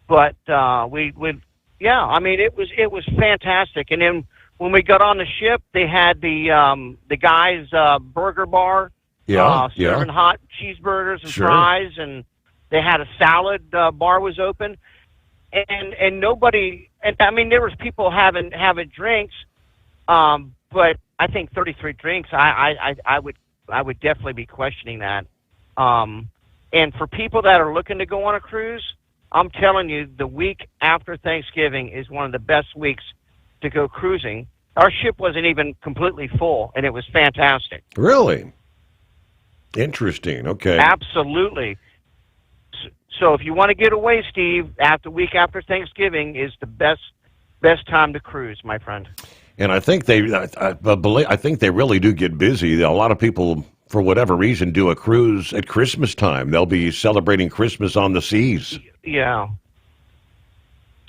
But yeah, I mean, it was fantastic. And then when we got on the ship, they had the guys' burger bar, serving hot cheeseburgers and fries, and they had a salad bar was open. And nobody, and I mean, there was people having drinks, but I think 33 drinks, I would definitely be questioning that. And for people that are looking to go on a cruise, I'm telling you, the week after Thanksgiving is one of the best weeks to go cruising. Our ship wasn't even completely full, and it was fantastic. Really? Interesting. Okay. Absolutely. So if you want to get away, Steve, week after Thanksgiving is the best time to cruise, my friend. And I think I think they really do get busy. A lot of people for whatever reason, do a cruise at Christmas time. They'll be celebrating Christmas on the seas. Yeah.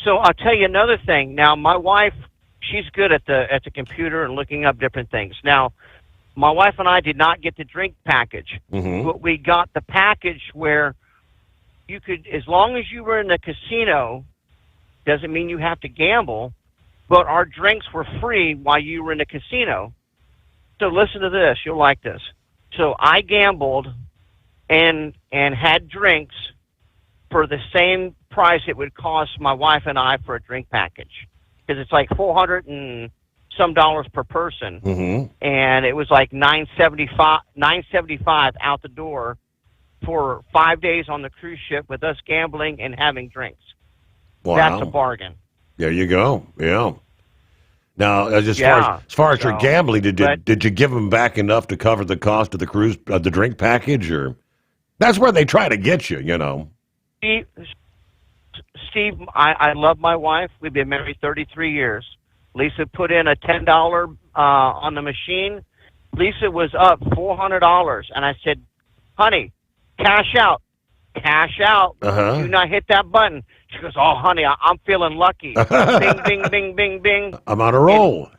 So I'll tell you another thing. Now, my wife, she's good at the computer and looking up different things. Now, my wife and I did not get the drink package, but we got the package where you could, as long as you were in the casino, doesn't mean you have to gamble, but our drinks were free while you were in the casino. So listen to this. You'll like this. So I gambled and had drinks for the same price it would cost my wife and I for a drink package, because it's like $400 and some dollars per person, and it was like $975 out the door for 5 days on the cruise ship with us gambling and having drinks. Wow. That's a bargain. There you go. Yeah. Now, as far as your gambling, did you give them back enough to cover the cost of the cruise, the drink package, or that's where they try to get you, you know? Steve, I love my wife. We've been married 33 years. Lisa put in a $10 on the machine. Lisa was up $400, and I said, "Honey, cash out, cash out. Do not hit that button." She goes, "Oh, honey, I'm feeling lucky." Bing, bing, bing, bing, bing. I'm on a roll.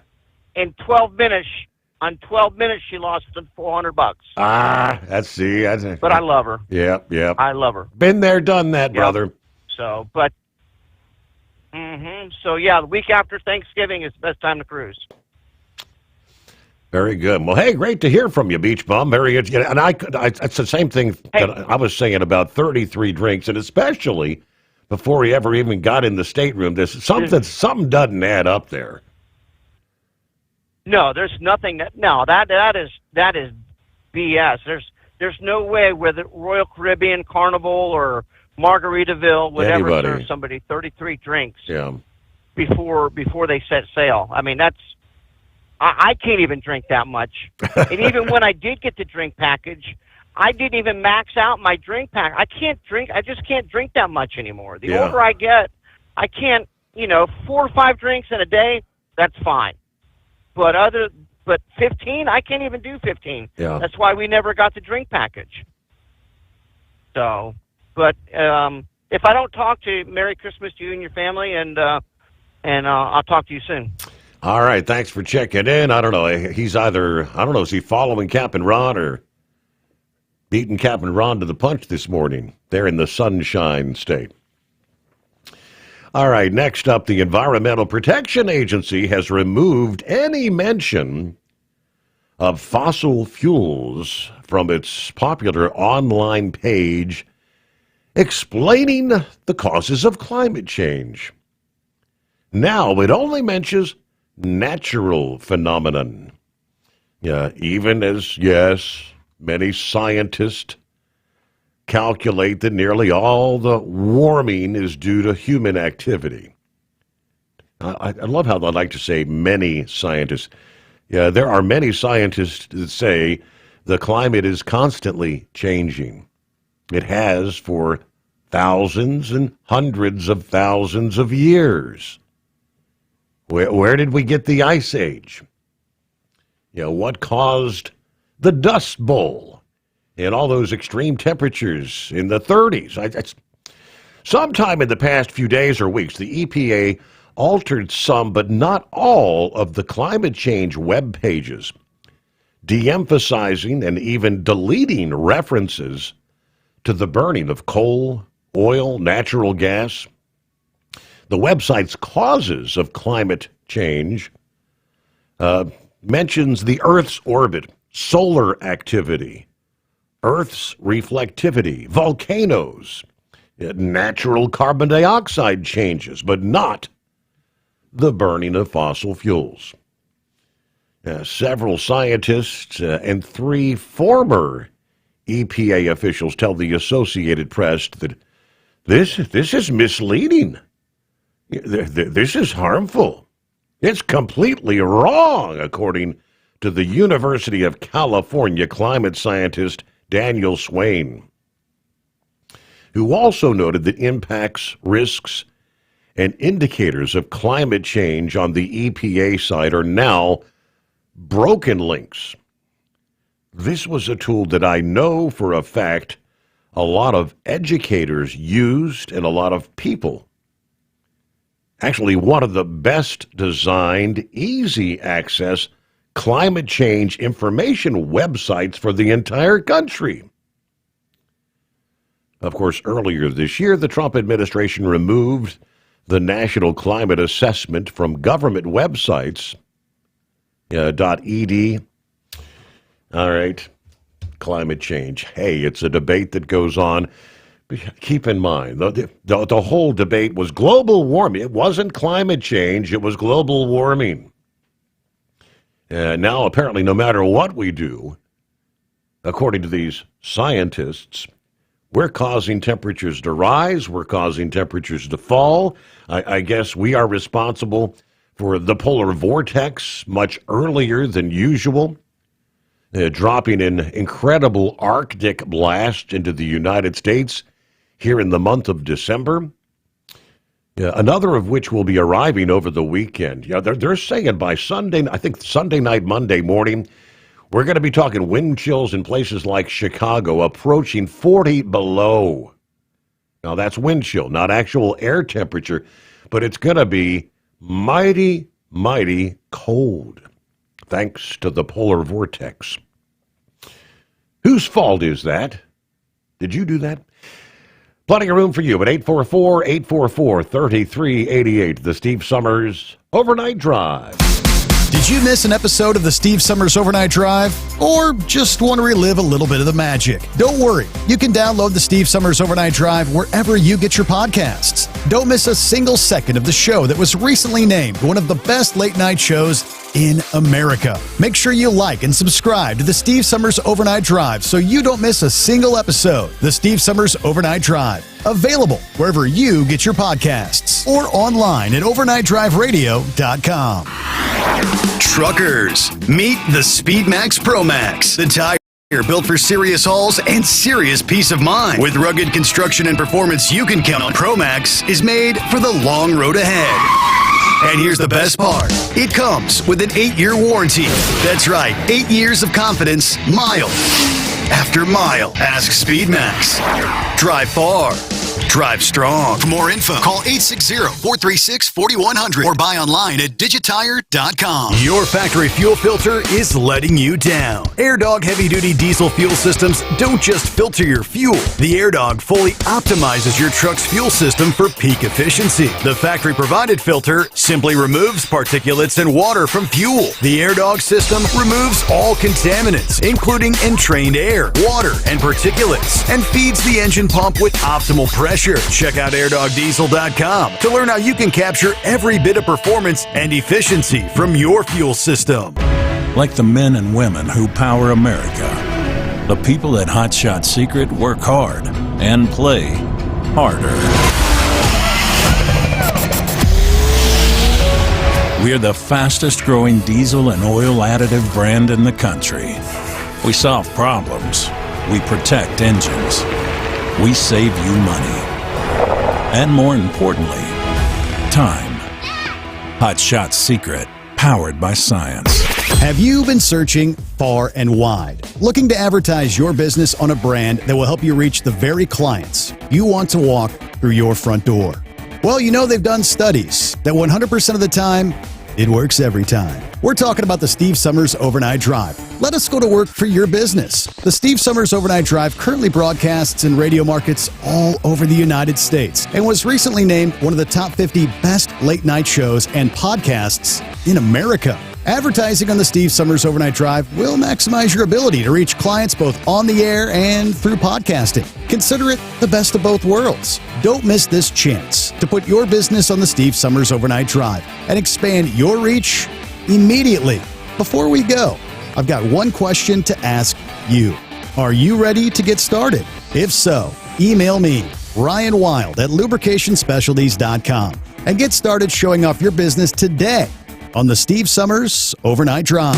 In 12 minutes, she lost $400. That's But I love her. Yeah. I love her. Been there, done that, brother. So, but, so yeah, the week after Thanksgiving is the best time to cruise. Very good. Well, hey, great to hear from you, Beach Bum. Very good. And it's the same thing that I was saying about 33 drinks, and especially before he ever even got in the stateroom. There's something doesn't add up there. No, there's nothing that is BS. There's no way where the Royal Caribbean, Carnival, or Margaritaville would ever serve somebody 33 drinks before they set sail. I mean, I can't even drink that much. And even when I did get the drink package, I didn't even max out my drink pack. I just can't drink that much anymore. The older I get, I can't, 4 or 5 drinks in a day, that's fine. But 15, I can't even do 15. Yeah. That's why we never got the drink package. So, but if I don't talk to you, Merry Christmas to you and your family, and I'll talk to you soon. All right, thanks for checking in. I don't know. Is he following Captain Ron or beating Captain Ron to the punch this morning? They're in the Sunshine State. All right, next up, the Environmental Protection Agency has removed any mention of fossil fuels from its popular online page explaining the causes of climate change. Now it only mentions natural phenomenon. Even as, many scientists calculate that nearly all the warming is due to human activity. I love how they like to say many scientists. Yeah, there are many scientists that say the climate is constantly changing. It has for thousands and hundreds of thousands of years. Where did we get the Ice Age? What caused the Dust Bowl and all those extreme temperatures in the 30s? Sometime in the past few days or weeks, the EPA altered some, but not all, of the climate change web pages, de-emphasizing and even deleting references to the burning of coal, oil, natural gas. The website's causes of climate change mentions the Earth's orbit, solar activity, Earth's reflectivity, volcanoes, natural carbon dioxide changes, but not the burning of fossil fuels. Several scientists and 3 former EPA officials tell the Associated Press that this is misleading. This is harmful. It's completely wrong, according to the University of California climate scientist Daniel Swain, who also noted that impacts, risks, and indicators of climate change on the EPA site are now broken links. this was a tool that I know for a fact a lot of educators used and a lot of people. Actually, one of the best designed, easy access climate change information websites for the entire country. Of course, earlier this year, the Trump administration removed the National Climate Assessment from government websites. .ed. All right. Climate change. Hey, it's a debate that goes on. Keep in mind, the whole debate was global warming. It wasn't climate change. It was global warming. Now, apparently, no matter what we do, according to these scientists, we're causing temperatures to rise. We're causing temperatures to fall. I guess we are responsible for the polar vortex much earlier than usual, dropping an incredible Arctic blast into the United States here in the month of December. Another of which will be arriving over the weekend. They're saying by Sunday, I think Sunday night, Monday morning, we're going to be talking wind chills in places like Chicago approaching 40 below. Now, that's wind chill, not actual air temperature, but it's going to be mighty, mighty cold, thanks to the polar vortex. Whose fault is that? Did you do that? Plenty of room for you at 844-844-3388, the Steve Sommers Overnight Drive. Did you miss an episode of the Steve Sommers Overnight Drive? Or just want to relive a little bit of the magic? Don't worry. You can download the Steve Sommers Overnight Drive wherever you get your podcasts. Don't miss a single second of the show that was recently named one of the best late night shows in America. Make sure you like and subscribe to the Steve Sommers Overnight Drive so you don't miss a single episode. The Steve Sommers Overnight Drive. Available wherever you get your podcasts or online at overnightdriveradio.com. Truckers, meet the SpeedMax Pro Max, the tire built for serious hauls and serious peace of mind. With rugged construction and performance you can count on, Pro Max is made for the long road ahead. And here's the best part. It comes with an 8-year warranty. That's right, 8 years of confidence, mile after mile. Ask SpeedMax. Drive far. Drive strong. For more info, call 860-436-4100 or buy online at digitire.com. Your factory fuel filter is letting you down. AirDog heavy-duty diesel fuel systems don't just filter your fuel. The AirDog fully optimizes your truck's fuel system for peak efficiency. The factory-provided filter simply removes particulates and water from fuel. The AirDog system removes all contaminants, including entrained air, water, and particulates, and feeds the engine pump with optimal pressure. Check out airdogdiesel.com to learn how you can capture every bit of performance and efficiency from your fuel system. Like the men and women who power America, the people at Hot Shot Secret work hard and play harder. We're the fastest growing diesel and oil additive brand in the country. We solve problems. We protect engines. We save you money. And more importantly, time. Hot Shot Secret, powered by science. Have you been searching far and wide, looking to advertise your business on a brand that will help you reach the very clients you want to walk through your front door? Well, you know they've done studies that 100% of the time, it works every time. We're talking about the Steve Sommers Overnight Drive. Let us go to work for your business. The Steve Sommers Overnight Drive currently broadcasts in radio markets all over the United States and was recently named one of the top 50 best late night shows and podcasts in America. Advertising on the Steve Sommers Overnight Drive will maximize your ability to reach clients both on the air and through podcasting. Consider it the best of both worlds. Don't miss this chance to put your business on the Steve Sommers Overnight Drive and expand your reach immediately. Before we go, I've got one question to ask you. Are you ready to get started? If so, email me, Ryan Wild at lubricationspecialties.com, and get started showing off your business today on the Steve Sommers Overnight Drive.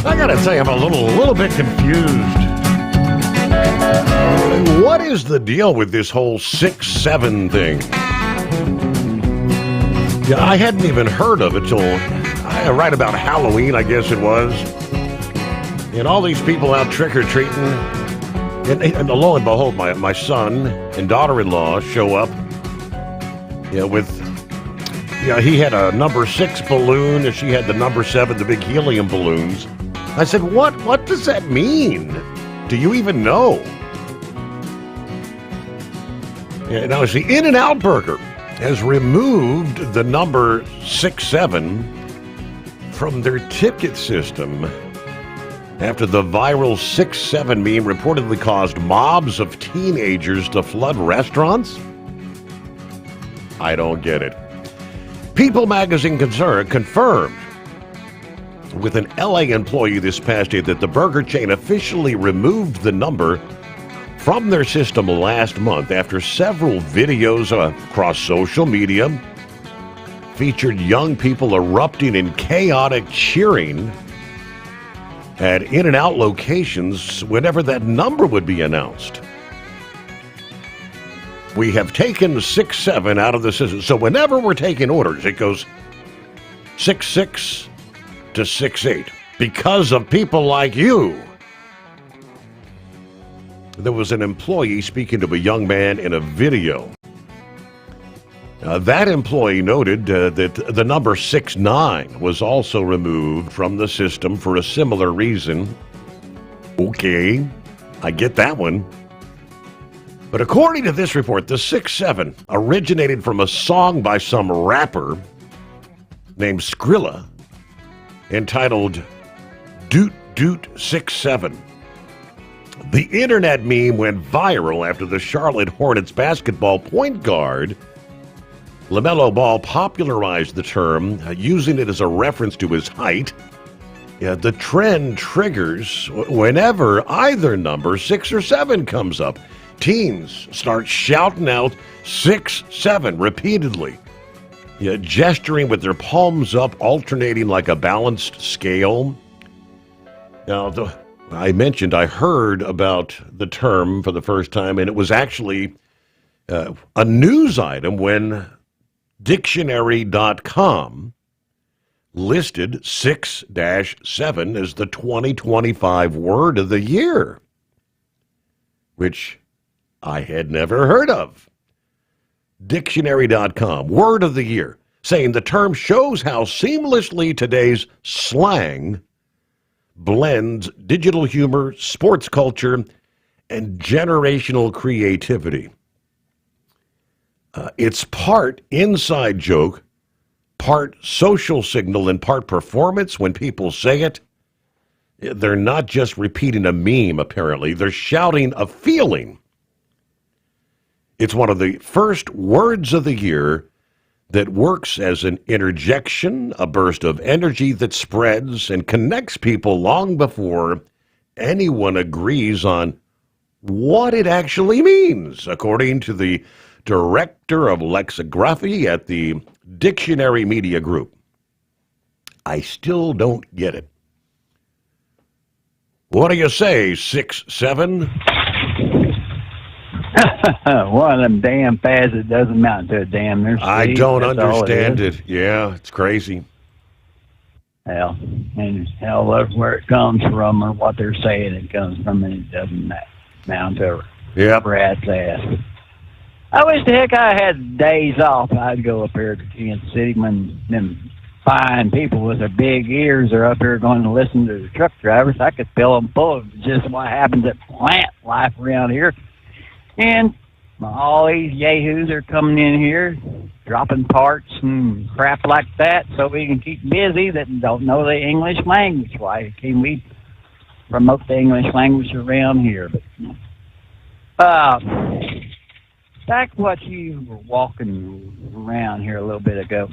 I gotta tell you, I'm a little bit confused. What is the deal with this whole 6-7 thing? Yeah, I hadn't even heard of it till right about Halloween, I guess it was. And all these people out trick-or-treating. And lo and behold, my son and daughter-in-law show up. He had a number 6 balloon, and she had the number 7, the big helium balloons. I said, what does that mean? Do you even know? Yeah, now, the In-N-Out Burger has removed the number 6-7 from their ticket system after the viral 6-7 meme reportedly caused mobs of teenagers to flood restaurants. I don't get it. People magazine confirmed with an LA employee this past year that the burger chain officially removed the number from their system last month after several videos across social media featured young people erupting in chaotic cheering at In-N-Out locations whenever that number would be announced. We have taken 6-7 out of the system. So whenever we're taking orders, it goes 6-6 to 6-8 because of people like you. There was an employee speaking to a young man in a video. That employee noted that the number 6-9 was also removed from the system for a similar reason. Okay, I get that one. But according to this report, the 6-7 originated from a song by some rapper named Skrilla entitled Doot Doot 6-7. The internet meme went viral after the Charlotte Hornets basketball point guard LaMelo Ball popularized the term, using it as a reference to his height. Yeah, the trend triggers whenever either number, 6 or 7, comes up. Teens start shouting out 6-7 repeatedly, gesturing with their palms up, alternating like a balanced scale. Now, I mentioned I heard about the term for the first time, and it was actually a news item when Dictionary.com listed 6-7 as the 2025 word of the year, which I had never heard of. Dictionary.com, word of the year, saying the term shows how seamlessly today's slang blends digital humor, sports culture, and generational creativity. It's part inside joke, part social signal, and part performance. When people say it, they're not just repeating a meme, apparently. They're shouting a feeling. It's one of the first words of the year that works as an interjection, a burst of energy that spreads and connects people long before anyone agrees on what it actually means, according to the director of lexicography at the Dictionary Media Group. I still don't get it. What do you say, 6-7? One of them damn fads that doesn't amount to a damn near. I don't understand it. Yeah, it's crazy. Hell, and hell, that's where it comes from or what they're saying it comes from, and it doesn't amount to a rat's ass. I wish the heck I had days off. I'd go up here to Kansas City when them fine people with their big ears are up here going to listen to the truck drivers. I could fill them full of just what happens at plant life around here. And all these yahoos are coming in here, dropping parts and crap like that so we can keep busy that don't know the English language. Why can we promote the English language around here? But back to what you were walking around here a little bit ago.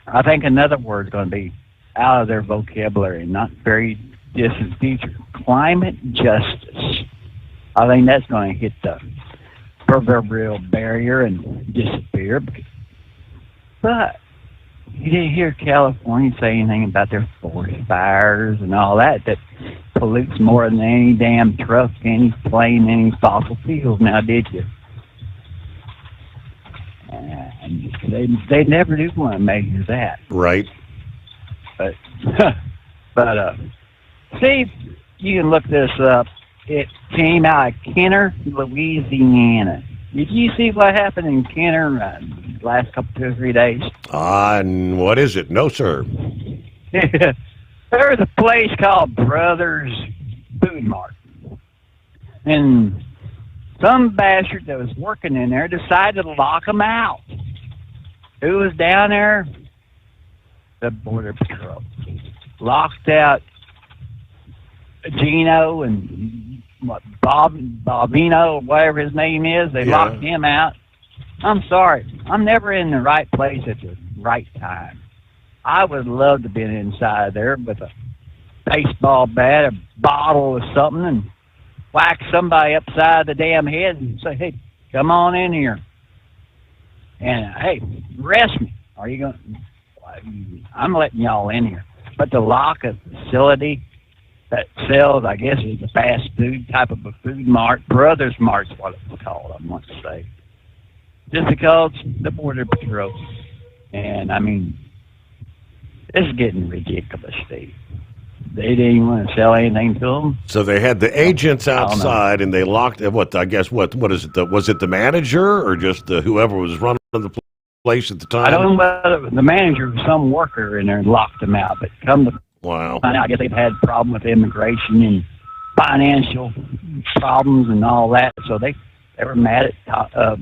I think another word's going to be out of their vocabulary, not very distant future. Climate justice. I think that's going to hit the proverbial barrier and disappear. But you didn't hear California say anything about their forest fires and all that pollutes more than any damn truck, any plane, any fossil fuels now, did you? And they never do want to measure that. Right. But, Steve, you can look this up. It came out of Kenner, Louisiana. Did you see what happened in Kenner last couple, 2 or 3 days? What is it? No, sir. There's a place called Brothers Food Mart. And some bastard that was working in there decided to lock them out. Who was down there? The Border Patrol. Locked out Gino and Bobino, whatever his name is. They locked him out. I'm sorry. I'm never in the right place at the right time. I would love to have been inside there with a baseball bat, a bottle or something, and whack somebody upside the damn head and say, hey, come on in here. And, hey, arrest me. Are you going? I'm letting y'all in here. But to lock a facility that sells, I guess it's a fast food type of a food mart, Brothers Mart's what it's called, I want to say. Just because the Border Patrol. And, I mean, this is getting ridiculous, Steve. They didn't even want to sell anything to them. So they had the agents outside, and they locked. What is it? Was it the manager or just whoever was running the place at the time? I don't know whether the manager was some worker in there and locked them out. But come to find out, I guess they've had a problem with immigration and financial problems and all that. So they were mad at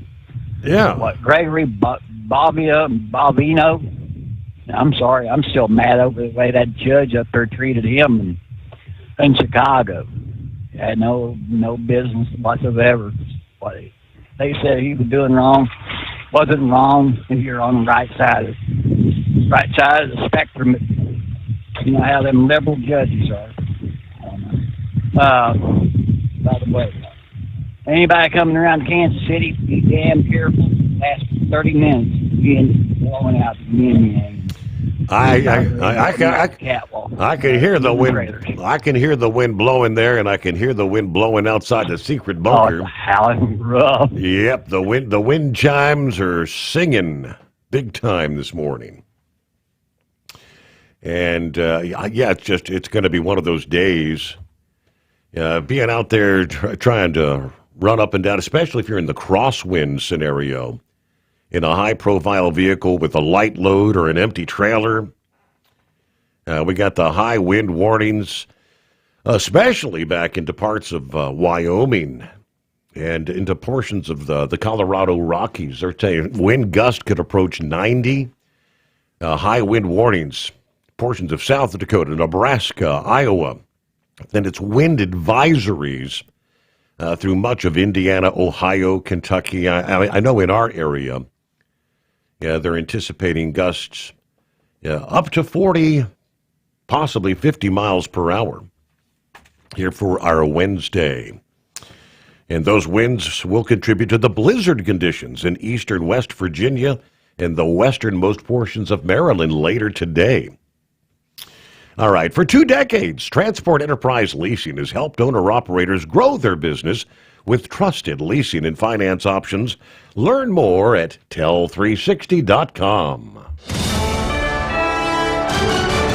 Gregory Bobino. I'm sorry, I'm still mad over the way that judge up there treated him in Chicago. He had no business whatsoever. What they said he was doing wrong wasn't wrong if you're on the right side of the spectrum. You know how them liberal judges are. By the way, anybody coming around Kansas City, be damn careful. Last 30 minutes, being blowing out the yin. I can hear the wind. I can hear the wind blowing there, and I can hear the wind blowing outside the secret bunker. Oh, howling rough. Yep, the wind chimes are singing big time this morning. And it's going to be one of those days. Being out there trying to run up and down, especially if you're in the crosswind scenario. In a high-profile vehicle with a light load or an empty trailer. We got the high wind warnings, especially back into parts of Wyoming and into portions of the Colorado Rockies. They're saying wind gust could approach 90. High wind warnings, portions of South Dakota, Nebraska, Iowa. Then it's wind advisories through much of Indiana, Ohio, Kentucky. I know in our area, they're anticipating gusts up to 40, possibly 50 miles per hour here for our Wednesday. And those winds will contribute to the blizzard conditions in eastern West Virginia and the westernmost portions of Maryland later today. All right, for 2 decades, Transport Enterprise Leasing has helped owner-operators grow their business with trusted leasing and finance options. Learn more at tell360.com.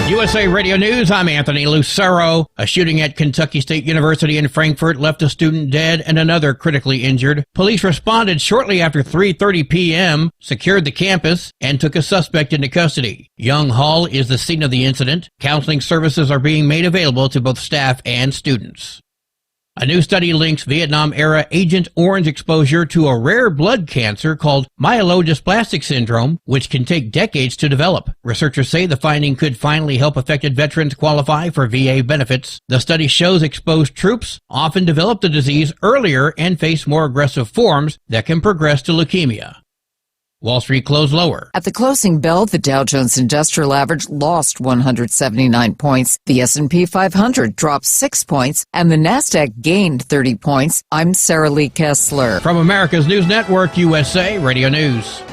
USA Radio News, I'm Anthony Lucero. A shooting at Kentucky State University in Frankfort left a student dead and another critically injured. Police responded shortly after 3:30 p.m., secured the campus, and took a suspect into custody. Young Hall is the scene of the incident. Counseling services are being made available to both staff and students. A new study links Vietnam-era Agent Orange exposure to a rare blood cancer called myelodysplastic syndrome, which can take decades to develop. Researchers say the finding could finally help affected veterans qualify for VA benefits. The study shows exposed troops often develop the disease earlier and face more aggressive forms that can progress to leukemia. Wall Street closed lower. At the closing bell, the Dow Jones Industrial Average lost 179 points. The S&P 500 dropped 6 points, and the Nasdaq gained 30 points. I'm Sarah Lee Kessler. From America's News Network, USA Radio News.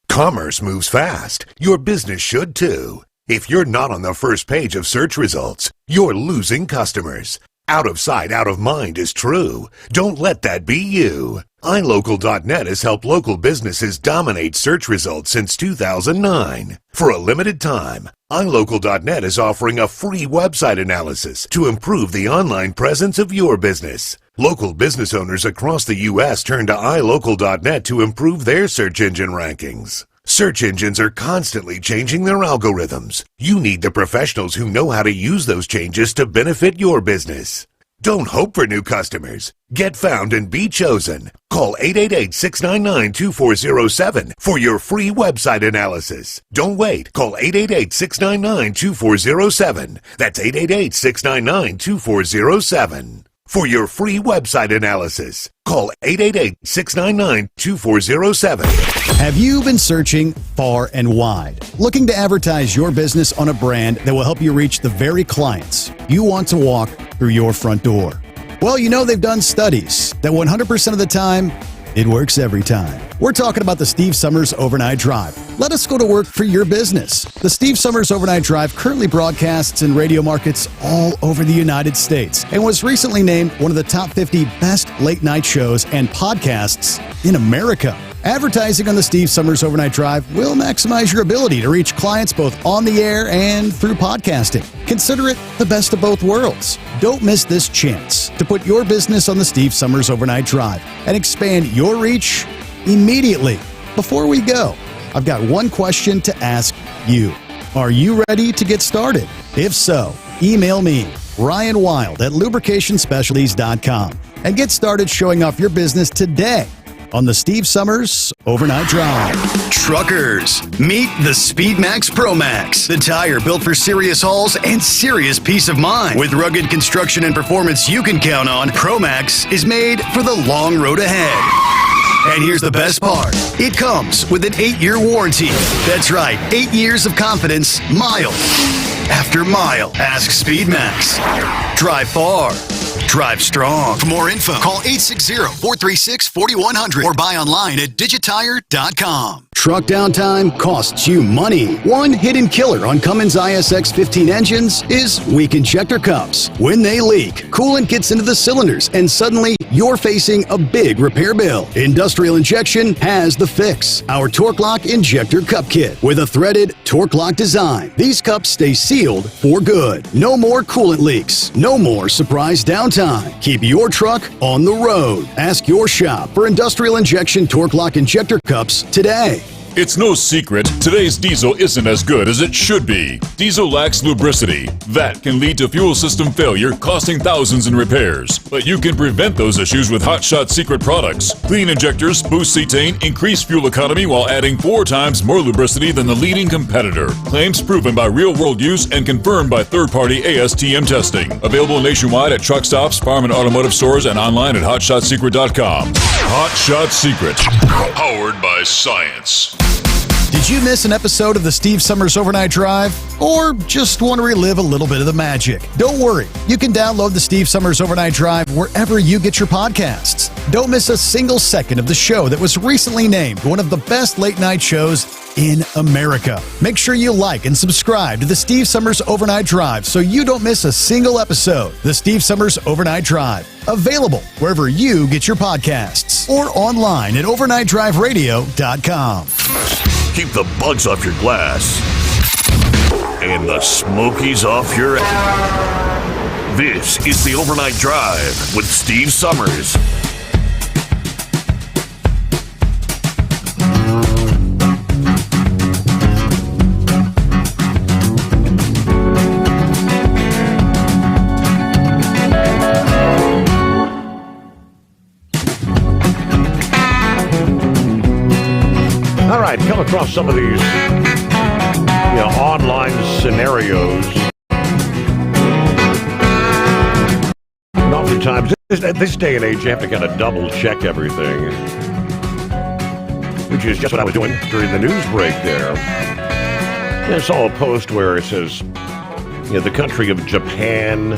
Commerce moves fast. Your business should too. If you're not on the first page of search results, you're losing customers. Out of sight, out of mind is true. Don't let that be you. iLocal.net has helped local businesses dominate search results since 2009. For a limited time, iLocal.net is offering a free website analysis to improve the online presence of your business. Local business owners across the U.S. turn to iLocal.net to improve their search engine rankings. Search engines are constantly changing their algorithms. You need the professionals who know how to use those changes to benefit your business. Don't hope for new customers. Get found and be chosen. Call 888-699-2407 for your free website analysis. Don't wait. Call 888-699-2407. That's 888-699-2407. For your free website analysis, call 888-699-2407. Have you been searching far and wide, looking to advertise your business on a brand that will help you reach the very clients you want to walk through your front door? Well, you know they've done studies that 100% of the time, it works every time. We're talking about the Steve Sommers Overnight Drive. Let us go to work for your business. The Steve Sommers Overnight Drive currently broadcasts in radio markets all over the United States and was recently named one of the top 50 best late night shows and podcasts in America. Advertising on the Steve Sommers Overnight Drive will maximize your ability to reach clients both on the air and through podcasting. Consider it the best of both worlds. Don't miss this chance to put your business on the Steve Sommers Overnight Drive and expand your reach immediately. Before we go, I've got one question to ask you. Are you ready to get started? If so, email me, Ryan Wild at lubricationspecialties.com, and get started showing off your business today on the Steve Sommers Overnight Drive. Truckers, meet the Speedmax Pro Max, the tire built for serious hauls and serious peace of mind. With rugged construction and performance you can count on, Pro Max is made for the long road ahead. And here's the best part. It comes with an 8-year warranty. That's right, 8 years of confidence, mile after mile. Ask Speedmax. Drive far. Drive strong. For more info, call 860-436-4100 or buy online at digitire.com. Truck downtime costs you money. One hidden killer on Cummins ISX 15 engines is weak injector cups. When they leak, coolant gets into the cylinders and suddenly you're facing a big repair bill. Industrial Injection has the fix. Our Torque Lock Injector Cup Kit with a threaded Torque Lock design. These cups stay sealed for good. No more coolant leaks. No more surprise downtime. Keep your truck on the road. Ask your shop for Industrial Injection Torque Lock Injector Cups today. It's no secret, today's diesel isn't as good as it should be. Diesel lacks lubricity. That can lead to fuel system failure, costing thousands in repairs. But you can prevent those issues with Hot Shot Secret products. Clean injectors, boost cetane, increase fuel economy while adding 4 times more lubricity than the leading competitor. Claims proven by real-world use and confirmed by third-party ASTM testing. Available nationwide at truck stops, farm and automotive stores, and online at hotshotsecret.com. Hot Shot Secret, powered by science. Did you miss an episode of the Steve Sommers Overnight Drive? Or just want to relive a little bit of the magic? Don't worry. You can download the Steve Sommers Overnight Drive wherever you get your podcasts. Don't miss a single second of the show that was recently named one of the best late night shows in America. Make sure you like and subscribe to the Steve Sommers Overnight Drive so you don't miss a single episode. The Steve Sommers Overnight Drive. Available wherever you get your podcasts or online at overnightdriveradio.com. Keep the bugs off your glass and the smokies off your ass. This is the Overnight Drive with Steve Sommers. All right, come across some of these online scenarios. And oftentimes, at this day and age, you have to kind of double check everything, which is just what I was doing during the news break there. And I saw a post where it says, the country of Japan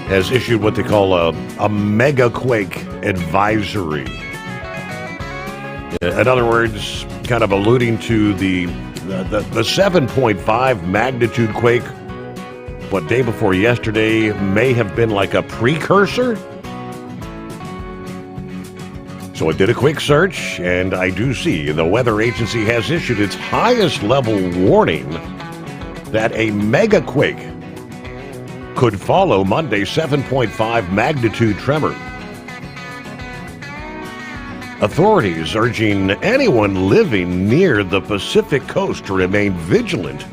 has issued what they call a mega quake advisory. In other words, kind of alluding to the 7.5 magnitude quake what, day before yesterday may have been like a precursor? So I did a quick search, and I do see the weather agency has issued its highest level warning that a mega quake could follow Monday's 7.5 magnitude tremor. Authorities urging anyone living near the Pacific coast to remain vigilant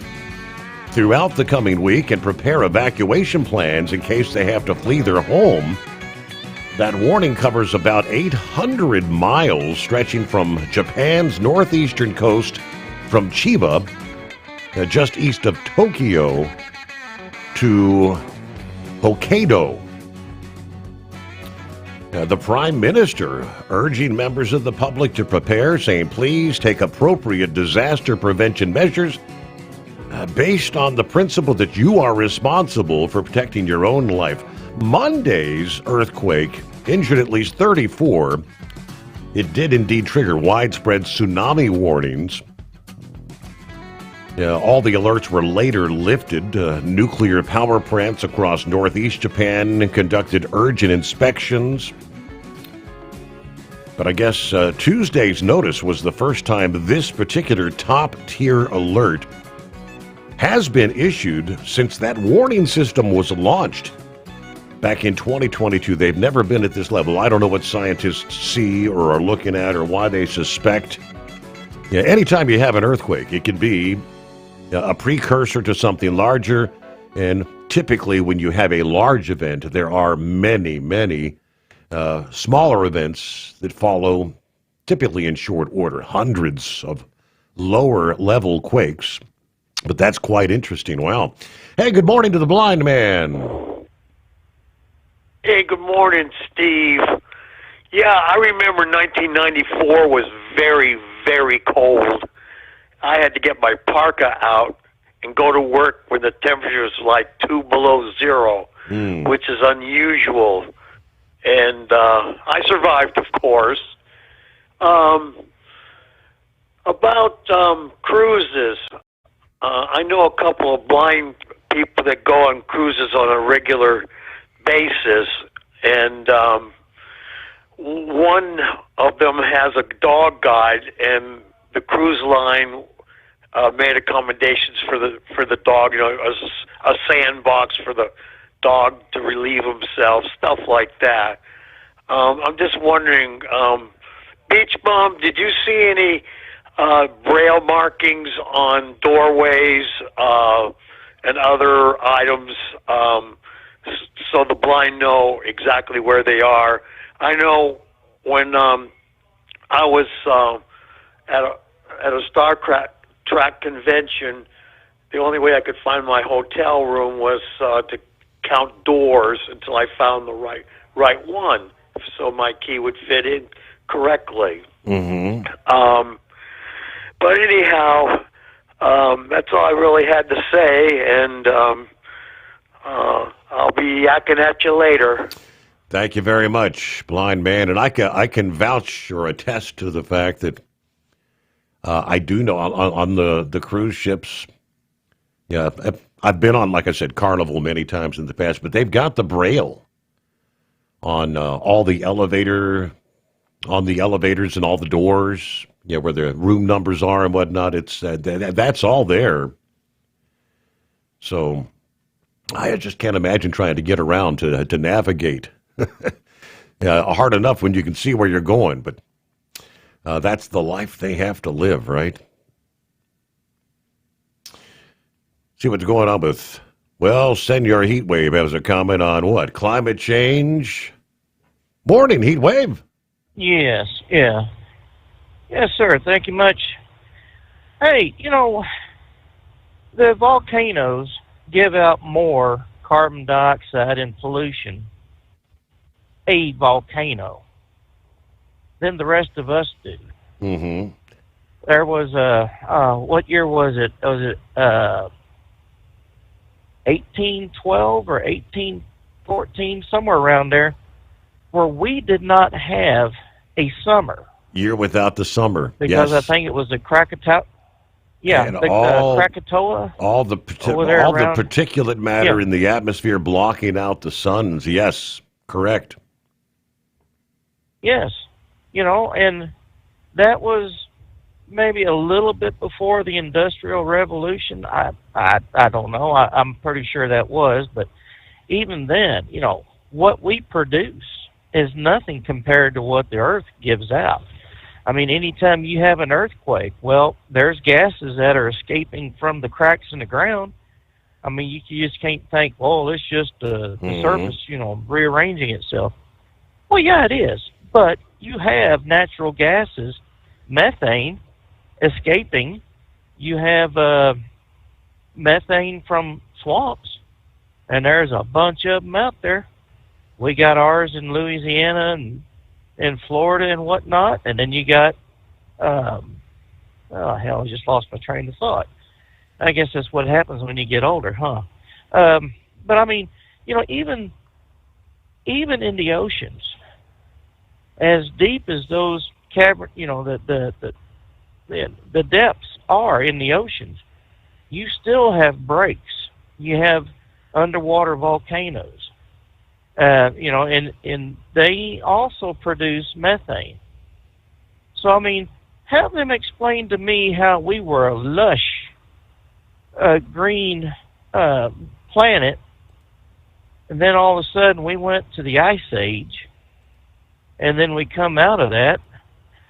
throughout the coming week and prepare evacuation plans in case they have to flee their home. That warning covers about 800 miles stretching from Japan's northeastern coast from Chiba, just east of Tokyo, to Hokkaido. The Prime Minister urging members of the public to prepare, saying please take appropriate disaster prevention measures based on the principle that you are responsible for protecting your own life. Monday's earthquake injured at least 34. It did indeed trigger widespread tsunami warnings. All the alerts were later lifted. Nuclear power plants across northeast Japan conducted urgent inspections. But I guess Tuesday's notice was the first time this particular top-tier alert has been issued since that warning system was launched back in 2022. They've never been at this level. I don't know what scientists see or are looking at or why they suspect. Anytime you have an earthquake, it can be a precursor to something larger. And typically when you have a large event, there are many, many smaller events that follow, typically in short order, hundreds of lower level quakes. But that's quite interesting. Wow. Hey, good morning to the blind man. Hey, good morning, Steve. Yeah, I remember 1994 was very, very cold. I had to get my parka out and go to work when the temperature was like 2 below zero, which is unusual. And I survived, of course. About cruises, I know a couple of blind people that go on cruises on a regular basis, and one of them has a dog guide, and the cruise line made accommodations for the dog, a sandbox for the dog to relieve himself, stuff like that. I'm just wondering, Beach Bum, did you see any braille markings on doorways and other items so the blind know exactly where they are? I know when I was at a Star Trek convention, the only way I could find my hotel room was to count doors until I found the right one, so my key would fit in correctly. Mm-hmm. But anyhow, that's all I really had to say, and I'll be yakking at you later. Thank you very much, blind man. And I can vouch or attest to the fact that I do know on the cruise ships. Yeah, I've been on, like I said, Carnival many times in the past, but they've got the braille on all the elevators and all the doors. Yeah, where the room numbers are and whatnot. It's that's all there. So I just can't imagine trying to get around to navigate. Hard enough when you can see where you're going, but that's the life they have to live, right? See what's going on with, well, Senor Heatwave has a comment on what? Climate change? Morning, Heatwave. Yes, yeah. Yes, sir. Thank you much. Hey, the volcanoes give out more carbon dioxide and pollution, a volcano, than the rest of us do. Mm-hmm. There was what year was it? Was it 1812 or 1814, somewhere around there, where we did not have a summer. Year without the summer. Because yes. I think it was the Krakatoa. Yeah, and the Krakatoa. All the particulate matter in the atmosphere blocking out the suns. Yes, correct. Yes, and that was maybe a little bit before the Industrial Revolution. I don't know. I'm pretty sure that was, but even then, what we produce is nothing compared to what the Earth gives out. I mean, anytime you have an earthquake, well, there's gases that are escaping from the cracks in the ground. I mean, you just can't think, oh, it's just the surface, rearranging itself. Well, yeah, it is. But you have natural gases, methane, escaping. You have methane from swamps, and there's a bunch of them out there. We got ours in Louisiana and in Florida and whatnot, and then you got I just lost my train of thought. I guess that's what happens when you get older, huh? But I mean, even in the oceans, as deep as those cavern, the depths are in the oceans, you still have breaks. You have underwater volcanoes. And they also produce methane. So, I mean, have them explain to me how we were a lush, green planet, and then all of a sudden we went to the Ice Age, and then we come out of that.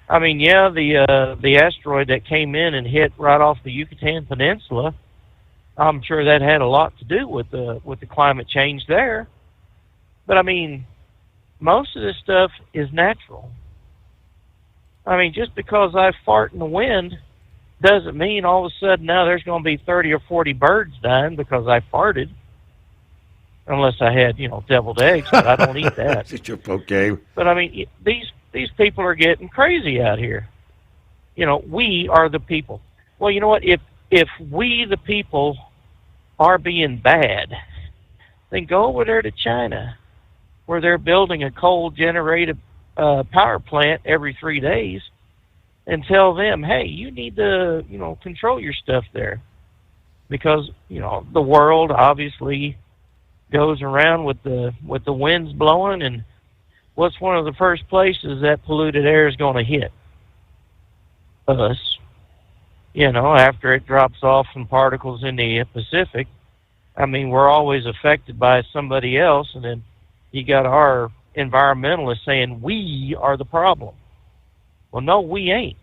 I mean, yeah, the asteroid that came in and hit right off the Yucatan Peninsula, I'm sure that had a lot to do with the climate change there. But, I mean, most of this stuff is natural. I mean, just because I fart in the wind doesn't mean all of a sudden now there's going to be 30 or 40 birds dying because I farted. Unless I had, deviled eggs, but I don't eat that. Okay. But, I mean, these people are getting crazy out here. We are the people. Well, you know what? If we, the people, are being bad, then go over there to China, where they're building a coal-generated power plant every 3 days, and tell them, hey, you need to, control your stuff there. Because, the world obviously goes around with the winds blowing, and what's one of the first places that polluted air is going to hit? Us. After it drops off from particles in the Pacific. I mean, we're always affected by somebody else, and then you got our environmentalists saying we are the problem. Well, no, we ain't.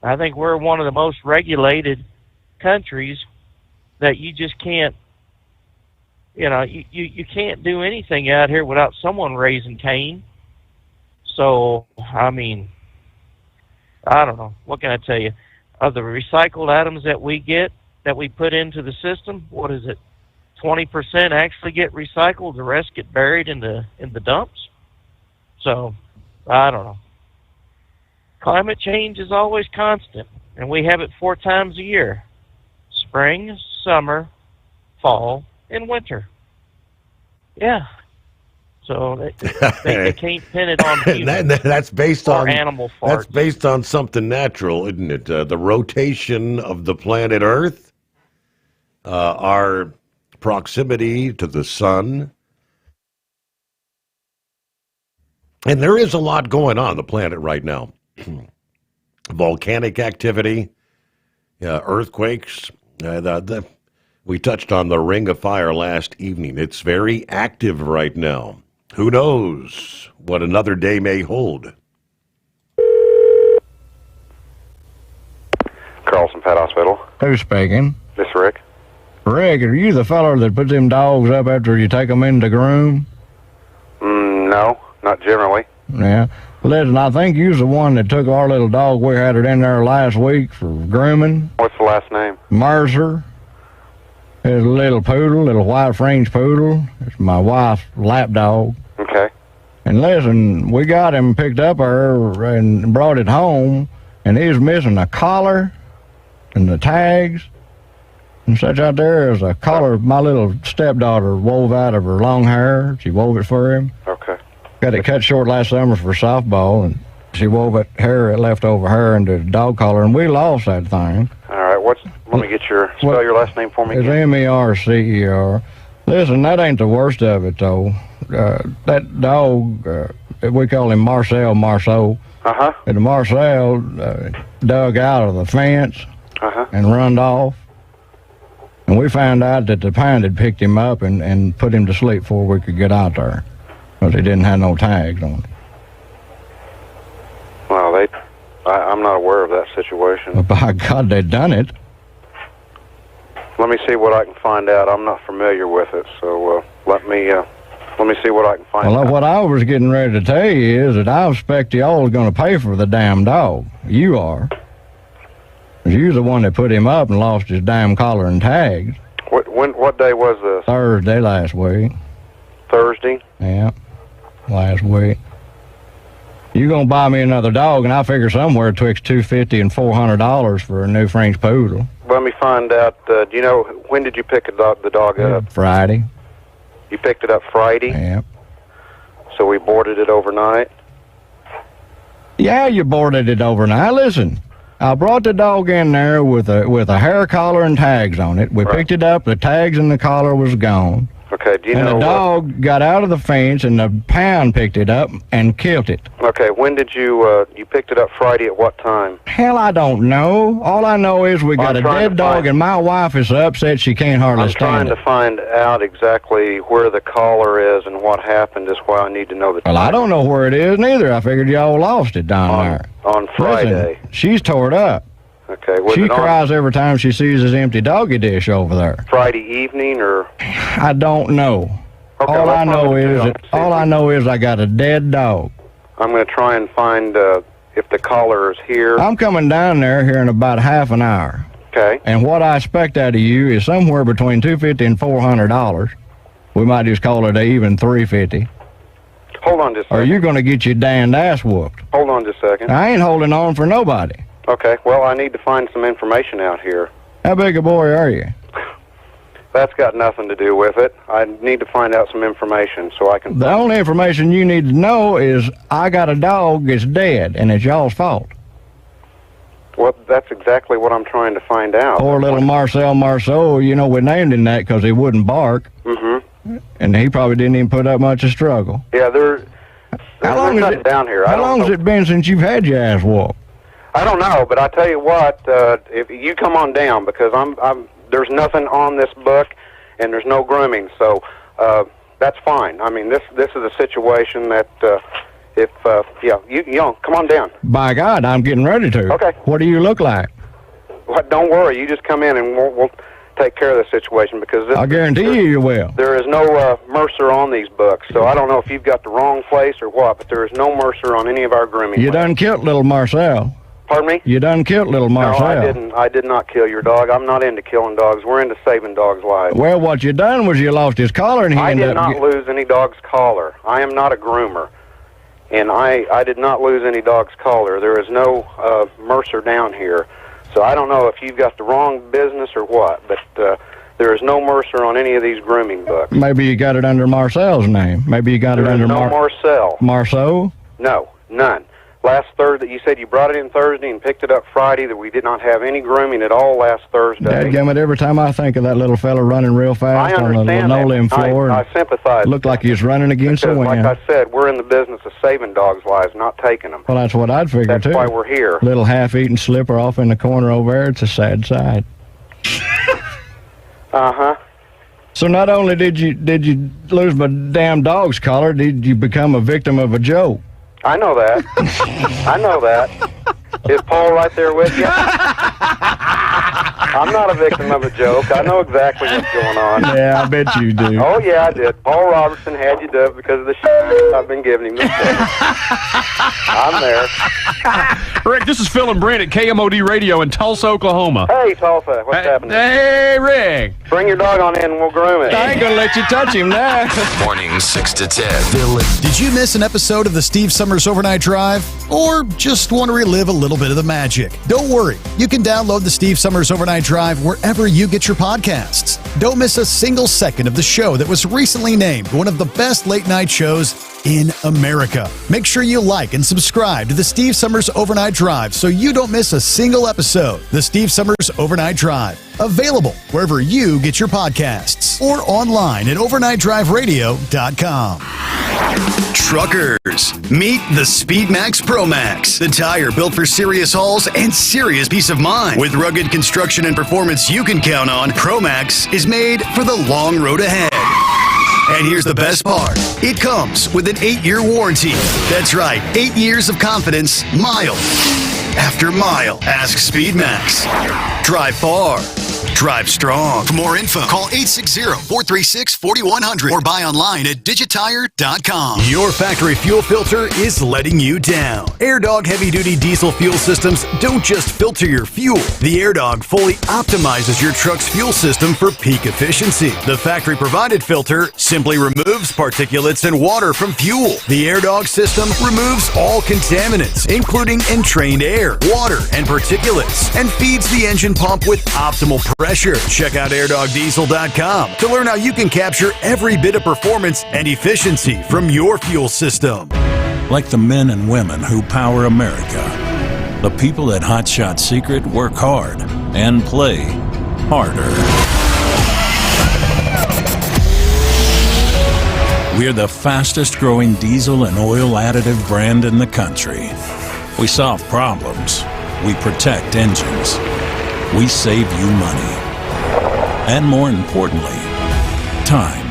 I think we're one of the most regulated countries that you just can't, you can't do anything out here without someone raising Cain. So, I mean, I don't know. What can I tell you? Of the recycled items that we get, that we put into the system, what is it? 20% actually get recycled, the rest get buried in the dumps. So, I don't know. Climate change is always constant, and we have it 4 times a year. Spring, summer, fall, and winter. Yeah. So they can't pin it on human that's based or on animal farts. That's based on something natural, isn't it? The rotation of the planet Earth, our proximity to the sun. And there is a lot going on the planet right now. Volcanic activity, earthquakes. We touched on the Ring of Fire last evening. It's very active right now. Who knows what another day may hold? Carlson Pet Hospital. Who's speaking? This Rick. Rick, are you the feller that puts them dogs up after you take them in to groom? No, not generally. Yeah. Listen, I think you's the one that took our little dog. We had it in there last week for grooming. What's the last name? Mercer. It's a little poodle, little white French poodle. It's my wife's lap dog. Okay. And listen, we got him picked up her and brought it home, and he was missing a collar and the tags and such out there. Is a collar my little stepdaughter wove out of her long hair. She wove it for him. Okay. Got it cut short last summer for softball, and she wove it hair, it left over her into the dog collar, and we lost that thing. All right. get spell your last name for me It's again? Mercer. Listen, that ain't the worst of it, though. That dog, we call him Marcel. Uh-huh. And Marcel dug out of the fence and run off. And we found out that the pound had picked him up and put him to sleep before we could get out there, because he didn't have no tags on him. Well, I'm not aware of that situation. But by God, they done it. Let me see what I can find out. I'm not familiar with it, so let me see what I can find out. Well, what I was getting ready to tell you is that I expect y'all are going to pay for the damn dog. You are. 'Cause you're the one that put him up and lost his damn collar and tags. What day was this? Thursday last week. Thursday? Yeah, last week. You gonna buy me another dog, and I figure somewhere betwixt $250 and $400 for a new French poodle. Let me find out. Do you know, when did you pick the dog up? Friday. You picked it up Friday? Yeah. So we boarded it overnight? Yeah, you boarded it overnight. Listen, I brought the dog in there with a hair collar and tags on it. We picked it up, the tags and the collar was gone. Okay, do you know... And the dog got out of the fence, and the pound picked it up and killed it. Okay, when did you picked it up Friday at what time? Hell, I don't know. All I know is we got a dead dog, and my wife is so upset she can't hardly stand it. I'm trying to find out exactly where the collar is and what happened. Is why I need to know the time. Well, I don't know where it is neither. I figured y'all lost it down there. On Friday. Listen, she's tore it up. Okay, was she it cries every time she sees his empty doggy dish over there. Friday evening, or? I don't know. Okay, all I know is I got a dead dog. I'm going to try and find if the collar is here. I'm coming down there here in about half an hour. Okay. And what I expect out of you is somewhere between $250 and $400. We might just call it even $350. Hold on just a second. Or you're going to get your damned ass whooped. Hold on just a second. I ain't holding on for nobody. Okay, well, I need to find some information out here. How big a boy are you? That's got nothing to do with it. I need to find out some information so I can... The only information you need to know is I got a dog that's dead, and it's y'all's fault. Well, that's exactly what I'm trying to find out. Poor little Marceau, you know, we named him that because he wouldn't bark. Mm-hmm. And he probably didn't even put up much of struggle. Yeah, there's nothing down here. How long has it been since you've had your ass whooped? I don't know, but I tell you what, if you come on down, because there's nothing on this book, and there's no grooming, so that's fine. I mean, this is a situation that you come on down. By God, I'm getting ready to. Okay. What do you look like? Well, don't worry, you just come in and we'll take care of the situation, because I guarantee you will. There is no Mercer on these books, so I don't know if you've got the wrong place or what, but there is no Mercer on any of our grooming. You done killed little Marcel. Pardon me? You done killed little Marcel. No, I didn't. I did not kill your dog. I'm not into killing dogs. We're into saving dogs' lives. Well, what you done was you lost his collar, and he ended up... I did not lose any dog's collar. I am not a groomer, and I did not lose any dog's collar. There is no Mercer down here, so I don't know if you've got the wrong business or what, but there is no Mercer on any of these grooming books. Maybe you got it under Marcel's name. Maybe you got it under Marcel. Marceau? No, none. Last Thursday, you said you brought it in Thursday and picked it up Friday, that we did not have any grooming at all last Thursday. Dadgummit, every time I think of that little fella running real fast on the linoleum floor, I sympathize. Looked like he was running against the wind. Like I said, we're in the business of saving dogs' lives, not taking them. Well, that's what I'd figure, too. That's why we're here. Little half-eaten slipper off in the corner over there. It's a sad sight. Uh-huh. So not only did you lose my damn dog's collar, did you become a victim of a joke? I know that. I know that. Is Paul right there with you? I'm not a victim of a joke. I know exactly what's going on. Yeah, I bet you do. Oh, yeah, I did. Paul Robertson had you dubbed because of the shit I've been giving him this day. I'm there. Rick, this is Phil and Brent at KMOD Radio in Tulsa, Oklahoma. Hey, Tulsa, what's happening? Hey, Rick. Bring your dog on in and we'll groom it. I ain't going to let you touch him now. Mornings 6 to 10. Did you miss an episode of the Steve Summers Overnight Drive? Or just want to relive a little bit of the magic? Don't worry. You can download the Steve Summers Overnight Drive wherever you get your podcasts. Don't miss a single second of the show that was recently named one of the best late night shows in America. Make sure you like and subscribe to the Steve Summers Overnight Drive so you don't miss a single episode. The Steve Summers Overnight Drive, available wherever you get your podcasts or online at overnightdriveradio.com. Truckers, meet the SpeedMax Pro Max, the tire built for serious hauls and serious peace of mind. With rugged construction and performance you can count on, Pro Max is made for the long road ahead. And here's the best part. It comes with an 8-year warranty. That's right, 8 years of confidence, mile after mile. Ask SpeedMax. Drive far. Drive strong. For more info, call 860-436-4100 or buy online at digitire.com. Your factory fuel filter is letting you down. AirDog heavy-duty diesel fuel systems don't just filter your fuel. The AirDog fully optimizes your truck's fuel system for peak efficiency. The factory-provided filter simply removes particulates and water from fuel. The AirDog system removes all contaminants, including entrained air, water, and particulates, and feeds the engine pump with optimal pressure. Check out airdogdiesel.com to learn how you can capture every bit of performance and efficiency from your fuel system. Like the men and women who power America, the people at Hot Shot Secret work hard and play harder. We're the fastest growing diesel and oil additive brand in the country. We solve problems. We protect engines. We save you money. And more importantly, time.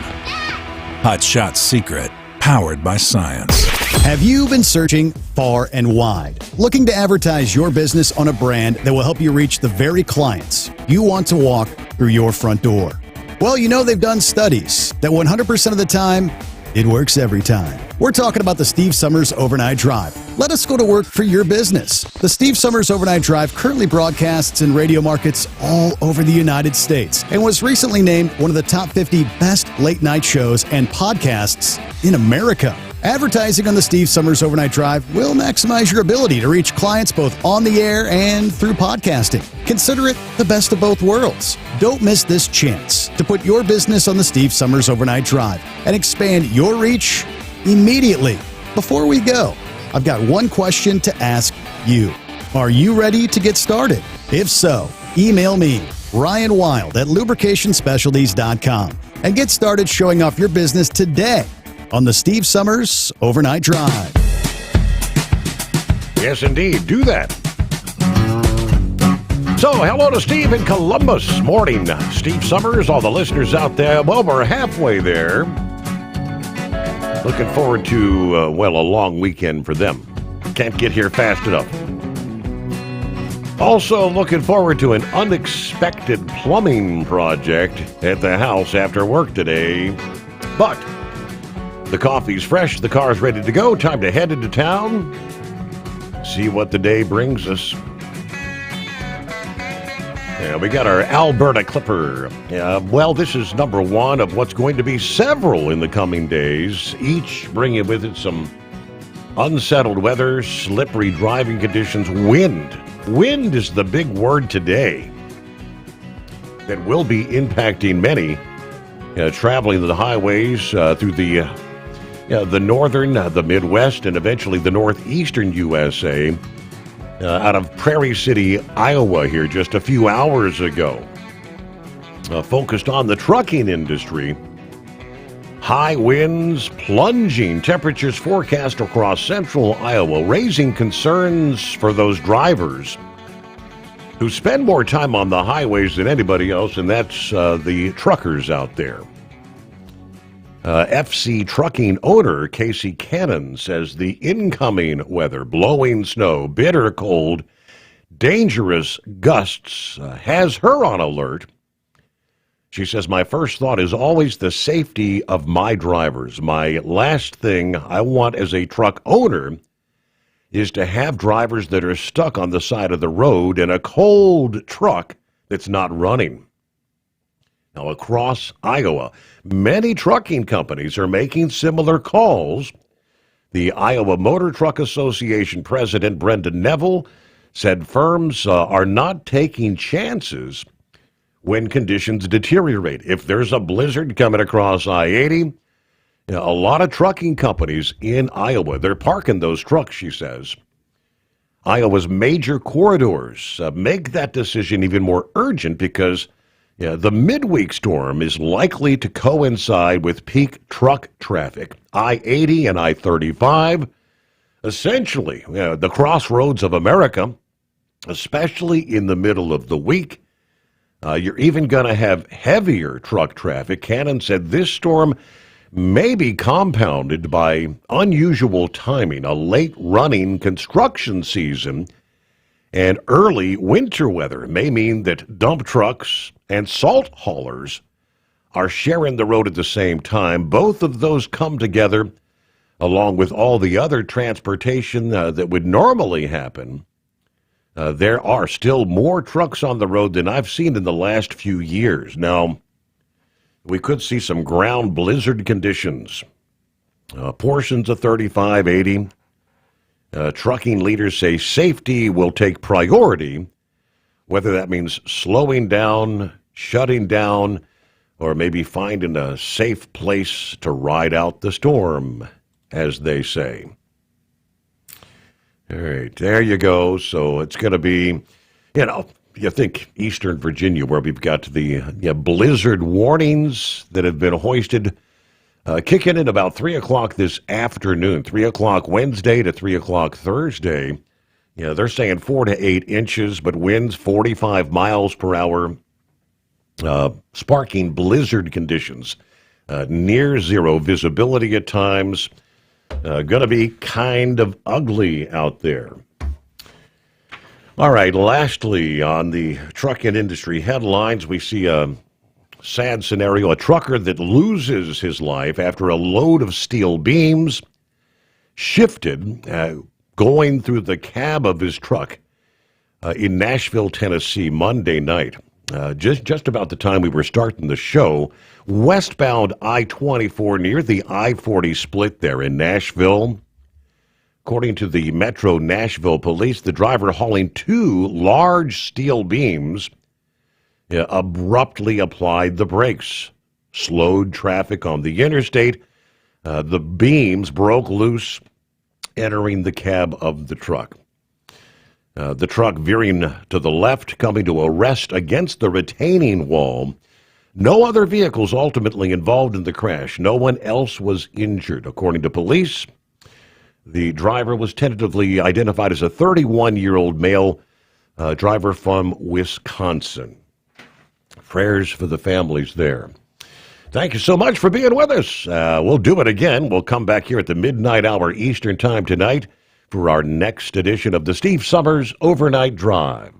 Hot Shot Secret, powered by science. Have you been searching far and wide, looking to advertise your business on a brand that will help you reach the very clients you want to walk through your front door? Well, you know they've done studies that 100% of the time, it works every time. We're talking about the Steve Summers Overnight Drive. Let us go to work for your business. The Steve Summers Overnight Drive currently broadcasts in radio markets all over the United States and was recently named one of the top 50 best late-night shows and podcasts in America. Advertising on the Steve Summers Overnight Drive will maximize your ability to reach clients both on the air and through podcasting. Consider it the best of both worlds. Don't miss this chance to put your business on the Steve Summers Overnight Drive and expand your reach immediately. Before we go, I've got one question to ask you. Are you ready to get started? If so, email me, Ryan Wild at lubricationspecialties.com, and get started showing off your business today on the Steve Summers Overnight Drive. Yes, indeed. Do that. So, hello to Steve in Columbus. Morning, Steve Summers, all the listeners out there. Well, we're halfway there. Looking forward to, a long weekend for them. Can't get here fast enough. Also looking forward to an unexpected plumbing project at the house after work today. But the coffee's fresh, the car's ready to go. Time to head into town. See what the day brings us. Yeah, we got our Alberta Clipper. This is number one of what's going to be several in the coming days, each bringing with it some unsettled weather, slippery driving conditions, wind. Wind is the big word today that will be impacting many traveling the highways through the northern, the Midwest, and eventually the northeastern USA. Out of Prairie City, Iowa here just a few hours ago. Focused on the trucking industry. High winds, plunging temperatures forecast across central Iowa, raising concerns for those drivers who spend more time on the highways than anybody else, and that's the truckers out there. FC Trucking owner Casey Cannon says the incoming weather, blowing snow, bitter cold, dangerous gusts, has her on alert. She says, my first thought is always the safety of my drivers. My last thing I want as a truck owner is to have drivers that are stuck on the side of the road in a cold truck that's not running. Now, across Iowa, many trucking companies are making similar calls. The Iowa Motor Truck Association president, Brendan Neville, said firms are not taking chances when conditions deteriorate. If there's a blizzard coming across I-80, A lot of trucking companies in Iowa, they're parking those trucks, she says. Iowa's major corridors make that decision even more urgent because the midweek storm is likely to coincide with peak truck traffic. I-80 and I-35, essentially the crossroads of America, especially in the middle of the week. You're even going to have heavier truck traffic. Cannon said this storm may be compounded by unusual timing, a late-running construction season, and early winter weather may mean that dump trucks and salt haulers are sharing the road at the same time. Both of those come together along with all the other transportation that would normally happen. There are still more trucks on the road than I've seen in the last few years. Now, we could see some ground blizzard conditions. Portions of 35-80. Trucking leaders say safety will take priority, whether that means slowing down, shutting down, or maybe finding a safe place to ride out the storm, as they say. All right, there you go. So it's going to be, you think Eastern Virginia, where we've got the blizzard warnings that have been hoisted, kicking in about 3 o'clock this afternoon, 3 o'clock Wednesday to 3 o'clock Thursday. They're saying 4 to 8 inches, but winds 45 miles per hour, sparking blizzard conditions, near zero visibility at times. Going to be kind of ugly out there. All right, lastly, on the trucking industry headlines, we see a sad scenario. A trucker that loses his life after a load of steel beams shifted going through the cab of his truck in Nashville, Tennessee, Monday night. Just about the time we were starting the show, westbound I-24 near the I-40 split there in Nashville. According to the Metro Nashville Police, the driver hauling 2 large steel beams abruptly applied the brakes, slowed traffic on the interstate. The beams broke loose, entering the cab of the truck. The truck veering to the left, coming to a rest against the retaining wall. No other vehicles ultimately involved in the crash. No one else was injured, according to police. The driver was tentatively identified as a 31-year-old male driver from Wisconsin. Prayers for the families there. Thank you so much for being with us. We'll do it again. We'll come back here at the midnight hour Eastern Time tonight for our next edition of the Steve Sommers Overnight Drive.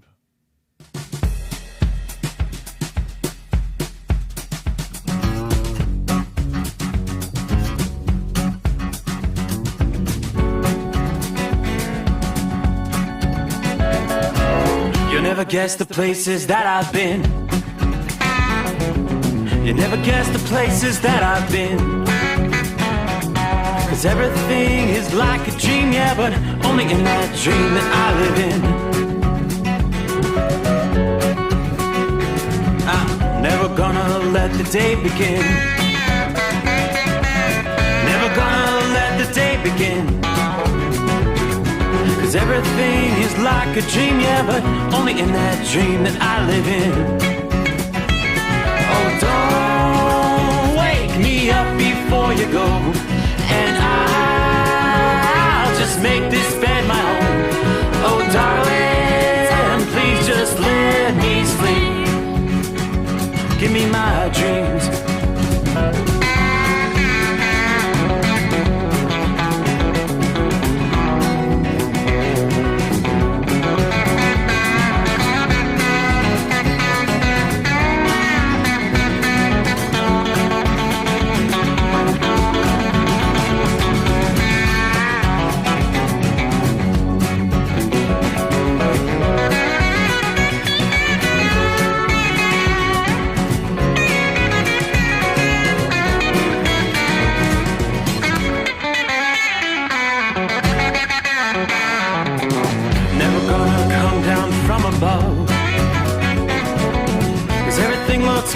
You'll never guess the places that I've been. You never guess the places that I've been. 'Cause everything is like a dream, yeah, but only in that dream that I live in. I'm never gonna let the day begin. Never gonna let the day begin. 'Cause everything is like a dream, yeah, but only in that dream that I live in. Oh, don't wake me up before you go, and I'll just make this bed my home. Oh, darling, please just let me sleep. Give me my dreams.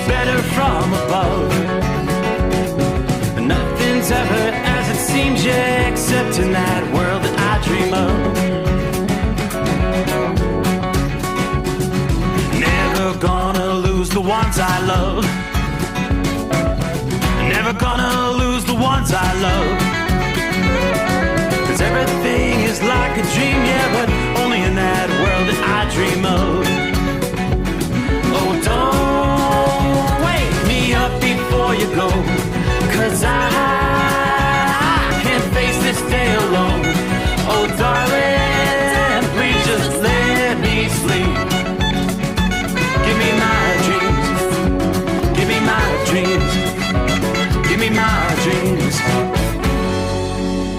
Better from above. Nothing's ever as it seems, yeah, except in that world that I dream of. Never gonna lose the ones I love. Never gonna lose the ones I love. 'Cause everything is like a dream, yeah,